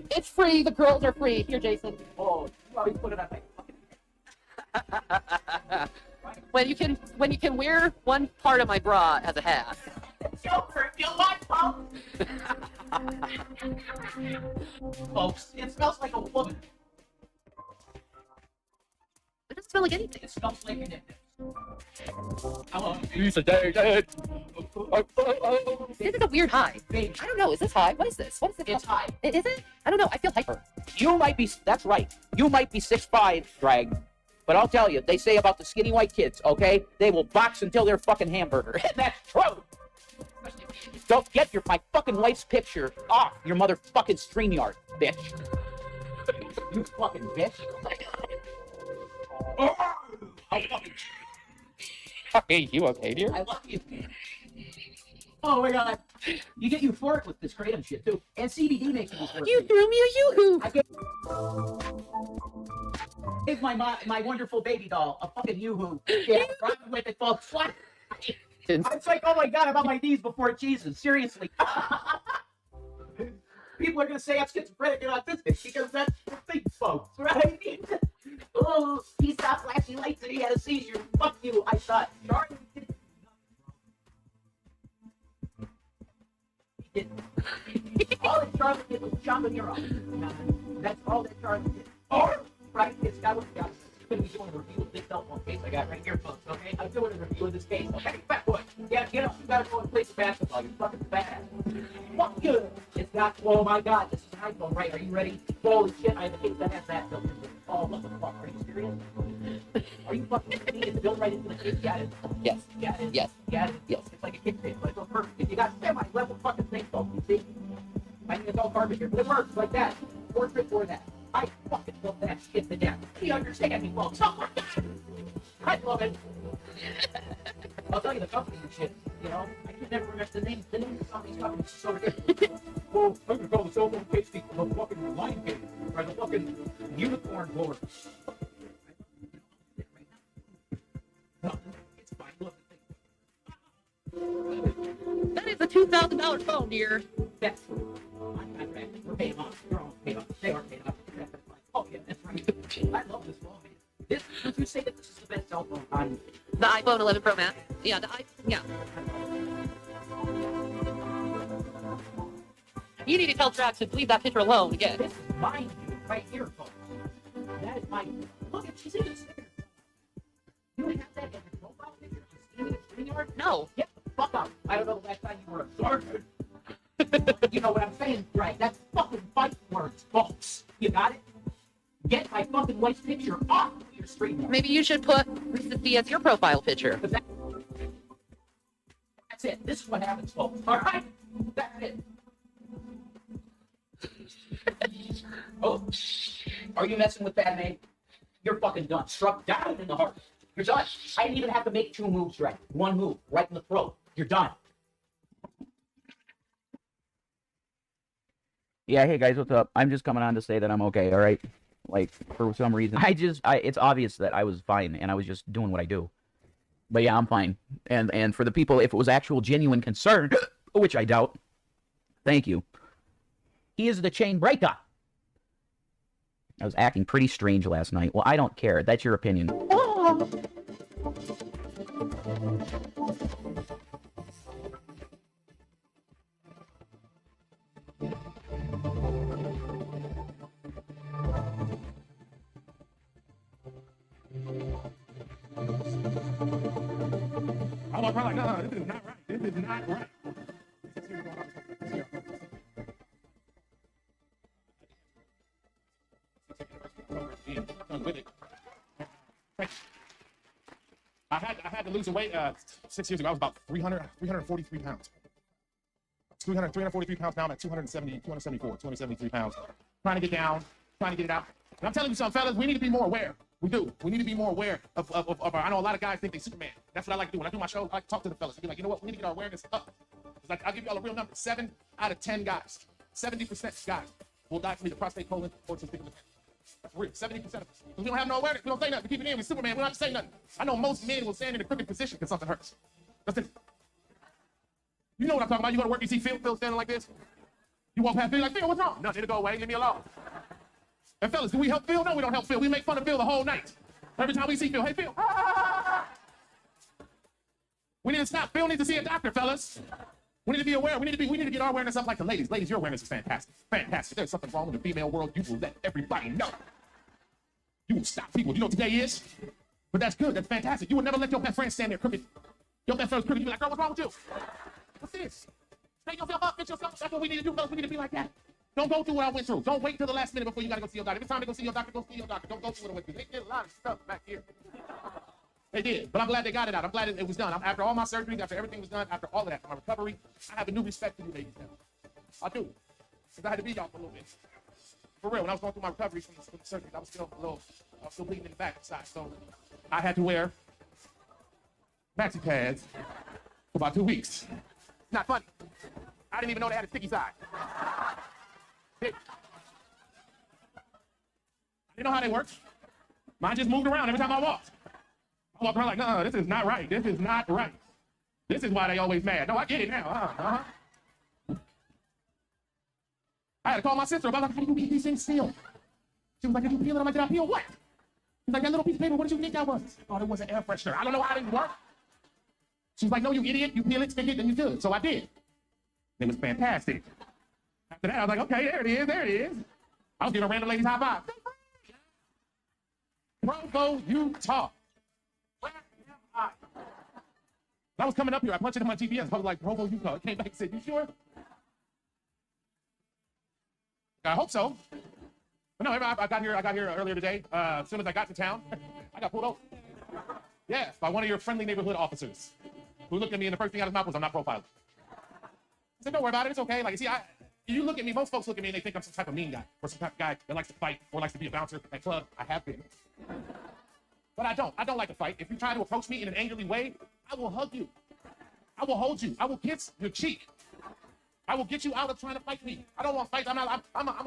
Speaker 9: It's free, the girls are free. Here, Jason.
Speaker 3: Oh, you always put it on my
Speaker 9: when you can wear one part of my bra as a hat.
Speaker 3: Joker, if you want, folks, it smells like a woman.
Speaker 9: It doesn't smell like anything.
Speaker 3: It smells like your nip.
Speaker 9: This is a weird high. I don't know. Is this high? What is this? What is it?
Speaker 3: It's high.
Speaker 9: Is it? I don't know. I feel hyper.
Speaker 3: You might be, that's right. You might be 6'5", Drag. But I'll tell you, they say about the skinny white kids, okay? They will box until they're fucking hamburger. And that's true. Don't get my fucking wife's picture off your motherfucking StreamYard, bitch. You fucking bitch. Oh, I fucking...
Speaker 9: Hey, you okay, dear?
Speaker 3: I love you. Oh my god. You get euphoric with this kratom shit too. And CBD makes you euphoric.
Speaker 9: You threw me a yoo-hoo.
Speaker 3: I gave my wonderful baby doll a fucking yoo-hoo. Yeah, run with it, folks. What? It's like, oh my god, I'm on my knees before Jesus. Seriously. People are gonna say I'm schizophrenic and autistic because that's the thing, folks, right? Oh, he stopped flashing lights and he had a seizure. Fuck you, I thought. Charlie didn't. He didn't. All that Charlie did was jump in your eye. That's all that Charlie did. Or, right, it's got what got. I'm going to be doing a review of this cell phone case I got right here, folks, okay? I'm doing a review of this case, okay? Fat boy, yeah, get up, you gotta go and play some basketball, you fucking fat ass. Fuck you! It's got, oh my god, this is an iPhone, right? Are you ready? Holy shit, I have a case that has that filter. Oh, what the fuck, are you serious? Are you fucking kidding me? It's built right into the case, got it?
Speaker 9: Yes.
Speaker 3: Got it?
Speaker 9: Yes.
Speaker 3: Got it?
Speaker 9: Yes.
Speaker 3: It's like a kick fit, but it's so perfect. If you got semi-level fucking thing, folks, you see? I mean, it's all garbage here, but it works like that. Portrait for that. I fucking love that shit to death. You understand me, folks? Oh my god! I love it. I'll tell you the company and shit, you know? I can never remember the name. The name of the company's company is so ridiculous. Oh, I'm gonna call the cell phone case the fucking Lion King, or the fucking unicorn blower. It's fine, look.
Speaker 9: That is a $2,000 phone, dear.
Speaker 3: That's we're paid off. You're all paid off. They are paid off. Oh yeah, that's right. I love this phone, man. Would you say that this is the best cell phone on
Speaker 9: The iPhone 11 Pro Max. Yeah, yeah. You need to tell Trax to leave that picture alone again.
Speaker 3: This is mine, right here, folks. That is mine. Look at she's even sticker. You have that as your profile picture on StreamYard?
Speaker 9: No.
Speaker 3: Get the fuck out. I don't know the last time you were a sergeant. You know what I'm saying, right? That's fucking fight words, folks. You got it? Get my fucking wife's picture off of your StreamYard.
Speaker 9: Maybe you should put Recency as your profile picture.
Speaker 3: That's it. This is what happens, folks. All right? That's it. Oh, are you messing with that, man? You're fucking done. Struck down in the heart. You're done. I didn't even have to make two moves, right? One move, right in the throat. You're done.
Speaker 8: Yeah, hey guys, what's up? I'm just coming on to say that I'm okay, all right? Like, for some reason. It's obvious that I was fine, and I was just doing what I do. But yeah, I'm fine. And for the people, if it was actual genuine concern, which I doubt, thank you.
Speaker 3: He is the chain breaker.
Speaker 8: I was acting pretty strange last night. Well, I don't care. That's your opinion.
Speaker 6: I was like, no, this is not right. This is not right. I had to lose some weight 6 years ago. I was about 343 pounds. 343 pounds. Now I'm at 273 pounds. Trying to get down, trying to get it out. And I'm telling you something, fellas, we need to be more aware. We do. We need to be more aware of I know a lot of guys think they Superman. That's what I like to do. When I do my show, I like to talk to the fellas. I be like, you know what? We need to get our awareness up. It's like, I'll give you all a real number. 7 out of 10 guys, 70% guys will die from either prostate, colon, or testicular cancer. That's real. 70% of us. Because we don't have no awareness. We don't say nothing. We keep it in. We're Superman. We don't have to say nothing. I know most men will stand in a crooked position because something hurts. That's it. You know what I'm talking about. You go to work, you see Phil standing like this. You walk past Phil, like, Phil, what's wrong? Nothing, it'll go away. Leave me alone. And fellas, do we help Phil? No, we don't help Phil. We make fun of Phil the whole night. Every time we see Phil, hey, Phil. We need to stop. Phil needs to see a doctor, fellas. We need to be aware. We need to get our awareness up like the ladies. Ladies, your awareness is fantastic. Fantastic. There's something wrong in the female world. You will let everybody know. You will stop people. You know what today is? But that's good. That's fantastic. You would never let your best friend stand there crooked. Your best friend's crooked. You be like, girl, what's wrong with you? What's this? Straighten yourself up, fix yourself. That's what we need to do, fellas. We need to be like that. Don't go through what I went through. Don't wait till the last minute before you gotta go see your doctor. If it's time to go see your doctor, go see your doctor. Don't go through what I went through. They did a lot of stuff back here. They did, but I'm glad they got it out. I'm glad it was done. After all my surgeries, after everything was done, after all of that, my recovery, I have a new respect for you ladies now. I do. Because I had to be y'all for a little bit. For real, when I was going through my recovery from the surgery, I was still bleeding in the back side. So I had to wear maxi pads for about 2 weeks. Not funny. I didn't even know they had a sticky side. I didn't know how they worked. Mine just moved around every time I walked. I walked around like, no, this is not right. This is not right. This is why they always mad. No, I get it now. I had to call my sister about, like, how do you keep these things sealed? She was like, did you peel it? I'm like, did I peel what? She's like, that little piece of paper, what did you think that was? Oh, it was an air freshener. I don't know how it worked. She was like, no, you idiot. You peel it, stick it, then you do it. So I did. It was fantastic. After that, I was like, okay, there it is, there it is. I was giving random ladies high five. Provo, Utah. Where am I? I was coming up here, I punched it in my GPS. I was like, Provo, Utah. It came back and said, you sure? I hope so. But no, I got here earlier today. As soon as I got to town, I got pulled over. Yeah, by one of your friendly neighborhood officers who looked at me and the first thing out of his mouth was, I'm not profiling. I said, don't worry about it, it's okay. Like, see, you look at me, most folks look at me and they think I'm some type of mean guy or some type of guy that likes to fight or likes to be a bouncer at club. I have been. But I don't like to fight. If you try to approach me in an angrily way, I will hug you. I will hold you. I will kiss your cheek. I will get you out of trying to fight me. I don't want fights. I'm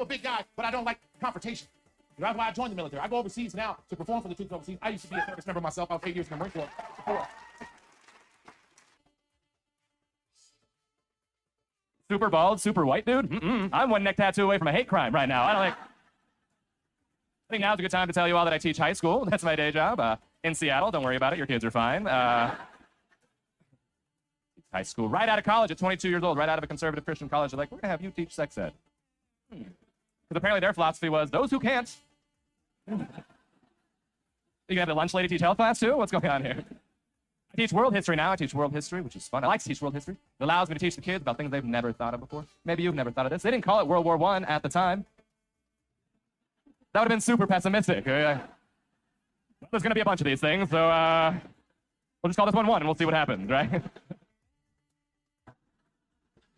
Speaker 6: a big guy, but I don't like confrontation. That's why I joined the military. I go overseas now to perform for the troops overseas. I used to be a service member myself. I was 8 years in the Marine Corps before.
Speaker 20: Super bald, super white dude? I'm one neck tattoo away from a hate crime right now. I think now's a good time to tell you all that I teach high school. That's my day job in Seattle. Don't worry about it. Your kids are fine. High school, right out of college at 22 years old, right out of a conservative Christian college. They're like, we're going to have you teach sex ed. Because apparently their philosophy was, those who can't. You going to have the lunch lady teach health class too? What's going on here? I teach world history now. I teach world history, which is fun. I like to teach world history. It allows me to teach the kids about things they've never thought of before. Maybe you've never thought of this. They didn't call it World War I at the time. That would have been super pessimistic. There's going to be a bunch of these things, so we'll just call this one and we'll see what happens, right?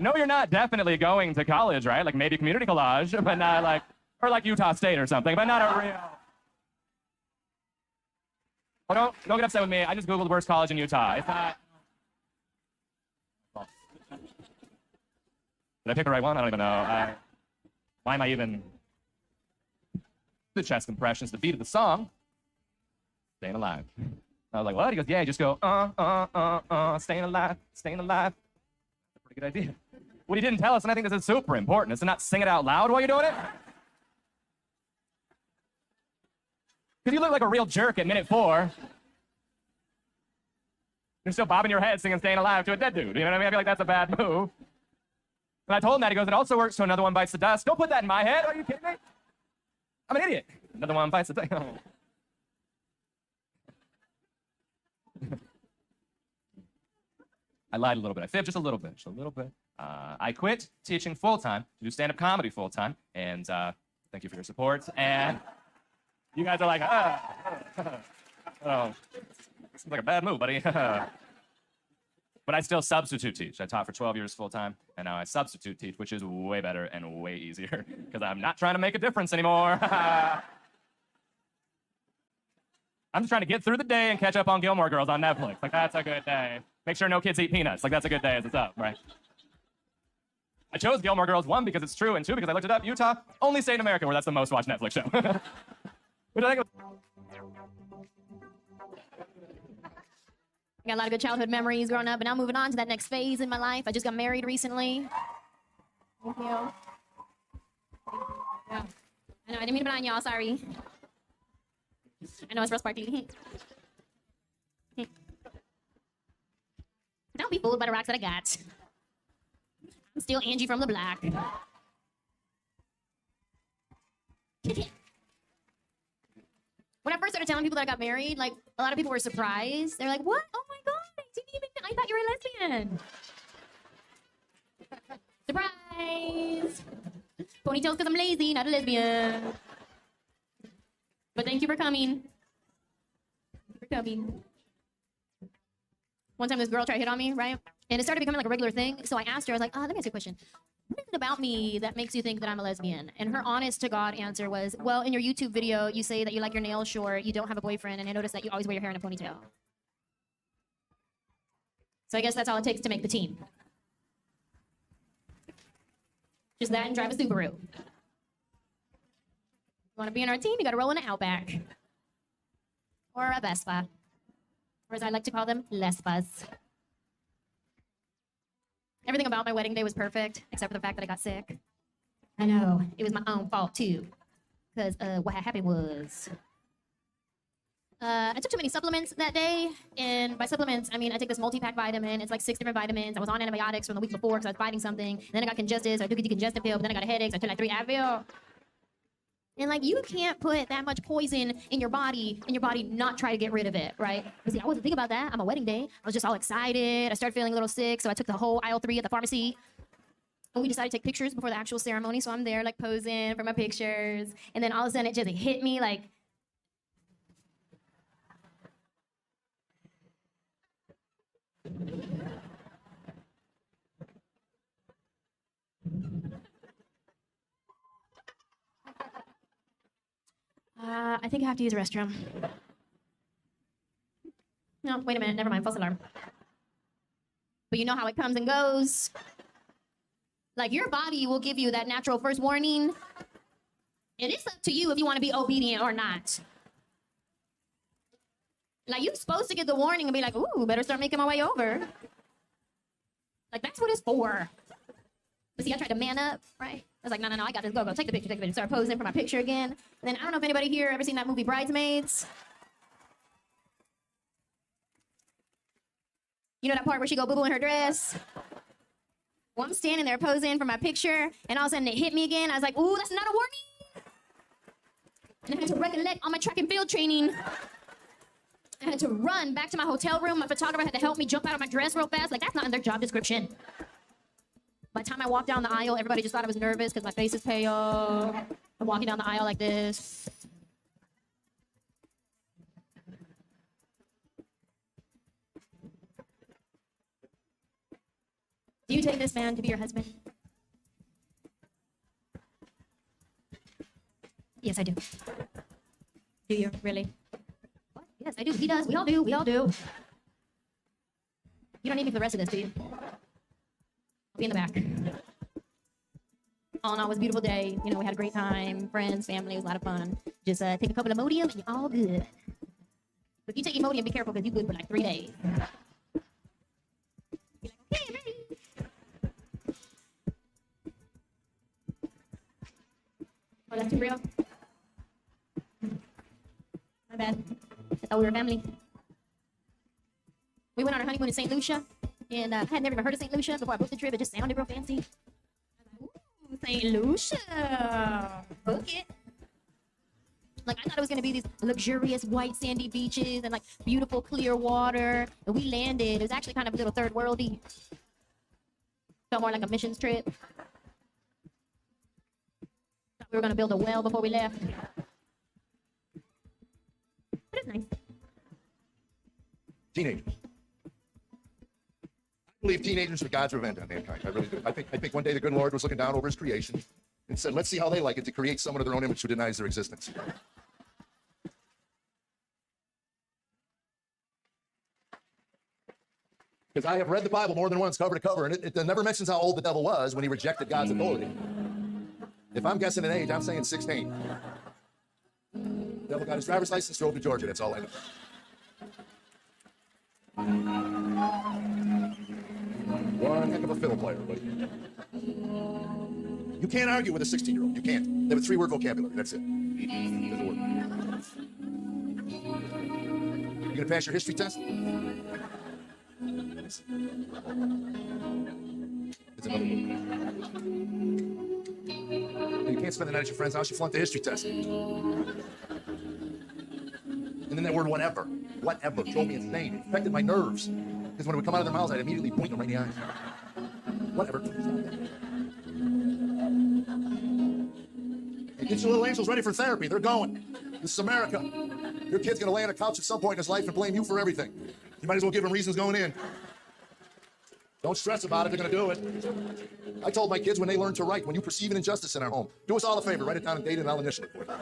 Speaker 20: No, you're not definitely going to college, right? Like maybe community college, but not like, or like Utah State or something, but not a real. Well, don't get upset with me. I just Googled worst college in Utah. It's not. Did I pick the right one? I don't even know. Why am I even? The chest compressions, the beat of the song. Staying alive. I was like, what? He goes, yeah, just go, staying alive, staying alive. That's a pretty good idea. What he didn't tell us, and I think this is super important, is to not sing it out loud while you're doing it. Because you look like a real jerk at minute 4. You're still bobbing your head singing Staying Alive to a dead dude. You know what I mean? I feel like that's a bad move. And I told him that. He goes, it also works so another one bites the dust. Don't put that in my head. Are you kidding me? I'm an idiot. Another one bites the dust. I lied a little bit. I fibbed just a little bit. Just a little bit. I quit teaching full-time to do stand-up comedy full-time. And thank you for your support. And you guys are like, oh, seems like a bad move, buddy. But I still substitute teach. I taught for 12 years full-time, and now I substitute teach, which is way better and way easier because I'm not trying to make a difference anymore. I'm just trying to get through the day and catch up on Gilmore Girls on Netflix. Like, that's a good day. Make sure no kids eat peanuts. Like, that's a good day as it's up, right? I chose Gilmore Girls, 1, because it's true, and 2, because I looked it up. Utah, only state in America where that's the most watched Netflix show. Which I think
Speaker 1: I got a lot of good childhood memories growing up, and now moving on to that next phase in my life. I just got married recently. Thank you. Yeah. I know, I didn't mean to be on y'all, sorry. I know it's real sparkly. Don't be fooled by the rocks that I got. I'm still Angie from the block. When I first started telling people that I got married, like, a lot of people were surprised. They're like, what? Oh my God, I didn't even know. I thought you were a lesbian. Surprise! Ponytails because I'm lazy, not a lesbian. But thank you for coming. Thank you for coming. One time this girl tried to hit on me, right? And it started becoming like a regular thing. So I asked her, I was like, let me ask you a question. What is it about me that makes you think that I'm a lesbian? And her honest to God answer was, well, in your YouTube video, you say that you like your nails short, you don't have a boyfriend, and I noticed that you always wear your hair in a ponytail. So I guess that's all it takes to make the team. Just that and drive a Subaru. You want to be on our team, you got to roll in an Outback. Or a Vespa. Or as I like to call them, Lespas. Everything about my wedding day was perfect, except for the fact that I got sick. I know, it was my own fault too. Because what had happened was, I took too many supplements that day. And by supplements, I mean I take this multi-pack vitamin. It's like 6 different vitamins. I was on antibiotics from the week before because I was fighting something. Then I got congested, so I took a decongestant pill. But then I got a headache, so I took like 3 Advil. And like, you can't put that much poison in your body and your body not try to get rid of it, right? But see, I wasn't thinking about that. On my wedding day, I was just all excited. I started feeling a little sick, so I took the whole aisle 3 at the pharmacy. And we decided to take pictures before the actual ceremony, so I'm there like posing for my pictures. And then all of a sudden it just hit me like, I think I have to use a restroom. No, wait a minute, never mind, false alarm. But you know how it comes and goes. Like, your body will give you that natural first warning. And it's up to you if you want to be obedient or not. Like, you're supposed to get the warning and be like, ooh, better start making my way over. Like, that's what it's for. But see, I tried to man up, right? I was like, no, I got this. Go, take the picture. Start posing for my picture again. And then I don't know if anybody here ever seen that movie Bridesmaids. You know that part where she go boo-boo in her dress? Well, I'm standing there posing for my picture, and all of a sudden it hit me again. I was like, ooh, that's not a warning. And I had to recollect on my track and field training. I had to run back to my hotel room. My photographer had to help me jump out of my dress real fast. Like, that's not in their job description. By the time I walked down the aisle, everybody just thought I was nervous because my face is pale. I'm walking down the aisle like this. Do you take this man to be your husband? Yes, I do. Do you, really? What? Yes, I do. He does. We all do. We all do. You don't need me for the rest of this, do you? I'll be in the back. All in all, it was a beautiful day. You know, we had a great time. Friends, family, it was a lot of fun. Just take a couple of Imodium and you're all good. But if you take Imodium, be careful because you're good for like 3 days. Be like, okay, I'm ready. Oh, that's too real? I thought we were family. We went on our honeymoon in St. Lucia, and I had never even heard of St. Lucia before I booked the trip. It just sounded real fancy. Ooh, St. Lucia, book it. Like, I thought it was gonna be these luxurious white sandy beaches and like beautiful clear water. And we landed. It was actually kind of a little third worldy. Felt more like a missions trip. Thought we were gonna build a well before we left. But it's nice.
Speaker 2: Teenagers. I believe teenagers are God's revenge on mankind. I really do. I think one day the good Lord was looking down over his creation and said, let's see how they like it to create someone of their own image who denies their existence. Because I have read the Bible more than once, cover to cover, and it never mentions how old the devil was when he rejected God's authority. If I'm guessing an age, I'm saying 16. The devil got his driver's license, drove to Georgia. That's all I know. One heck of a fiddle player, buddy. You can't argue with a 16-year-old. You can't. They have a 3-word vocabulary. That's it. There's a word. You gonna pass your history test? It's another word. You can't spend the night at your friend's house. You flunked the history test. And then that word whatever drove me insane. It affected my nerves. Because when it would come out of their mouths, I'd immediately point them right in the eyes. Whatever. Hey, get your little angels ready for therapy. They're going. This is America. Your kid's going to lay on a couch at some point in his life and blame you for everything. You might as well give him reasons going in. Don't stress about it. They're going to do it. I told my kids when they learn to write, when you perceive an injustice in our home, do us all a favor. Write it down and date it, and I'll initial it for you.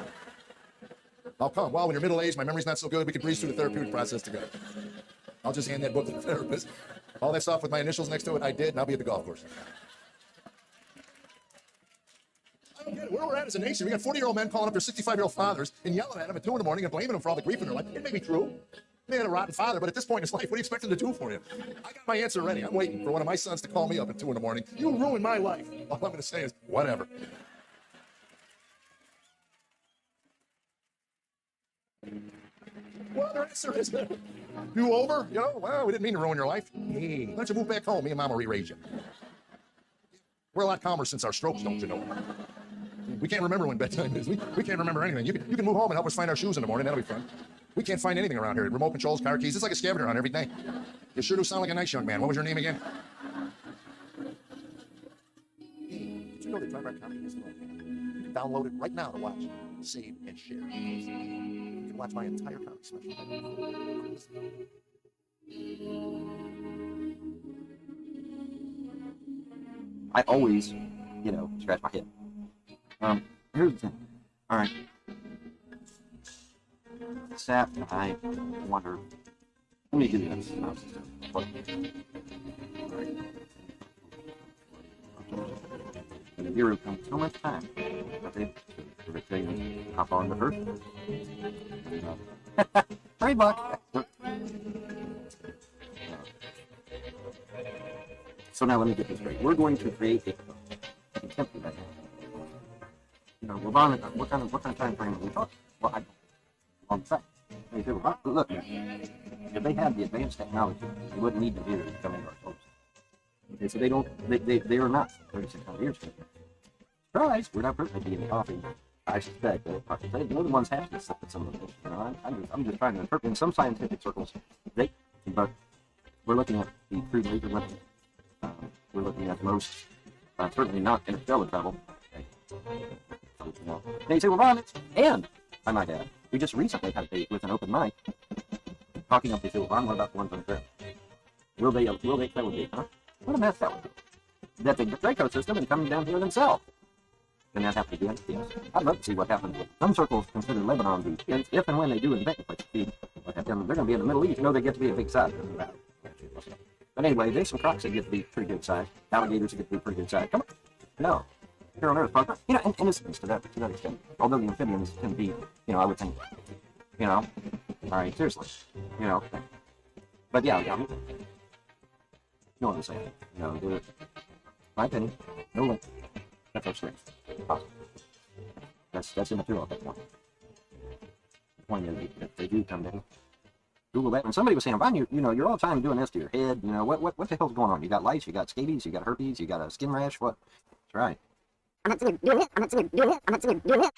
Speaker 2: I'll come. Well, when you're middle-aged, my memory's not so good, we can breeze through the therapeutic process together. I'll just hand that book to the therapist. All that stuff with my initials next to it, I did, and I'll be at the golf course. I don't get it. Where we're at as a nation, we got 40-year-old men calling up their 65-year-old fathers and yelling at them at 2 in the morning and blaming them for all the grief in their life. It may be true. They had a rotten father, but at this point in his life, what do you expect him to do for you? I got my answer ready. I'm waiting for one of my sons to call me up at 2 in the morning. You ruined my life. All I'm going to say is, whatever. Well, their answer is, you over? You know, well, we didn't mean to ruin your life. Hey, why don't you move back home? Me and Mama re-raise you. We're a lot calmer since our strokes, don't you know? We can't remember when bedtime is. We can't remember anything. You can move home and help us find our shoes in the morning. That'll be fun. We can't find anything around here. Remote controls, car keys. It's like a scavenger hunt every day. You sure do sound like a nice young man. What was your name again? Did you know that Dry Bar Comedy is local? You can download it right now to watch, save, and share. You can watch my entire comedy special.
Speaker 15: I always, scratch my head. Here's the thing. All right. Sap, I wonder. Let me give you this. And the hero comes so much time. Okay. So they tell you hop on the earth. $3. So now let me get this straight. We're going to create a contempt event. Well, what kind of time frame are we talking? Well, I don't. On the fact. They say, well, look, if they had the advanced technology, they wouldn't need to be coming to our folks. Okay, so they are not 3,600 years ago. Surprise, we're not perfectly in coffee. I suspect that they're the ones having to slip at some of this. I'm just trying to interpret in some scientific circles. But we're looking at the crude laser weapon. We're looking at most, certainly not interstellar travel. Okay. So, they say, well, Ron, and I might add, we just recently had a date with an open mic talking up the field. Ron, what about the ones on the ground? Will they that would be, huh? What a mess that would be. That the Draco system and coming down here themselves. Can that have to do it? Yes. I'd love to see what happens with some circles consider Lebanon the if and when they do invent a place to feed. They're going to be in the Middle East. They get to be a big size. But anyway, there's some crocs that get to be pretty good size. Alligators that get to be pretty good size. Come on. No. Here on Earth, partner. And innocence to that extent. Although the amphibians tend to be, I would think, all right, seriously, But yeah, you know what I'm saying. My opinion, no link. That's our strength. Possible. That's immaterial at that point.
Speaker 11: point is that they do come down. Google that. And somebody was saying, Brian, you're all the time doing this to your head. What the hell's going on? You got lice, you got scabies, you got herpes, you got a skin rash. What? That's right. I'm not doing it. I'm not doing it. I'm not doing it.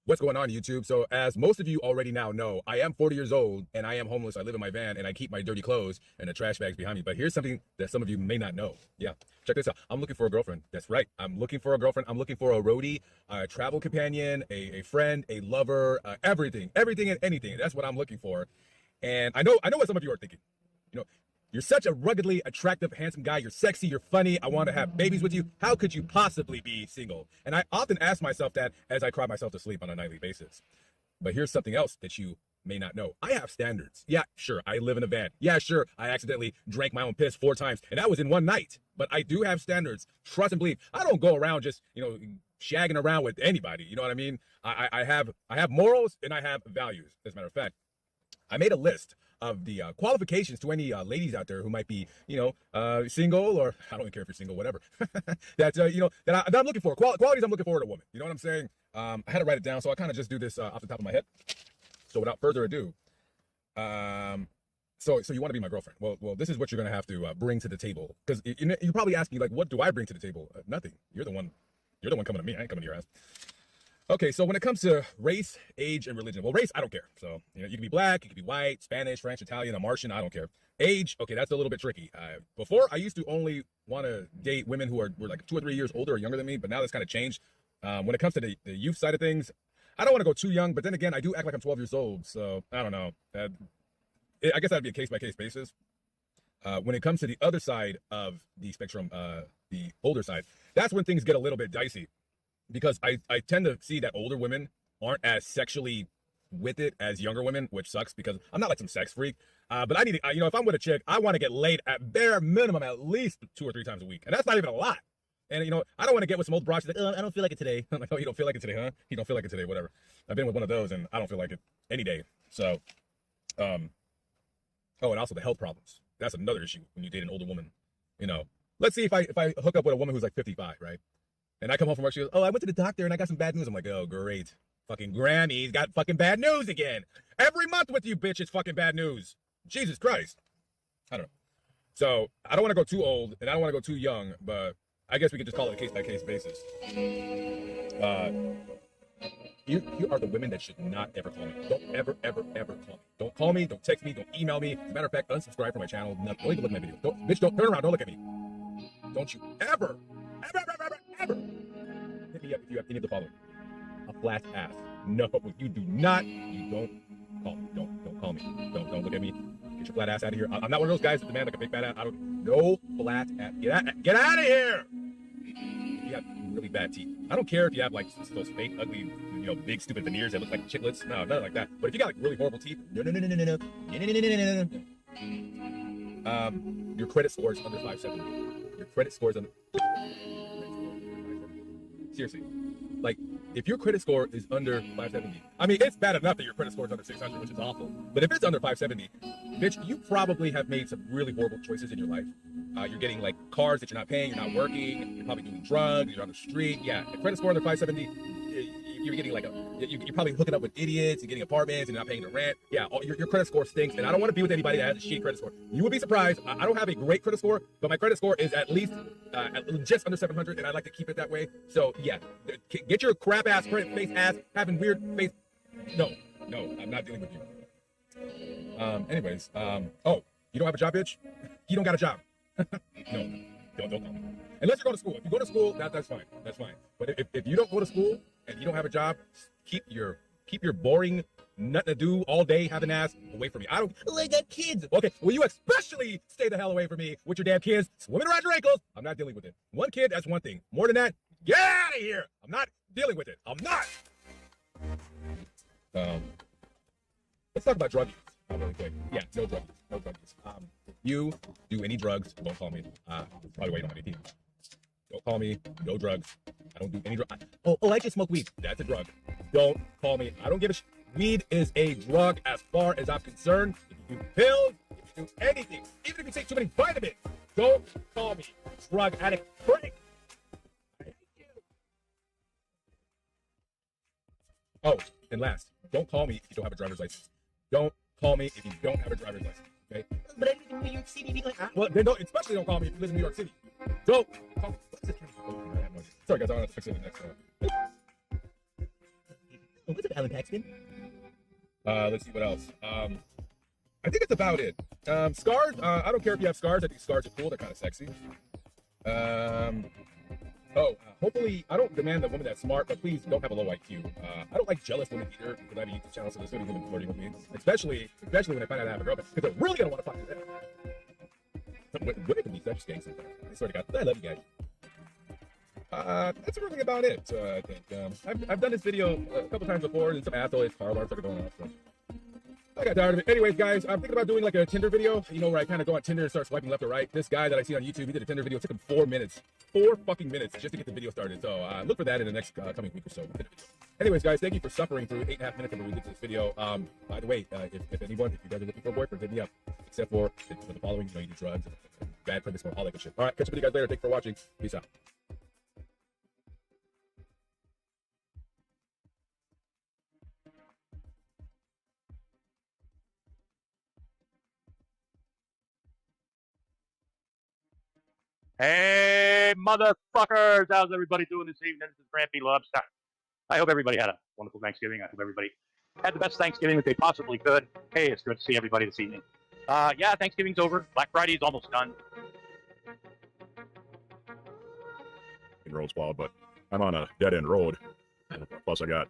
Speaker 12: What's going on, YouTube? So as most of you already now know, I am 40 years old and I am homeless. I live in my van and I keep my dirty clothes and the trash bags behind me. But here's something that some of you may not know. Yeah, check this out. I'm looking for a girlfriend. That's right. I'm looking for a girlfriend. I'm looking for a roadie, a travel companion, a friend, a lover, everything and anything. That's what I'm looking for. And I know what some of you are thinking. You're such a ruggedly attractive, handsome guy. You're sexy. You're funny. I want to have babies with you. How could you possibly be single? And I often ask myself that as I cry myself to sleep on a nightly basis. But here's something else that you may not know. I have standards. Yeah, sure. I live in a van. Yeah, sure. I accidentally drank my own piss 4 times, and that was in one night. But I do have standards. Trust and believe. I don't go around just, shagging around with anybody. You know what I mean? I have morals and I have values. As a matter of fact, I made a list of the qualifications to any ladies out there who might be, single, or I don't even care if you're single, whatever. that I'm looking for. Qualities I'm looking for in a woman. You know what I'm saying? I had to write it down, so I kind of just do this off the top of my head. So without further ado, so you want to be my girlfriend? Well, this is what you're gonna have to bring to the table, because you probably ask me, like, what do I bring to the table? Nothing. You're the one coming to me. I ain't coming to your ass. Okay, so when it comes to race, age, and religion, well, race, I don't care. So, you can be black, you can be white, Spanish, French, Italian, a Martian, I don't care. Age, okay, that's a little bit tricky. Before, I used to only want to date women who were like 2 or 3 years older or younger than me, but now that's kind of changed. When it comes to the youth side of things, I don't want to go too young, but then again, I do act like I'm 12 years old, so I don't know. I guess that'd be a case-by-case basis. When it comes to the other side of the spectrum, the older side, that's when things get a little bit dicey. Because I tend to see that older women aren't as sexually with it as younger women, which sucks because I'm not like some sex freak. But I need to, if I'm with a chick, I want to get laid at bare minimum at least 2 or 3 times a week. And that's not even a lot. And, I don't want to get with some old broad. She's like, oh, I don't feel like it today. I'm like, oh, you don't feel like it today, huh? You don't feel like it today, whatever. I've been with one of those and I don't feel like it any day. So, oh, and also the health problems. That's another issue when you date an older woman. Let's see if I hook up with a woman who's like 55, right? And I come home from work, she goes, oh, I went to the doctor and I got some bad news. I'm like, oh, great. Fucking Grammy's got fucking bad news again. Every month with you, bitch, it's fucking bad news. Jesus Christ. I don't know. So I don't want to go too old and I don't want to go too young, but I guess we could just call it a case-by-case basis. You are the women that should not ever call me. Don't ever call me. Don't call me, don't text me, don't email me. As a matter of fact, unsubscribe from my channel. Don't even look at my video. Bitch, don't turn around, don't look at me. Don't you ever hit me up if you have any of the following. A flat ass. No, you do not. You don't call me. Don't call me. Don't look at me. Get your flat ass out of here. I'm not one of those guys that demand like a big fat ass. No flat ass. Get out of here. You have really bad teeth. I don't care if you have like those fake, ugly, big stupid veneers that look like chiclets. No, nothing like that. But if you got like really horrible teeth, no. Your credit score is under 570. Your credit score is under. Seriously, like if your credit score is under 570, I mean, it's bad enough that your credit score is under 600, which is awful. But if it's under 570, bitch, you probably have made some really horrible choices in your life. You're getting like cars that you're not paying, you're not working, you're probably doing drugs, you're on the street. Yeah, the credit score under 570, you're getting like you're probably hooking up with idiots, you're getting apartments, and you're not paying the rent. Yeah, your credit score stinks, and I don't want to be with anybody that has a shitty credit score. You would be surprised. I don't have a great credit score, but my credit score is at least just under 700, and I like to keep it that way. So yeah, get your crap ass, credit face ass, having weird face. No, I'm not dealing with you. Anyways, oh, you don't have a job, bitch? You don't got a job. No, don't call me. Unless you're going to school. If you go to school, that's fine. That's fine. But if you don't go to school and you don't have a job, keep your boring, nothing to do all day, having ass away from me. I got kids. Okay, well, you especially stay the hell away from me with your damn kids swimming around your ankles. I'm not dealing with it. One kid, that's one thing. More than that, get out of here. I'm not dealing with it. I'm not. Let's talk about drug use really quick. Yeah, no drug use. No drug use. If you do any drugs, don't call me. Probably why you don't have any team. Don't call me. No drugs. I don't do any drugs. Oh, I just smoke weed. That's a drug. Don't call me. I don't give a shit. Weed is a drug as far as I'm concerned. If you do pills, if you do anything, even if you take too many vitamins, don't call me. Drug addict. Break. Oh, and last, don't call me if you don't have a driver's license. Don't call me if you don't have a driver's license. Okay?
Speaker 19: But I live in New York City.
Speaker 12: Well, then don't, especially don't call me if you live in New York City. Don't call me. What's this? Oh, I have no idea. Sorry, guys. I'll have to fix it in the next one.
Speaker 19: What's up, Alan Paxton?
Speaker 12: Let's see what else. I think that's about it. Scars. I don't care if you have scars. I think scars are cool. They're kind of sexy. Hopefully, I don't demand a woman that's smart, but please don't have a low IQ. I don't like jealous women either, because I have a YouTube channel, so there's going to be women flirting with me. Especially when I find out I have a girlfriend, because they're really going to want to fuck with them. Women can be such skanks sometimes. I swear to God. I love you guys. That's really about it, I think. I've done this video a couple times before, and some asshole car alarms started going off, so I got tired of it. Anyways, guys, I'm thinking about doing like a Tinder video, you know, where I kind of go on Tinder and start swiping left or right. This guy that I see on YouTube, he did a Tinder video. It took him 4 minutes. 4 fucking minutes just to get the video started. So look for that in the next coming week or so. Anyways, guys, thank you for suffering through 8.5 minutes of we did this video. By the way, if you guys are looking for a boyfriend, hit me up. Except for the following, you know, you do drugs, and bad purpose, all that good shit. All right, catch up with you guys later. Thanks for watching. Peace out.
Speaker 14: Hey, motherfuckers! How's everybody doing this evening? This is Grampy Lobster. I hope everybody had a wonderful Thanksgiving. I hope everybody had the best Thanksgiving that they possibly could. Hey, it's good to see everybody this evening. Yeah, Thanksgiving's over. Black Friday's almost done.
Speaker 12: Road's wild, but I'm on a dead-end road. Plus, I got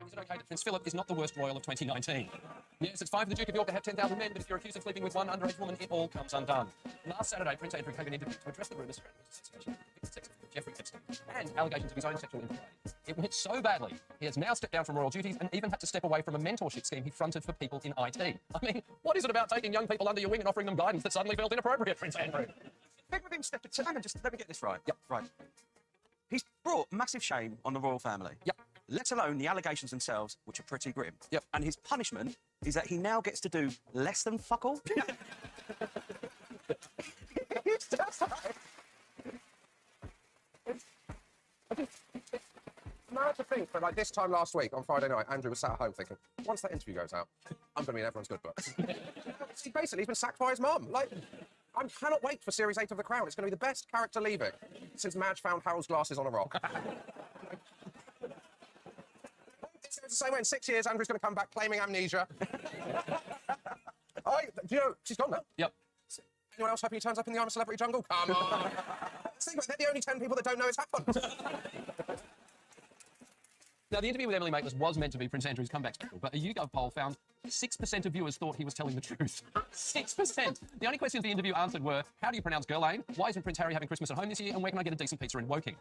Speaker 21: Is it okay that Prince Philip is not the worst royal of 2019? Yes, it's fine for the Duke of York to have 10,000 men, but if you're accused of sleeping with one underage woman, it all comes undone. Last Saturday, Prince Andrew gave an interview to address the rumours surrounding his association with sex offender Jeffrey Epstein and allegations of his own sexual impropriety. It went so badly, he has now stepped down from royal duties and even had to step away from a mentorship scheme he fronted for people in IT. I mean, what is it about taking young people under your wing and offering them guidance that suddenly felt inappropriate, Prince Andrew?
Speaker 22: Think with him stepping to, hang on, just let me get this right. Yep, right. He's brought massive shame on the royal family. Yep. Let alone the allegations themselves, which are pretty grim. Yep. And his punishment is that he now gets to do less than fuck all. It's just
Speaker 23: mad to think, but like this time last week on Friday night, Andrew was sat at home thinking, once that interview goes out, I'm going to be in everyone's good books. See, basically, he's been sacked by his mum. Like, I cannot wait for Series 8 of The Crown. It's going to be the best character leaving since Madge found Harold's glasses on a rock. It's the same way in 6 years, Andrew's going to come back claiming amnesia. Oh, do you know, she's gone now. Yep. Anyone else happy he turns up in the I'm a Celebrity jungle? Come on. Think about it, they're the only 10 people that don't know it's happened.
Speaker 21: Now, the interview with Emily Maitlis was meant to be Prince Andrew's comeback special, but a YouGov poll found 6% of viewers thought he was telling the truth. 6%! The only questions the interview answered were, how do you pronounce Girlane? Why isn't Prince Harry having Christmas at home this year? And where can I get a decent pizza in Woking?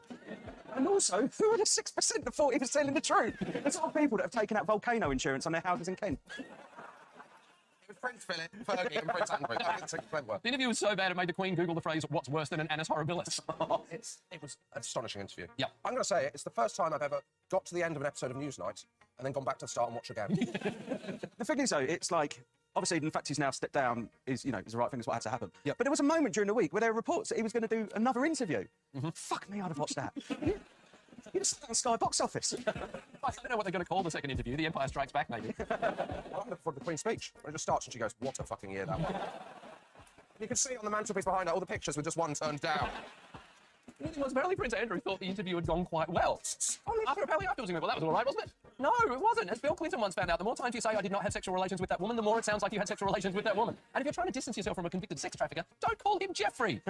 Speaker 22: And also, who are the 6% that thought he was telling the truth? There's a lot of people that have taken out volcano insurance on their houses in Kent.
Speaker 23: It was Prince Philip, Fergie, and Prince Andrew. That didn't take
Speaker 21: The interview was so bad it made the Queen Google the phrase, what's worse than an Annus Horribilis?
Speaker 23: It was an astonishing interview. Yeah. I'm going to say it's the first time I've ever got to the end of an episode of Newsnight and then gone back to the start and watch again.
Speaker 22: The thing is, though, it's like, obviously, the fact he's now stepped down is, you know, is the right thing, is what had to happen. Yeah. But there was a moment during the week where there were reports that he was going to do another interview. Fuck me, I'd have watched that. You just sat on Sky box office.
Speaker 21: I don't know what they're going to call the second interview. The Empire Strikes Back, maybe.
Speaker 23: Well, I'm looking for the Queen's speech. When it just starts and she goes, what a fucking year that was. You can see on the mantelpiece behind her all the pictures with just one turned down.
Speaker 21: The thing was, apparently Prince Andrew thought the interview had gone quite well. Apparently afterwards he went, well, that was all right, wasn't it? No, it wasn't. As Bill Clinton once found out, the more times you say I did not have sexual relations with that woman, the more it sounds like you had sexual relations with that woman. And if you're trying to distance yourself from a convicted sex trafficker, don't call him Jeffrey.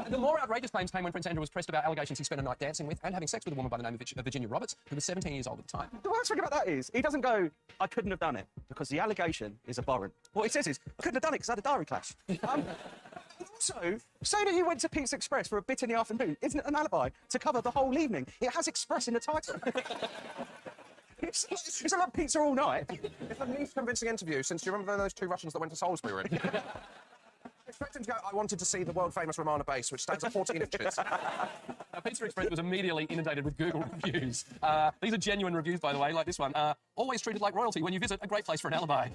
Speaker 21: The more outrageous claims came when Prince Andrew was pressed about allegations he spent a night dancing with and having sex with a woman by the name of Virginia Roberts, who was 17 years old at the time.
Speaker 22: The worst thing about that is, he doesn't go, I couldn't have done it, because the allegation is abhorrent. What he says is, I couldn't have done it because I had a diary clash. Also, say that you went to Pizza Express for a bit in the afternoon isn't an alibi to cover the whole evening. It has Express in the title. It's a lot of pizza all night.
Speaker 23: It's the least convincing interview since, do you remember those two Russians that went to Salisbury were in? Expect him to go, I wanted to see the world-famous Romana base, which stands at 14 inches.
Speaker 21: Now, Pizza Express was immediately inundated with Google reviews. These are genuine reviews, by the way, like this one. Always treated like royalty when you visit, a great place for an alibi.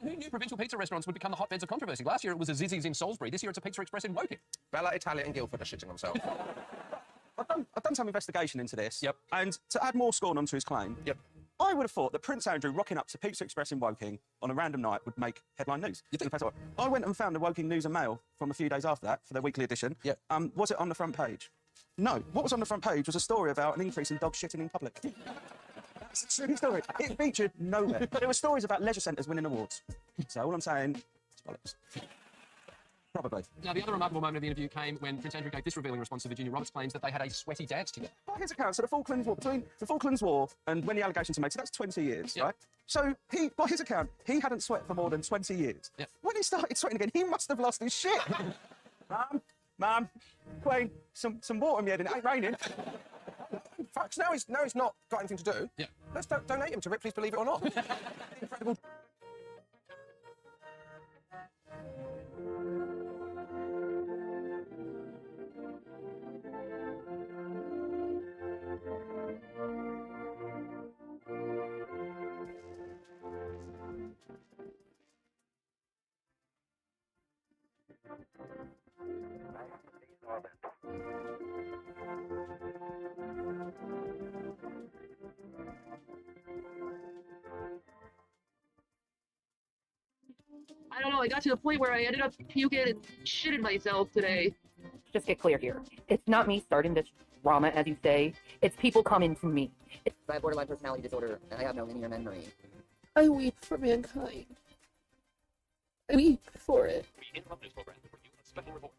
Speaker 21: Who knew provincial pizza restaurants would become the hotbeds of controversy? Last year it was a Zizzi's in Salisbury. This year it's a Pizza Express in Woking.
Speaker 23: Bella Italia and Guildford are shitting themselves.
Speaker 22: I've done some investigation into this. Yep. And to add more scorn onto his claim, I would have thought that Prince Andrew rocking up to Pizza Express in Woking on a random night would make headline news. You think? I went and found the Woking News and Mail from a few days after that for their weekly edition. Yeah. Was it on the front page? No. What was on the front page was a story about an increase in dog shitting in public. That's a true story. It featured nowhere. But there were stories about leisure centres winning awards. So all I'm saying is bollocks. Probably.
Speaker 21: Now, the other remarkable moment of the interview came when Prince Andrew gave this revealing response to Virginia Roberts' claims that they had a sweaty dance together.
Speaker 22: By his account, so the Falklands War, between the Falklands War and when the allegations were made, so that's 20 years, right? So by his account, he hadn't sweat for more than 20 years. When he started sweating again, he must have lost his shit. Mum, Queen, some water in my head and it ain't raining.
Speaker 23: Facts, now he's not got anything to do. Yeah. Let's donate him to Ripley's Believe It or Not. Incredible.
Speaker 9: I don't know, I got to the point where I ended up puking and shitting myself today.
Speaker 5: Just get clear here. It's not me starting this drama, as you say. It's people coming to me.
Speaker 9: I have borderline personality disorder, and I have no linear memory.
Speaker 5: I weep for mankind. I weep for it.
Speaker 21: We interrupt this program to bring you a special report.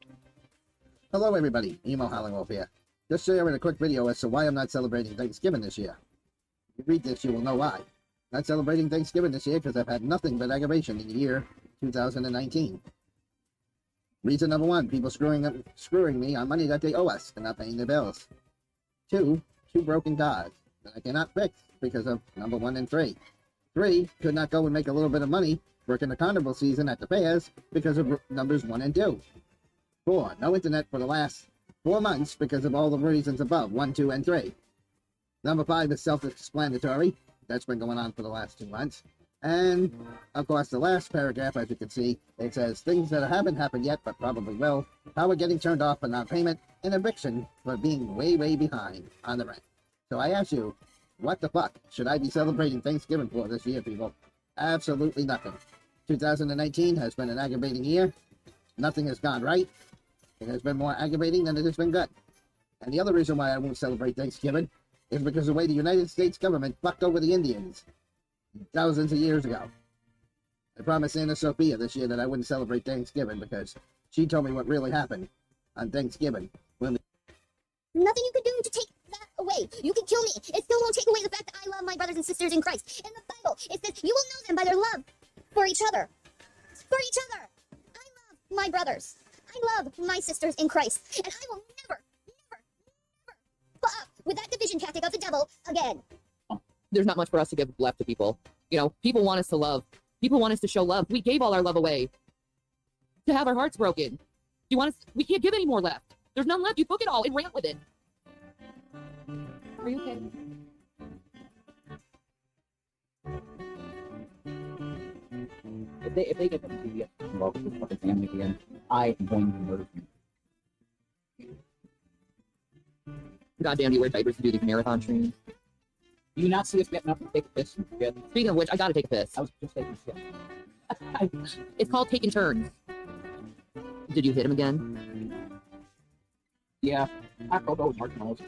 Speaker 7: Hello everybody, Emo Hollingwolf here. Just sharing a quick video as to why I'm not celebrating Thanksgiving this year. If you read this, you will know why. Not celebrating Thanksgiving this year because I've had nothing but aggravation in the year 2019. Reason number one, people screwing me on money that they owe us and not paying their bills. Two broken cars that I cannot fix because of number 1 and 3. 3, could not go and make a little bit of money working the carnival season at the fairs because of numbers 1 and 2. 4, no internet for the last 4 months because of all the reasons above, 1, 2, and 3. Number 5 is self-explanatory. That's been going on for the last 2 months. And, of course, the last paragraph, as you can see, it says things that haven't happened yet, but probably will. Power getting turned off for non-payment, and eviction for being way, way behind on the rent. So I ask you, what the fuck should I be celebrating Thanksgiving for this year, people? Absolutely nothing. 2019 has been an aggravating year. Nothing has gone right. It has been more aggravating than it has been good. And the other reason why I won't celebrate Thanksgiving is because of the way the United States government fucked over the Indians thousands of years ago. I promised Anna Sophia this year that I wouldn't celebrate Thanksgiving because she told me what really happened on Thanksgiving.
Speaker 10: Nothing you can do to take that away. You can kill me. It still won't take away the fact that I love my brothers and sisters in Christ. In the Bible, it says you will know them by their love for each other. For each other. I love my brothers. I love my sisters in Christ. And I will never put up with that division tactic of the devil again.
Speaker 9: There's not much for us to give left to people. You know, people want us to love. People want us to show love. We gave all our love away to have our hearts broken. You want us? We can't give any more left. There's none left. You took it all and ran with it. Are you okay?
Speaker 8: If they get them to get involved with the fucking family again, I am going to murder you.
Speaker 9: Goddamn, do you wear diapers to do these marathon streams?
Speaker 8: Do you not see us getting up to take a piss?
Speaker 9: Speaking of which, I gotta take a piss.
Speaker 8: I was just taking a shit.
Speaker 9: It's called taking turns. Did you hit him again?
Speaker 8: Yeah, I called those marshmallows.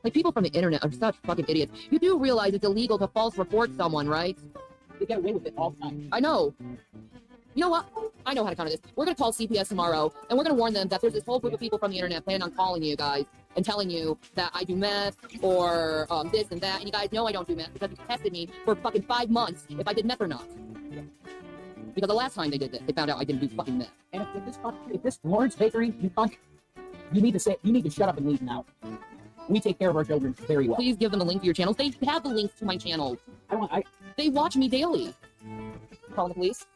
Speaker 9: Like, people from the internet are such fucking idiots. You do realize it's illegal to false report someone, right?
Speaker 8: They get away with it all the time.
Speaker 9: I know. You know what? I know how to counter this. We're gonna call CPS tomorrow, and we're gonna warn them that there's this whole group of people from the internet planning on calling you guys and telling you that I do meth or this and that, and you guys know I don't do meth because you tested me for fucking 5 months if I did meth or not. Because the last time they did this, they found out I didn't do fucking meth.
Speaker 8: And if this Lawrence Bakery, you need to shut up and leave now. We take care of our children very well.
Speaker 9: Please give them a link to your channels. They have the links to my channels. They watch me daily. Calling the police.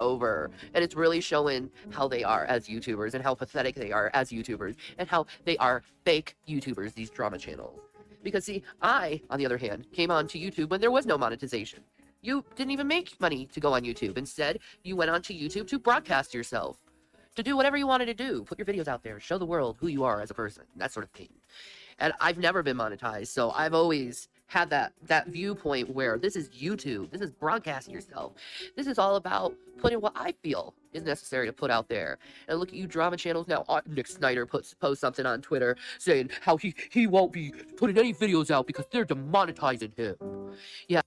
Speaker 9: Over, and it's really showing how they are as YouTubers and how pathetic they are as YouTubers and how they are fake YouTubers, these drama channels. Because see, I, on the other hand, came onto YouTube when there was no monetization. You didn't even make money to go on YouTube. Instead, you went onto YouTube to broadcast yourself, to do whatever you wanted to do, put your videos out there, show the world who you are as a person, that sort of thing. And I've never been monetized, so I've always had that viewpoint where this is YouTube, this is broadcasting yourself. This is all about putting what I feel is necessary to put out there. And look at you drama channels now. Nick Snyder posts something on Twitter saying how he won't be putting any videos out because they're demonetizing him. Yeah.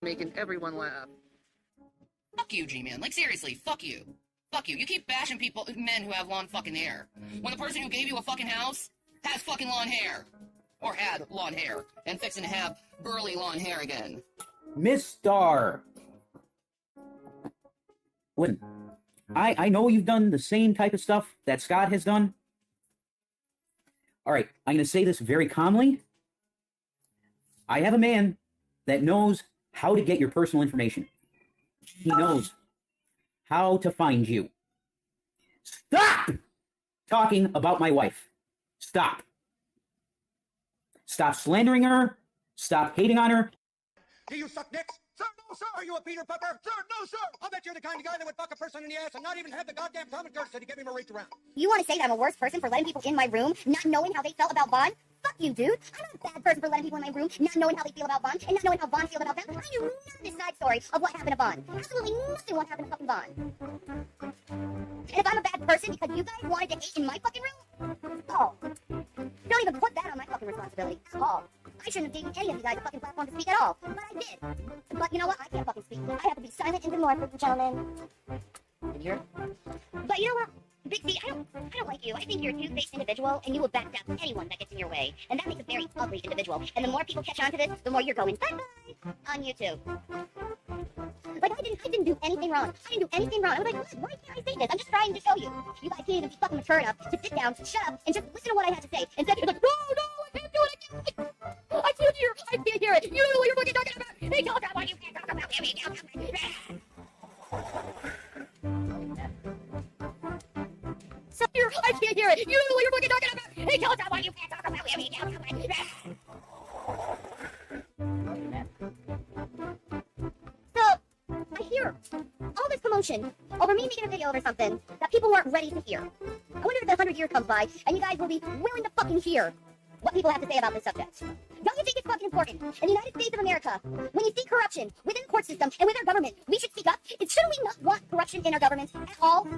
Speaker 9: Making everyone laugh.
Speaker 16: Fuck you, G-Man. Like, seriously, fuck you. Fuck you. You keep bashing people, men who have long fucking hair. When the person who gave you a fucking house has fucking long hair. Or had long hair. And fixing to have burly long hair again.
Speaker 8: Miss Star. Listen, I know you've done the same type of stuff that Scott has done. All right, I'm going to say this very calmly. I have a man that knows how to get your personal information. He knows how to find you. Stop talking about my wife. Stop. Stop slandering her. Stop hating on her.
Speaker 17: Do you suck dicks? Sir, no, sir. Are you a Peter Pupper? Sir, no, sir. I'll bet you're the kind of guy that would fuck a person in the ass and not even have the goddamn common courtesy to give him a reach around.
Speaker 10: You want to say that I'm a worse person for letting people in my room, not knowing how they felt about Vaughn? Fuck you, dude. I'm not a bad person for letting people in my room, not knowing how they feel about Vaughn, and not knowing how Vaughn feels about them. I knew none of this side story of what happened to Vaughn. Absolutely nothing what happened to fucking Vaughn. And if I'm a bad person because you guys wanted to hate in my fucking room, oh, don't even put that on my fucking responsibility at all. I shouldn't have given any of you guys a fucking platform to speak at all, but I did. But you know what? I can't fucking speak. I have to be silent and ignore, gentlemen.
Speaker 9: In here?
Speaker 10: But you know what? Big C, I don't like you. I think you're a two-faced individual, and you will backstab anyone that gets in your way. And that makes a very ugly individual. And the more people catch on to this, the more you're going bye-bye on YouTube. Like, I didn't do anything wrong. I didn't do anything wrong. I was like, what? Why can't I say this? I'm just trying to show you. You guys can't even be fucking mature enough to sit down, shut up, and just listen to what I have to say. Instead, you're like, no, I can't do it. I can't hear it. You don't know what you're fucking talking about. Hey, tell us what you can't talk about. So I can't hear it. You don't know what you're fucking talking about. Hey, tell us what you can't talk about. So I hear all this commotion over me making a video over something that people weren't ready to hear. I wonder if the 100 years comes by and you guys will be willing to fucking hear what people have to say about this subject. Don't you think it's fucking important? In the United States of America, when you see corruption within the court system and with our government, we should speak up. Shouldn't we not want corruption in our government at all?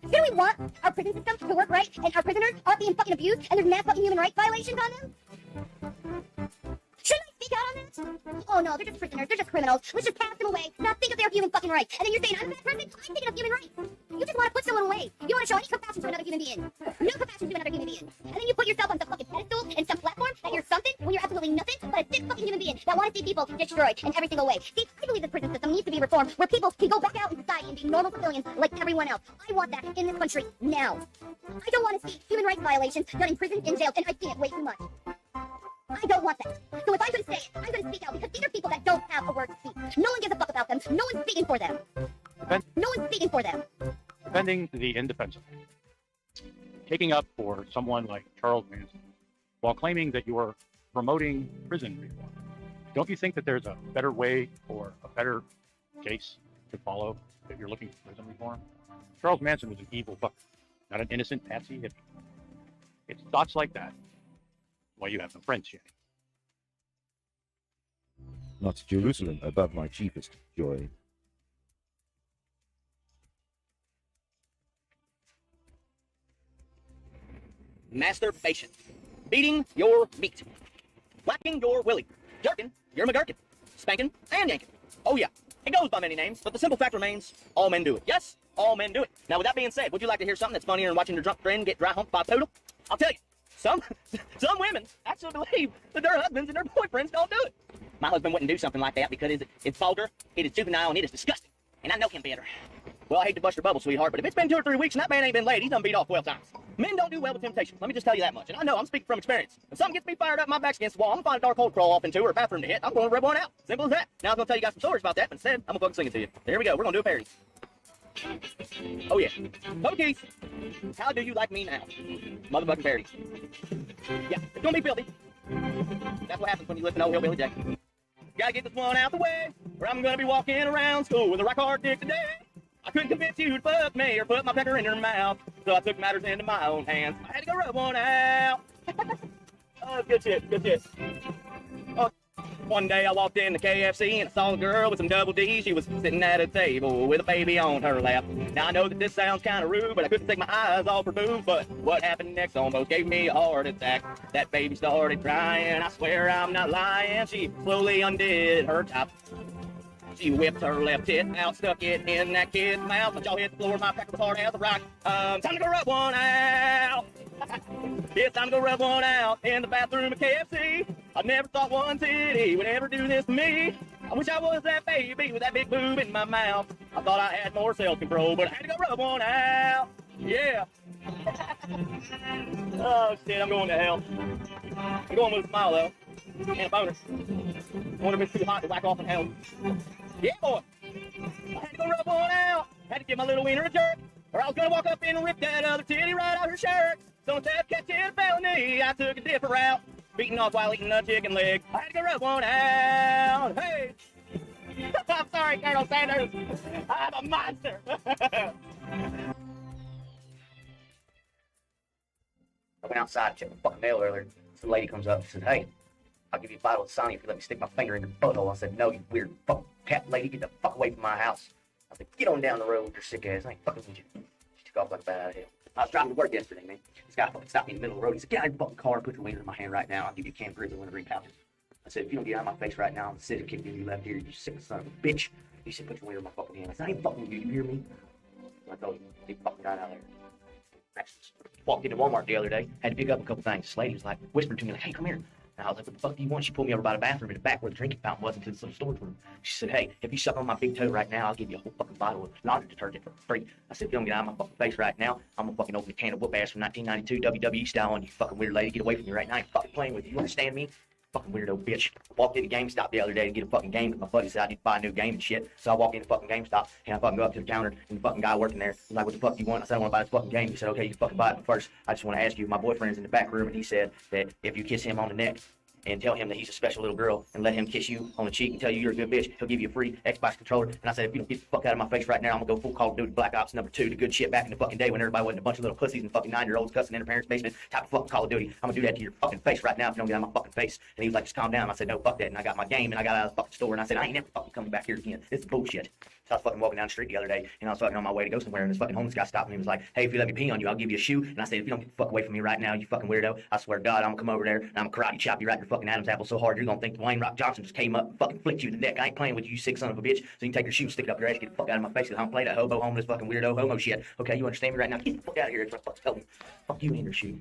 Speaker 10: Shouldn't we want our prison system to work right and our prisoners aren't being fucking abused and there's mass fucking human rights violations on them? Shouldn't I speak out on that? Oh no, they're just prisoners, they're just criminals. Let's just pass them away, not think of their human fucking rights. And then you're saying I'm a bad person? I'm thinking of human rights. You just want to put someone away. You want to show any compassion to another human being. No compassion to another human being. And then you put yourself on some fucking pedestal and some platform that you're something when you're absolutely nothing but a sick fucking human being that want to see people destroyed in every single way. See, I believe the prison system needs to be reformed where people can go back out in society and be normal civilians like everyone else. I want that in this country now. I don't want to see human rights violations done in prison, in jail, and I see it way too much. I don't want that. So if I'm going to say it, I'm going to speak out because these are people that don't have a word to speak. No one gives a fuck about them. No one's speaking for them. No one's speaking for them.
Speaker 14: Defending the indefensible. Taking up for someone like Charles Manson while claiming that you are promoting prison reform. Don't you think that there's a better way or a better case to follow if you're looking for prison reform? Charles Manson was an evil fucker, not an innocent Nazi hippie. It's thoughts like that why you have no friends yet.
Speaker 18: Not Jerusalem above my chiefest joy.
Speaker 4: Masturbation. Beating your meat. Whacking your willy. Jerking your McGurkin. Spanking and yanking. Oh yeah, it goes by many names, but the simple fact remains, all men do it. Yes, all men do it. Now with that being said, would you like to hear something that's funnier than watching your drunk friend get dry humped by a poodle? I'll tell you. Some women actually believe that their husbands and their boyfriends don't do it. My husband wouldn't do something like that because it's vulgar, it is juvenile, and it is disgusting. And I know him better. Well, I hate to bust your bubble, sweetheart, but if it's been 2 or 3 weeks and that man ain't been laid, he's done beat off 12 times. Men don't do well with temptation. Let me just tell you that much. And I know I'm speaking from experience. If something gets me fired up, my back's against the wall, I'm gonna find a dark hole to crawl off into or a bathroom to hit. I'm gonna rub one out. Simple as that. Now I was gonna tell you guys some stories about that, but instead, I'm gonna fucking sing it to you. Here we go. We're gonna do a parody. Oh yeah. Bubba Keith, how do you like me now? Motherfucking parody. Yeah, it's gonna be filthy. That's what happens when you listen to old Hillbilly Jack. Gotta get this one out the way, or I'm gonna be walking around school with a rock hard dick today. I couldn't convince you to fuck me or put my pecker in your mouth, so I took matters into my own hands. I had to go rub one out. Oh, good shit, good shit. Oh, one day I walked in the KFC and I saw a girl with some double D. She was sitting at a table with a baby on her lap. Now I know that this sounds kind of rude, but I couldn't take my eyes off her boob. But what happened next almost gave me a heart attack. That baby started crying, I swear I'm not lying. She slowly undid her top. She whipped her left tit out, stuck it in that kid's mouth. My jaw hit the floor, my pack was hard as a rock. Time to go rub one out. It's time to go rub one out in the bathroom at KFC. I never thought one city would ever do this to me. I wish I was that baby with that big boob in my mouth. I thought I had more self-control, but I had to go rub one out. Yeah. Oh shit, I'm going to hell. I'm going with a smile though. And a boner. I wonder if it's too hot to whack off in hell. Yeah, boy. I had to go rub one out. Had to give my little wiener a jerk, or I was gonna walk up and rip that other titty right out her shirt. So instead of catching a felony, I took a different route, beating off while eating a chicken leg. I had to go rub one out. Hey. I'm sorry, Colonel Sanders. I'm a monster. I went outside to check my fucking mail earlier. Some lady comes up and said, "Hey, I'll give you a bottle of Sonny if you let me stick my finger in your butthole." I said, "No, you weird fucking cat lady, get the fuck away from my house." I said, "Get on down the road with your sick ass. I ain't fucking with you." She took off like a bat out of hell. I was driving to work yesterday, man. This guy fucking stopped me in the middle of the road. He said, "Get out of your fucking car, put your wiener in my hand right now. I'll give you a can of Grizzly wintergreen pouches." I said, "If you don't get out of my face right now, I'm sitting kicking you in your left ear, you sick son of a bitch." He said, "Put your wiener in my fucking hand." I said, "I ain't fucking with you, you hear me?" So I told him, he fucking got out of there. Walked into Walmart the other day, had to pick up a couple things. This lady was like whispering to me, like, "Hey, come here." And I was like, "What the fuck do you want?" She pulled me over by the bathroom in the back where the drinking fountain was into this little storage room. She said, "Hey, if you suck on my big toe right now, I'll give you a whole fucking bottle of laundry detergent for free." I said, "If you don't get out of my fucking face right now, I'm gonna fucking open a can of whoop ass from 1992 WWE style on you, fucking weird lady. Get away from me right now. I ain't fucking playing with you. You understand me? Fucking weirdo bitch." Walked into GameStop the other day to get a fucking game because my buddy said I need to buy a new game and shit. So I walk into fucking GameStop and I fucking go up to the counter and the fucking guy working there was like, "What the fuck do you want?" I said, "I want to buy this fucking game." He said, "Okay, you can fucking buy it, but first I just want to ask you, my boyfriend's in the back room and he said that if you kiss him on the neck and tell him that he's a special little girl and let him kiss you on the cheek and tell you you're a good bitch, he'll give you a free Xbox controller." And I said, "If you don't get the fuck out of my face right now, I'm gonna go full Call of Duty Black Ops #2, the good shit back in the fucking day when everybody wasn't a bunch of little pussies and fucking 9-year-olds cussing in their parents' basement type of fucking Call of Duty. I'm gonna do that to your fucking face right now if you don't get out of my fucking face." And he was like, "Just calm down." I said, "No, fuck that." And I got my game and I got out of the fucking store and I said, "I ain't never fucking coming back here again. This is bullshit." So I was fucking walking down the street the other day and I was fucking on my way to go somewhere and this fucking homeless guy stopped me and was like, "Hey, if you let me pee on you, I'll give you a shoe." And I said, "If you don't get the fuck away from me right now, you fucking weirdo, I swear to God, I'm gonna come over there and I'm gonna karate chop you right in your fucking Adam's apple so hard you're gonna think Dwayne Rock Johnson just came up and fucking flicked you in the neck. I ain't playing with you, you sick son of a bitch. So you can take your shoe and stick it up your ass, get the fuck out of my face because I don't play that hobo, homeless, fucking weirdo, homo shit. Okay, you understand me right now? Get the fuck out of here. It's what the fuck's telling me. Fuck you in your shoe."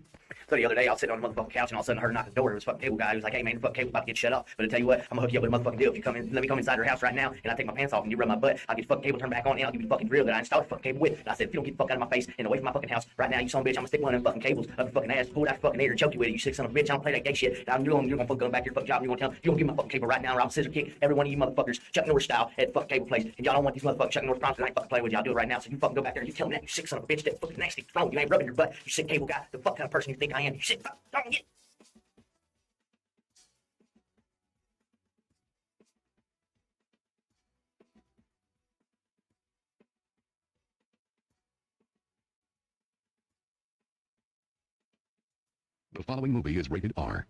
Speaker 4: So the other day I was sitting on the motherfucking couch and all of a sudden I heard a knock at the door. It was a fucking cable guy. He was like, "Hey man, the fucking cable's about to get shut off. But I tell you what, I'm gonna hook you up with a motherfucking deal. If you come in, let me come inside your house right now and I take my pants off and you rub my butt, I'll get the fucking cable turned back on and I'll give you the fucking drill that I installed the fucking cable with." And I said, "If you don't get the fuck out of my face and away from my fucking house right now, you son of a bitch, I'm gonna stick one of them fucking cables up your fucking ass, pull it out your fucking ear and choke you with it, you sick son of a bitch. I don't play that gay shit. You're gonna fucking go back to your fucking job and you're gonna tell them, you're gonna give me my fucking cable right now or I'll scissor kick every one of you motherfuckers Chuck Norris style at the fucking cable place. And y'all don't want these motherfucking Chuck Norris problems because I ain't fucking playing with you. I'll do it right now. So you fucking go back there and you tell me that, you sick son of a bitch, that fucking nasty phone. You ain't rubbing your butt, you sick cable guy, the fuck kind of person you think I am, you sick fuck, don't get."
Speaker 3: The following movie is rated R.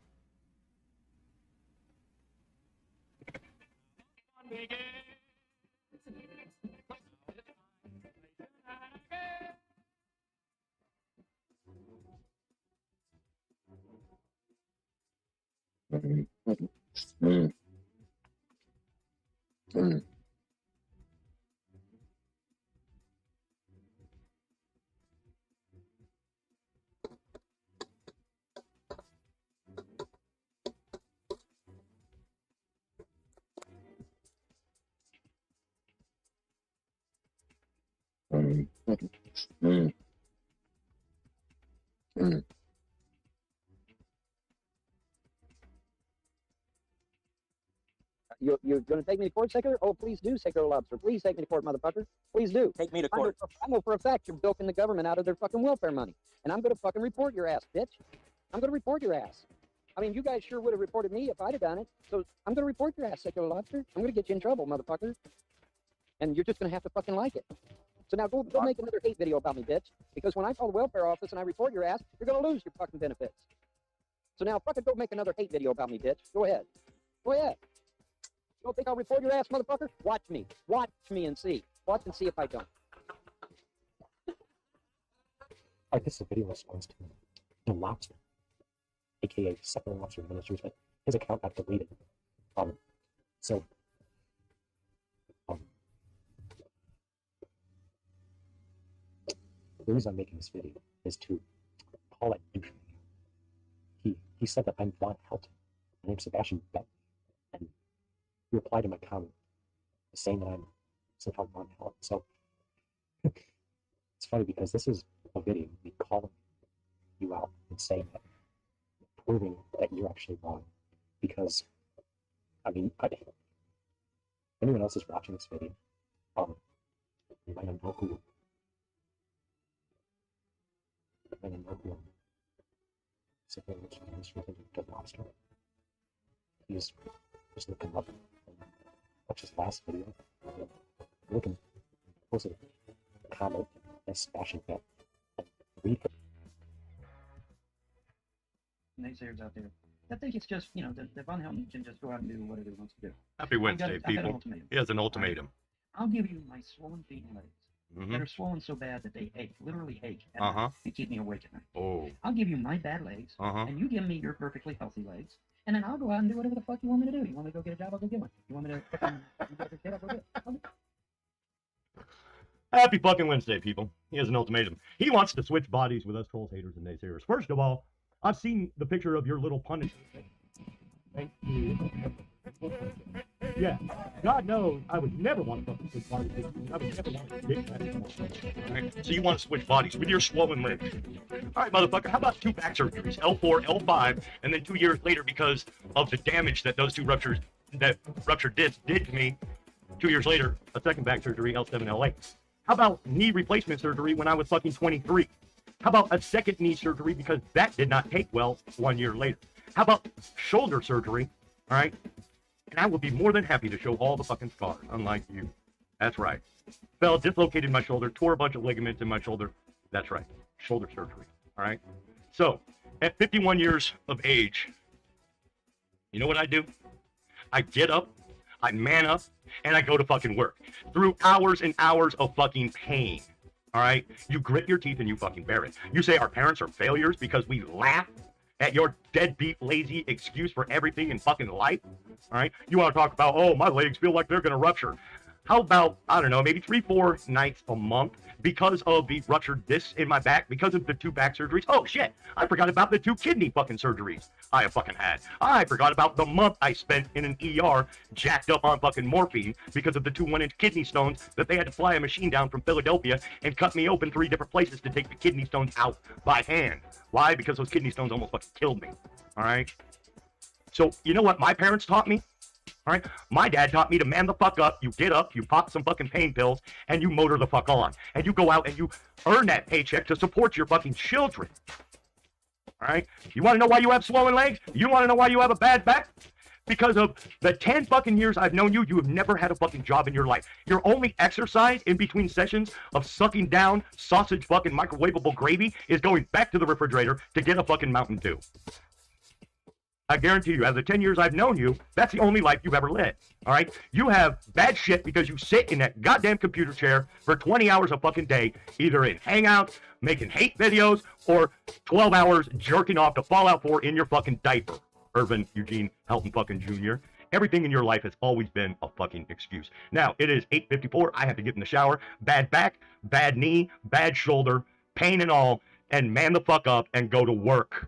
Speaker 15: You're going to take me to court, Secular? Oh, please do, Secular Lobster. Please take me to court, motherfucker. Please do.
Speaker 4: Take me to court.
Speaker 15: I know for a fact you're bilking the government out of their fucking welfare money. And I'm going to fucking report your ass, bitch. I'm going to report your ass. I mean, you guys sure would have reported me if I'd have done it. So I'm going to report your ass, Secular Lobster. I'm going to get you in trouble, motherfucker. And you're just going to have to fucking like it. So now go make another hate video about me, bitch. Because when I call the welfare office and I report your ass, you're going to lose your fucking benefits. So now fucking go make another hate video about me, bitch. Go ahead. Go ahead. You don't think I'll report your ass, motherfucker? Watch me. Watch me and see. Watch and see if I don't.
Speaker 6: I guess the video responds to the lobster, aka Secular Lobster Ministries, but his account got deleted. So the reason I'm making this video is to call it douche. He said that I'm Von Helton. My name's Sebastian Beck, and he replied to my comment saying that I'm somehow Von Helton. So it's funny because this is a video of me calling you out and saying that, proving that you're actually wrong. Because, I mean, if anyone else is watching this video, you might not know who. Secular Lobster. He's just looking up and watch his last video. Looking, posted a comment and smashing that and read it.
Speaker 13: Naysayers out there that think it's just, you know, that Von Helton can just go out and do whatever he wants to do.
Speaker 20: Happy Wednesday, people. He has an ultimatum.
Speaker 13: I'll give you my swollen feet and legs that are swollen so bad that they ache, literally ache, at night and keep me awake at night.
Speaker 20: Oh.
Speaker 13: I'll give you my bad legs, and you give me your perfectly healthy legs, and then I'll go out and do whatever the fuck you want me to do. You want me to go get a job? I'll go get one. You want me to fucking go get a kid? I'll go get it.
Speaker 20: Happy fucking Wednesday, people. He has an ultimatum. He wants to switch bodies with us trolls, haters, and naysayers. First of all, I've seen the picture of your little punishment. Thank you. Yeah, God knows I would never want to fucking switch bodies with you. I would never want to dick that. Right? So you want to switch bodies with your swollen legs. All right, motherfucker, how about 2 back surgeries, L4, L5, and then 2 years later because of the damage that those 2 ruptured discs did to me, 2 years later, a second back surgery, L7, L8. How about knee replacement surgery when I was fucking 23? How about a second knee surgery because that did not take well 1 year later? How about shoulder surgery, all right? And I will be more than happy to show all the fucking scars, unlike you. That's right. Fell, dislocated my shoulder, tore a bunch of ligaments in my shoulder. That's right. Shoulder surgery, all right? So, at 51 years of age, you know what I do? I get up, I man up, and I go to fucking work. Through hours and hours of fucking pain, all right? You grit your teeth and you fucking bear it. You say our parents are failures because we laugh at your deadbeat, lazy excuse for everything in fucking life, all right? You want to talk about, oh, my legs feel like they're going to rupture. How about, I don't know, maybe 3-4 nights a month because of the ruptured discs in my back, because of the 2 back surgeries? Oh, shit, I forgot about the 2 kidney fucking surgeries I have fucking had. I forgot about the month I spent in an ER jacked up on fucking morphine because of the 2 1-inch kidney stones that they had to fly a machine down from Philadelphia and cut me open 3 different places to take the kidney stones out by hand. Why? Because those kidney stones almost fucking killed me, all right? So, you know what my parents taught me? All right, my dad taught me to man the fuck up. You get up, you pop some fucking pain pills, and you motor the fuck on. And you go out and you earn that paycheck to support your fucking children. All right, you want to know why you have swollen legs? You want to know why you have a bad back? Because of the 10 fucking years I've known you, you have never had a fucking job in your life. Your only exercise in between sessions of sucking down sausage fucking microwavable gravy is going back to the refrigerator to get a fucking Mountain Dew. I guarantee you, out of the 10 years I've known you, that's the only life you've ever led, all right? You have bad shit because you sit in that goddamn computer chair for 20 hours a fucking day, either in Hangouts, making hate videos, or 12 hours jerking off to Fallout 4 in your fucking diaper. Irvin Eugene Helton fucking Jr. Everything in your life has always been a fucking excuse. Now, it is 8:54, I have to get in the shower, bad back, bad knee, bad shoulder, pain and all, and man the fuck up and go to work.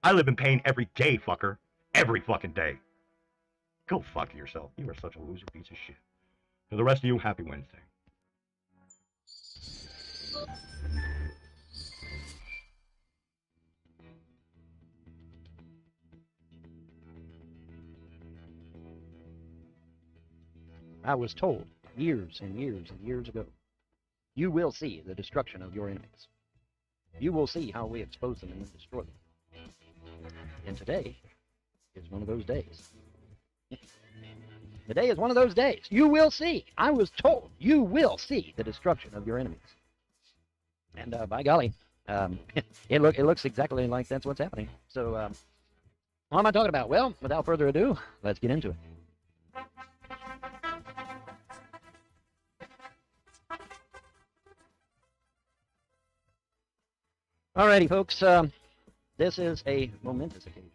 Speaker 20: I live in pain every day, fucker. Every fucking day. Go fuck yourself. You are such a loser piece of shit. To the rest of you, happy Wednesday.
Speaker 15: I was told years and years and years ago, you will see the destruction of your enemies. You will see how we expose them and then destroy them. And today is one of those days. Today is one of those days. You will see. I was told you will see the destruction of your enemies. And by golly, it looks exactly like that's what's happening. So what am I talking about? Well, without further ado, let's get into it. Alrighty, folks. This is a momentous occasion,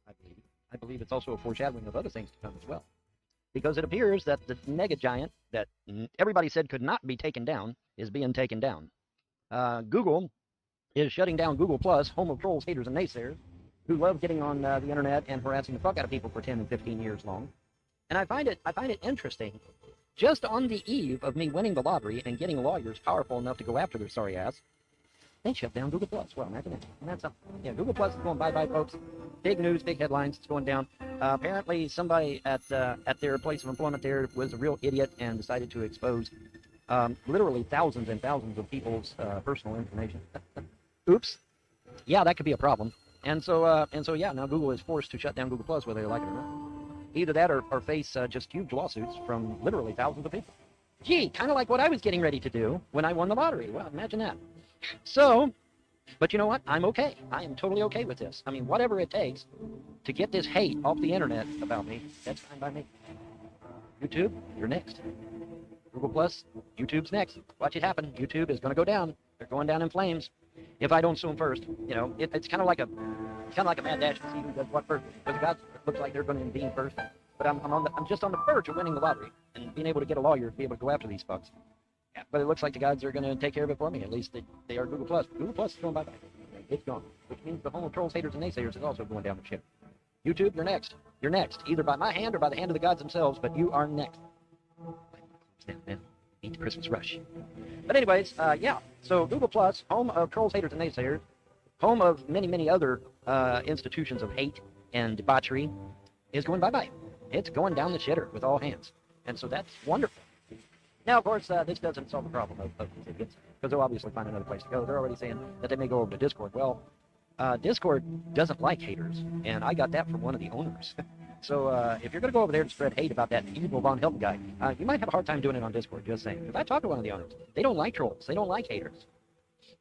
Speaker 15: I believe. I believe it's also a foreshadowing of other things to come as well. Because it appears that the mega giant that everybody said could not be taken down is being taken down. Google is shutting down Google+, home of trolls, haters, and naysayers who love getting on the internet and harassing the fuck out of people for 10 and 15 years long. And I find it interesting, just on the eve of me winning the lottery and getting lawyers powerful enough to go after their sorry ass, they shut down Google+. Well, imagine that. And that's something. Yeah, Google+ is going bye-bye, folks. Big news, big headlines. It's going down. Apparently, somebody at their place of employment there was a real idiot and decided to expose literally thousands and thousands of people's personal information. Oops. Yeah, that could be a problem. And so yeah, now Google is forced to shut down Google+, whether they like it or not. Either that or face just huge lawsuits from literally thousands of people. Gee, kind of like what I was getting ready to do when I won the lottery. Well, imagine that. So, but you know what? I'm okay. I am totally okay with this. I mean, whatever it takes to get this hate off the internet about me, that's fine by me. YouTube, you're next. Google+, YouTube's next. Watch it happen. YouTube is going to go down. They're going down in flames. If I don't sue them first, you know, it's kind of like a mad dash to see who does what first. Because the guys looks like they're going to intervene first. But I'm just on the verge of winning the lottery and being able to get a lawyer to be able to go after these fucks. Yeah, but it looks like the gods are going to take care of it for me. At least they are Google+. Google+ is going bye-bye. It's gone. Which means the home of trolls, haters, and naysayers is also going down the ship. YouTube, you're next. You're next. Either by my hand or by the hand of the gods themselves, but you are next. Meet the Christmas rush. But anyways, yeah. So Google+, home of trolls, haters, and naysayers, home of many, many other institutions of hate and debauchery, is going bye-bye. It's going down the shitter with all hands. And so that's wonderful. Now, of course, this doesn't solve the problem of these idiots, because they'll obviously find another place to go. They're already saying that they may go over to Discord. Well, Discord doesn't like haters, and I got that from one of the owners. So if you're going to go over there and spread hate about that evil Von Hilton guy, you might have a hard time doing it on Discord, just saying. Because I talked to one of the owners. They don't like trolls. They don't like haters.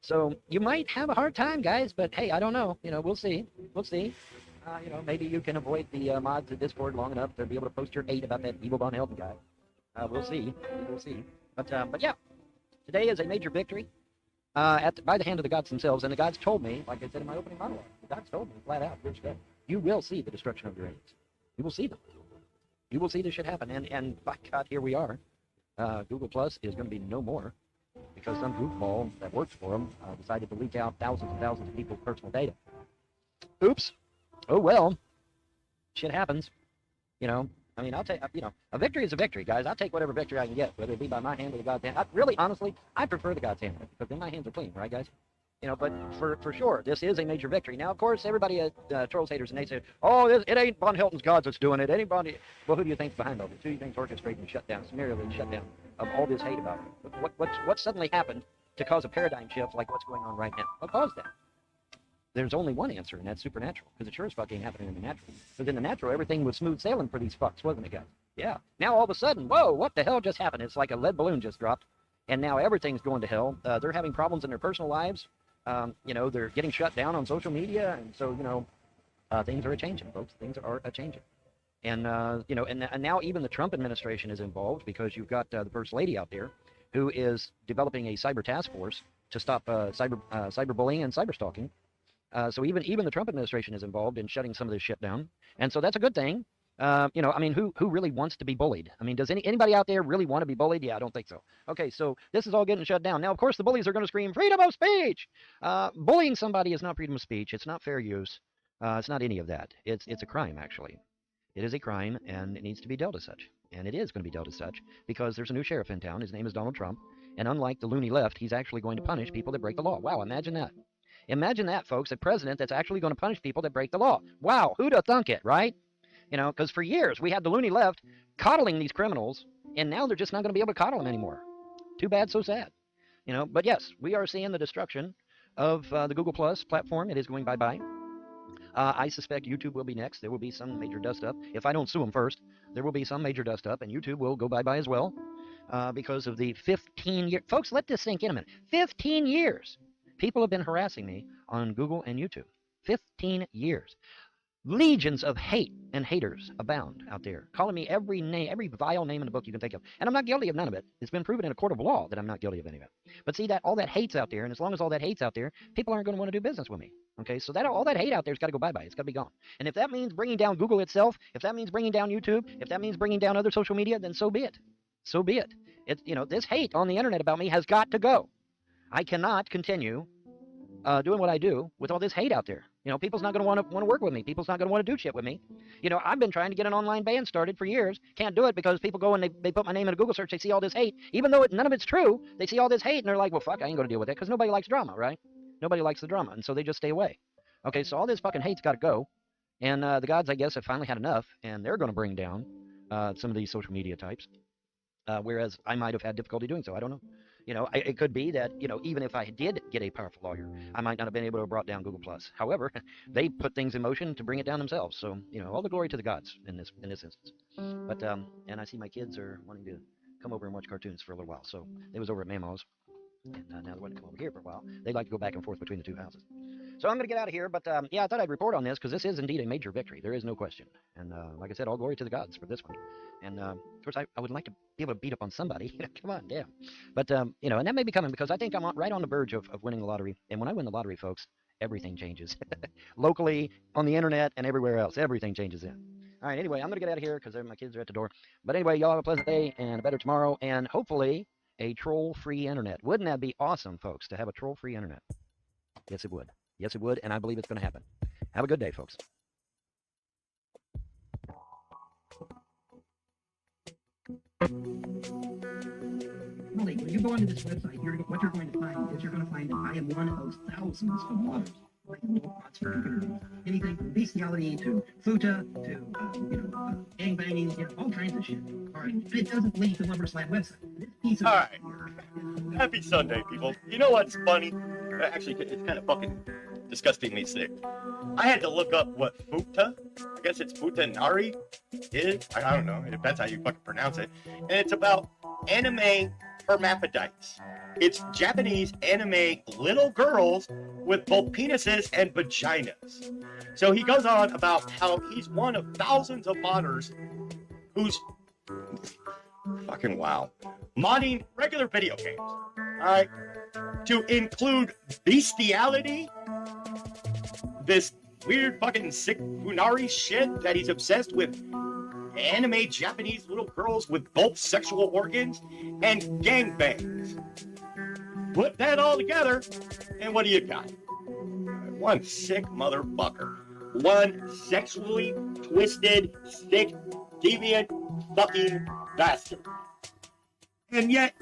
Speaker 15: So you might have a hard time, guys, but hey, I don't know. You know, we'll see. We'll see. You know, maybe you can avoid the mods of Discord long enough to be able to post your hate about that evil Von Hilton guy. We'll see. We'll see. But yeah, today is a major victory by the hand of the gods themselves. And the gods told me, like I said in my opening monologue, the gods told me flat out, you will see the destruction of your enemies. You will see them. You will see this shit happen. And by God, here we are. Google Plus is going to be no more because some goofball that works for them decided to leak out thousands and thousands of people's personal data. Oops. Oh, well. Shit happens. You know, I mean, I'll take, you know, a victory is a victory, guys. I'll take whatever victory I can get, whether it be by my hand or the God's hand. Really, honestly, I prefer the God's hand because then my hands are clean, right, guys? You know, but for sure, this is a major victory. Now, of course, everybody trolls, haters, and naysayers. Oh, it ain't Von Hilton's gods that's doing it. Anybody? Well, who do you think's behind all this? Who do you think's orchestrating the shutdown, summarily shutdown of all this hate about it? What suddenly happened to cause a paradigm shift like what's going on right now? What caused that? There's only one answer, and that's supernatural, because it sure as fuck ain't happening in the natural. Because in the natural, everything was smooth sailing for these fucks, wasn't it, guys? Yeah. Now, all of a sudden, whoa, what the hell just happened? It's like a lead balloon just dropped, and now everything's going to hell. They're having problems in their personal lives. You know, they're getting shut down on social media, and so, you know, things are a-changing, folks. Things are a-changing. And, you know, and now even the Trump administration is involved, because you've got the First Lady out there who is developing a cyber task force to stop cyberbullying and cyberstalking. So even the Trump administration is involved in shutting some of this shit down, and so that's a good thing. You know, I mean, who really wants to be bullied? I mean, does anybody out there really want to be bullied? Yeah, I don't think so. Okay, so this is all getting shut down. Now, of course, the bullies are going to scream, freedom of speech! Bullying somebody is not freedom of speech. It's not fair use. It's not any of that. It's a crime, actually. It is a crime, and it needs to be dealt as such. And it is going to be dealt as such, because there's a new sheriff in town. His name is Donald Trump, and unlike the loony left, he's actually going to punish people that break the law. Wow, imagine that. Imagine that, folks, a president that's actually going to punish people that break the law. Wow, who'd have thunk it, right? You know, because for years we had the loony left coddling these criminals And now they're just not going to be able to coddle them anymore. Too bad, so sad. You know, but yes, we are seeing the destruction of the Google Plus platform. It is going bye-bye. I suspect YouTube will be next. There will be some major dust-up. If I don't sue them first, there will be some major dust-up, and YouTube will go bye-bye as well because of the 15-year... Folks, let this sink in a minute. 15 years. People have been harassing me on Google and YouTube. 15 years. Legions of hate and haters abound out there, calling me every name, every vile name in the book you can think of. And I'm not guilty of none of it. It's been proven in a court of law that I'm not guilty of any of it. But see, that all that hate's out there, and as long as all that hate's out there, people aren't going to want to do business with me. Okay, so that all that hate out there's got to go bye-bye. It's got to be gone. And if that means bringing down Google itself, if that means bringing down YouTube, if that means bringing down other social media, then so be it. So be it. It's, you know, this hate on the internet about me has got to go. I cannot continue doing what I do with all this hate out there. You know, people's not going to want to work with me. People's not going to want to do shit with me. You know, I've been trying to get an online band started for years. Can't do it because people go and they put my name in a Google search. They see all this hate. Even though none of it's true, they see all this hate and they're like, well, fuck, I ain't going to deal with it because nobody likes drama, right? Nobody likes the drama. And so they just stay away. Okay, so all this fucking hate's got to go. And the gods, I guess, have finally had enough. And they're going to bring down some of these social media types. Whereas I might have had difficulty doing so. I don't know. You know, it could be that, you know, even if I did get a powerful lawyer, I might not have been able to have brought down Google+. However, they put things in motion to bring it down themselves. So, you know, all the glory to the gods in this instance. But, and I see my kids are wanting to come over and watch cartoons for a little while. So they was over at Mama's, and now they want to come over here for a while. They like to go back and forth between the two houses. So I'm going to get out of here, but yeah, I thought I'd report on this because this is indeed a major victory. There is no question. And like I said, all glory to the gods for this one. And of course, I would like to be able to beat up on somebody. Come on, damn. But, you know, and that may be coming because I think I'm right on the verge of winning the lottery. And when I win the lottery, folks, everything changes. Locally, on the internet, and everywhere else. Everything changes then. All right, anyway, I'm going to get out of here because my kids are at the door. But anyway, y'all have a pleasant day and a better tomorrow. And hopefully, a troll-free internet. Wouldn't that be awesome, folks, to have a troll-free internet? Yes, it would. Yes, it would, and I believe it's going to happen. Have a good day, folks.
Speaker 13: Molly, when you go onto this website, what you're going to find is you're going to find that I am one of thousands of bloggers. Like bots for computers, anything from bestiality to futa to gang banging, all kinds of shit. All right, but it doesn't lead to Lumber Slab website. This piece of
Speaker 20: all right. Happy Sunday, people. You know what's funny? Actually, it's kind of fucking disgustingly sick. I had to look up what futa, I guess it's futanari, is. I don't know if that's how you fucking pronounce it. And it's about anime hermaphrodites. It's Japanese anime little girls with both penises and vaginas. So he goes on about how he's one of thousands of modders who's fucking wow. Modding regular video games. Alright? To include bestiality, this weird fucking sick funari shit that he's obsessed with anime Japanese little girls with both sexual organs and gangbangs. Put that all together, and what do you got? One sick motherfucker. One sexually twisted, sick, deviant fucking bastard. And yet,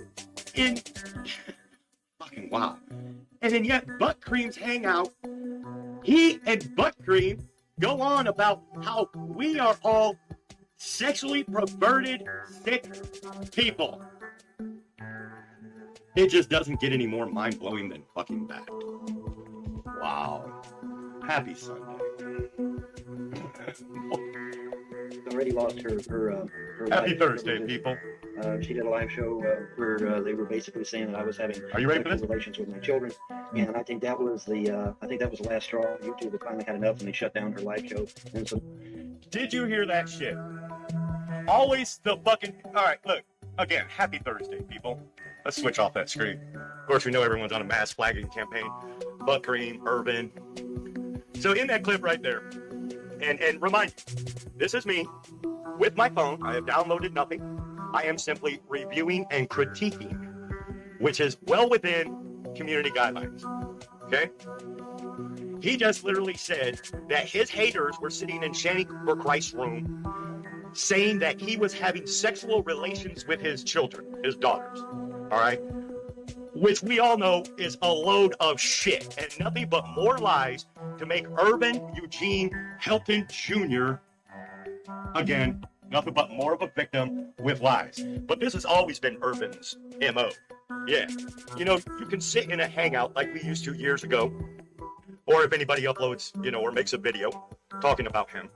Speaker 20: fucking wow. And then yet, Butt Cream's hangout, he and Butt Cream go on about how we are all sexually perverted, sick people. It just doesn't get any more mind-blowing than fucking that. Wow. Happy Sunday.
Speaker 1: Already lost her
Speaker 20: Happy Thursday, people.
Speaker 1: She did a live show where they were basically saying that I was having
Speaker 20: Are you ready for
Speaker 1: sexual
Speaker 20: this?
Speaker 1: relations with my children, and I think that was the last straw. YouTube had finally had enough, and they shut down her live show. And so,
Speaker 20: Did you hear that shit? Always the fucking... Alright, look. Again, happy Thursday, people. Let's switch off that screen. Of course, we know everyone's on a mass flagging campaign. Butt Cream, Urban. So in that clip right there, and remind you, this is me with my phone. I have downloaded nothing. I am simply reviewing and critiquing, which is well within community guidelines. Okay? He just literally said that his haters were sitting in Shanny for Christ's room saying that he was having sexual relations with his children, his daughters. All right? Which we all know is a load of shit and nothing but more lies to make Urban Eugene Helton Jr. again
Speaker 2: Nothing but more of a victim with lies. But this has always been Urban's MO. Yeah. You know, you can sit in a hangout like we used to years ago, or if anybody uploads, you know, or makes a video talking about him,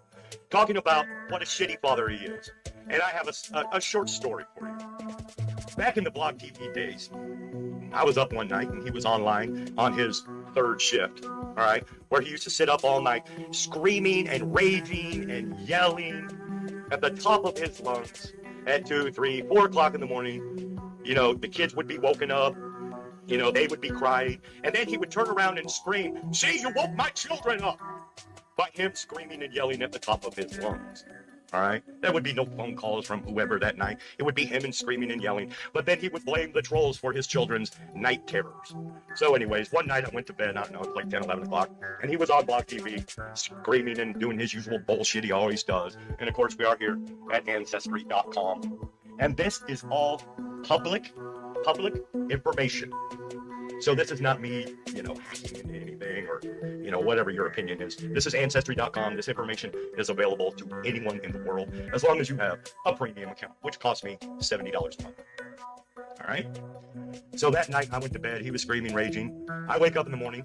Speaker 2: talking about what a shitty father he is. And I have a short story for you. Back in the Blog TV days, I was up one night and he was online on his third shift, all right, where he used to sit up all night screaming and raging and yelling at the top of his lungs at 2, 3, 4 o'clock in the morning. You know, the kids would be woken up, you know, they would be crying, and then he would turn around and scream, "See, you woke my children up!" By him screaming and yelling at the top of his lungs. All right? There would be no phone calls from whoever that night. It would be him and screaming and yelling. But then he would blame the trolls for his children's night terrors. So anyways, one night I went to bed, I don't know, it was like 10, 11 o'clock, and he was on Blog TV screaming and doing his usual bullshit he always does. And of course, we are here at Ancestry.com. And this is all public information. So this is not me, you know, hacking into anything or, you know, whatever your opinion is. This is Ancestry.com. This information is available to anyone in the world as long as you have a premium account, which costs me $70 a month. All right? So that night I went to bed. He was screaming, raging. I wake up in the morning.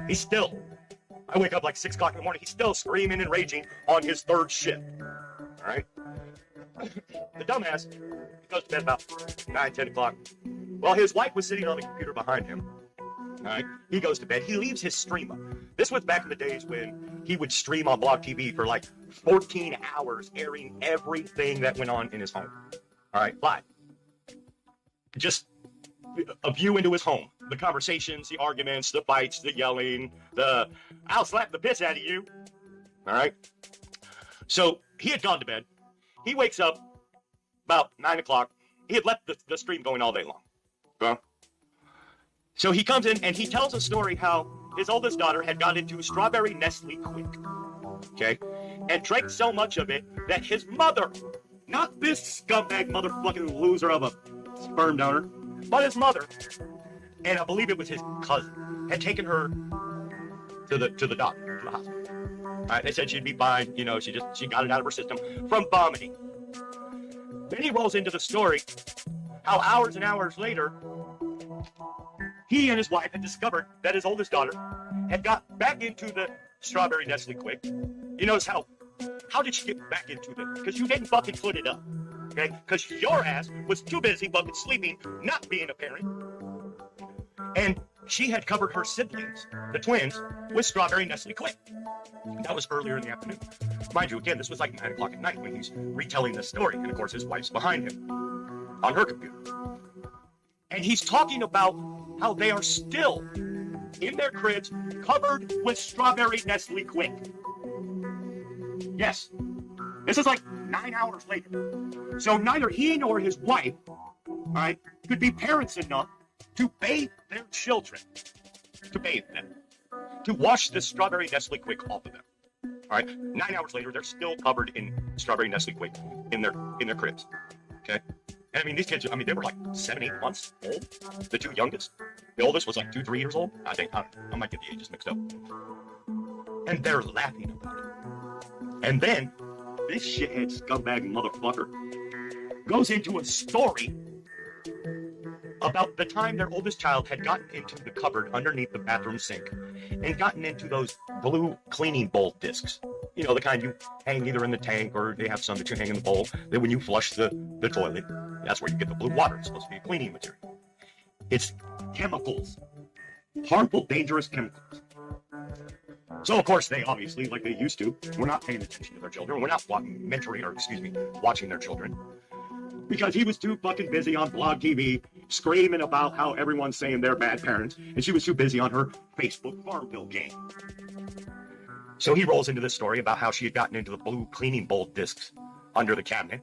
Speaker 2: I wake up like 6 o'clock in the morning. He's still screaming and raging on his third shift. All right? The dumbass, he goes to bed about 9, 10 o'clock. Well, his wife was sitting on the computer behind him. All right, he goes to bed. He leaves his stream up. This was back in the days when he would stream on Blog TV for like 14 hours, airing everything that went on in his home. All right, live. Just a view into his home. The conversations, the arguments, the fights, the yelling, the "I'll slap the piss out of you." All right. So he had gone to bed. He wakes up about 9 o'clock. He had left the stream going all day long. So he comes in and he tells a story how his oldest daughter had got into strawberry Nestle Quick, okay, and drank so much of it that his mother, not this scumbag motherfucking loser of a sperm donor, but his mother, and I believe it was his cousin, had taken her to the doctor, to the hospital. All right, they said she'd be fine, you know, she got it out of her system from vomiting. Then he rolls into the story how hours and hours later, he and his wife had discovered that his oldest daughter had got back into the strawberry Nestle Quick. You notice how did she get back into it? Because you didn't fucking put it up, okay? Because your ass was too busy fucking sleeping, not being a parent. And she had covered her siblings, the twins, with strawberry Nestle Quick. That was earlier in the afternoon. Mind you, again, this was like 9 o'clock at night when he's retelling this story. And of course, his wife's behind him on her computer. And he's talking about how they are still in their cribs covered with strawberry Nestle Quick. Yes. This is like 9 hours later. So neither he nor his wife, all right, could be parents enough to bathe their children. To bathe them. To wash this strawberry Nestle Quick off of them. All right, 9 hours later, they're still covered in strawberry Nestle Quick in their cribs. Okay, and I mean these kids. I mean they were like 7, 8 months old. The two youngest, the oldest was like 2, 3 years old. I think I might get the ages mixed up. And they're laughing about it. And then this shithead scumbag motherfucker goes into a story about the time their oldest child had gotten into the cupboard underneath the bathroom sink and gotten into those blue cleaning bowl discs. You know, the kind you hang either in the tank or they have some that you hang in the bowl. Then when you flush the toilet, that's where you get the blue water. It's supposed to be a cleaning material. It's chemicals. Harmful, dangerous chemicals. So, of course, they obviously, like they used to, were not paying attention to their children. We're not watching their children. Because he was too fucking busy on Blog TV screaming about how everyone's saying they're bad parents, and she was too busy on her Facebook Farmville game. So he rolls into this story about how she had gotten into the blue cleaning bowl discs under the cabinet.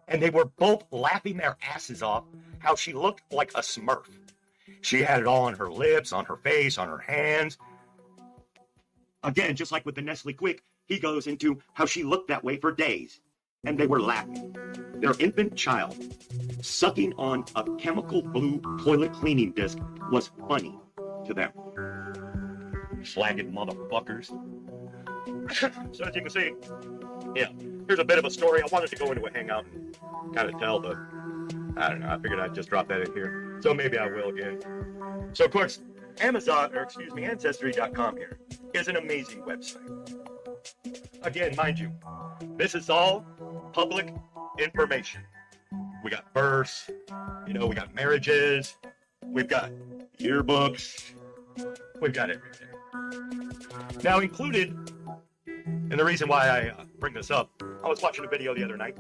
Speaker 2: And they were both laughing their asses off how she looked like a Smurf. She had it all on her lips, on her face, on her hands. Again, just like with the Nestle Quick, he goes into how she looked that way for days. And they were laughing. Their infant child sucking on a chemical blue toilet cleaning disc was funny to them. Flagged motherfuckers. So as you can see, yeah, here's a bit of a story. I wanted to go into a hangout and kind of tell, but I don't know. I figured I'd just drop that in here. So maybe I will again. So, of course, Ancestry.com here is an amazing website. Again, mind you, this is all public information. We got births, we got marriages, we've got yearbooks, we've got everything. Now, included, and the reason why I bring this up, I was watching a video the other night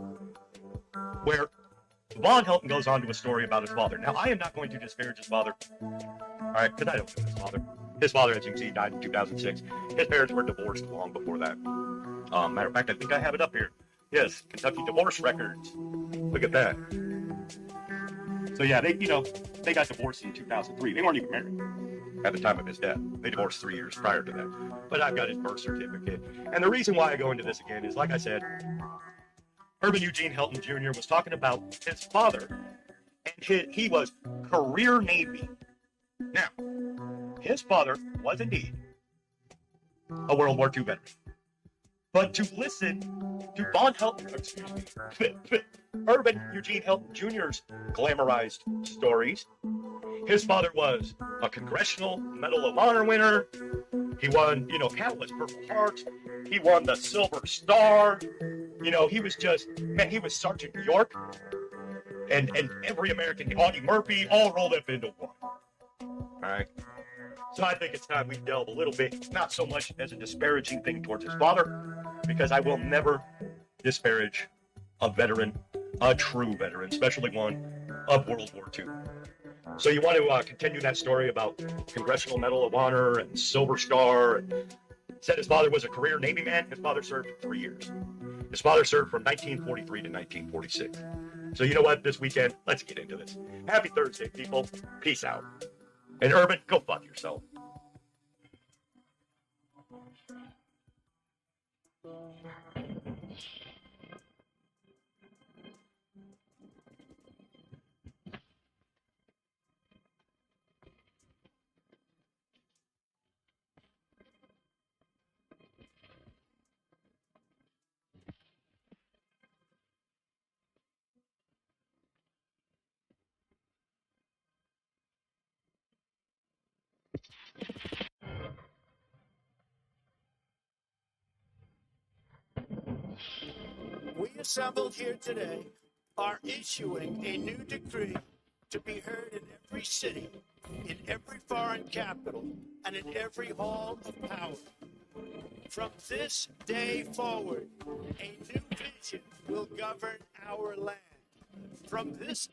Speaker 2: where Von Helton goes on to a story about his father. Now, I am not going to disparage his father, all right, because I don't know his father. His father, as you can see, died in 2006. His parents were divorced long before that. Matter of fact, I think I have it up here. Yes, Kentucky divorce records. Look at that. So yeah, they got divorced in 2003. They weren't even married at the time of his death. They divorced 3 years prior to that. But I've got his birth certificate. And the reason why I go into this again is, like I said, Urban Eugene Helton Jr. was talking about his father, and he was career Navy. Now, his father was indeed a World War II veteran. But to listen to Urban Eugene Helton Jr.'s glamorized stories, his father was a Congressional Medal of Honor winner. He won, countless Purple Hearts. He won the Silver Star. He was he was Sergeant York and every American, Audie Murphy, all rolled up into one. All right. So I think it's time we delve a little bit, not so much as a disparaging thing towards his father, because I will never disparage a veteran, a true veteran, especially one of World War II. So you want to continue that story about Congressional Medal of Honor and Silver Star, and said his father was a career Navy man. His father served 3 years. His father served from 1943 to 1946. So you know what? This weekend, let's get into this. Happy Thursday, people. Peace out. And Urban, go fuck yourself.
Speaker 11: We assembled here today are issuing a new decree to be heard in every city, in every foreign capital, and in every hall of power. From this day forward, a new vision will govern our land. From this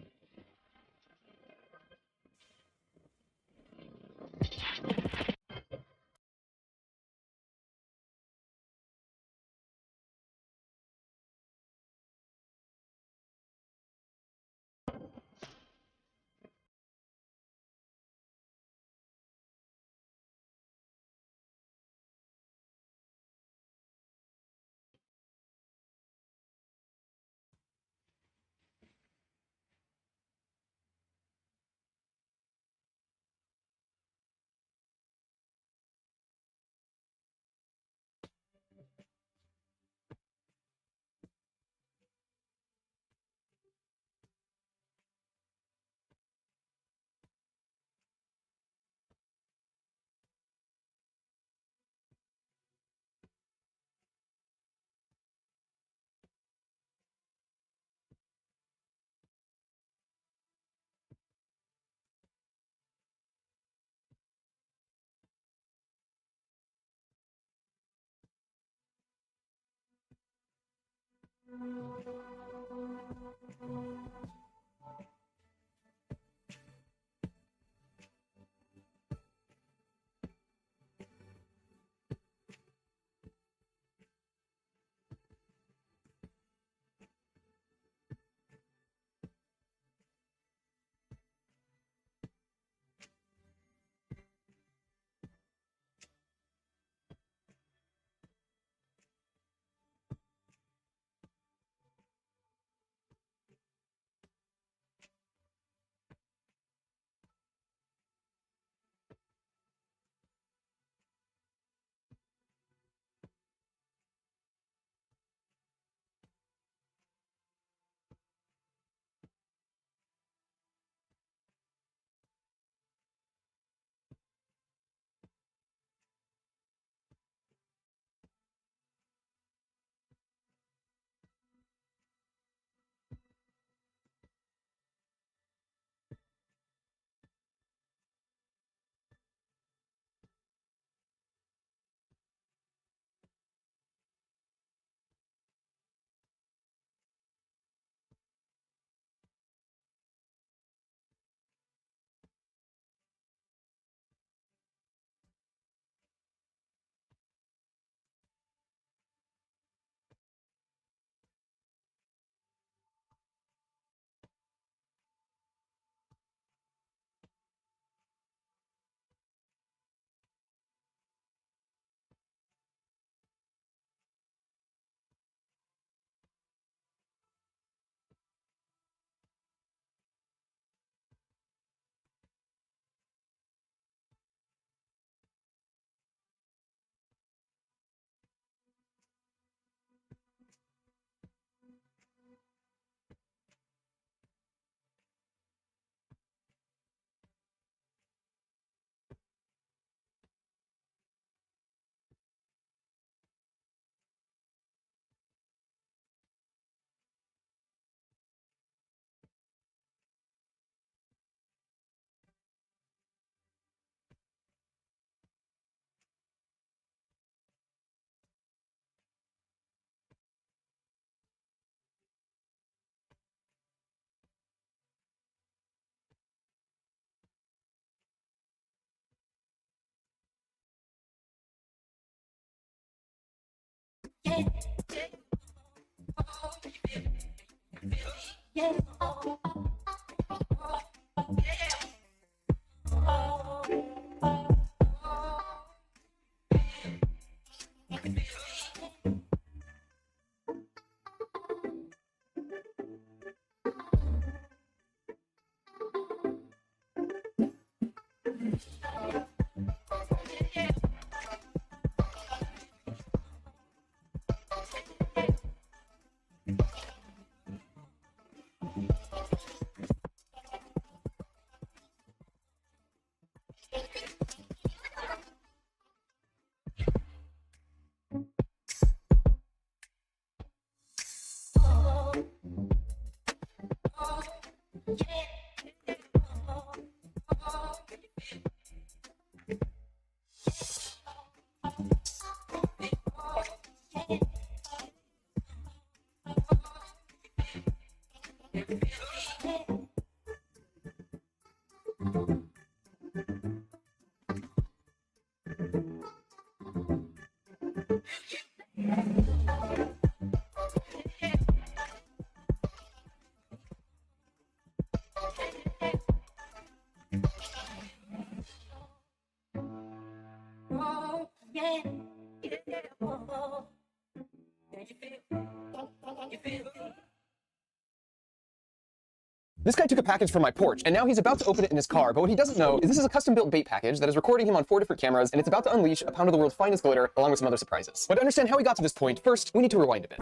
Speaker 12: This guy took a package from my porch, and now he's about to open it in his car, but what he doesn't know is this is a custom-built bait package that is recording him on 4 different cameras, and it's about to unleash a pound of the world's finest glitter, along with some other surprises. But to understand how he got to this point, first, we need to rewind a bit.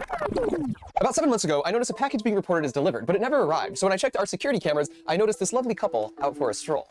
Speaker 12: About 7 months ago, I noticed a package being reported as delivered, but it never arrived, so when I checked our security cameras, I noticed this lovely couple out for a stroll.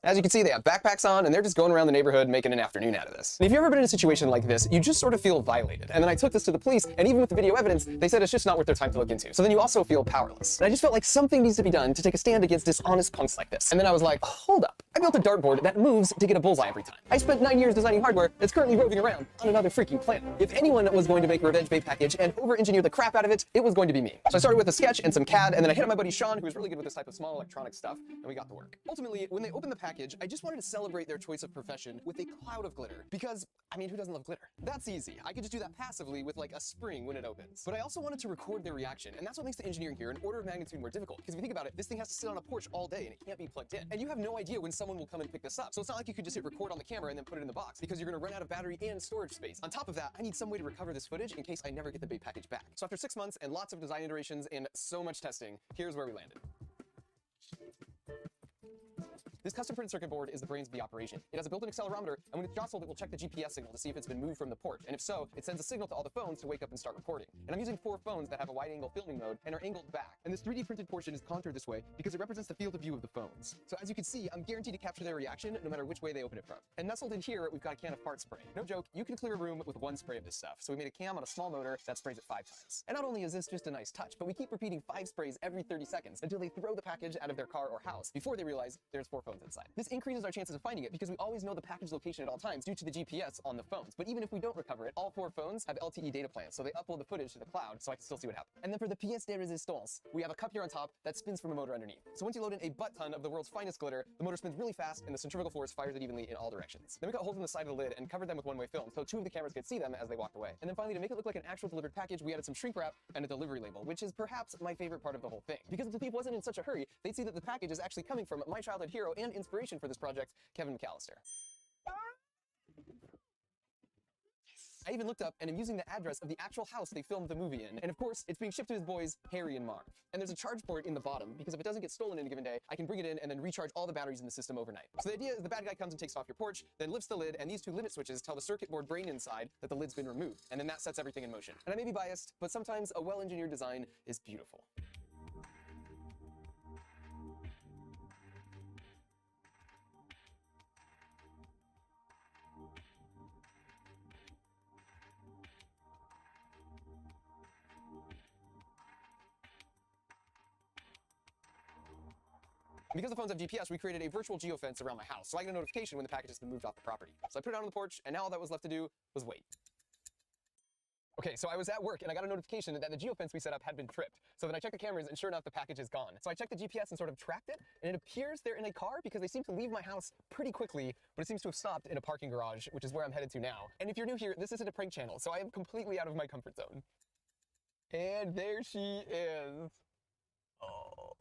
Speaker 12: As you can see, they have backpacks on, and they're just going around the neighborhood making an afternoon out of this. And if you've ever been in a situation like this, you just sort of feel violated. And then I took this to the police, and even with the video evidence, they said it's just not worth their time to look into. So then you also feel powerless. And I just felt like something needs to be done to take a stand against dishonest punks like this. And then I was like, hold up. I built a dartboard that moves to get a bullseye every time. I spent 9 years designing hardware that's currently roving around on another freaking planet. If anyone was going to make a revenge bait package and over-engineer the crap out of it, it was going to be me. So I started with a sketch and some CAD, and then I hit up my buddy Sean, who was really good with this type of small electronic stuff, and we got to work. Ultimately, when they opened the package, I just wanted to celebrate their choice of profession with a cloud of glitter. Because, I mean, who doesn't love glitter? That's easy. I could just do that passively with like a spring when it opens. But I also wanted to record their reaction, and that's what makes the engineering here an order of magnitude more difficult. Because if you think about it, this thing has to sit on a porch all day and it can't be plugged in. And you have no idea when someone will come and pick this up. So it's not like you could just hit record on the camera and then put it in the box, because you're gonna run out of battery and storage space. On top of that, I need some way to recover this footage in case I never get the bait package back. So after 6 months and lots of design iterations and so much testing, here's where we landed. This custom printed circuit board is the brains of the operation. It has a built-in accelerometer, and when it's jostled, it will check the GPS signal to see if it's been moved from the porch. And if so, it sends a signal to all the phones to wake up and start recording. And I'm using 4 phones that have a wide-angle filming mode and are angled back. And this 3D printed portion is contoured this way because it represents the field of view of the phones. So as you can see, I'm guaranteed to capture their reaction no matter which way they open it from. And nestled in here, we've got a can of PART spray. No joke, you can clear a room with 1 spray of this stuff. So we made a cam on a small motor that sprays it 5 times. And not only is this just a nice touch, but we keep repeating 5 sprays every 30 seconds until they throw the package out of their car or house before they realize there's 4 phones inside. This increases our chances of finding it because we always know the package location at all times due to the GPS on the phones. But even if we don't recover it, all 4 phones have LTE data plans, so they upload the footage to the cloud so I can still see what happened. And then for the pièce de résistance, we have a cup here on top that spins from a motor underneath. So once you load in a butt ton of the world's finest glitter, the motor spins really fast and the centrifugal force fires it evenly in all directions. Then we got holes in the side of the lid and covered them with one-way film so 2 of the cameras could see them as they walked away. And then finally, to make it look like an actual delivered package, we added some shrink wrap and a delivery label, which is perhaps my favorite part of the whole thing. Because if the thief wasn't in such a hurry, they'd see that the package is actually coming from my childhood hero and inspiration for this project, Kevin McAllister. I even looked up and am using the address of the actual house they filmed the movie in. And of course, it's being shipped to his boys, Harry and Marv. And there's a charge port in the bottom, because if it doesn't get stolen in a given day, I can bring it in and then recharge all the batteries in the system overnight. So the idea is the bad guy comes and takes it off your porch, then lifts the lid, and these 2 limit switches tell the circuit board brain inside that the lid's been removed. And then that sets everything in motion. And I may be biased, but sometimes a well-engineered design is beautiful. Because the phones have GPS, we created a virtual geofence around my house, so I get a notification when the package has been moved off the property. So I put it out on the porch, and now all that was left to do was wait. Okay, so I was at work and I got a notification that the geofence we set up had been tripped. So then I checked the cameras and sure enough, the package is gone. So I checked the GPS and sort of tracked it, and it appears they're in a car because they seem to leave my house pretty quickly, but it seems to have stopped in a parking garage, which is where I'm headed to now. And if you're new here, this isn't a prank channel, so I am completely out of my comfort zone. And there she is. Oh.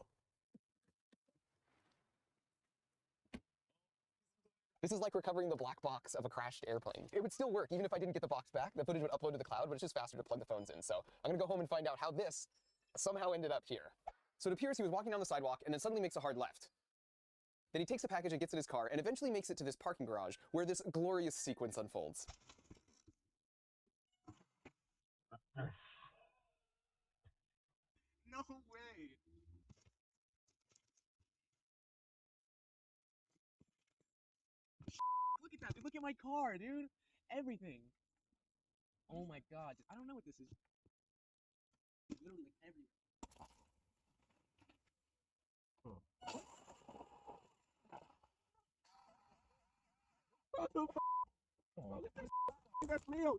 Speaker 12: This is like recovering the black box of a crashed airplane. It would still work even if I didn't get the box back. The footage would upload to the cloud, but it's just faster to plug the phones in. So I'm gonna go home and find out how this somehow ended up here. So it appears he was walking down the sidewalk and then suddenly makes a hard left. Then he takes a package and gets in his car and eventually makes it to this parking garage where this glorious sequence unfolds.
Speaker 19: No way. Look at that, dude. Look at my car, dude. Everything. Oh my god. I don't know what this is. Literally like everywhere. What the f? Oh, look at this. That's real.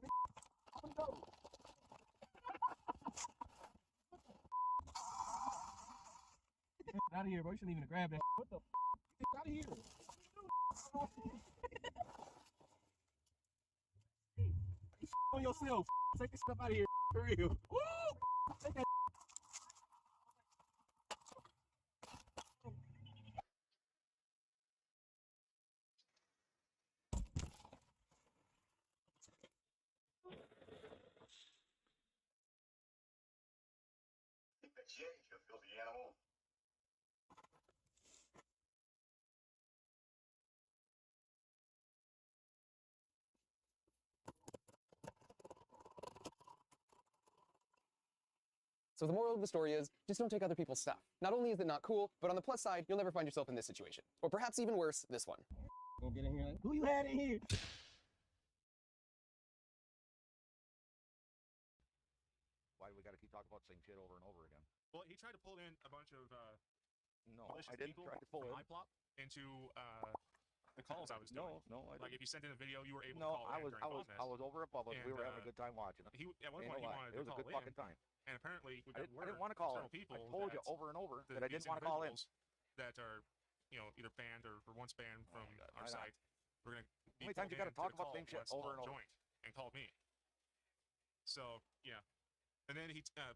Speaker 19: Get out of here, bro. You shouldn't even have grabbed that. What the f? Get out of here. On yourself. Take this stuff out of here. For real. Woo! Take that.
Speaker 2: You filthy animal.
Speaker 12: So the moral of the story is, just don't take other people's stuff. Not only is it not cool, but on the plus side, you'll never find yourself in this situation. Or perhaps even worse, this one.
Speaker 19: Gonna get in here like, who you had in here?
Speaker 22: Why do we got to keep talking about the same shit over and over again?
Speaker 23: Well, he tried to pull in a bunch of
Speaker 22: No,
Speaker 23: malicious
Speaker 22: I didn't
Speaker 23: people
Speaker 22: try to pull
Speaker 23: from
Speaker 22: in.
Speaker 23: iPlop into the calls I was doing.
Speaker 22: No, I
Speaker 23: like
Speaker 22: didn't.
Speaker 23: if you sent in a video, you were able to
Speaker 22: No,
Speaker 23: call
Speaker 22: I
Speaker 23: in
Speaker 22: was,
Speaker 23: during
Speaker 22: I was,
Speaker 23: Bombnest.
Speaker 22: I was over above us. We were having a good time watching it.
Speaker 23: He at one
Speaker 22: Ain't
Speaker 23: point
Speaker 22: no
Speaker 23: he
Speaker 22: lie.
Speaker 23: wanted
Speaker 22: It was
Speaker 23: to
Speaker 22: a
Speaker 23: call
Speaker 22: good
Speaker 23: in,
Speaker 22: fucking time.
Speaker 23: and apparently we
Speaker 22: I
Speaker 23: got
Speaker 22: didn't
Speaker 23: word
Speaker 22: want to call
Speaker 23: from
Speaker 22: in.
Speaker 23: several people
Speaker 22: I told you
Speaker 23: that
Speaker 22: over and over
Speaker 23: the-
Speaker 22: that I
Speaker 23: these
Speaker 22: didn't want to call in.
Speaker 23: individuals that are, you know, either banned or once banned from our
Speaker 22: I know.
Speaker 23: site. We're gonna
Speaker 22: How many times you got to talk about the same shit over and over?
Speaker 23: Joined and called me. So yeah. And then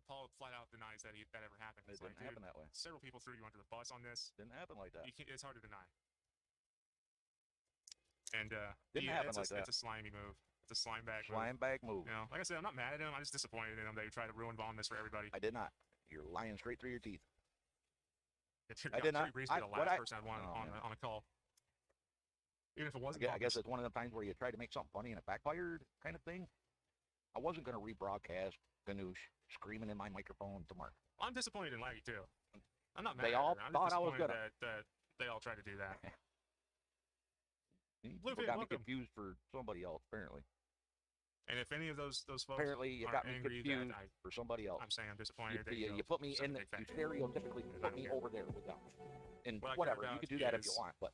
Speaker 23: Paul flat out denies that that ever happened.
Speaker 22: It
Speaker 23: It's
Speaker 22: didn't
Speaker 23: like,
Speaker 22: happen
Speaker 23: dude,
Speaker 22: that way.
Speaker 23: Several people threw you under the bus on this.
Speaker 22: Didn't happen like that.
Speaker 23: It's hard to deny. And
Speaker 22: Didn't happen
Speaker 23: it's
Speaker 22: like that.
Speaker 23: It's a slimy move. It's a slime bag
Speaker 22: Slime bag move.
Speaker 23: You know, like I said, I'm not mad at him. I'm just disappointed in him that he tried to ruin Bombness for everybody.
Speaker 22: I did not. You're lying straight through your teeth.
Speaker 23: I
Speaker 22: did not.
Speaker 23: Breeze be the
Speaker 22: what
Speaker 23: last person I'd want
Speaker 22: Oh, yeah.
Speaker 23: on a call. Even if it wasn't.
Speaker 22: I guess it's one of the times where you try to make something funny and it backfired, kind of thing. I wasn't going to rebroadcast Ganoush screaming in my microphone to Mark.
Speaker 23: I'm disappointed in Laggy too. I'm not mad
Speaker 22: They
Speaker 23: at
Speaker 22: all
Speaker 23: her. I'm
Speaker 22: thought
Speaker 23: just
Speaker 22: I was
Speaker 23: disappointed that they all tried to do that.
Speaker 22: People got me confused for somebody else, apparently.
Speaker 23: And if any of those folks
Speaker 22: Apparently, you
Speaker 23: are
Speaker 22: got me
Speaker 23: angry
Speaker 22: confused
Speaker 23: that
Speaker 22: for somebody else.
Speaker 23: I'm saying I'm disappointed that
Speaker 22: You put me in the, you stereotypically put me over there with them. And
Speaker 23: What I care
Speaker 22: whatever, you
Speaker 23: about
Speaker 22: can do that if you
Speaker 23: is
Speaker 22: want, but.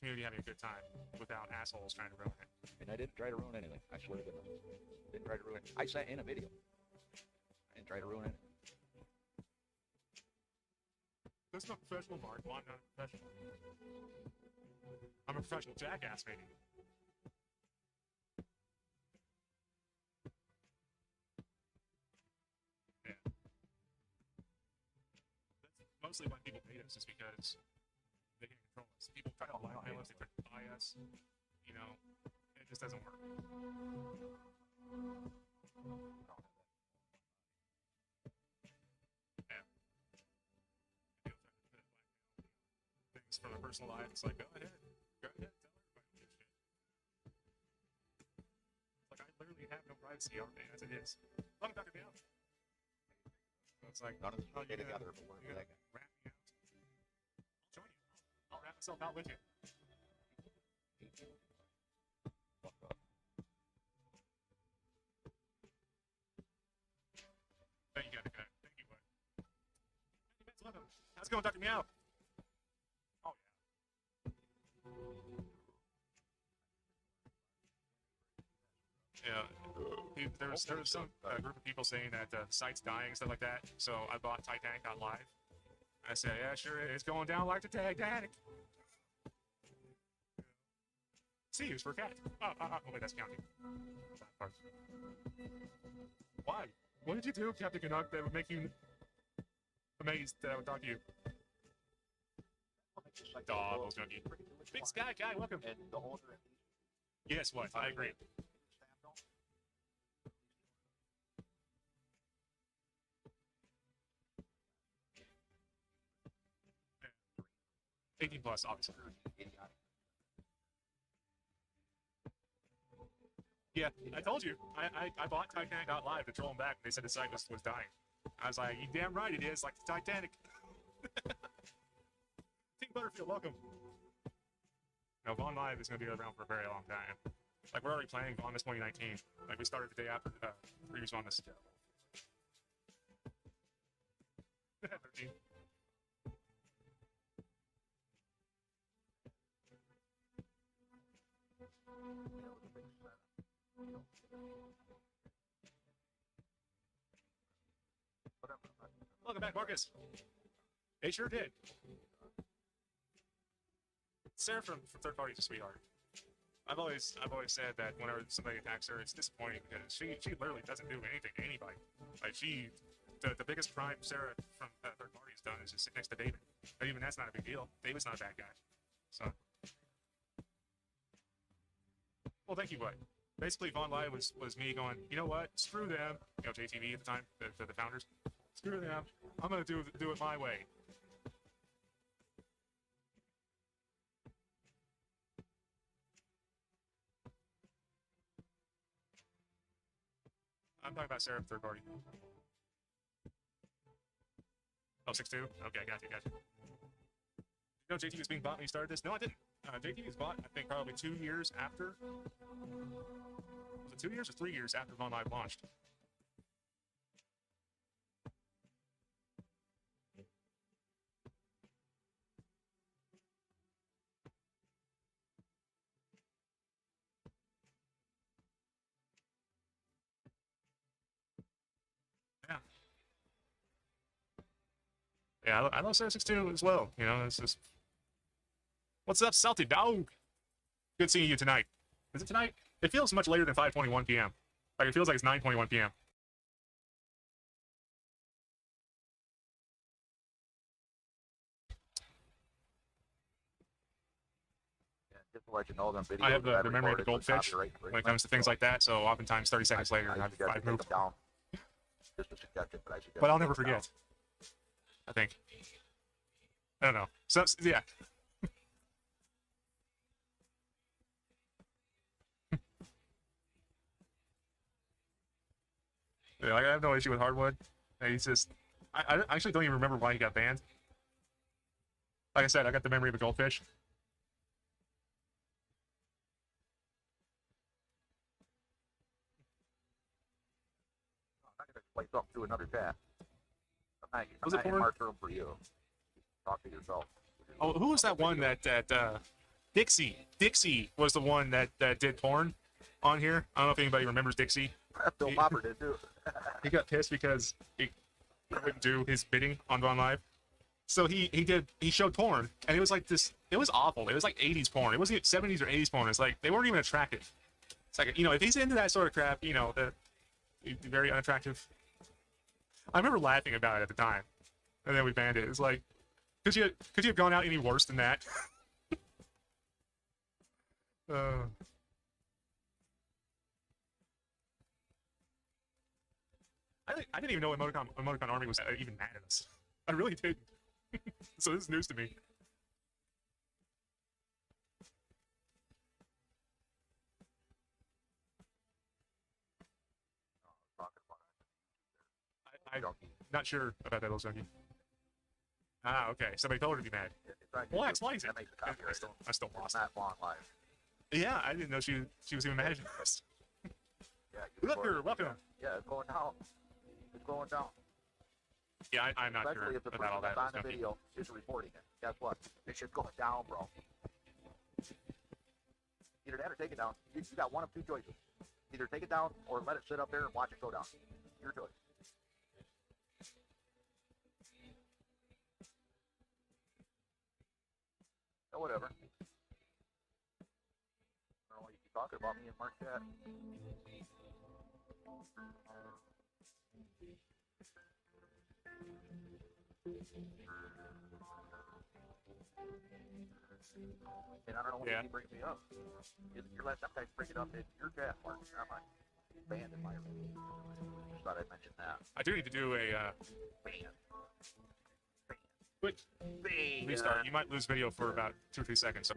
Speaker 23: Community having a good time without assholes trying to ruin it.
Speaker 22: And I didn't try to ruin anything. I swear to goodness. Didn't try to ruin it. I sent in a video. I didn't try to ruin it.
Speaker 23: That's not professional, Mark. Well, I'm not a professional. I'm a professional jackass, maybe. Yeah. That's mostly why people hate us, is because they can't control us. People try to blackmail us, they try to buy us. You know, it just doesn't work. Yeah. Things from their personal life. It's like, go ahead, tell everybody this shit. It's like I literally have no privacy as it is. Let me talk it down. So it's like,
Speaker 22: none of us
Speaker 23: oh,
Speaker 22: stay
Speaker 23: you're
Speaker 22: together
Speaker 23: gonna-
Speaker 22: if it weren't
Speaker 23: you're
Speaker 22: for
Speaker 23: gonna
Speaker 22: that guy.
Speaker 23: rat me out. I'll join you. I'll rat myself out with you. Thank you, guy. Thank you, bud. How's it going, Dr. Meow? Oh, yeah. There was some group of people saying that the site's dying and stuff like that. So I bought Titanic.live. I said, yeah, sure, it's going down like the Titanic. C is for cat. Oh, wait, that's counting. Why? What did you do, Captain Canuck, that would make you amazed that I would talk to you? Dog, those junkie. Big Sky Guy, welcome. Yes, what? I agree. Yeah. 18 plus, obviously. Yeah, I told you. I bought Titanic.live to troll them back. They said the site was dying. I was like, you damn right it is, like the Titanic. Team Butterfield, welcome. No, Vaughn Live is going to be around for a very long time. Like, we're already planning Vaughn 2019. Like, we started the day after previous Vaughn 13. Welcome back, Marcus. They sure did. Sarah from Third Party is a sweetheart. I've always said that whenever somebody attacks her, it's disappointing because she literally doesn't do anything to anybody. Like the biggest crime Sarah from Third Party has done is just sit next to David. But even that's not a big deal. David's not a bad guy. So, well, thank you, bud. Basically, Vaughn Live was me going, you know what? Screw them. You know, JTV at the time, the founders. Screw them. I'm gonna do it my way. I'm talking about Sarah, Third Party. Oh, 6'2"? Okay, got you. You know JT was being bought when you started this? No, I didn't. JT was bought, I think, probably 2 years after. Was it 2 years or 3 years after Vaughn Live launched? Yeah. Yeah, I love Sarah 6'2" as well. You know, it's just. What's up, Salty Dog? Good seeing you tonight. Is it tonight? It feels much later than 5:21 p.m. Like, it feels like it's 9:21 p.m.
Speaker 22: Just to let you know, them videos
Speaker 23: I have the
Speaker 22: that
Speaker 23: memory of the
Speaker 22: recorded for
Speaker 23: goldfish
Speaker 22: copyright
Speaker 23: when it comes to things like that, so oftentimes 30 seconds later,
Speaker 22: I suggest you
Speaker 23: I've
Speaker 22: take
Speaker 23: moved.
Speaker 22: them down. Just a suggestion, but I suggest
Speaker 23: But I'll
Speaker 22: you
Speaker 23: never
Speaker 22: take them down.
Speaker 23: forget. I think. I don't know. So, yeah. Yeah, like, I have no issue with Hardwood. And he's just. I actually don't even remember why he got banned. Like I said, I got the memory of a goldfish.
Speaker 22: I'm not going to play something to another chat. I'm
Speaker 23: Was
Speaker 22: not
Speaker 23: it
Speaker 22: in
Speaker 23: porn?
Speaker 22: Mark's room for you. Talk to yourself.
Speaker 23: Oh, who was that one that Dixie? Dixie was the one that did porn on here. I don't know if anybody remembers Dixie.
Speaker 22: Bill Popper did too.
Speaker 23: He got pissed because he wouldn't do his bidding on Vaughn Live. So he showed porn, and it was like this. It was awful. It was like 80s porn. It wasn't 70s or 80s porn. It's like they weren't even attractive. It's like, you know, if he's into that sort of crap, you know, he'd be very unattractive. I remember laughing about it at the time, and then we banned it. It's like, could you have gone out any worse than that? I didn't even know Emoticon Army was even mad at us. I really didn't. So this is news to me. I'm not sure about that little junkie. Ah, okay. Somebody told her to be mad. Well, explains it. I still lost.
Speaker 22: Not long live.
Speaker 23: Yeah, I didn't know she was even mad at us.
Speaker 22: Yeah,
Speaker 23: Look her, welcome.
Speaker 22: Yeah, it's going down. It's going down.
Speaker 23: Yeah, I'm not
Speaker 22: Especially
Speaker 23: sure
Speaker 22: if the
Speaker 23: about all
Speaker 22: person
Speaker 23: that.
Speaker 22: that's on the video is reporting it. Guess what? It should go down, bro. Either that or take it down. You got one of two choices. Either take it down or let it sit up there and watch it go down. Your choice. Oh, whatever. I don't know why you keep talking about me and Mark Chat. And I don't know why you keep bringing me up. Your last time I bring it up in your chat, Mark, not mine. Banned in my opinion. Just thought I'd mention that.
Speaker 23: I do need to do a quick restart. You might lose video for about 2 or 3 seconds. So.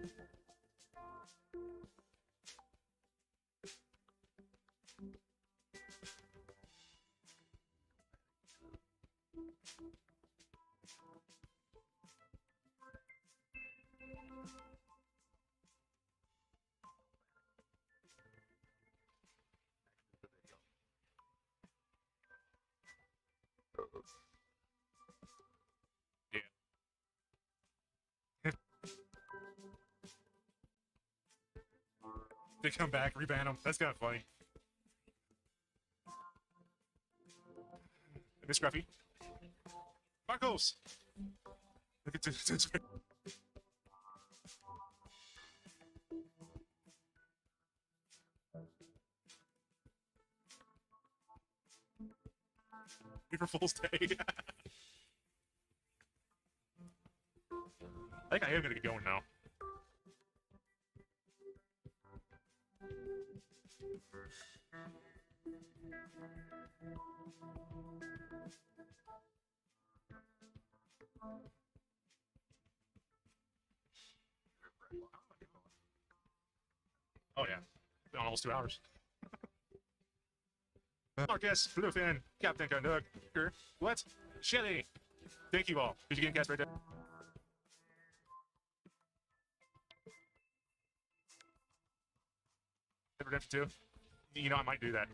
Speaker 23: They come back, reban them. That's kind of funny. Miss Scruffy. Marcos! Look at this. April Fool's Day. I think I am going to get going now. Oh yeah, been almost 2 hours. Marcus, Bluefin, Captain Conductor, what? Shelly! Thank you all. Did you get cast right there? Redemption 2? You know, I might do that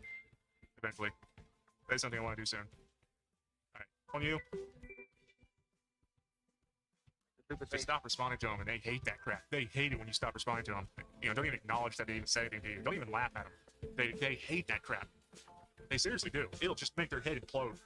Speaker 23: eventually. That's something I want to do soon. Alright, on you. They stop responding to them, and they hate that crap. They hate it when you stop responding to them. You know, don't even acknowledge that they even said anything to you. Don't even laugh at them. They hate that crap. They seriously do. It'll just make their head implode.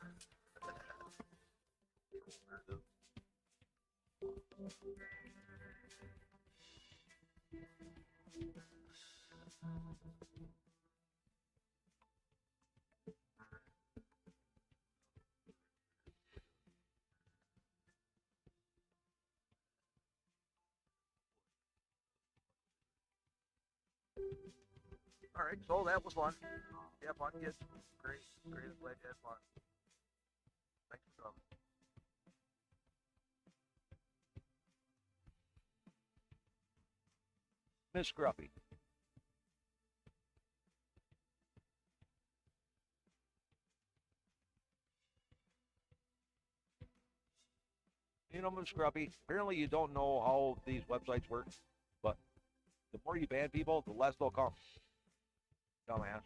Speaker 22: All right, so that was fun. Yeah, fun, kids. Great, glad you had fun. Thanks for coming. Miss Scruffy. You know, Miss Scruffy, apparently you don't know how these websites work, but the more you ban people, the less they'll come. Dumbass.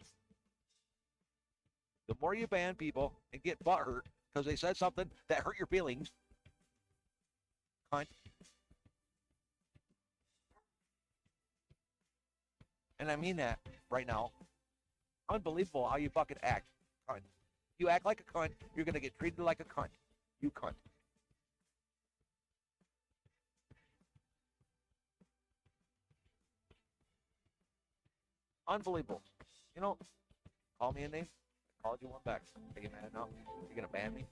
Speaker 22: The more you ban people and get butthurt because they said something that hurt your feelings, cunt. And I mean that right now. Unbelievable how you fucking act, cunt. You act like a cunt, you're gonna get treated like a cunt. You cunt. Unbelievable. You know, call me a name. I called you one back. Are you mad now? You're gonna ban me?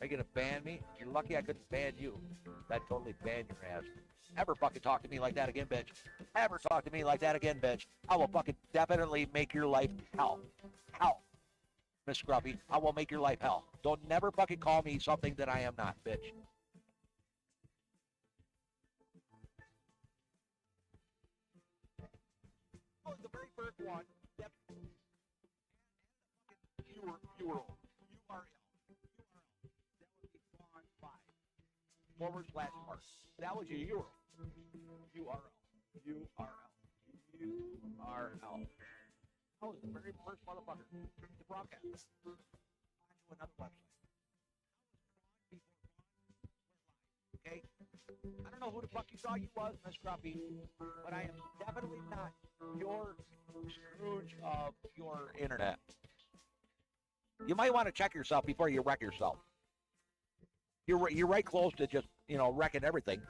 Speaker 22: Are you gonna ban me? You're lucky I couldn't ban you. That'd totally ban your ass. Ever fucking talk to me like that again, bitch. Ever talk to me like that again, bitch. I will fucking definitely make your life hell. Hell. Miss Scruffy, I will make your life hell. Don't never fucking call me something that I am not, bitch. Oh, the very first one. Yep. URL. //. That was your URL. URL. That was the very first motherfucker to broadcast. I do another website. Okay? I don't know who the fuck you thought you was, Miss Grumpy, but I am definitely not your Scrooge of your internet. You might want to check yourself before you wreck yourself. You're right close to just, wrecking everything.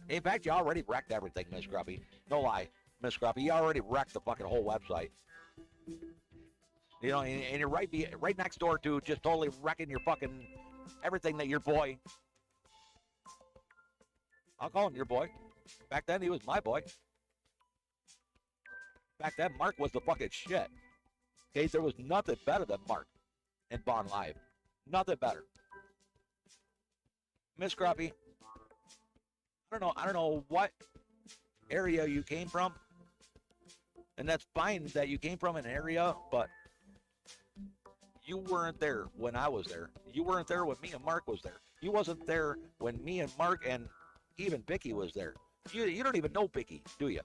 Speaker 22: In fact, you already wrecked everything, Miss Grumpy. No lie, Miss Grumpy. You already wrecked the fucking whole website. And you're right next door to just totally wrecking your fucking everything that your boy. I'll call him your boy. Back then, he was my boy. Back then, Mark was the fucking shit. Okay, there was nothing better than Mark and Bond Live. Nothing better. Miss Grumpy, I don't know what area you came from. And that's fine that you came from an area, but you weren't there when I was there. You weren't there when me and Mark was there. You wasn't there when me and Mark and even Vicky was there. You don't even know Vicky, do you?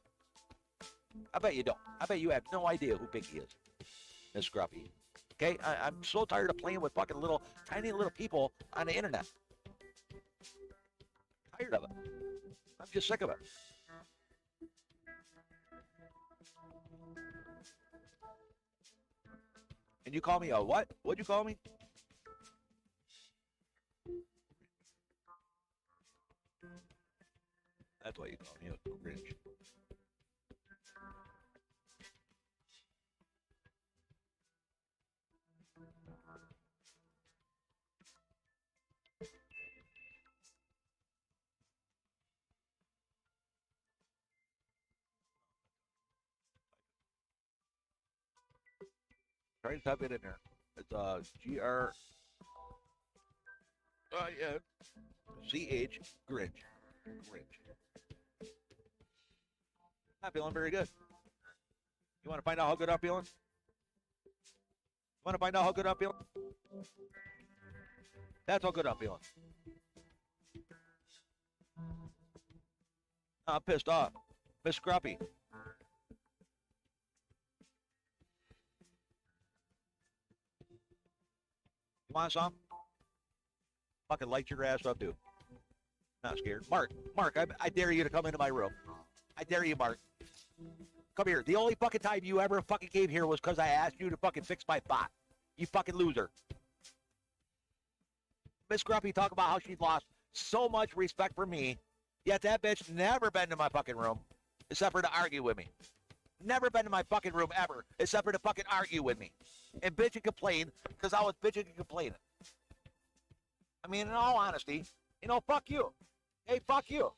Speaker 22: I bet you don't. I bet you have no idea who Vicky is, Miss Grumpy. Okay? I'm so tired of playing with fucking tiny little people on the internet. Tired of it. I'm just sick of it. And you call me a what? What'd you call me? That's why you call me a Grinch. Try to type it in there. It's G-R... yeah. C-H, Grinch. Grinch. Not feeling very good. You want to find out how good I'm feeling? You want to find out how good I'm feeling? That's how good I'm feeling. I'm pissed off. Miss Grumpy. You want some? Fucking light your ass up, dude. Not scared. Mark, I dare you to come into my room. I dare you, Mark. Come here. The only fucking time you ever fucking came here was because I asked you to fucking fix my bot. You fucking loser. Miss Grumpy talk about how she lost so much respect for me, yet that bitch never been to my fucking room except for to argue with me. Never been to my fucking room ever except for to fucking argue with me. And bitch and complain because I was bitching and complaining. I mean, in all honesty, fuck you. Hey, fuck you.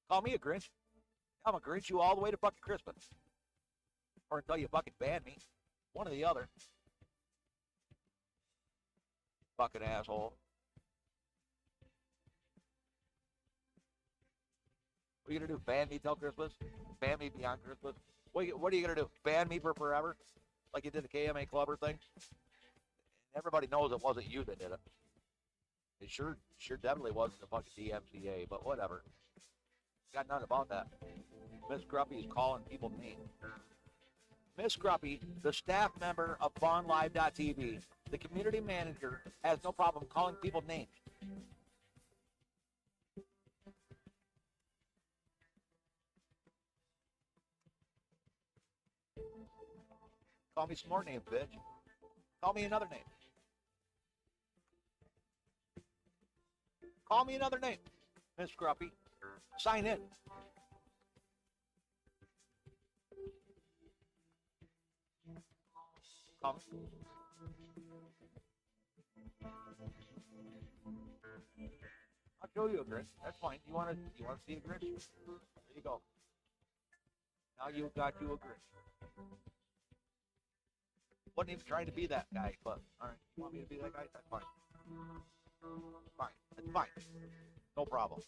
Speaker 22: Call me a Grinch. I'm a Grinch you all the way to fucking Christmas. Or until you fucking ban me. One or the other. Fucking asshole. What are you gonna do? Ban me till Christmas? Ban me beyond Christmas? What are you gonna do? Ban me for forever? Like you did the KMA Clubber thing? Everybody knows it wasn't you that did it. It sure definitely wasn't the fucking DMCA, but whatever. Got nothing about that. Miss Grumpy is calling people names. Miss Grumpy, the staff member of BondLive.tv, the community manager, has no problem calling people names. Call me some more names, bitch. Call me another name. Call me another name, Miss Grumpy. Sign in. Call me. I'll show you a Grinch. That's fine. You want to see a Grinch? There you go. Now you've got you a Grinch. Wasn't even trying to be that guy, but all right. You want me to be that guy? That's fine. Fine. That's fine. No problem.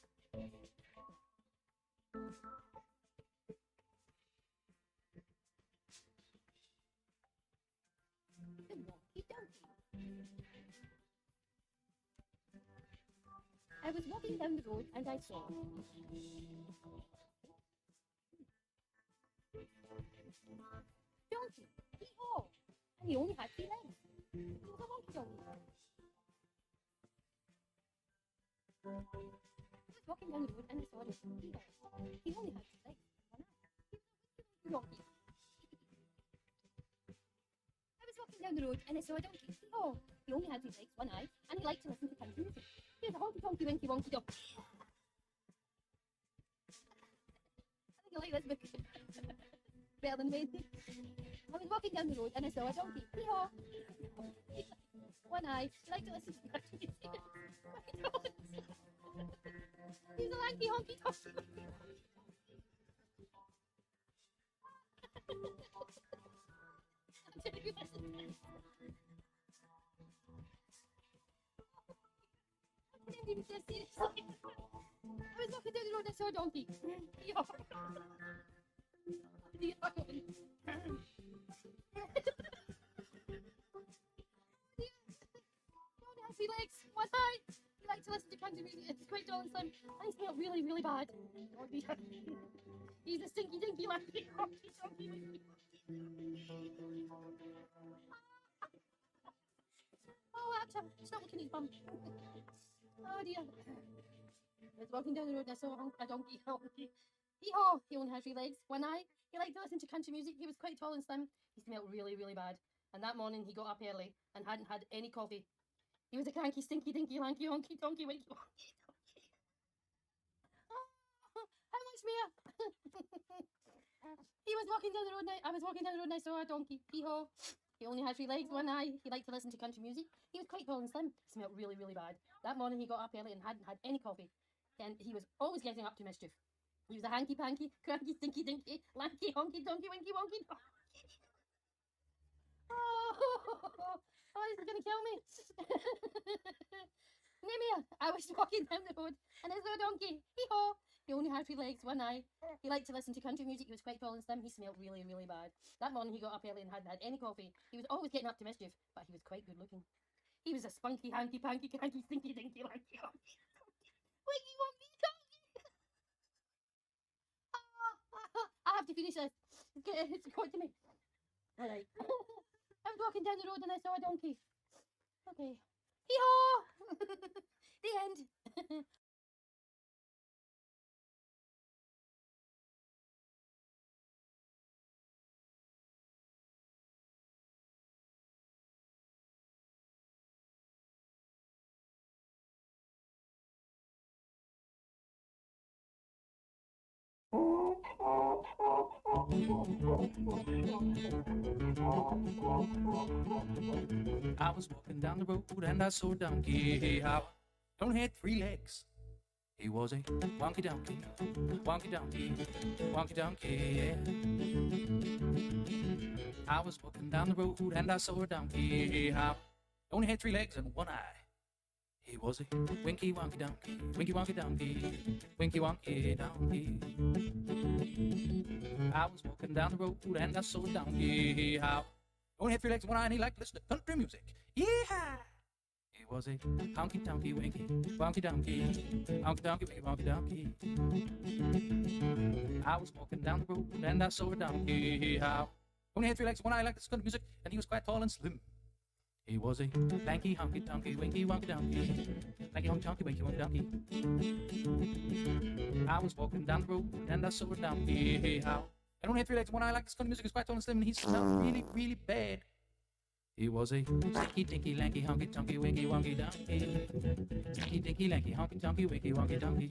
Speaker 10: I was walking down the road and I saw. Donkey, hee-haw! And he only had 3 legs. He was a monkey donkey. was walking down the road and I saw this beaver. He only had 2 legs. Donkey. I was walking down the road and I saw a donkey. Oh, he only had 2 legs, 1 eye, and he liked to listen to country music. He was a honky tonky winky wonky donkey. I think I like this book better than Wednesday. I was walking down the road and I saw a donkey. Hee-haw. 1 eye. He liked to listen to country music. He was a lanky honky donkey. I was walking down the road and I saw a donkey. Yeah. He has 3 legs, 1 eye. He liked to listen to country music. It's quite dull and slim, and he smelled really, really bad. He's a stinky dinky lanky honky donkey. Oh, actually, stop looking at his bum. Oh dear. I was walking down the road and I saw a donkey. Hee-haw! He only had 3 legs, 1 eye. He liked to listen to country music. He was quite tall and slim. He smelled really, really bad. And that morning he got up early and hadn't had any coffee. He was a cranky, stinky, dinky, lanky, honky, donkey, winky, wonky, donkey. Oh, how much more? He was walking down the road and I was walking down the road and I saw a donkey. Hee-haw! He only had 3 legs, 1 eye. He liked to listen to country music. He was quite tall and slim. He smelled really, really bad. That morning he got up early and hadn't had any coffee. And he was always getting up to mischief. He was a hanky-panky, cranky, stinky, dinky, lanky, honky, donkey, winky, wonky, donkey. Oh, this is going to kill me. Nemia, I was walking down the road and I saw a donkey. Hee-haw! He only had 3 legs, 1 eye. He liked to listen to country music. He was quite tall and slim. He smelled really, really bad. That morning he got up early and hadn't had any coffee. He was always getting up to mischief, but he was quite good looking. He was a spunky, hanky-panky, cranky, stinky, dinky, lanky, honky, winky, wonky, donkey. I have to finish this. It's got to me. Alright. I was walking down the road and I saw a donkey. Okay. Hee-haw! The end.
Speaker 5: I was walking down the road and I saw a donkey. I only had 3 legs. He was a wonky donkey, wonky donkey, wonky donkey, yeah. I was walking down the road and I saw a donkey. I only had 3 legs and 1 eye. He was a winky wonky donkey, winky wonky donkey, winky wonky donkey. I was walking down the road and I saw a donkey. I only had 3 legs and 1 eye and he liked to listen to country music. Yeah! He was a honky tonky winky, wonky donkey, honky donkey winky wonky donkey. I was walking down the road and I saw a donkey. I only had 3 legs and 1 eye, liked to listen to music, and he was quite tall and slim. He was a lanky honky tonky winky wonky donkey, lanky honky tonky winky wonky donkey. I was walking down the road and I saw a donkey. I only had 3 legs and 1 eye, liked to listen to music, was quite tall and slim, and he smelled really, really bad. He was a stinky, dinky, lanky, honky, tonky, winky, wonky, donkey. Stinky, dinky, lanky, honky, tonky, winky, wonky, donkey.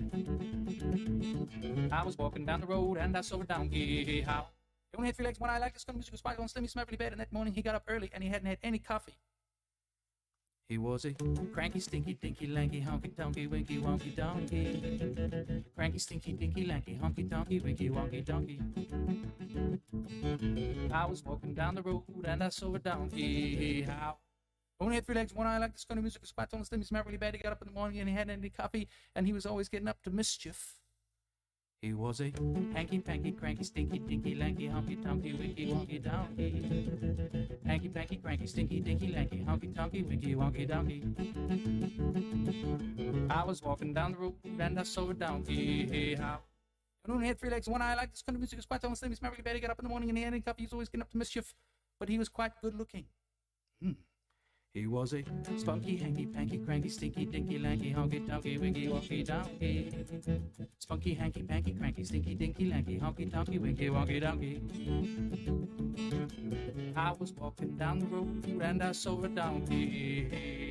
Speaker 5: I was walking down the road and I saw a donkey. How? He only had 3 legs, 1 eye, liked to listen to music, was quite on slim, he smelled really bad, and that morning he got up early and he hadn't had any coffee. He was a cranky, stinky, dinky, lanky, honky, tonky, winky, wonky, donkey. Cranky, stinky, dinky, lanky, honky, tonky, winky, wonky, donkey. I was walking down the road and I saw a donkey. How? Only had 3 legs, 1 eye, liked to listen to music, was quite tall and slim, he smelled really bad, he got up in the morning and he hadn't had any coffee, and he was always getting up to mischief. He was a hanky, panky, cranky, stinky, dinky, lanky, honky, tonky, winky, wonky, donkey. Hanky, panky, cranky, stinky, dinky, lanky, honky, tonky, winky, wonky, donkey. I was walking down the road and I saw a donkey. How? I only had 3 legs, 1 eye, liked this kind of music, was quite tall and slim, he smelled really bad, he got up in the morning and he had any coffee, he was always getting up to mischief, but he was quite good looking. He was a spunky, hanky, panky, cranky, stinky, dinky, lanky, honky, tonky, winky, wonky, donkey. Spunky, hanky, panky, cranky, stinky, dinky, lanky, honky, tonky, winky, wonky, donkey. I was walking down the road and I saw a donkey.